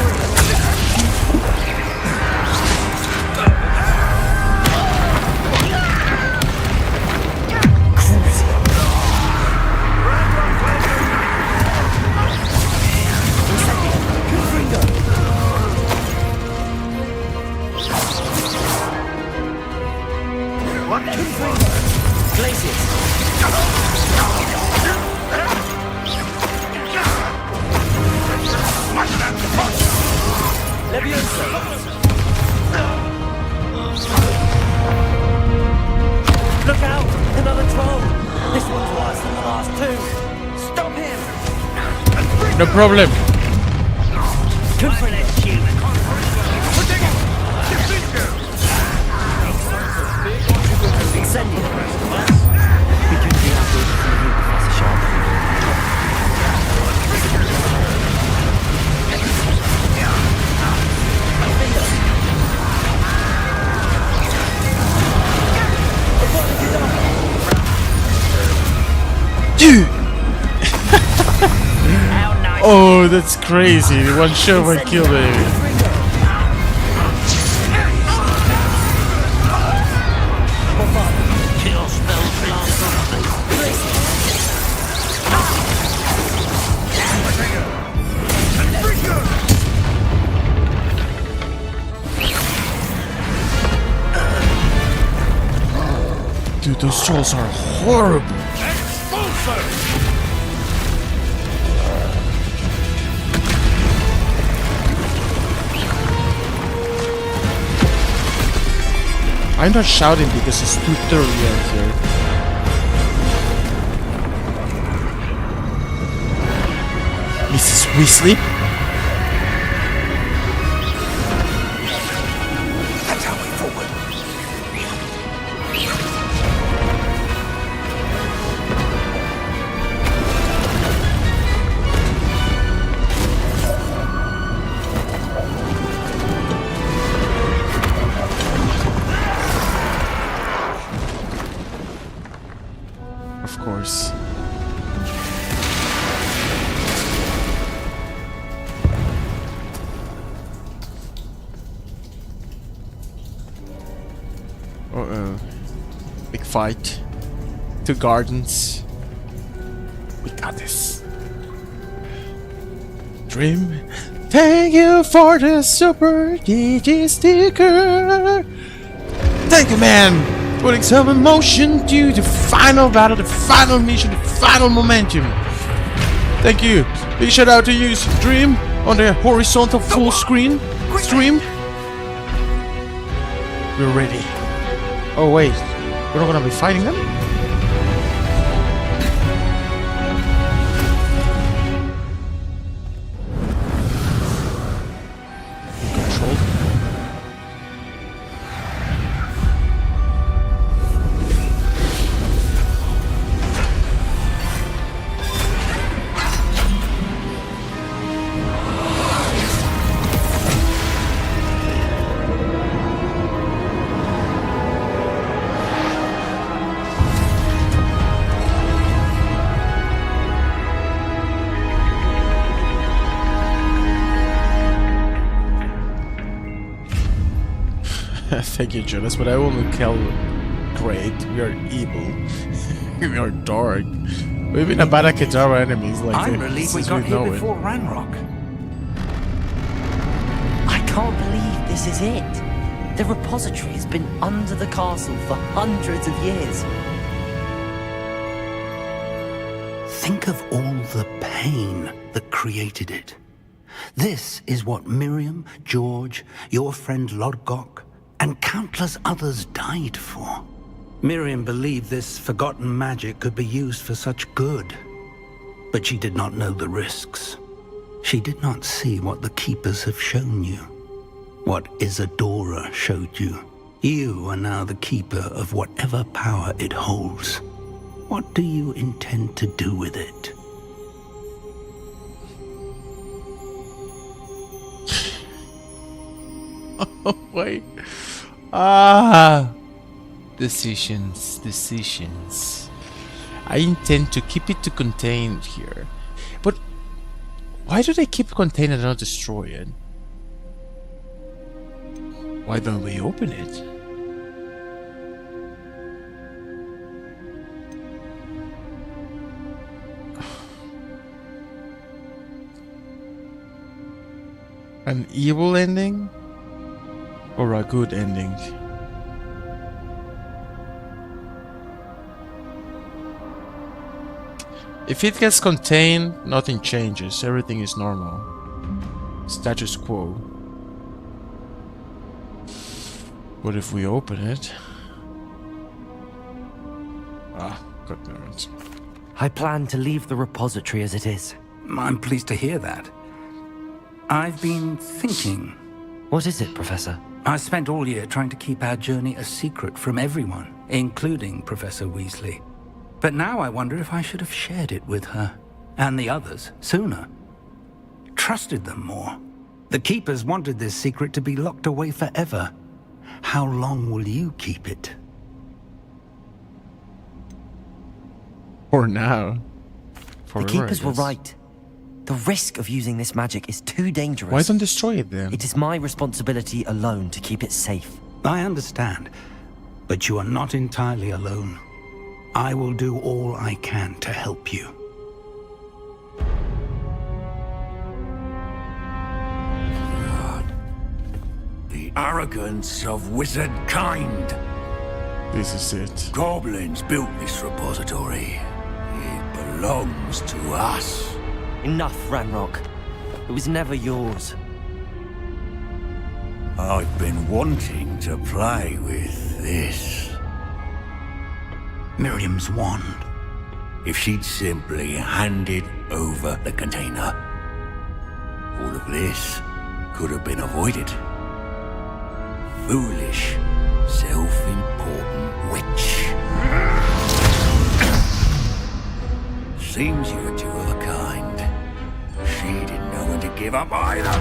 Look out! Another troll! This one's worse than the last two! Stop him! No problem. Dude! Oh, that's crazy. One shot, one kill, baby. Dude, those trolls are horrible. I'm not shouting because it's too early out here. Mrs. Weasley? That's our way forward. Of course. Uh-oh. Big fight. Two gardens. We got this. Dream. Thank you for the super DG sticker. Thank you, man. Putting some emotion to the final battle, the final mission, the final momentum. Thank you. Big shout out to you, Dream, on the horizontal full screen stream. We're ready. Oh wait, we're not gonna be fighting them? Controlled. Thank you, Jonas, but I won't kill great. We are evil. We are dark. We've been a bad Kedara enemies like I'm relieved we got here before Ranrock. I can't believe this is it. The repository has been under the castle for hundreds of years. Think of all the pain that created it. This is what Miriam, George, your friend Lodgok, and countless others died for. Miriam believed this forgotten magic could be used for such good, but she did not know the risks. She did not see what the Keepers have shown you, what Isadora showed you. You are now the Keeper of whatever power it holds. What do you intend to do with it? Oh, wait. Decisions. I intend to keep it contained here. But why do they keep contained and not destroy it? Why don't we open it? An evil ending? Or a good ending? If it gets contained, nothing changes. Everything is normal. Status quo. What if we open it? Ah, god damn it. I plan to leave the repository as it is. I'm pleased to hear that. I've been thinking. What is it, Professor? I spent all year trying to keep our journey a secret from everyone, including Professor Weasley. But now I wonder if I should have shared it with her, and the others, sooner. Trusted them more. The Keepers wanted this secret to be locked away forever. How long will you keep it? For now. The Keepers were right. The risk of using this magic is too dangerous. Why don't destroy it then? It is my responsibility alone to keep it safe. I understand, but you are not entirely alone. I will do all I can to help you. The arrogance of wizard kind. This is it. Goblins built this repository. It belongs to us. Enough, Ranrock. It was never yours. I've been wanting to play with this. Miriam's wand. If she'd simply handed over the container, all of this could have been avoided. Foolish, self-important witch. Seems you were two of a kind. She didn't know when to give up either.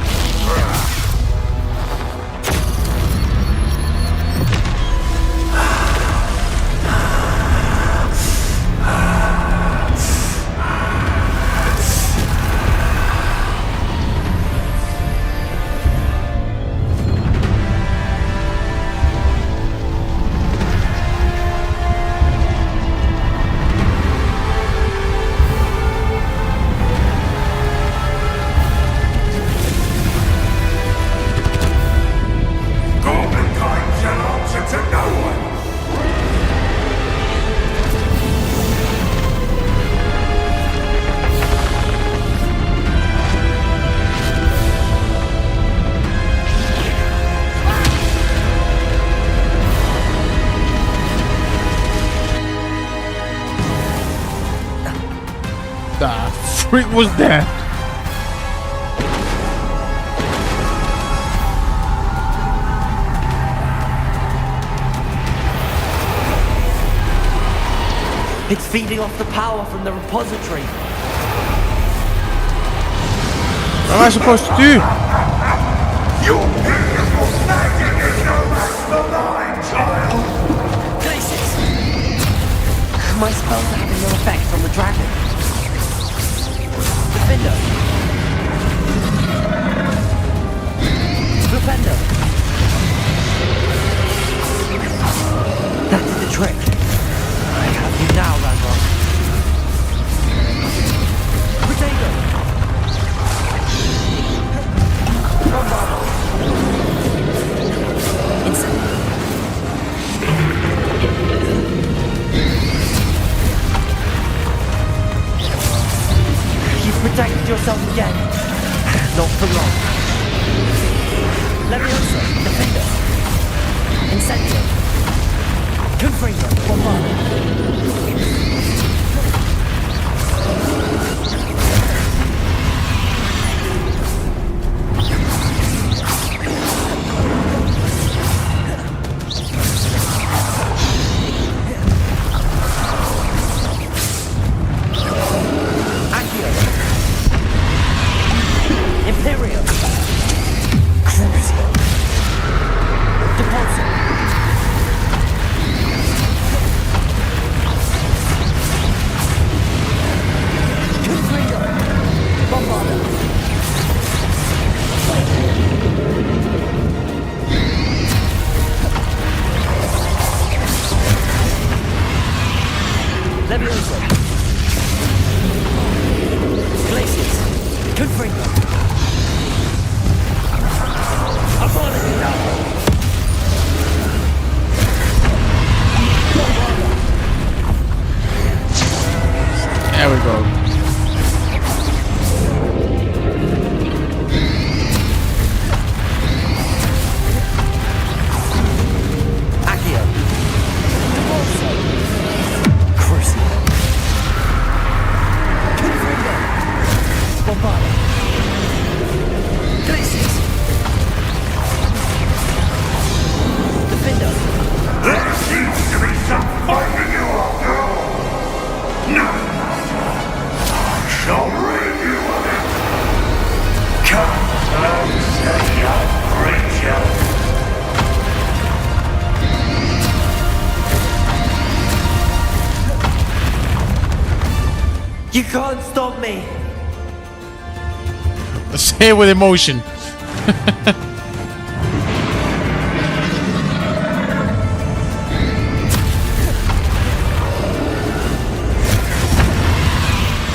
Creed was dead. It's feeding off the power from the repository. What am I supposed to do? Your beautiful magic is no match for mine, child! Glacius! My spells are having no effect on the dragon. Defender! Flipendo! That did the trick. I have you now, Ranrock. Potato! Bombard! Insect! You've protected yourself again. Not for long. Leviosa, Defender. Incendio. Confringo, Bombard. Imperium. Crucio. Depulso. Confringo. Bombarda. Leviosa. Glacius. Confringo. There we go. Accio. Depulso. Crucio. Confringo. Bombarda. Glacius. Defender. There seems to be some fighting you after all! No matter! I shall rid you of it! Come closer, young creature! You can't stop me. Say it with emotion.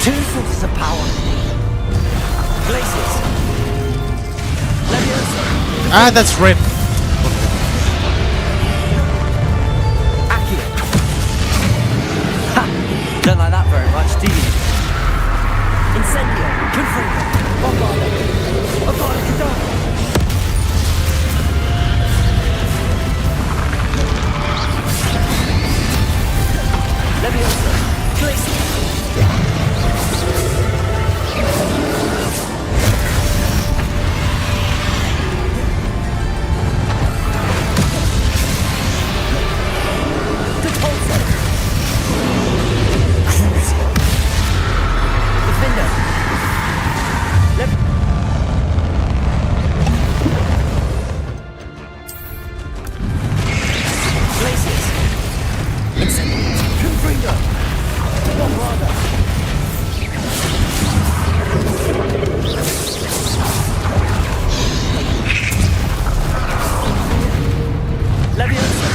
Two sources of power. Glacius. Leviosa. Ah, that's red. Accio. Ha! Don't like that very much, do you? Incendio. Confringo. Bombarda. Avada Kedavra. Leviosa. Glacius. Depulso. Crucio. Defender. Glacius. Incendio. Confringo. Bombarda. Leviosa.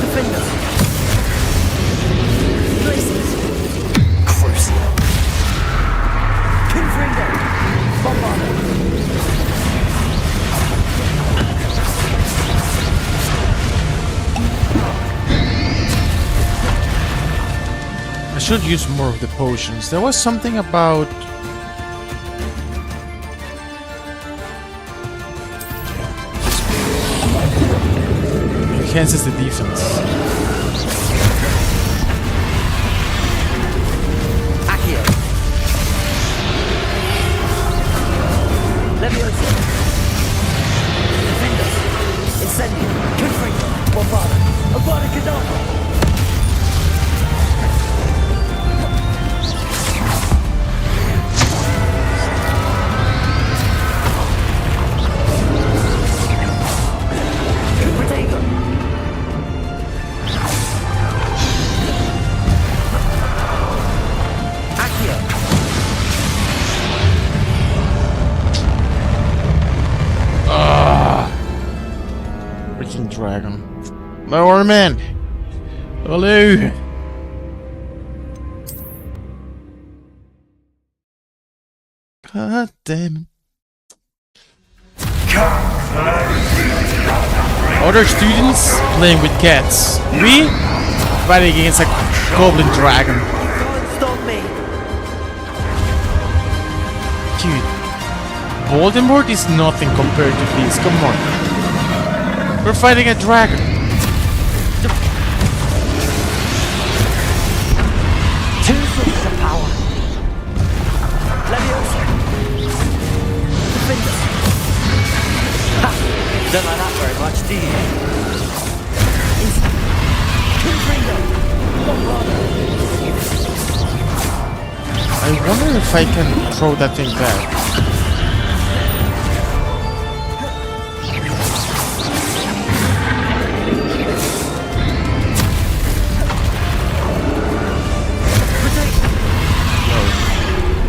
Defender. Glacius. Crucio. Confringo. Bombarda. I should use more of the potions. There was something about enhances the defense. Leviosa! Defend us! Incendio! Confringo! Bombada! Avada Kedavra! Freaking dragon. Lower man! Hello! God damn it. Other students playing with cats. We fighting against a goblin dragon. Stop me! Dude, Voldemort is nothing compared to this. Come on. We're fighting a dragon. Two sources of power. Leviosa. Defend us. Ha! Don't like that very much, do you? Confringo. I wonder if I can throw that thing back.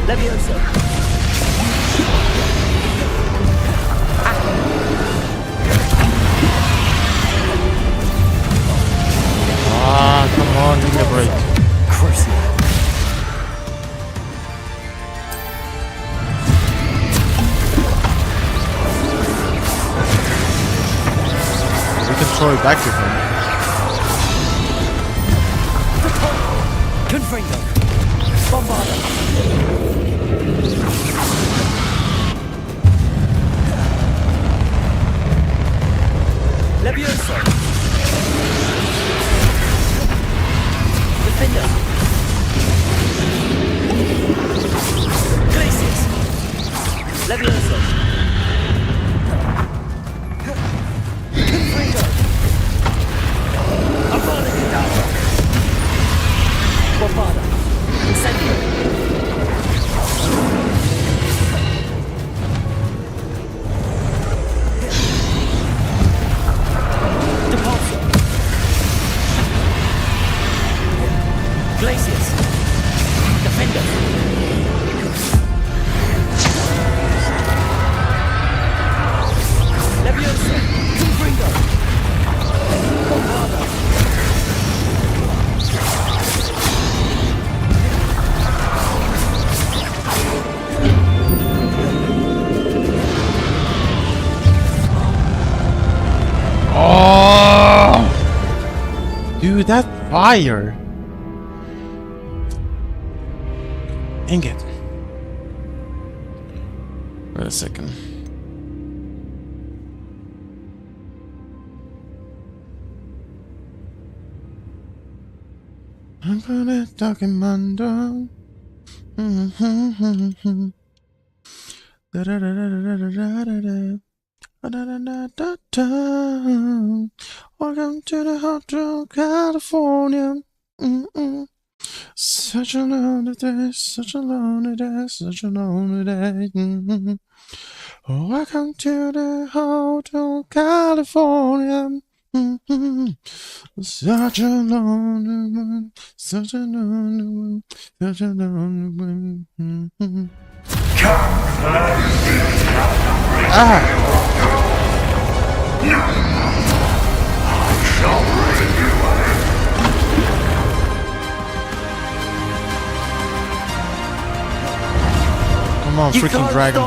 Leviosa. Ah, come on, give me a break. Crucial. We can throw it back to him. Confringo. Bombada. Leviosa. Defender. Glacius. Leviosa. Confringo. Avada Kedavra. Bombada. Incendio. Depulso. Glacius. Defender. Leviosa. Confringo. Bombada. Oh! Dude, that fire! Dang it. Wait a second. I'm gonna talk in Mondo. Welcome to the Hotel California. Such a lonely day, such a lonely day, such a lonely day. Welcome to the Hotel California. Such a lonely one, such a lonely one, such a lonely one. Ah! Come on, freaking dragon.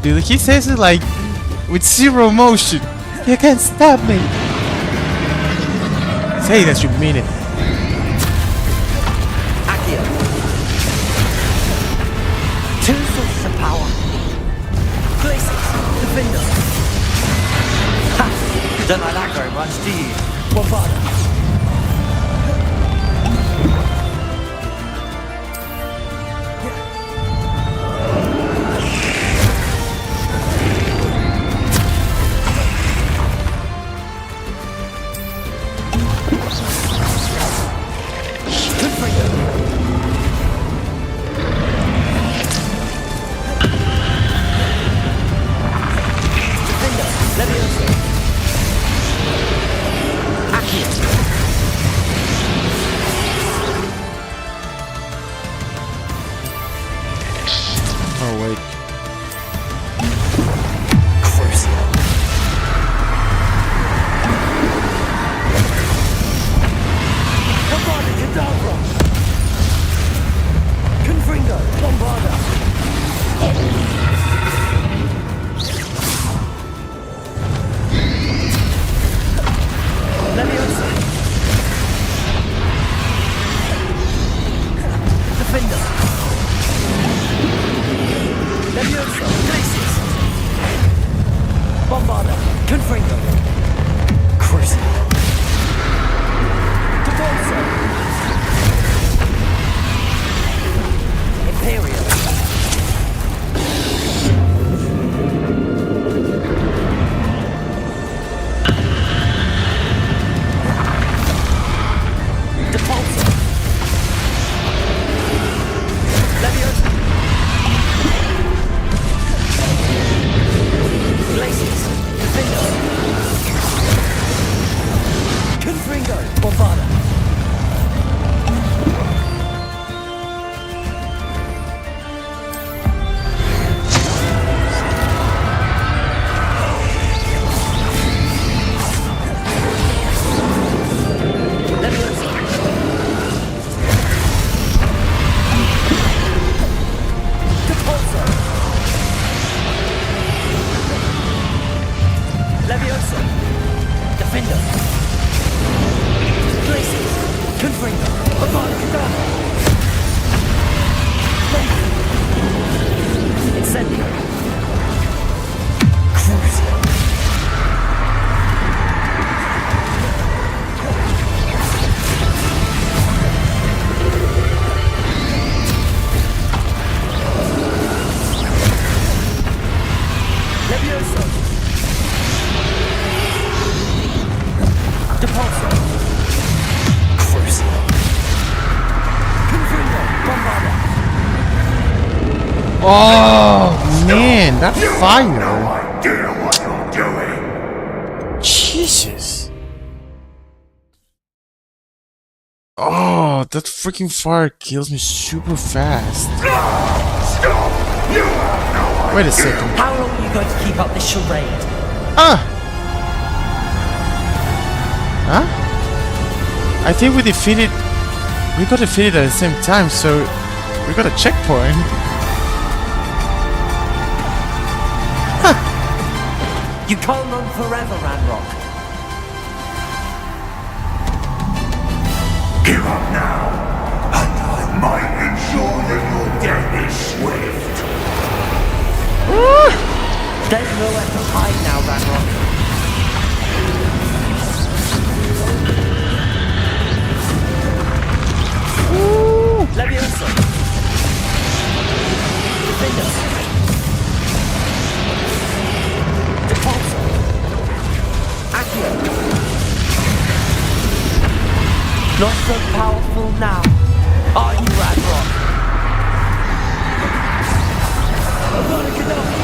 Dude, he says it like with zero emotion. You can't stop me. Say that you mean it. Accio. Two sources of power. Glacius. Defender. Ha! Don't like that very much, do you? Bombada. Oh wait. Confringo, Bombarda. Leviosa. Defender. Leviosa. Glacius. Bombarda. Confringo. Crucible. Devolso. Imperial. Devolso. Leviosa. Glacius. Defender. Confringo. Bombarda. Leviosa. Defender. Glacius. Confringo. Avada Kedavra. Incendio. Crucible. Leviosa. Depulso. Crucible. Confringo. Bombarda. Oh man, that fire! idea what you're doing. Jesus! Oh, that freaking fire kills me super fast. Stop! You have no idea. Wait a second. How long are you going to keep up this charade? Ah! Huh? I think we got defeated at the same time, so we got a checkpoint. You can't run forever, Ranrock. Give up now, and I might ensure that your death is swift. There's nowhere to hide now, Ranrock. Leviosa. Defender. Depulso. Accio. Not so powerful now, are you, Ranrock? Avada Kedavra.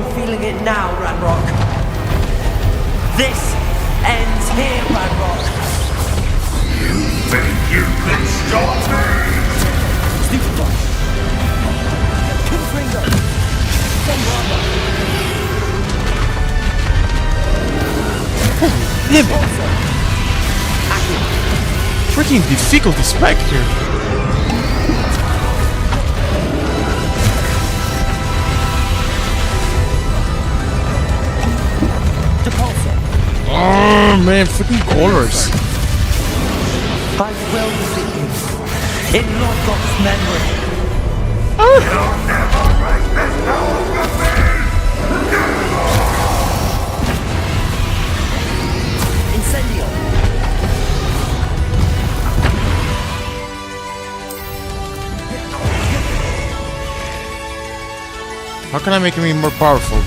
you're feeling it now, Ranrock. This ends here, Ranrock. You think you can stop me? Stupid boy. Confringo. Bombarda. Freaking difficulties back here. Oh man, freaking colors. I will visit you in Lord God's memory. You'll never break this power from me! Incendio. How can I make me more powerful?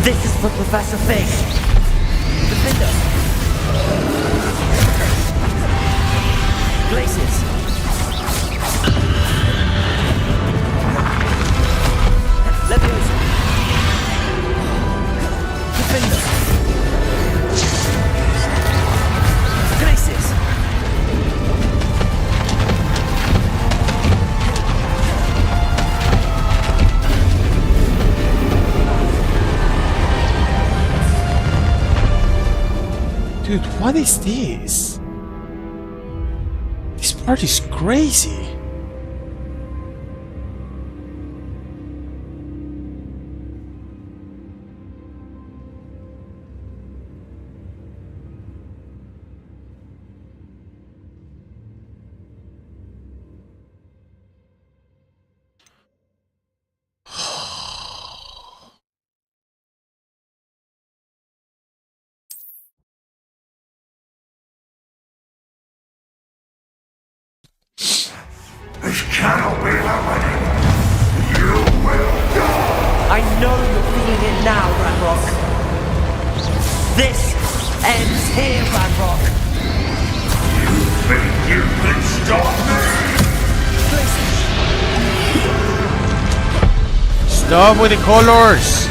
This is for Professor Fig. Defender. Glaciers. Leviosa. Defender. Glaciers. Dude, what is this? This part is crazy. This cannot be happening. You will die. I know you're feeling it now, Ranrock. This ends here, Ranrock. You think you can stop me? Stop with the colors.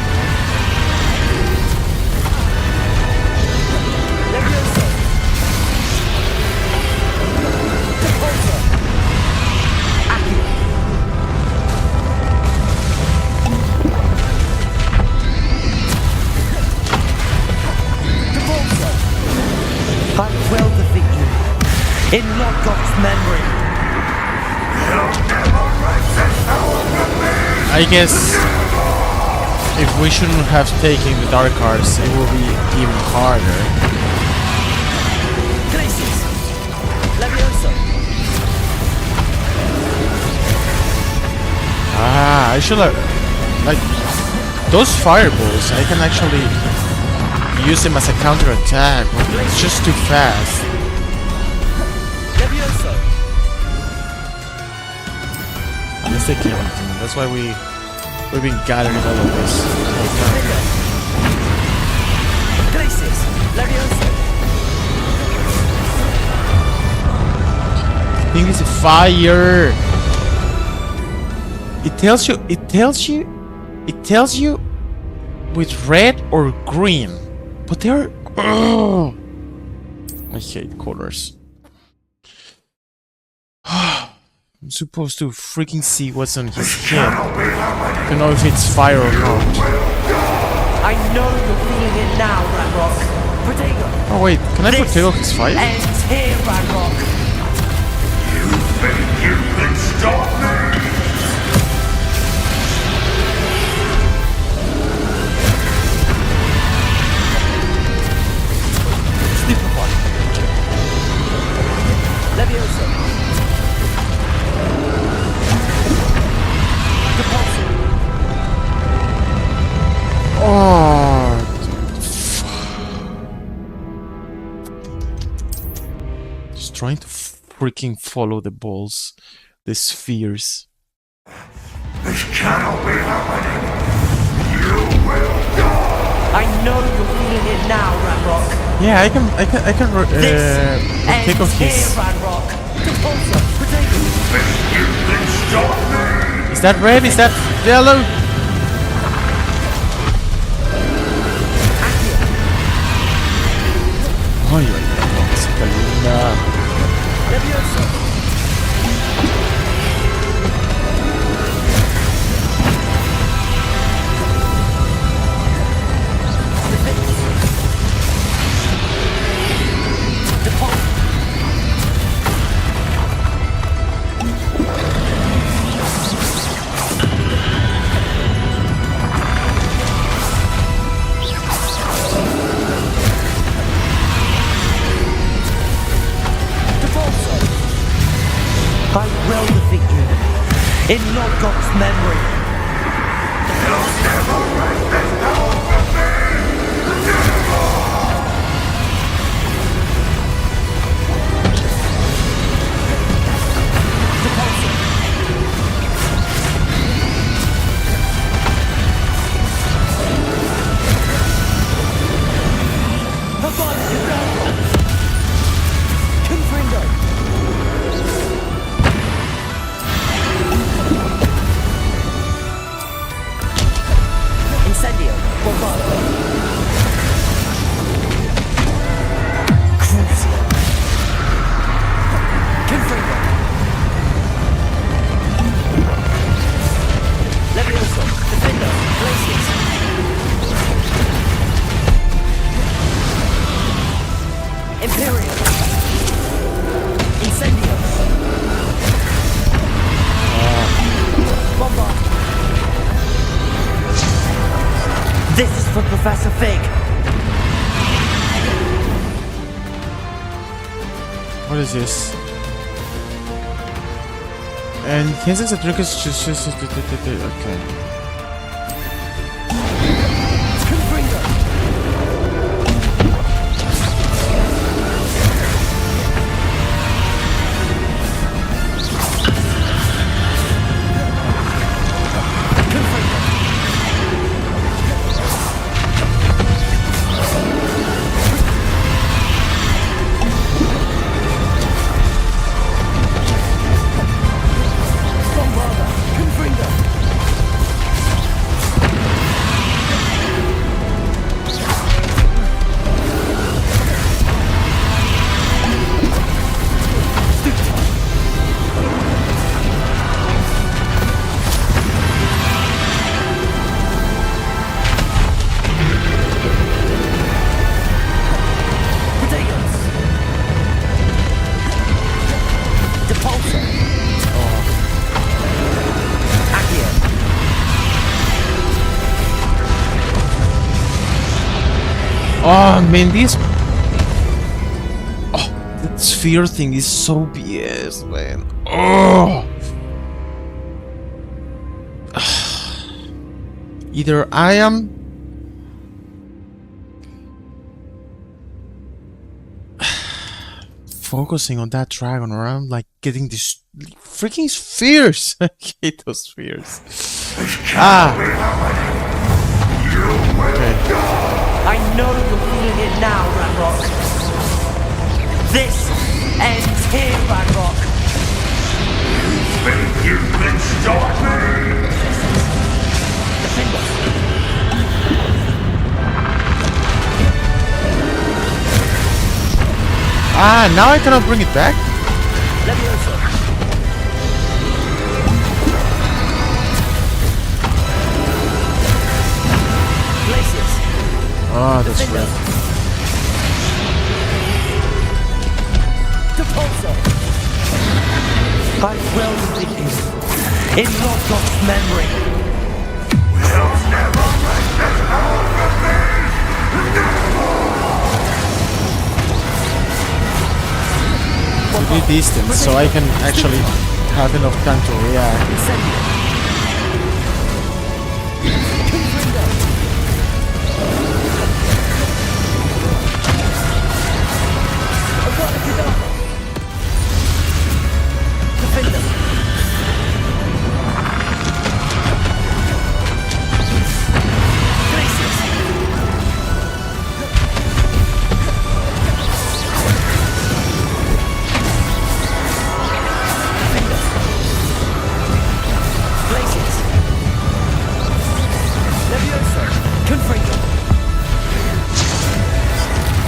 I will defeat you in Lord God's memory. I guess if we shouldn't have taken the dark cards, it will be even harder. Glaciers. Leviosa. Ah, I should have, like, those fireballs, I can actually use them as a counter attack. It's just too fast. Leviosa. Let's take everything. That's why we've been gathering all of this. Glaciers. Leviosa. I think it's a fire. It tells you with red or green. But they're... Oh, I hate colors. I'm supposed to freaking see what's on his head to know if it's fire or not. I know you're feeling it now, Ranrock. Protego. Oh wait, can I Protego his fire? Ends here, Ranrock. You think you can stop me? trying to freaking follow the balls, the spheres. This cannot be happening. You will die. I know you're feeling it now, Ranrock. Yeah, I can take off his. Ranrock. Repulsor, potato. You can stop me. Is that red? Is that yellow? Ay, ay, ay, chica linda. I will defeat you. In Lodgok's memory. You'll never break this power from me. Incendio, Bombardo. Crucio. Confringo. Levioso, Defender, Glacius. Imperial. Incendio. Bombard. This is for Professor Fig. What is this? And Kansas a drink is just okay. Oh man, this that sphere thing is so BS, man. Oh, either I am focusing on that dragon, or I'm like getting these freaking spheres. I hate those spheres. Okay. I know you're feeling it now, Ranrock. This ends here, Ranrock. You think you can stop me? Defender. Now I cannot bring it back? Levioso. Glacius. Oh, that's right. Depulso. I will defeat you. In Lodgok's memory. You'll never break this power from me. To be distant, so I can actually have enough time to react.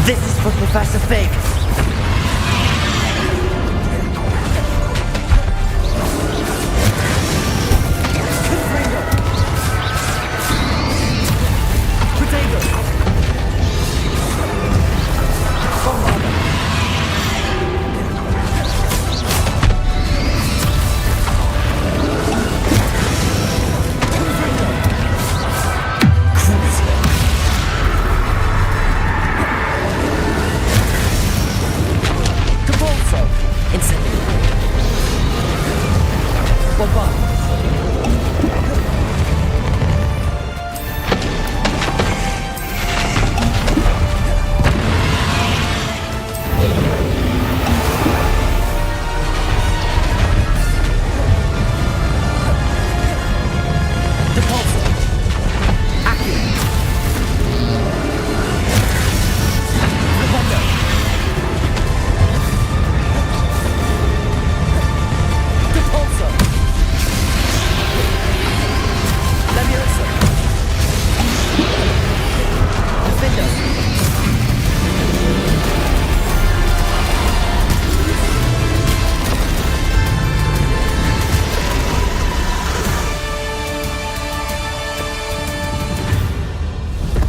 This is for Professor Fig.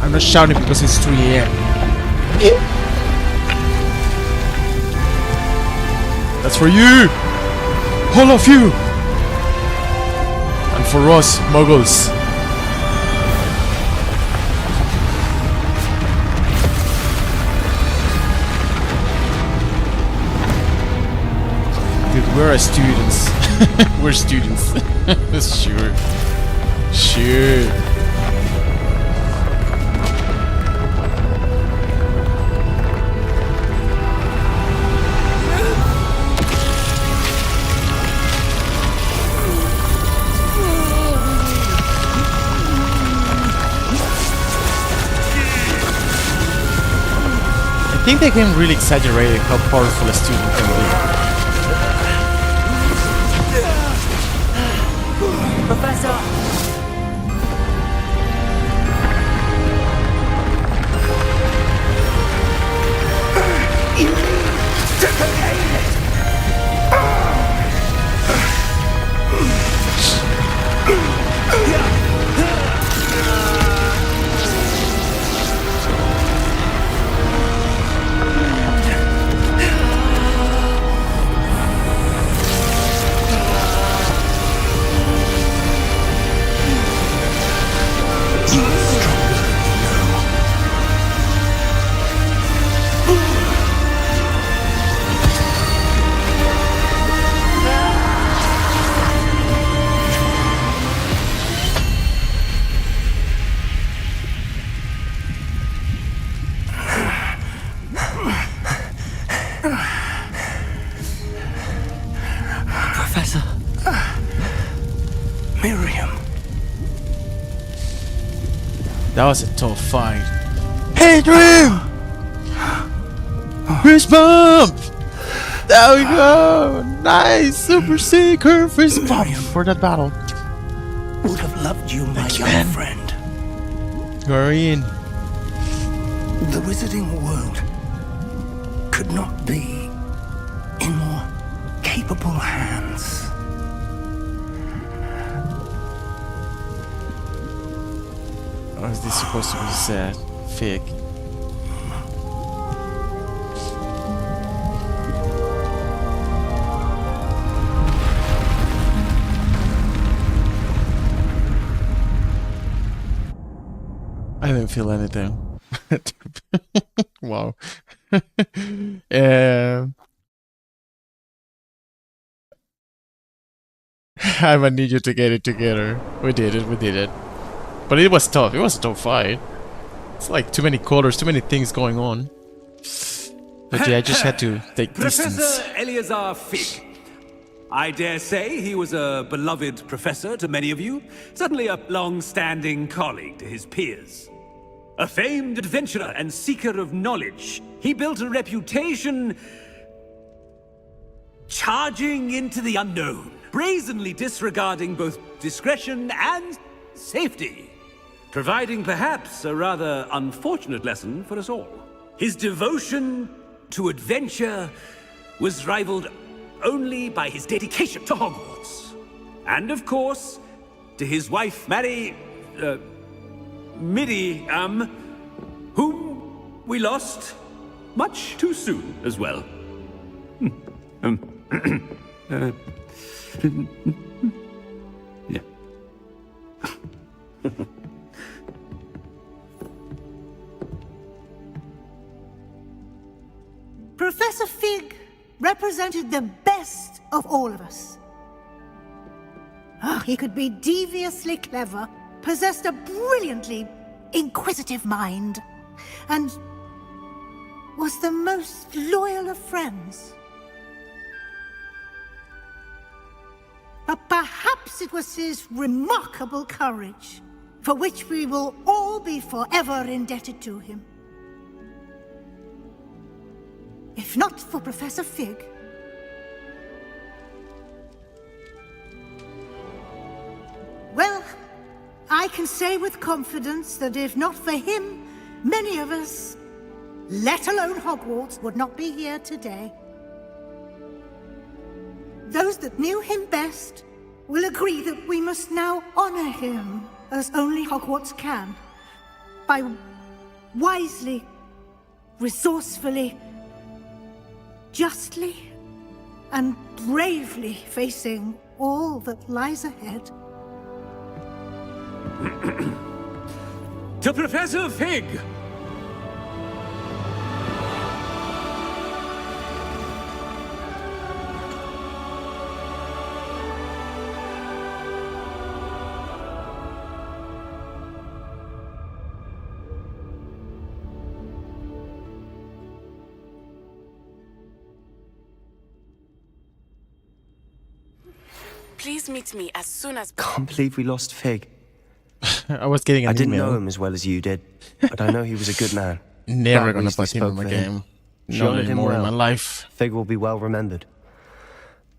I'm not shouting because it's 3 a.m. That's for you! All of you! And for us, muggles. Dude, we're students. We're students. Sure. Sure. I think they can really exaggerate how powerful a student can be. Professor! That was a tough fight. Hey, Dream! Fist bump! There we go! Nice! Super Seeker fist bump for that battle. Would have loved you, my young friend. You're in. The wizarding world could not be in more capable hands. Or is this supposed to be sad? Fig. I didn't feel anything. Wow. I might need you to get it together. We did it. But it was tough. It was a tough fight. It's like too many colors, too many things going on. But yeah, I just had to take distance. Professor Eleazar Fig. I dare say he was a beloved professor to many of you, certainly a long-standing colleague to his peers. A famed adventurer and seeker of knowledge, he built a reputation charging into the unknown, brazenly disregarding both discretion and safety, providing perhaps a rather unfortunate lesson for us all. His devotion to adventure was rivaled only by his dedication to Hogwarts. And of course, to his wife, Midi, whom we lost much too soon as well. Yeah. Professor Fig represented the best of all of us. He could be deviously clever, possessed a brilliantly inquisitive mind, and was the most loyal of friends. But perhaps it was his remarkable courage, for which we will all be forever indebted to him. If not for Professor Fig, well, I can say with confidence that if not for him, many of us, let alone Hogwarts, would not be here today. Those that knew him best will agree that we must now honor him as only Hogwarts can, by wisely, resourcefully, justly, and bravely facing all that lies ahead. To Professor Fig! Please meet me as soon as... Can't believe we lost Fig. I was getting an I didn't email. know him as well as you did, but I know he was a good man. Never Glad gonna Weasley play him in spoke my for game. She Not honored him anymore in well. my life. Fig will be well remembered.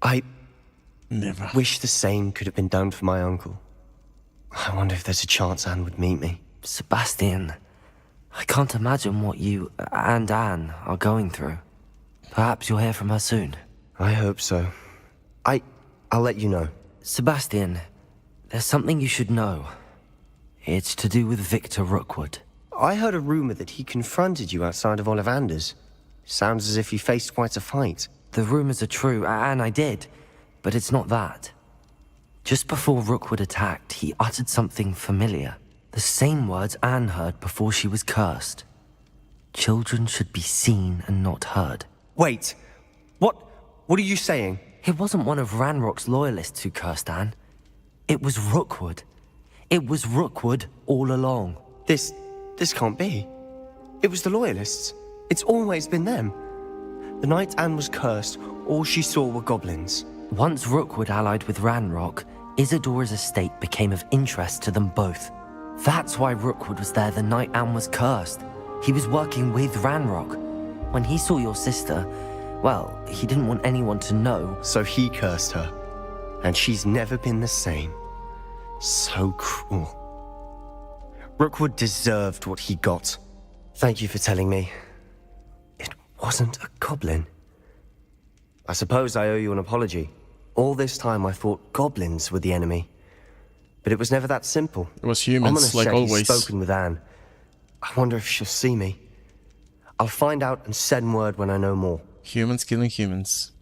I never wish the same could have been done for my uncle. I wonder if there's a chance Anne would meet me. Sebastian, I can't imagine what you and Anne are going through. Perhaps you'll hear from her soon. I hope so. I'll let you know. Sebastian, there's something you should know. It's to do with Victor Rookwood. I heard a rumor that he confronted you outside of Ollivander's. Sounds as if you faced quite a fight. The rumors are true, and I did, but it's not that. Just before Rookwood attacked, he uttered something familiar. The same words Anne heard before she was cursed. Children should be seen and not heard. Wait, what are you saying? It wasn't one of Ranrock's loyalists who cursed Anne. It was Rookwood. It was Rookwood all along. This can't be. It was the loyalists. It's always been them. The night Anne was cursed, all she saw were goblins. Once Rookwood allied with Ranrock, Isadora's estate became of interest to them both. That's why Rookwood was there the night Anne was cursed. He was working with Ranrock. When he saw your sister, well, he didn't want anyone to know. So he cursed her. And she's never been the same. So cruel. Rookwood deserved what he got. Thank you for telling me. It wasn't a goblin. I suppose I owe you an apology. All this time I thought goblins were the enemy. But it was never that simple. It was humans, like always. He's spoken with Anne. I wonder if she'll see me. I'll find out and send word when I know more. Humans killing humans.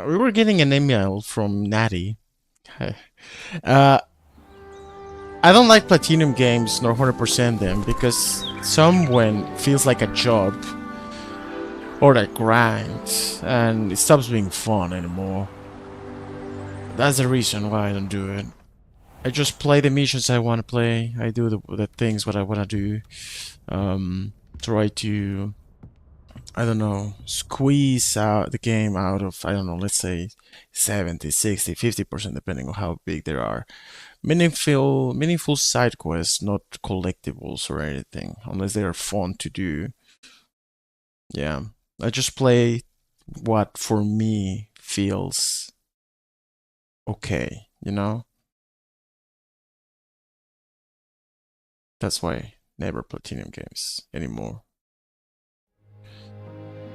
We were getting an email from Natty. I don't like Platinum games nor 100% them because someone feels like a job or a grind and it stops being fun anymore. That's the reason why I don't do it. I just play the missions I want to play. I do the things what I want to do. Try to, I don't know, squeeze out the game out of, I don't know, let's say 70, 60, 50% depending on how big they are. Meaningful side quests, not collectibles or anything, unless they are fun to do. Yeah, I just play what for me feels okay, you know? That's why Never Platinum games anymore.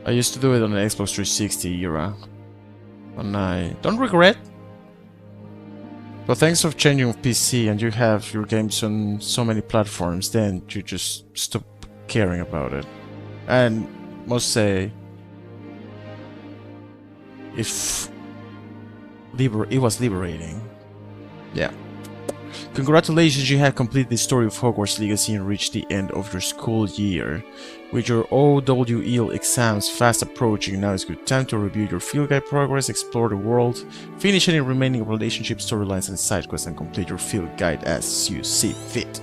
I used to do it on the Xbox 360 era, and I don't regret. But thanks for changing of PC and you have your games on so many platforms, then you just stop caring about it. And must say, it was liberating. Yeah. Congratulations, you have completed the story of Hogwarts Legacy and reached the end of your school year. With your OWL exams fast approaching, now is good time to review your field guide progress, explore the world, finish any remaining relationship storylines and side quests, and complete your field guide as you see fit.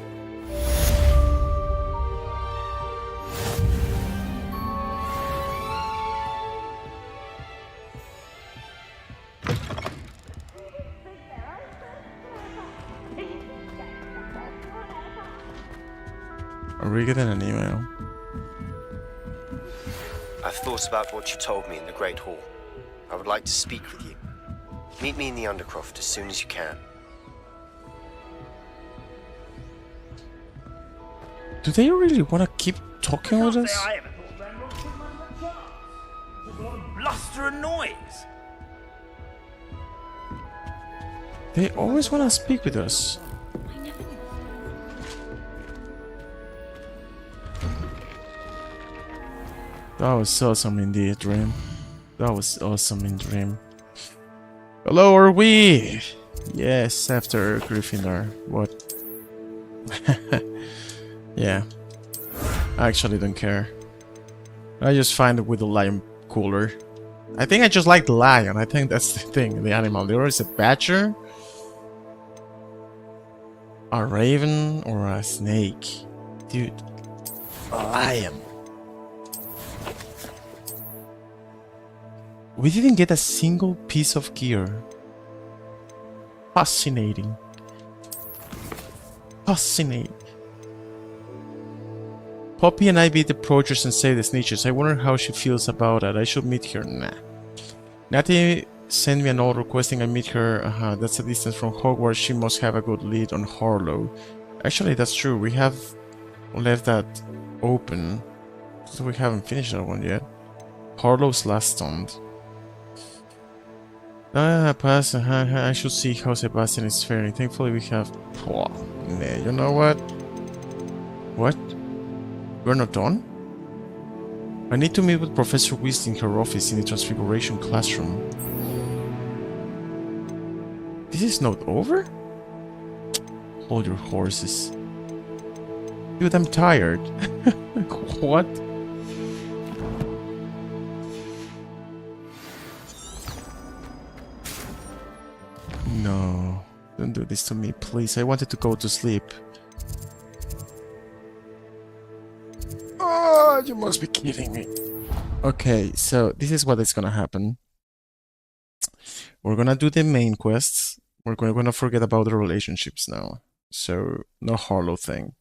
Are we getting an email? I've thought about what you told me in the Great Hall. I would like to speak with you. Meet me in the Undercroft as soon as you can. Do they really want to keep talking with us? I ever thought Ranrock took much of a chance. There's a lot of bluster and noise. They always want to speak with us. That was awesome indeed, Dream. That was awesome in Dream. Hello, are we? Yes, after Gryffindor. What? Yeah. I actually don't care. I just find it with the lion cooler. I think I just like the lion. I think that's the thing, the animal. There is a badger, a raven, or a snake. Dude, a lion. We didn't get a single piece of gear. Fascinating. Fascinating. Poppy and I beat the poachers and saved the snitches. I wonder how she feels about it. I should meet her. Nah. Natty sent me a note requesting I meet her. That's a distance from Hogwarts. She must have a good lead on Harlow. Actually, that's true. We have left that open. So we haven't finished that one yet. Harlow's last stand. Pass. I should see how Sebastian is faring. Thankfully, we have. Nah, you know what? What? We're not done? I need to meet with Professor Weasley in her office in the Transfiguration classroom. This is not over? Hold your horses. Dude, I'm tired. What? No, don't do this to me, please. I wanted to go to sleep. Oh, you must be kidding me. Okay, so this is what is gonna happen. We're gonna do the main quests. We're gonna forget about the relationships now. So, no Harlow thing.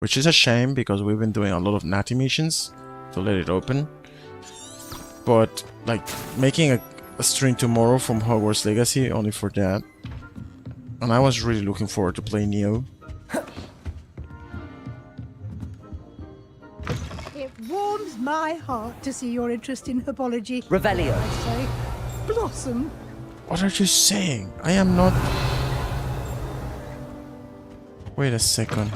Which is a shame because we've been doing a lot of Natty missions to let it open. But, like, making a stream tomorrow from Hogwarts Legacy only for that. And I was really looking forward to play Neo. It warms my heart to see your interest in herbology. Revelio. I say, Blossom. What are you saying? I am not... Wait a second.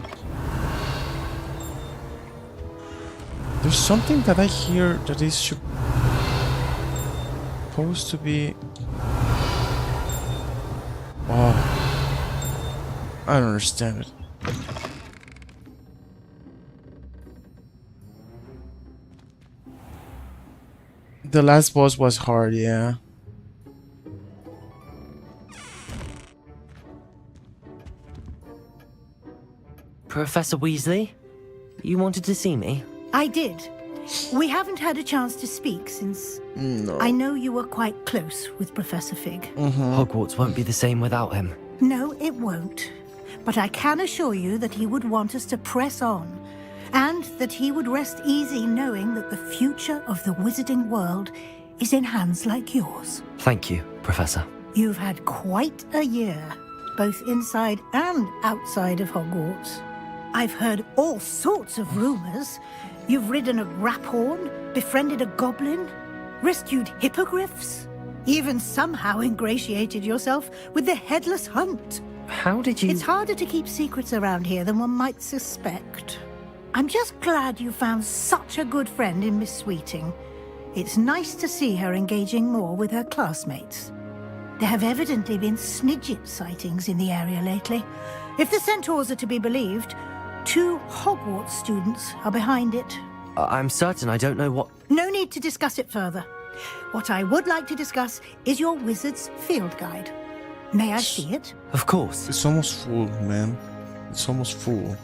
There's something that I hear that is supposed to be... Oh. I don't understand it. The last boss was hard, yeah. Professor Weasley? You wanted to see me? I did. We haven't had a chance to speak since... No. I know you were quite close with Professor Fig. Hogwarts won't be the same without him. No, it won't. But I can assure you that he would want us to press on, and that he would rest easy knowing that the future of the wizarding world is in hands like yours. Thank you, Professor. You've had quite a year, both inside and outside of Hogwarts. I've heard all sorts of rumors. You've ridden a graphorn, befriended a goblin, rescued hippogriffs, even somehow ingratiated yourself with the Headless Hunt. How did you... It's harder to keep secrets around here than one might suspect. I'm just glad you found such a good friend in Miss Sweeting. It's nice to see her engaging more with her classmates. There have evidently been Snidget sightings in the area lately. If the centaurs are to be believed, 2 Hogwarts students are behind it. I'm certain I don't know what... No need to discuss it further. What I would like to discuss is your wizard's field guide. May I see it? Of course. It's almost full, man. It's almost full.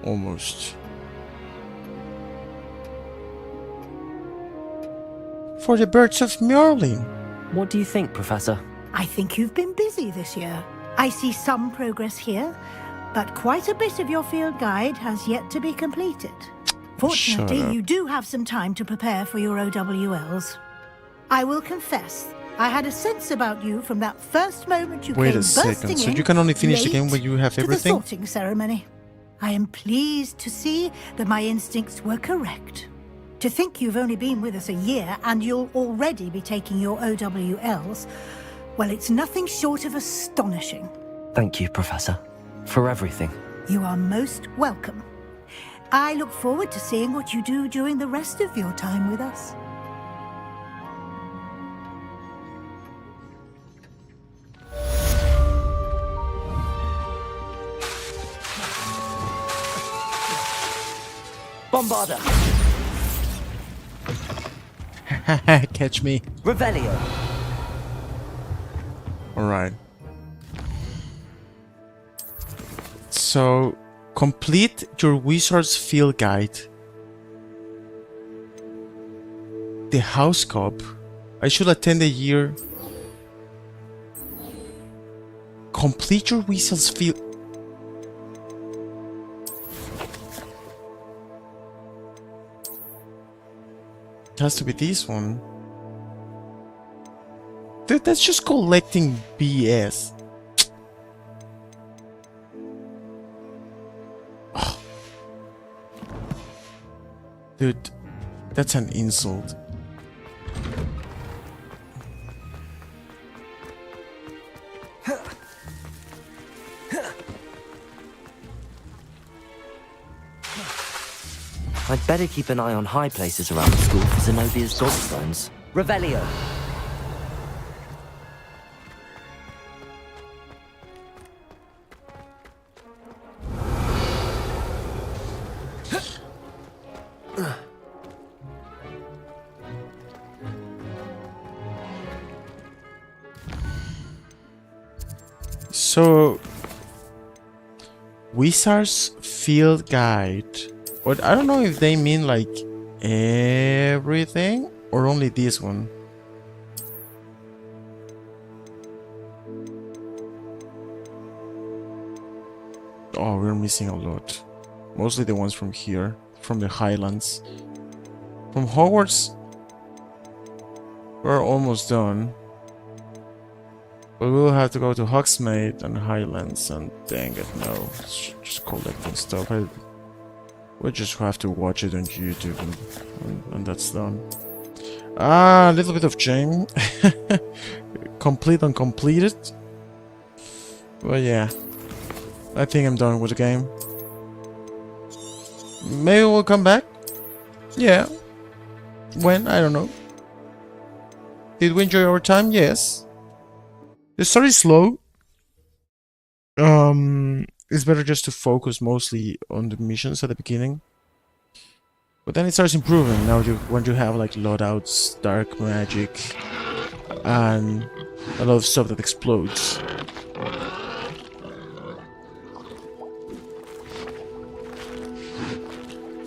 Almost. For the birds of Merlin. What do you think, Professor? I think you've been busy this year. I see some progress here, but quite a bit of your field guide has yet to be completed. Fortunately, you do have some time to prepare for your OWLs. I will confess, I had a sense about you from that first moment you came bursting in. Wait a second, so you can only finish the game when you have everything? To the sorting ceremony. I am pleased to see that my instincts were correct. To think you've only been with us a year and you'll already be taking your OWLs, well, it's nothing short of astonishing. Thank you, Professor, for everything. You are most welcome. I look forward to seeing what you do during the rest of your time with us. Bombarda! Catch me. Revelio! Alright. So, complete your wizard's field guide. The house cup. I should attend a year. Complete your wizard's field. It has to be this one. Dude, that's just collecting BS. Oh. Dude, that's an insult. I'd better keep an eye on high places around the school for Zenobia's gobstones. Revelio! So, Wizard's Field Guide. But I don't know if they mean like everything or only this one. Oh, we're missing a lot. Mostly the ones from here, from the Highlands. From Hogwarts, we're almost done. But we'll have to go to Hogsmeade and Highlands, and dang it, no. It's just collecting stuff. We'll just have to watch it on YouTube, and that's done. Ah, a little bit of shame. Complete uncompleted. But yeah, I think I'm done with the game. Maybe we'll come back. Yeah. When? I don't know. Did we enjoy our time? Yes. The story is slow. It's better just to focus mostly on the missions at the beginning. But then it starts improving now when you have like loadouts, dark magic, and a lot of stuff that explodes.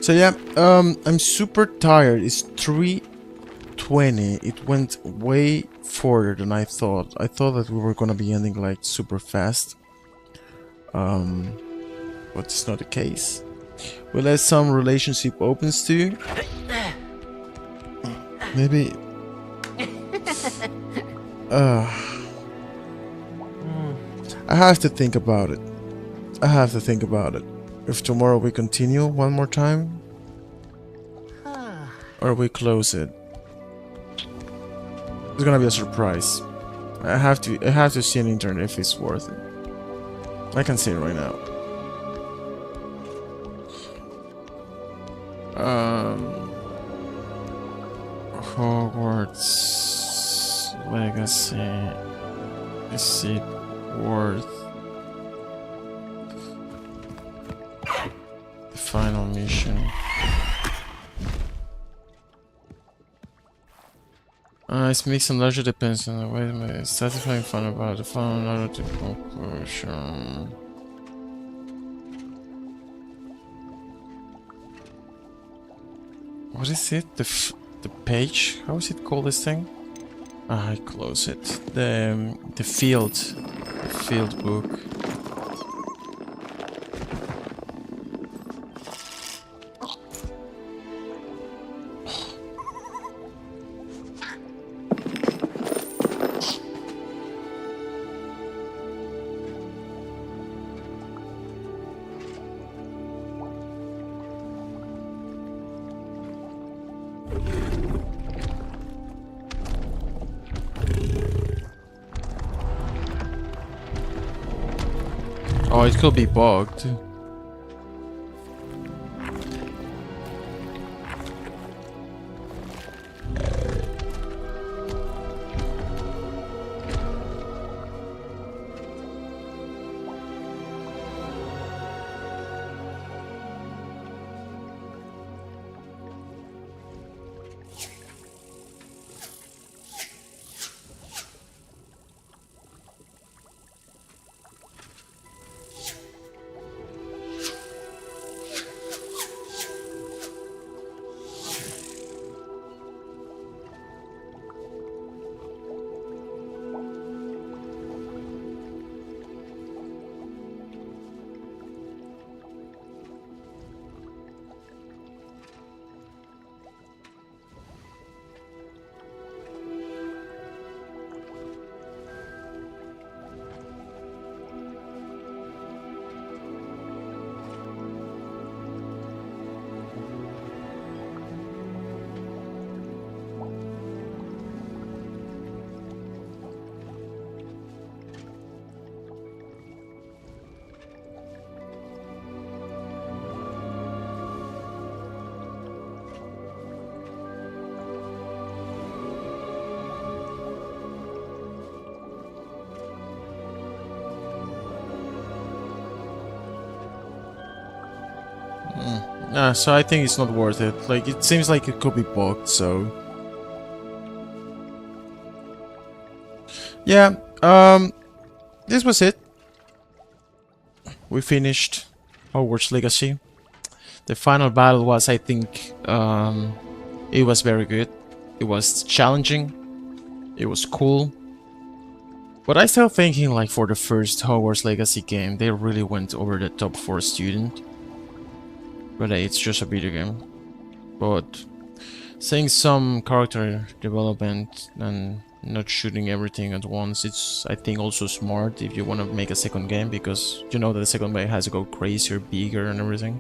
So yeah, I'm super tired. It's 3:20. It went way further than I thought. I thought that we were gonna be ending like super fast. But it's not the case. We'll let some relationship opens too. Maybe I have to think about it. I have to think about it. If tomorrow we continue one more time, or we close it. It's gonna be a surprise. I have to see on the internet if it's worth it. I can see it right now. Hogwarts Legacy. Is it worth the final mission? It's mixed and largely depends on the way it's satisfying fun about the fun in order to conclusion. What is it? The page? How is it called, this thing? I close it. The field book. Oh, it could be bugged. So I think it's not worth it. Like, it seems like it could be bugged, so... Yeah, this was it. We finished Hogwarts Legacy. The final battle was, I think, it was very good. It was challenging. It was cool. But I started thinking, like, for the first Hogwarts Legacy game, they really went over the top for a student. But it's just a video game. But seeing some character development and not shooting everything at once, it's, I think, also smart if you want to make a second game, because you know that the second game has to go crazier, bigger and everything.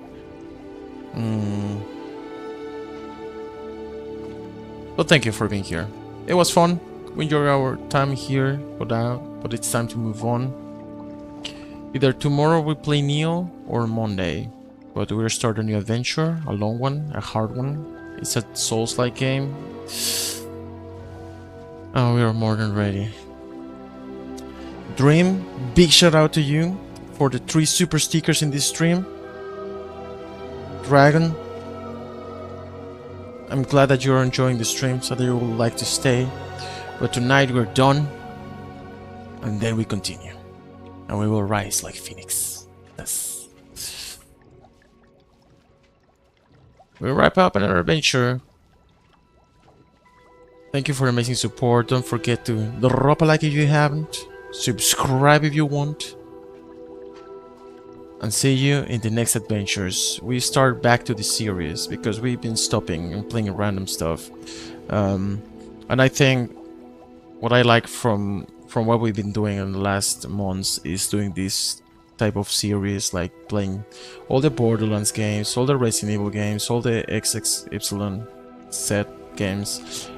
But thank you for being here. It was fun. We enjoyed our time here, but it's time to move on. Either tomorrow we play Neo or Monday. But we'll start a new adventure, a long one, a hard one. It's a Souls-like game. Oh, we are more than ready. Dream, big shout out to you for the 3 super stickers in this stream. Dragon, I'm glad that you're enjoying the stream, so that you would like to stay. But tonight we're done, and then we continue. And we will rise like Phoenix. Yes. We'll wrap up another adventure. Thank you for your amazing support. Don't forget to drop a like if you haven't. Subscribe if you want. And see you in the next adventures. We start back to the series because we've been stopping and playing random stuff. And I think what I like from what we've been doing in the last months is doing this type of series, like playing all the Borderlands games, all the Resident Evil games, all the XXY set games.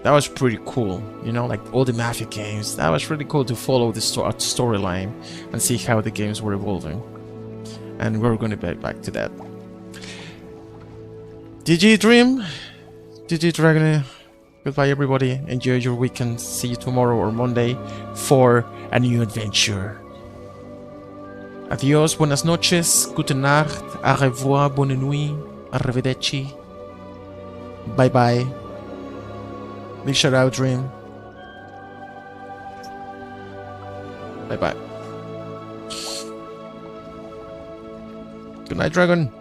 That was pretty cool, you know, like all the Mafia games. That was really cool to follow the storyline and see how the games were evolving. And we're going to get back to that. GG Dream, GG Dragon. Goodbye everybody, enjoy your weekend, see you tomorrow or Monday for a new adventure. Adios, buenas noches, gute Nacht, au revoir, bonne nuit, arrivederci, bye bye. Big shout out Dream. Bye bye. Good night Dragon.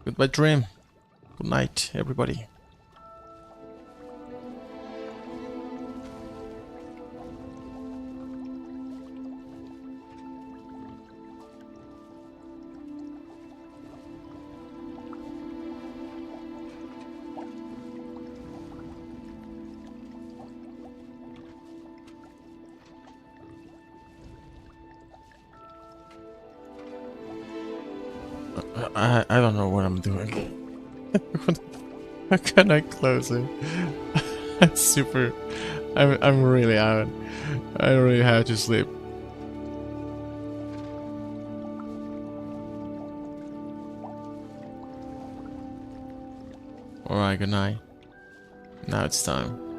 Goodbye Dream. Good night everybody. I don't know what I'm doing. How can I close it? I'm super. I'm really out. I really have to sleep. Alright, good night. Now it's time.